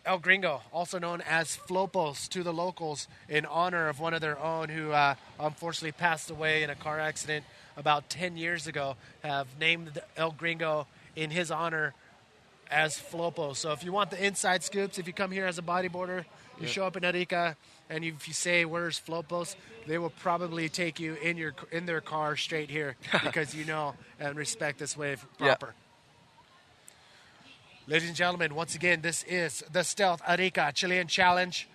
El Gringo, also known as Flopos to the locals, in honor of one of their own who unfortunately passed away in a car accident about 10 years ago, have named El Gringo in his honor as Flopos. So if you want the inside scoops, if you come here as a bodyboarder, you show up in Arica, and if you say, where's Flopos, they will probably take you in their car straight here because you know and respect this wave proper. Ladies and gentlemen, once again, this is the Stealth Arica Chilean Challenge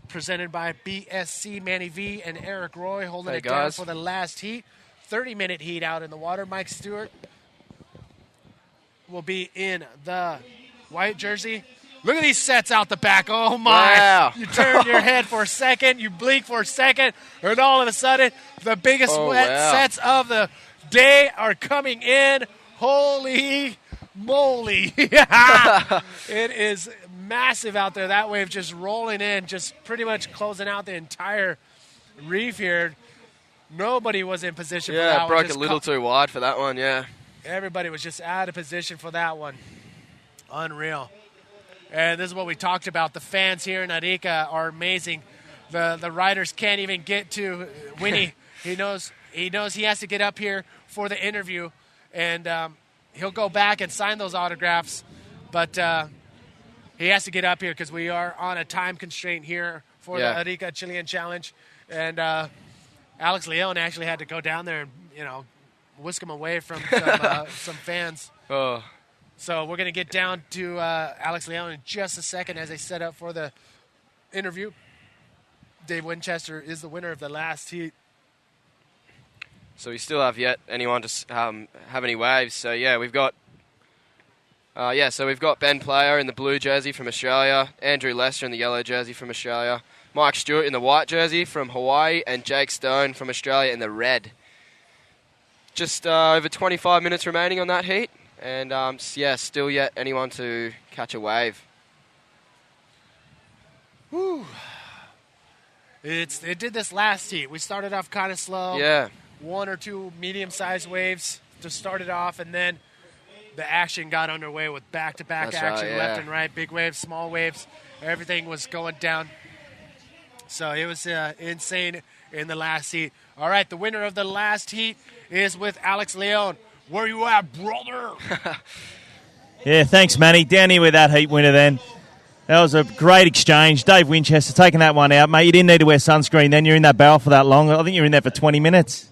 presented by BSC Manny V and Eric Roy, holding it down for the last heat. 30-minute heat out in the water. Mike Stewart will be in the white jersey. Look at these sets out the back. Oh, my. Wow. You turn your head for a second, you blink for a second, and all of a sudden, the biggest sets of the day are coming in. Holy moly. It is massive out there. That wave just rolling in, just pretty much closing out the entire reef here. Nobody was in position for that one. Yeah, broke a little too wide for that one, Everybody was just out of position for that one. Unreal. And this is what we talked about. The fans here in Arica are amazing. The riders can't even get to Winnie. He knows he has to get up here for the interview, and he'll go back and sign those autographs. But he has to get up here because we are on a time constraint here for the Arica Chilean Challenge. And Alex Leon actually had to go down there and whisk him away from some fans. So we're going to get down to Alex Leon in just a second as they set up for the interview. Dave Winchester is the winner of the last heat. So we still have yet anyone to have any waves. So yeah, we've got Ben Player in the blue jersey from Australia, Andrew Lester in the yellow jersey from Australia, Mike Stewart in the white jersey from Hawaii, and Jake Stone from Australia in the red. Just over 25 minutes remaining on that heat, and still yet anyone to catch a wave. Whew. It did this last heat. We started off kind of slow. Yeah. One or two medium-sized waves to start it off, and then the action got underway with back-to-back That's action, right, left and right, big waves, small waves. Everything was going down. So it was insane in the last heat. All right, the winner of the last heat is with Alex Leon. Where you at, brother? Yeah, thanks, Manny. Down here with that heat winner then. That was a great exchange. Dave Winchester taking that one out. Mate, you didn't need to wear sunscreen then. You're in that barrel for that long. I think you were in there for 20 minutes.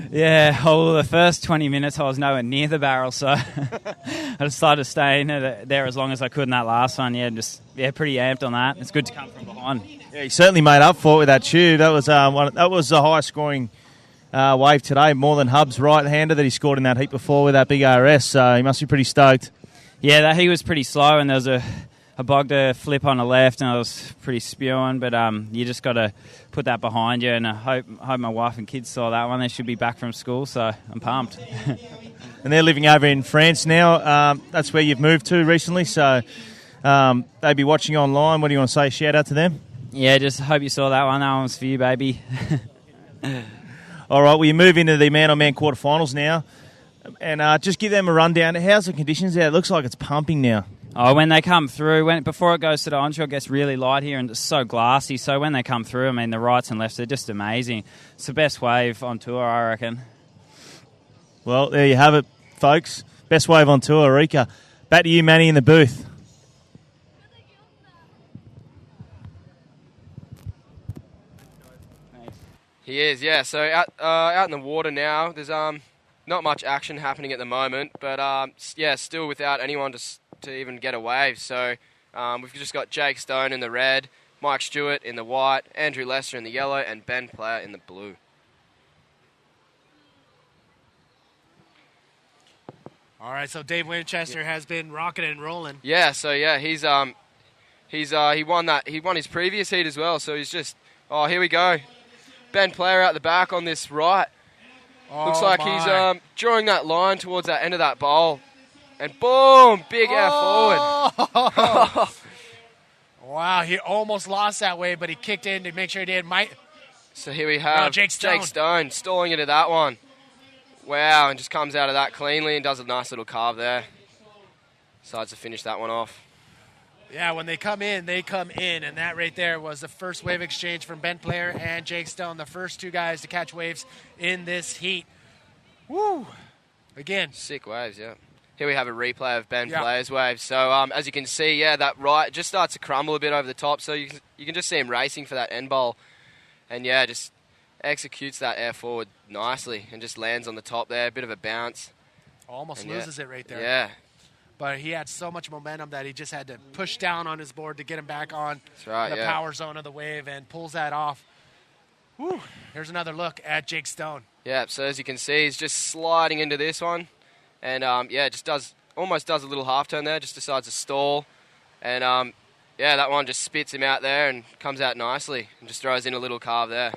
Yeah, well, the first 20 minutes I was nowhere near the barrel, so I decided to stay in there as long as I could in that last one. Yeah, pretty amped on that. It's good to come from behind. Yeah, he certainly made up for it with that tube. That was the highest scoring wave today, more than Hub's right-hander that he scored in that heat before with that big RS, so he must be pretty stoked. Yeah, that heat was pretty slow, and there was a bogged a flip on the left, and I was pretty spewing, but you just got to put that behind you, and I hope my wife and kids saw that one. They should be back from school, so I'm pumped. And they're living over in France now. That's where you've moved to recently, so they'll be watching online. What do you want to say? Shout out to them? Yeah, just hope you saw that one. That one was for you, baby. All right, well, you move into the man-on-man quarterfinals now, and just give them a rundown. How's the conditions there? It looks like it's pumping now. Oh, when they come through, before it goes to the onshore, it gets really light here and it's so glassy. So when they come through, I mean, the rights and lefts are just amazing. It's the best wave on tour, I reckon. Well, there you have it, folks. Best wave on tour, Arica. Back to you, Manny, in the booth. He is, yeah. So out in the water now, there's not much action happening at the moment, but still without anyone to even get a wave. So we've just got Jake Stone in the red, Mike Stewart in the white, Andrew Lester in the yellow, and Ben Player in the blue. All right, so Dave Winchester has been rocking and rolling. Yeah, so yeah, he won his previous heat as well. So he's just here we go, Ben Player out the back on this right. Looks like he's drawing that line towards that end of that bowl. And boom, big air forward. Wow, he almost lost that wave, but he kicked in to make sure he did. So here we have Jake Stone stalling into that one. Wow, and just comes out of that cleanly and does a nice little carve there. Decides to finish that one off. Yeah, when they come in, and that right there was the first wave exchange from Ben Player and Jake Stone, the first two guys to catch waves in this heat. Woo! Again. Sick waves, yeah. Here we have a replay of Ben Player's wave. So as you can see, that right just starts to crumble a bit over the top. So you can just see him racing for that end bowl. And just executes that air forward nicely and just lands on the top there. A bit of a bounce. Almost loses it right there. Yeah. But he had so much momentum that he just had to push down on his board to get him back on the power zone of the wave and pulls that off. Whew. Here's another look at Jake Stone. Yeah, so as you can see, he's just sliding into this one. And, just almost does a little half turn there, just decides to stall. And, that one just spits him out there and comes out nicely and just throws in a little carve there.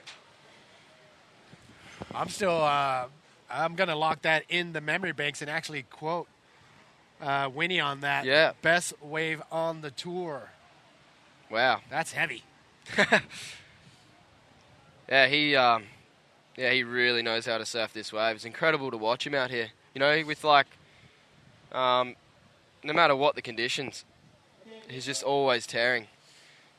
I'm still, I'm going to lock that in the memory banks and actually quote Winnie on that. Yeah. Best wave on the tour. Wow. That's heavy. He really knows how to surf this wave. It's incredible to watch him out here. With no matter what the conditions, he's just always tearing.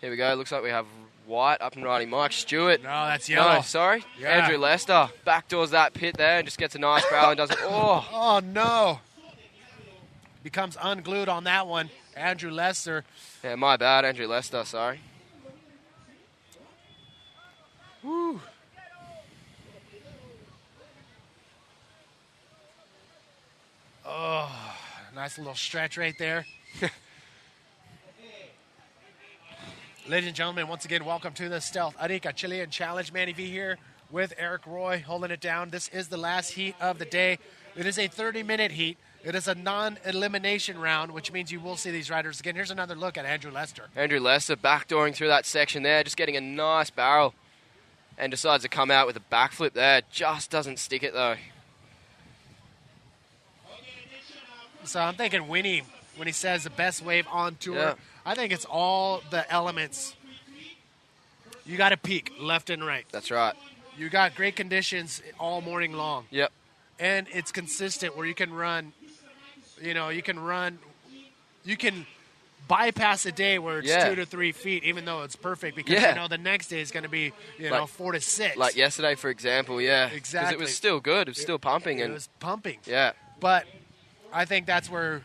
Here we go. Looks like we have white up and riding Mike Stewart. No, that's yellow. No, sorry. Yeah. Andrew Lester backdoors that pit there and just gets a nice barrel and does it. Oh. Oh, no. Becomes unglued on that one. Andrew Lester. Yeah, my bad. Andrew Lester, sorry. Woo. Oh, nice Nice little stretch right there. Ladies and gentlemen, once again, welcome to the Stealth Arica Chilean Challenge. Manny V here with Eric Roy holding it down. This is the last heat of the day. It is a 30-minute heat. It is a non-elimination round, which means you will see these riders again. Here's another look at Andrew Lester. Andrew Lester backdooring through that section there, just getting a nice barrel, and decides to come out with a backflip there. Just doesn't stick it, though. So I'm thinking Winnie, when he says the best wave on tour, Yeah. I think it's all the elements. You got to peak left and right. That's right. You got great conditions all morning long. Yep. And it's consistent where you can run, you can bypass a day where it's 2 to 3 feet, even though it's perfect, because the next day is going to be, 4 to 6. Like yesterday, for example, yeah. Exactly. Because it was still good. It was still pumping. It was pumping. Yeah. But I think that's where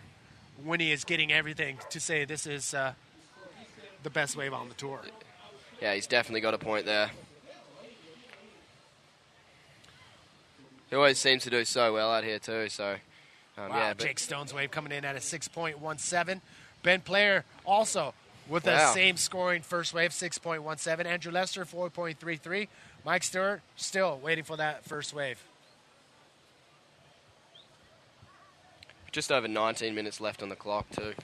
Winnie is getting everything to say this is the best wave on the tour. Yeah, he's definitely got a point there. He always seems to do so well out here too. So, Wow, Jake Stone's wave coming in at a 6.17. Ben Player also with the same scoring first wave, 6.17. Andrew Lester, 4.33. Mike Stewart still waiting for that first wave. Just over 19 minutes left on the clock too.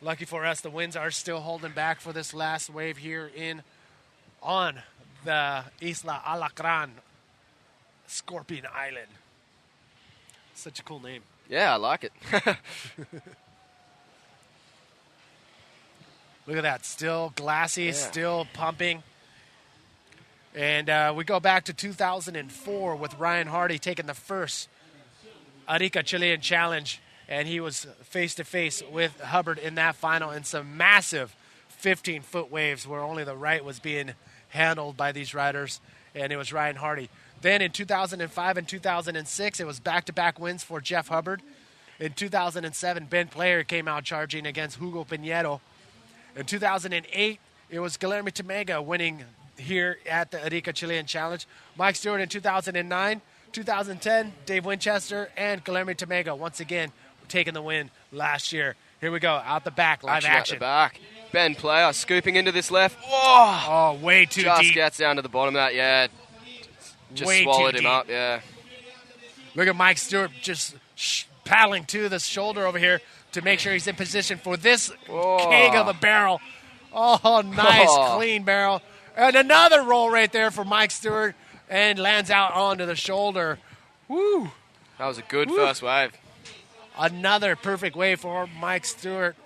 Lucky for us, the winds are still holding back for this last wave here on the Isla Alacran, Scorpion Island. Such a cool name. Yeah, I like it. Look at that. Still glassy, still pumping. And we go back to 2004 with Ryan Hardy taking the first Arica Chilean Challenge. And he was face-to-face with Hubbard in that final in some massive 15-foot waves where only the right was being handled by these riders. And it was Ryan Hardy. Then in 2005 and 2006, it was back-to-back wins for Jeff Hubbard. In 2007, Ben Player came out charging against Hugo Piñero. In 2008, it was Guillermo Tamega winning here at the Arica Chilean Challenge. Mike Stewart in 2009, 2010, Dave Winchester, and Guillermo Tamega once again taking the win last year. Here we go, out the back, live action. Out the back. Ben Player scooping into this left. Oh, way too just deep. Just gets down to the bottom of that, yeah. Just way swallowed too him deep. up, yeah. Look at Mike Stewart just paddling to the shoulder over here to make sure he's in position for this keg of a barrel. Oh, nice, clean barrel. And another roll right there for Mike Stewart and lands out onto the shoulder. Woo! That was a good first wave. Another perfect wave for Mike Stewart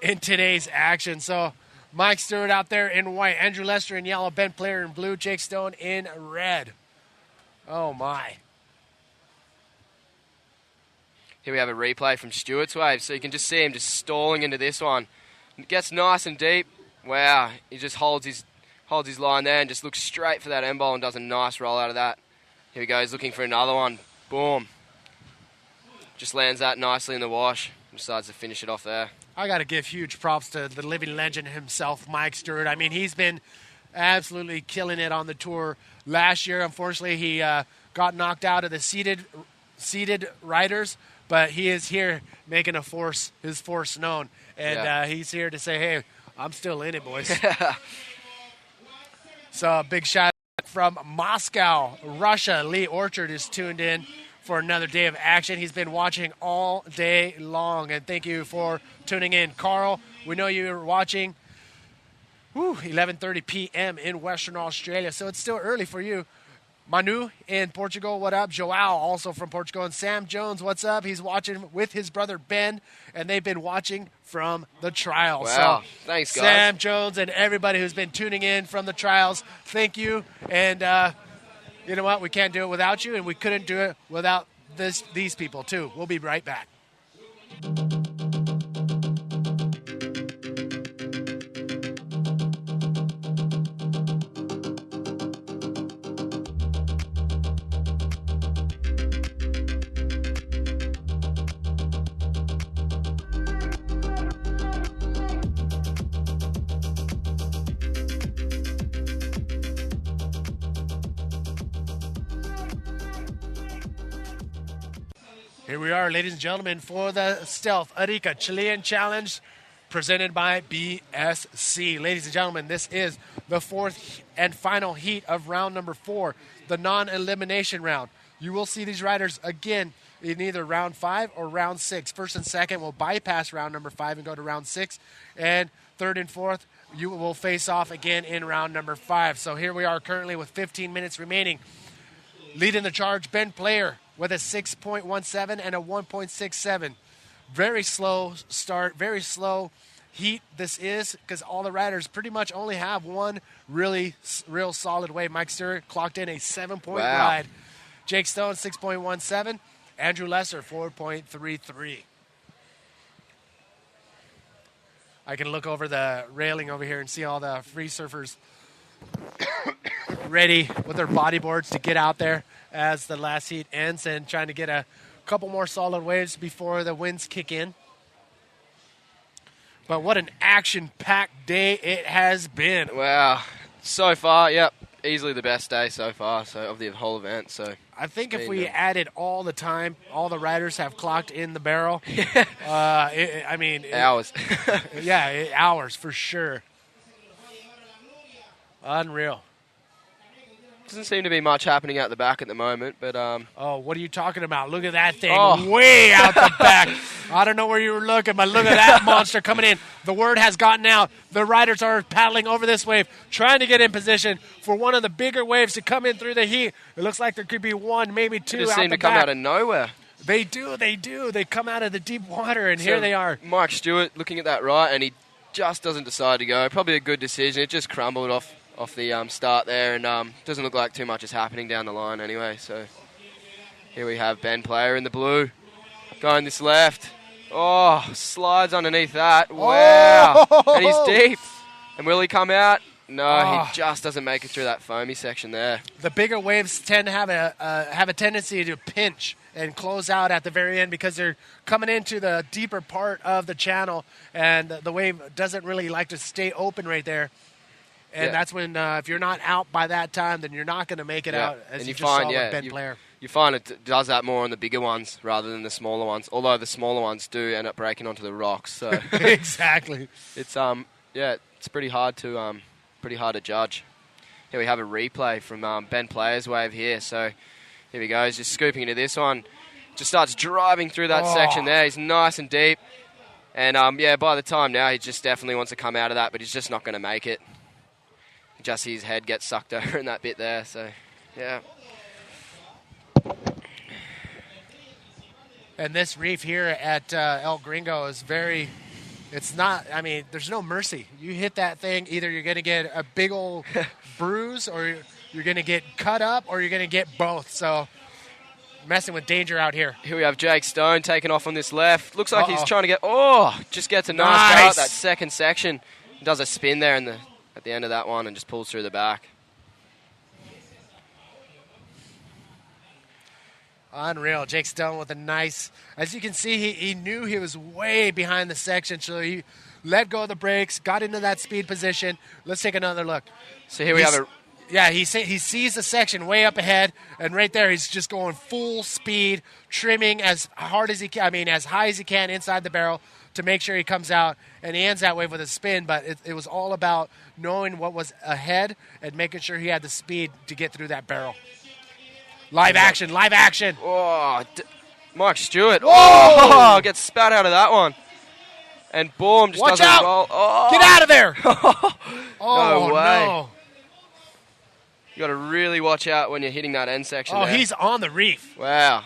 in today's action. So Mike Stewart out there in white, Andrew Lester in yellow, Ben Player in blue, Jake Stone in red. Oh, my. Here we have a replay from Stewart's wave, so you can just see him just stalling into this one. It gets nice and deep. Wow, he just holds his line there and just looks straight for that end bowl and does a nice roll out of that. Here we go, he's looking for another one. Boom. Just lands that nicely in the wash and decides to finish it off there. I got to give huge props to the living legend himself, Mike Stewart. I mean, he's been absolutely killing it on the tour. Last year, unfortunately, he got knocked out of the seated riders, but he is here making his force known. And he's here to say, hey, I'm still in it, boys. So a big shout out from Moscow, Russia. Lee Orchard is tuned in for another day of action. He's been watching all day long, and thank you for tuning in. Carl, we know you were watching 11:30 p.m. in Western Australia, so it's still early for you. Manu in Portugal, what up? Joao, also from Portugal. And Sam Jones, what's up? He's watching with his brother Ben, and they've been watching from the trials. Wow, so, thanks, guys. Sam Jones and everybody who's been tuning in from the trials, thank you. And you know what? We can't do it without you, and we couldn't do it without these people, too. We'll be right back. Here we are, ladies and gentlemen, for the Stealth Arica Chilean Challenge presented by BSC. Ladies and gentlemen, this is the fourth and final heat of round number 4, the non-elimination round. You will see these riders again in either round 5 or round 6. First and second will bypass round number 5 and go to round 6. And third and fourth, you will face off again in round number 5. So here we are currently with 15 minutes remaining. Leading the charge, Ben Player with a 6.17 and a 1.67. Very slow start, very slow heat this is, because all the riders pretty much only have one real solid wave. Mike Stewart clocked in a 7-point ride. Jake Stone, 6.17. Andrew Lesser, 4.33. I can look over the railing over here and see all the free surfers ready with their bodyboards to get out there as the last heat ends and trying to get a couple more solid waves before the winds kick in. But what an action-packed day it has been. Wow. So far, yep, easily the best day so far of the whole event. So I think if we added all the time, all the riders have clocked in the barrel. Hours. Hours for sure. Unreal. Doesn't seem to be much happening out the back at the moment, but what are you talking about? Look at that thing way out the back. I don't know where you were looking, but look at that monster coming in. The word has gotten out. The riders are paddling over this wave, trying to get in position for one of the bigger waves to come in through the heat. It looks like there could be one, maybe two. They just seem to come out of nowhere. They do. They come out of the deep water, and here they are. Mike Stewart looking at that right, and he just doesn't decide to go. Probably a good decision. It just crumbled off the start there, and doesn't look like too much is happening down the line anyway. So here we have Ben Player in the blue, going this left. Oh, slides underneath that. Wow. And he's deep. And will he come out? No, he just doesn't make it through that foamy section there. The bigger waves tend to have a tendency to pinch and close out at the very end because they're coming into the deeper part of the channel, and the wave doesn't really like to stay open right there. And that's when, if you're not out by that time, then you're not going to make it out, as and you just saw with Ben Player. You find it does that more on the bigger ones rather than the smaller ones, although the smaller ones do end up breaking onto the rocks. So exactly. It's it's pretty hard to judge. Here we have a replay from Ben Player's wave here. So here we go. He's just scooping into this one. Just starts driving through that section there. He's nice and deep. And by the time now, he just definitely wants to come out of that, but he's just not going to make it. Just his head gets sucked over in that bit there. So, yeah. And this reef here at El Gringo is there's no mercy. You hit that thing, either you're going to get a big old bruise, or you're going to get cut up, or you're going to get both. So, messing with danger out here. Here we have Jake Stone taking off on this left. Looks like he's trying to just gets a nice go out that second section. Does a spin there at the end of that one and just pulls through the back. Unreal. Jake Stone with a nice, as you can see, he knew he was way behind the section, so he let go of the brakes, got into that speed position. Let's take another look. So here we have he sees the section way up ahead, and right there he's just going full speed, trimming as hard as he can, as high as he can inside the barrel to make sure he comes out, and he ends that wave with a spin, but it was all about knowing what was ahead and making sure he had the speed to get through that barrel. Live action. Oh, Mike Stewart. Whoa! Gets spat out of that one. And boom, just Watch doesn't out! roll. Oh. Get out of there! No way. No. You got to really watch out when you're hitting that end section there. He's on the reef. Wow.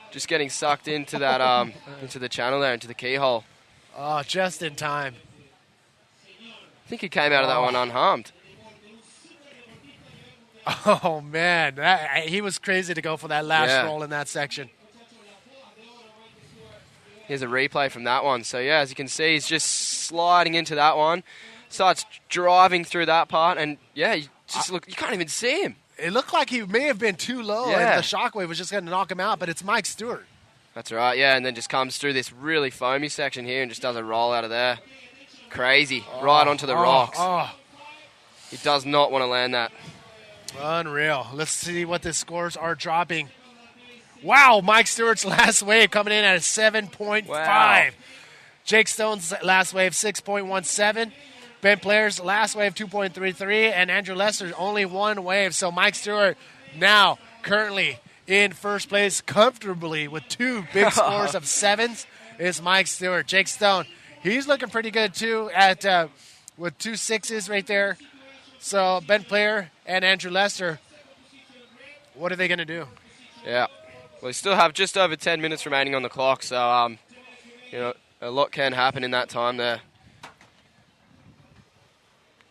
Just getting sucked into that into the channel there, into the keyhole. Oh, just in time. I think he came out of that one unharmed. Oh, man. He was crazy to go for that last roll in that section. Here's a replay from that one. So, as you can see, he's just sliding into that one. Starts driving through that part. And, you can't even see him. It looked like he may have been too low, and the shockwave was just going to knock him out, but it's Mike Stewart. That's right, and then just comes through this really foamy section here and just does a roll out of there. Crazy. Right onto the rocks. He does not want to land that. Unreal. Let's see what the scores are dropping. Wow, Mike Stewart's last wave coming in at a 7.5. Wow. Jake Stone's last wave, 6.17. Ben Blair's last wave, 2.33. And Andrew Lester's only one wave. So Mike Stewart now currently in first place comfortably with two big scores of sevens is Mike Stewart. Jake Stone, he's looking pretty good too at with 2 6s right there. So Ben Blair and Andrew Lester, what are they going to do? Yeah. Well, we still have just over 10 minutes remaining on the clock, so, a lot can happen in that time there.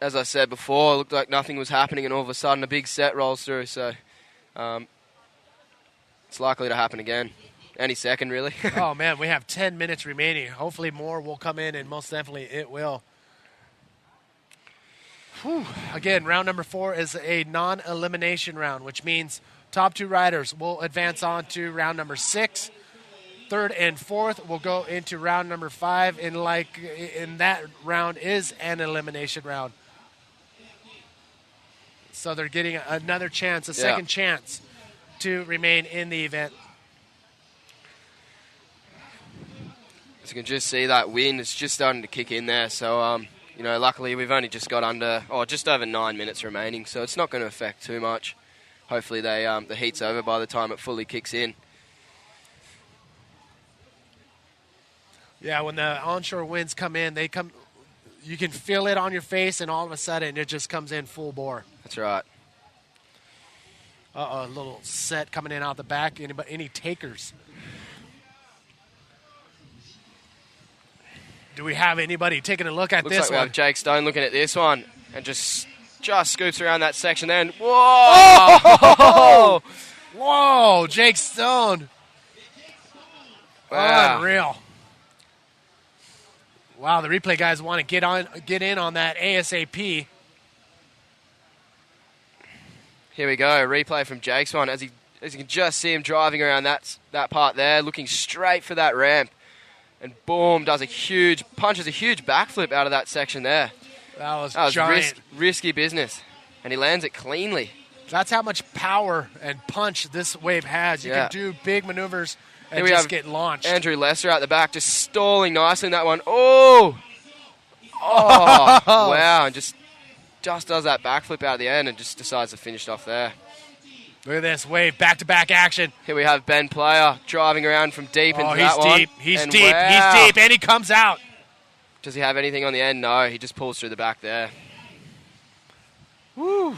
As I said before, it looked like nothing was happening, and all of a sudden a big set rolls through, so it's likely to happen again. Any second, really. Oh, man, we have 10 minutes remaining. Hopefully more will come in, and most definitely it will. Whew. Again, round number 4 is a non-elimination round, which means top 2 riders will advance on to round number 6. Third and fourth will go into round number 5, and in that round is an elimination round. So they're getting another chance, a second chance to remain in the event. As you can just see, that wind is just starting to kick in there. So, luckily we've only just got just over 9 minutes remaining, so it's not going to affect too much. Hopefully the heat's over by the time it fully kicks in. Yeah, when the onshore winds come in, you can feel it on your face, and all of a sudden it just comes in full bore. That's right. A little set coming in out the back. Any takers? Do we have anybody taking a look at Looks this like we one? have Jake Stone looking at this one and just scoops around that section there. And whoa! Oh! Whoa, Jake Stone. Wow. Unreal. Wow, the replay guys want to get in on that ASAP. Here we go, a replay from Jake's one. As you can just see him driving around that part there, looking straight for that ramp. And boom, punches a huge backflip out of that section there. That was giant. Risky business. And he lands it cleanly. That's how much power and punch this wave has. You can do big maneuvers and Here just get launched. Andrew Lester out the back, just stalling nicely in that one. Oh! Wow, and just does that backflip out of the end and just decides to finish it off there. Look at this wave, back-to-back action. Here we have Ben Player driving around from deep into that one. He's deep, and he comes out. Does he have anything on the end? No, he just pulls through the back there. Woo!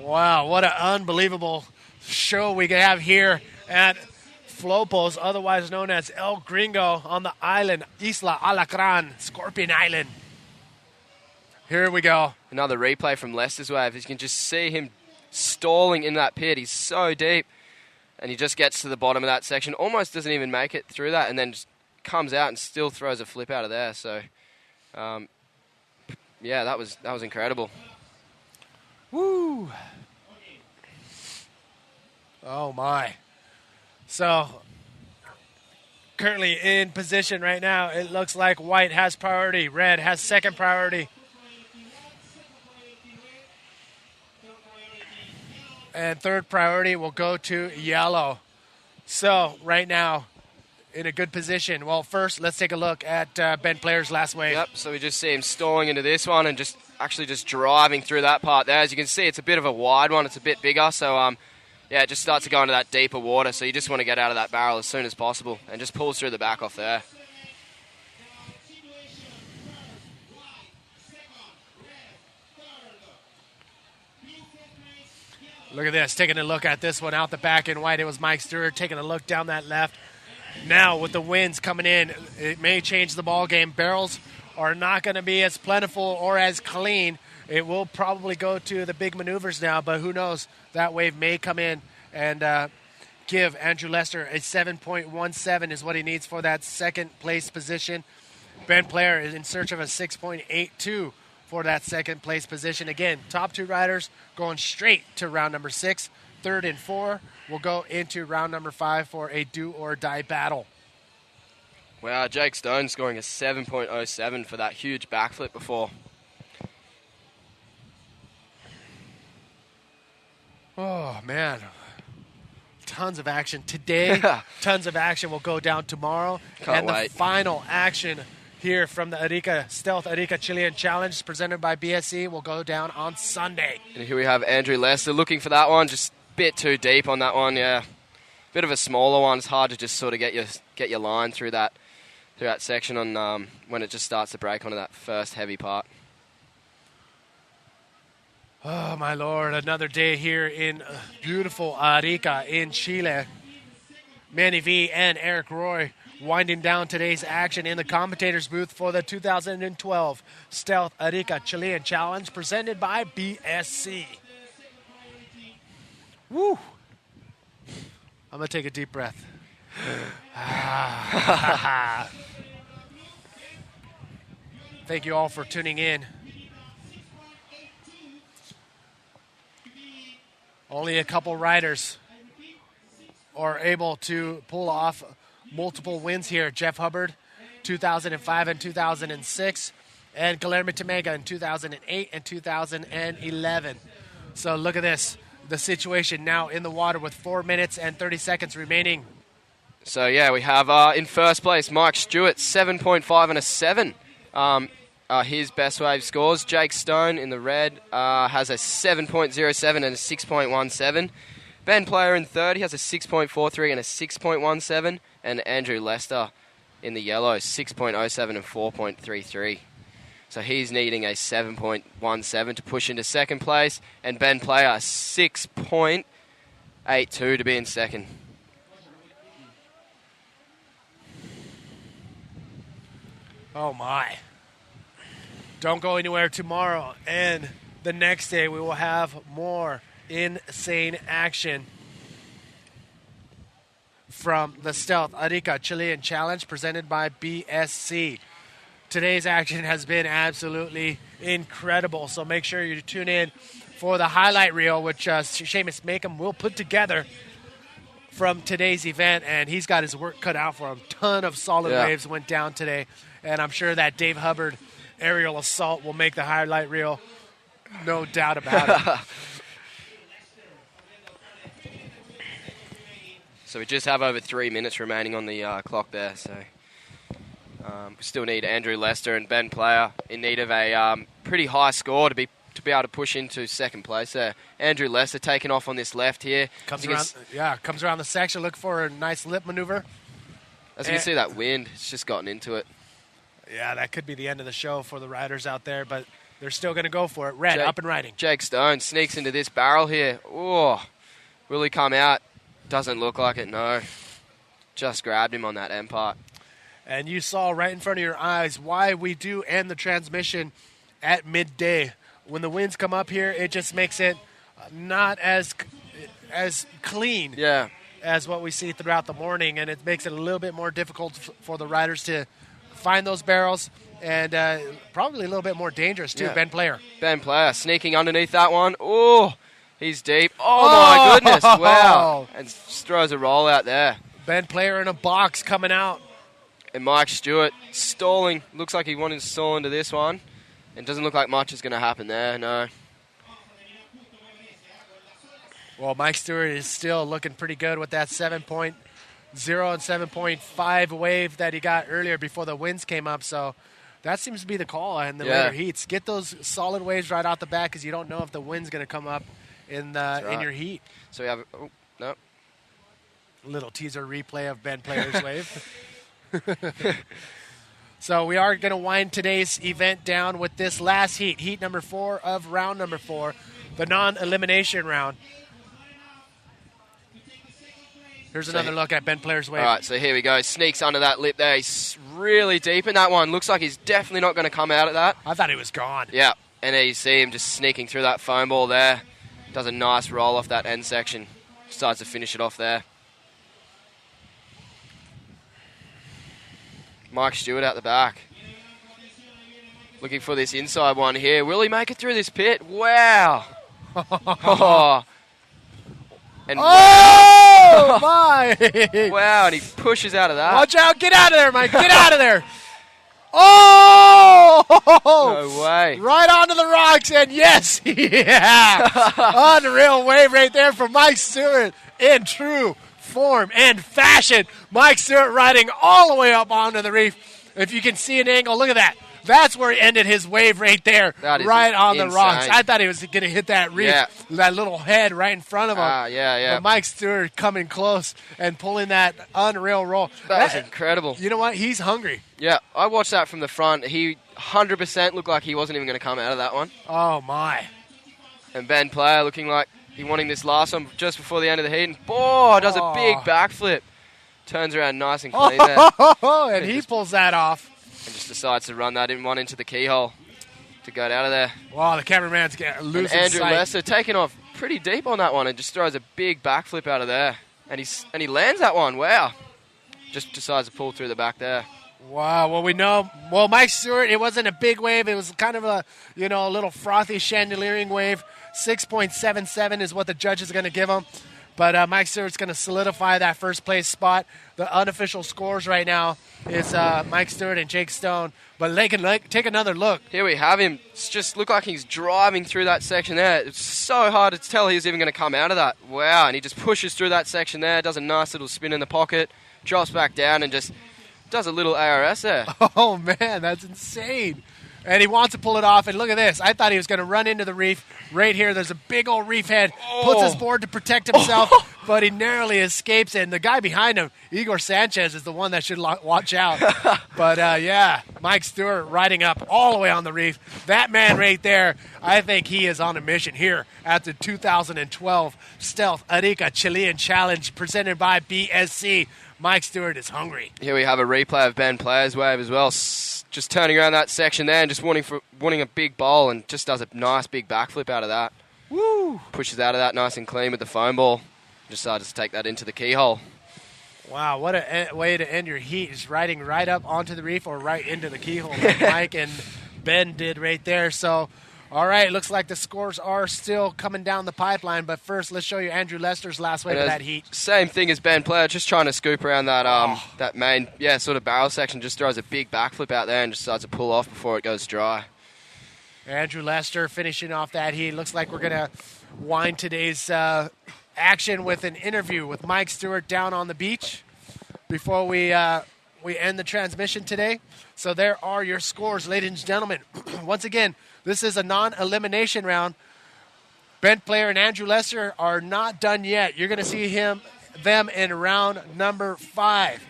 Wow, what an unbelievable show we have here at Flopos, otherwise known as El Gringo, on the island, Isla Alacran, Scorpion Island. Here we go. Another replay from Lester's wave. You can just see him stalling in that pit. He's so deep. And he just gets to the bottom of that section, almost doesn't even make it through that, and then just comes out and still throws a flip out of there. So, that was incredible. Woo! Oh, my. So, currently in position right now, it looks like white has priority. Red has second priority. And third priority will go to yellow. So, right now, in a good position. Well, first, let's take a look at Ben Blair's last wave. Yep, so we just see him stalling into this one and just driving through that part there. As you can see, it's a bit of a wide one. It's a bit bigger, so it just starts to go into that deeper water. So you just want to get out of that barrel as soon as possible and just pulls through the back off there. Look at this, taking a look at this one out the back in white. It was Mike Stewart taking a look down that left. Now, with the winds coming in, it may change the ball game. Barrels are not going to be as plentiful or as clean. It will probably go to the big maneuvers now, but who knows? That wave may come in and give Andrew Lester a 7.17 is what he needs for that second place position. Ben Blair is in search of a 6.82 for that second place position. Again, top 2 riders going straight to round number 6. Third and 4 will go into round number 5 for a do-or-die battle. Wow, Jake Stone scoring a 7.07 for that huge backflip before. Oh, man. tons of action today. Tons of action will go down tomorrow. Can't wait. The final action here from the Stealth Arica Chilean Challenge presented by BSC will go down on Sunday. And here we have Andrew Lester looking for that one. Just a bit too deep on that one, yeah. Bit of a smaller one. It's hard to just sort of get your line through that section on when it just starts to break onto that first heavy part. Oh, my Lord. Another day here in beautiful Arica in Chile. Manny V and Eric Roy winding down today's action in the commentator's booth for the 2012 Stealth Arica Chilean Challenge presented by BSC. Woo! I'm going to take a deep breath. Thank you all for tuning in. Only a couple riders are able to pull off multiple wins here. Jeff Hubbard, 2005 and 2006, and Guillermo Tamega in 2008 and 2011. So look at this. The situation now in the water with 4 minutes and 30 seconds remaining. So, yeah, we have in first place Mike Stewart, 7.5 and a 7. His best wave scores. Jake Stone in the red has a 7.07 and a 6.17. Ben Player in third, he has a 6.43 and a 6.17. And Andrew Lester in the yellow, 6.07 and 4.33. So he's needing a 7.17 to push into second place. And Ben Player, 6.82 to be in second. Oh, my. Don't go anywhere tomorrow. And the next day we will have more insane action from the Stealth Arica Chilean Challenge presented by BSC. Today's action has been absolutely incredible, so make sure you tune in for the highlight reel, which Seamus Makem will put together from today's event, and he's got his work cut out for him. Ton of solid waves went down today, and I'm sure that Dave Hubbard aerial assault will make the highlight reel, no doubt about it. So we just have over 3 minutes remaining on the clock there, so... we still need Andrew Lester and Ben Player in need of a pretty high score to be able to push into second place there. Andrew Lester taking off on this left here. Comes around the section, look for a nice lip maneuver. As you can see, that wind, it's just gotten into it. Yeah, that could be the end of the show for the riders out there, but they're still going to go for it. Red, up and riding. Jake Stone sneaks into this barrel here. Oh, will he come out? Doesn't look like it, no. Just grabbed him on that end part. And you saw right in front of your eyes why we do end the transmission at midday. When the winds come up here, it just makes it not as clean as what we see throughout the morning, and it makes it a little bit more difficult for the riders to find those barrels, and probably a little bit more dangerous too. Ben Player. Ben Player sneaking underneath that one. Oh, he's deep. Oh, my goodness. Wow. And just throws a roll out there. Ben Player in a box coming out. And Mike Stewart stalling. Looks like he wanted to stall into this one. And doesn't look like much is going to happen there, no. Well, Mike Stewart is still looking pretty good with that 7.0 and 7.5 wave that he got earlier before the winds came up. So that seems to be the call in the later heats. Get those solid waves right out the back because you don't know if the wind's going to come up in your heat. So we have, no. Little teaser replay of Ben Player's wave. So we are going to wind today's event down with this last heat number 4 of round number 4, the non-elimination round. Here's another look at Ben Player's wave. All right, so here we go. Sneaks under that lip there. He's really deep in that one. Looks like he's definitely not going to come out of that. I thought he was gone. Yeah, and there you see him just sneaking through that foam ball there. Does a nice roll off that end section. Decides to finish it off there. Mike Stewart out the back. Looking for this inside one here. Will he make it through this pit? Wow. And my! Wow, and he pushes out of that. Watch out. Get out of there, Mike. Get out of there. Oh! No way. Right onto the rocks, and yes. Yeah. Unreal wave right there from Mike Stewart. in true form and fashion. Mike Stewart riding all the way up onto the reef. If you can see an angle, look at that. That's where he ended his wave right there, right on the rocks. I thought he was going to hit that reef, that little head right in front of him. But Mike Stewart coming close and pulling that unreal roll. That was incredible. You know what? He's hungry. Yeah, I watched that from the front. He 100% looked like he wasn't even going to come out of that one. Oh, my. And Ben Player looking like he wanting this last one just before the end of the heat. And, does a big backflip. Turns around nice and clean there. And he pulls that off. And just decides to run that in one into the keyhole to get out of there. Wow, the cameraman's losing sight. And Andrew Lester taking off pretty deep on that one and just throws a big backflip out of there. And he lands that one. Wow. Just decides to pull through the back there. Wow, well, we know. Well, Mike Stewart, it wasn't a big wave. It was kind of a little frothy chandeliering wave. 6.77 is what the judges are going to give him. But Mike Stewart's going to solidify that first place spot. The unofficial scores right now is Mike Stewart and Jake Stone. But take another look. Here we have him. It's just look like he's driving through that section there. It's so hard to tell he was even going to come out of that. Wow, and he just pushes through that section there, does a nice little spin in the pocket, drops back down and just does a little ARS there. Oh, man, that's insane. And he wants to pull it off. And look at this. I thought he was going to run into the reef. Right here, there's a big old reef head. Puts his board to protect himself, but he narrowly escapes it. And the guy behind him, Igor Sanchez, is the one that should watch out. But, Mike Stewart riding up all the way on the reef. That man right there, I think he is on a mission here at the 2012 Stealth Arica Chilean Challenge presented by BSC. Mike Stewart is hungry. Here we have a replay of Ben Player's wave as well. Just turning around that section there and just wanting a big bowl and just does a nice big backflip out of that. Woo! Pushes out of that nice and clean with the foam ball. Decides to take that into the keyhole. Wow, what a way to end your heat. Is riding right up onto the reef or right into the keyhole like Mike and Ben did right there. So, all right, looks like the scores are still coming down the pipeline. But first, let's show you Andrew Lester's last wave of that heat. Same thing as Ben Player, just trying to scoop around that that main, sort of barrel section. Just throws a big backflip out there and just decides to pull off before it goes dry. Andrew Lester finishing off that heat. Looks like we're going to wind today's action with an interview with Mike Stewart down on the beach before we end the transmission today. So there are your scores, ladies and gentlemen. Once again, this is a non-elimination round. Ben Player and Andrew Lester are not done yet. You're going to see them in round number 5.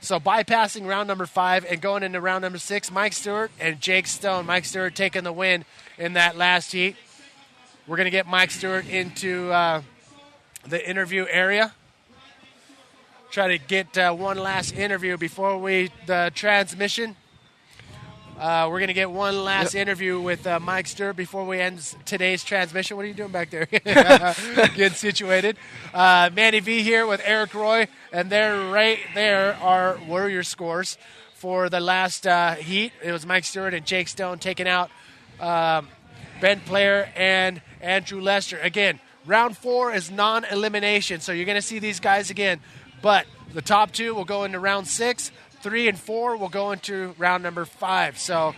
So bypassing round number 5 and going into round number 6, Mike Stewart and Jake Stone. Mike Stewart taking the win in that last heat. We're going to get Mike Stewart into the interview area. Try to get one last interview before the transmission. We're going to get one last interview with Mike Stewart before we end today's transmission. What are you doing back there? Getting situated. Manny V here with Eric Roy, and right there were your scores for the last heat. It was Mike Stewart and Jake Stone taking out Ben Player and Andrew Lester. Again, round 4 is non-elimination, so you're going to see these guys again. But the top 2 will go into round 6. 3 and 4 will go into round number 5. So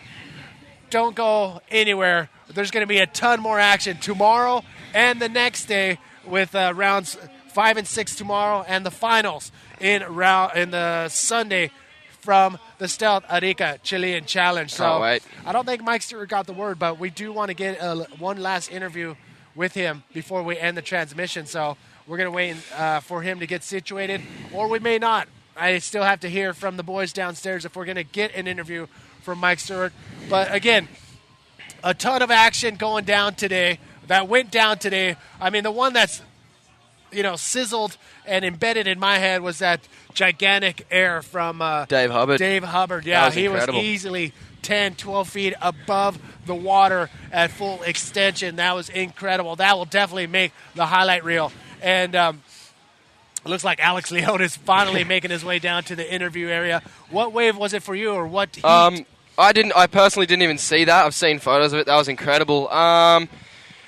don't go anywhere. There's going to be a ton more action tomorrow and the next day with rounds 5 and 6 tomorrow and the finals in the Sunday from the Stealth Arica Chilean Challenge. So wait. I don't think Mike Stewart got the word, but we do want to get one last interview with him before we end the transmission. So we're going to wait for him to get situated, or we may not. I still have to hear from the boys downstairs if we're going to get an interview from Mike Stewart. But again, a ton of action going down today. That went down today. I mean, the one that's, sizzled and embedded in my head was that gigantic air from Dave Hubbard. Yeah, he was easily 10, 12 feet above the water at full extension. That was incredible. That will definitely make the highlight reel. And it looks like Alex Leone is finally making his way down to the interview area. What wave was it for you, or what heat? I personally didn't even see that. I've seen photos of it. That was incredible.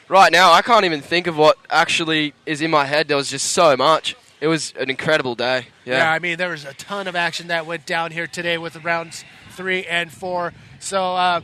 Right now, I can't even think of what actually is in my head. There was just so much. It was an incredible day. Yeah, I mean, there was a ton of action that went down here today with rounds 3 and 4. So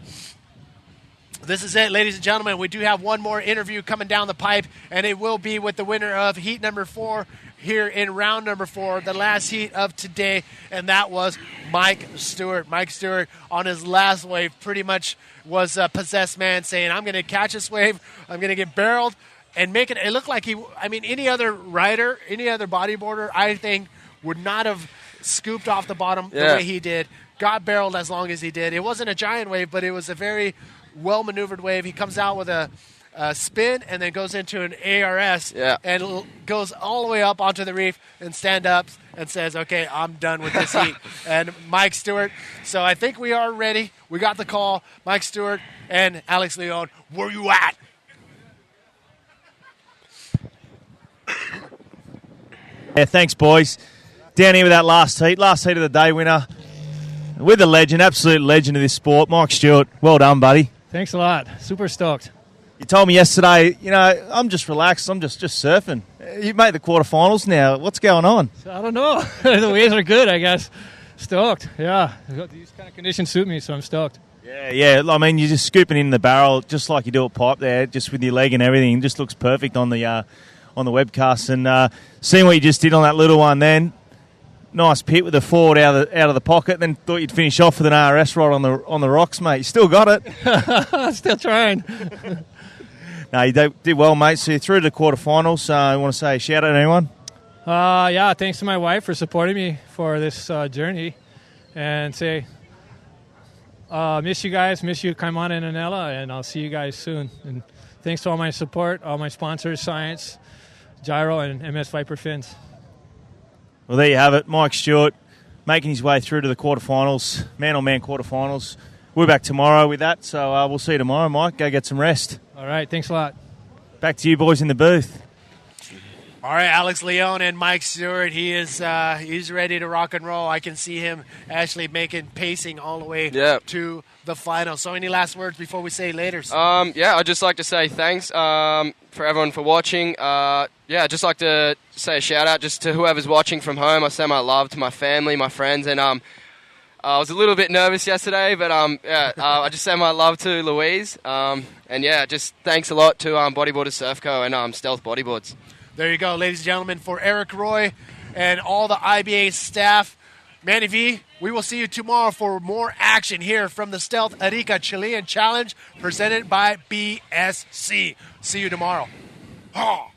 This is it, ladies and gentlemen. We do have one more interview coming down the pipe, and it will be with the winner of heat number 4 here in round number 4, the last heat of today, and that was Mike Stewart. Mike Stewart on his last wave pretty much was a possessed man saying, I'm going to catch this wave, I'm going to get barreled, and make it look like any other rider, any other bodyboarder, I think, would not have scooped off the bottom the way he did, got barreled as long as he did. It wasn't a giant wave, but it was a very well-maneuvered wave. He comes out with a spin and then goes into an ARS and goes all the way up onto the reef and stand up and says, okay, I'm done with this heat. And Mike Stewart, so I think we are ready. We got the call. Mike Stewart and Alex Leon, where you at? Yeah, thanks, boys. Down here with that last heat of the day winner. With the legend, absolute legend of this sport, Mike Stewart. Well done, buddy. Thanks a lot. Super stoked. You told me yesterday, I'm just relaxed. I'm just surfing. You made the quarterfinals now. What's going on? I don't know. The waves are good, I guess. Stoked. Yeah. These kind of conditions suit me, so I'm stoked. Yeah. I mean, you're just scooping in the barrel just like you do at pipe there, just with your leg and everything. It just looks perfect on the webcast. And seeing what you just did on that little one then, nice pit with the forward out of the pocket. Then thought you'd finish off with an RS rod on the rocks, mate. You still got it. Still trying. No, you did well, mate. So you're through to the quarterfinals. I want to say a shout out to anyone. Thanks to my wife for supporting me for this journey, and say miss you guys, miss you, Kaimana and Anela, and I'll see you guys soon. And thanks to all my support, all my sponsors, Science, Gyro, and MS Viper Fins. Well, there you have it. Mike Stewart making his way through to the quarterfinals, man-on-man quarterfinals. We're back tomorrow with that, so we'll see you tomorrow, Mike. Go get some rest. All right, thanks a lot. Back to you boys in the booth. All right, Alex Leon and Mike Stewart. He's ready to rock and roll. I can see him actually pacing all the way to the final. So any last words before we say laters? I'd just like to say thanks for everyone for watching. I'd just like to say a shout out just to whoever's watching from home. I send my love to my family, my friends, and I was a little bit nervous yesterday, but I just send my love to Louise. Just thanks a lot to Bodyboarders Surf Co. and Stealth Bodyboards. There you go, ladies and gentlemen, for Eric Roy and all the IBA staff. Manny V, we will see you tomorrow for more action here from the Stealth Arica Chilean Challenge presented by BSC. See you tomorrow. Oh.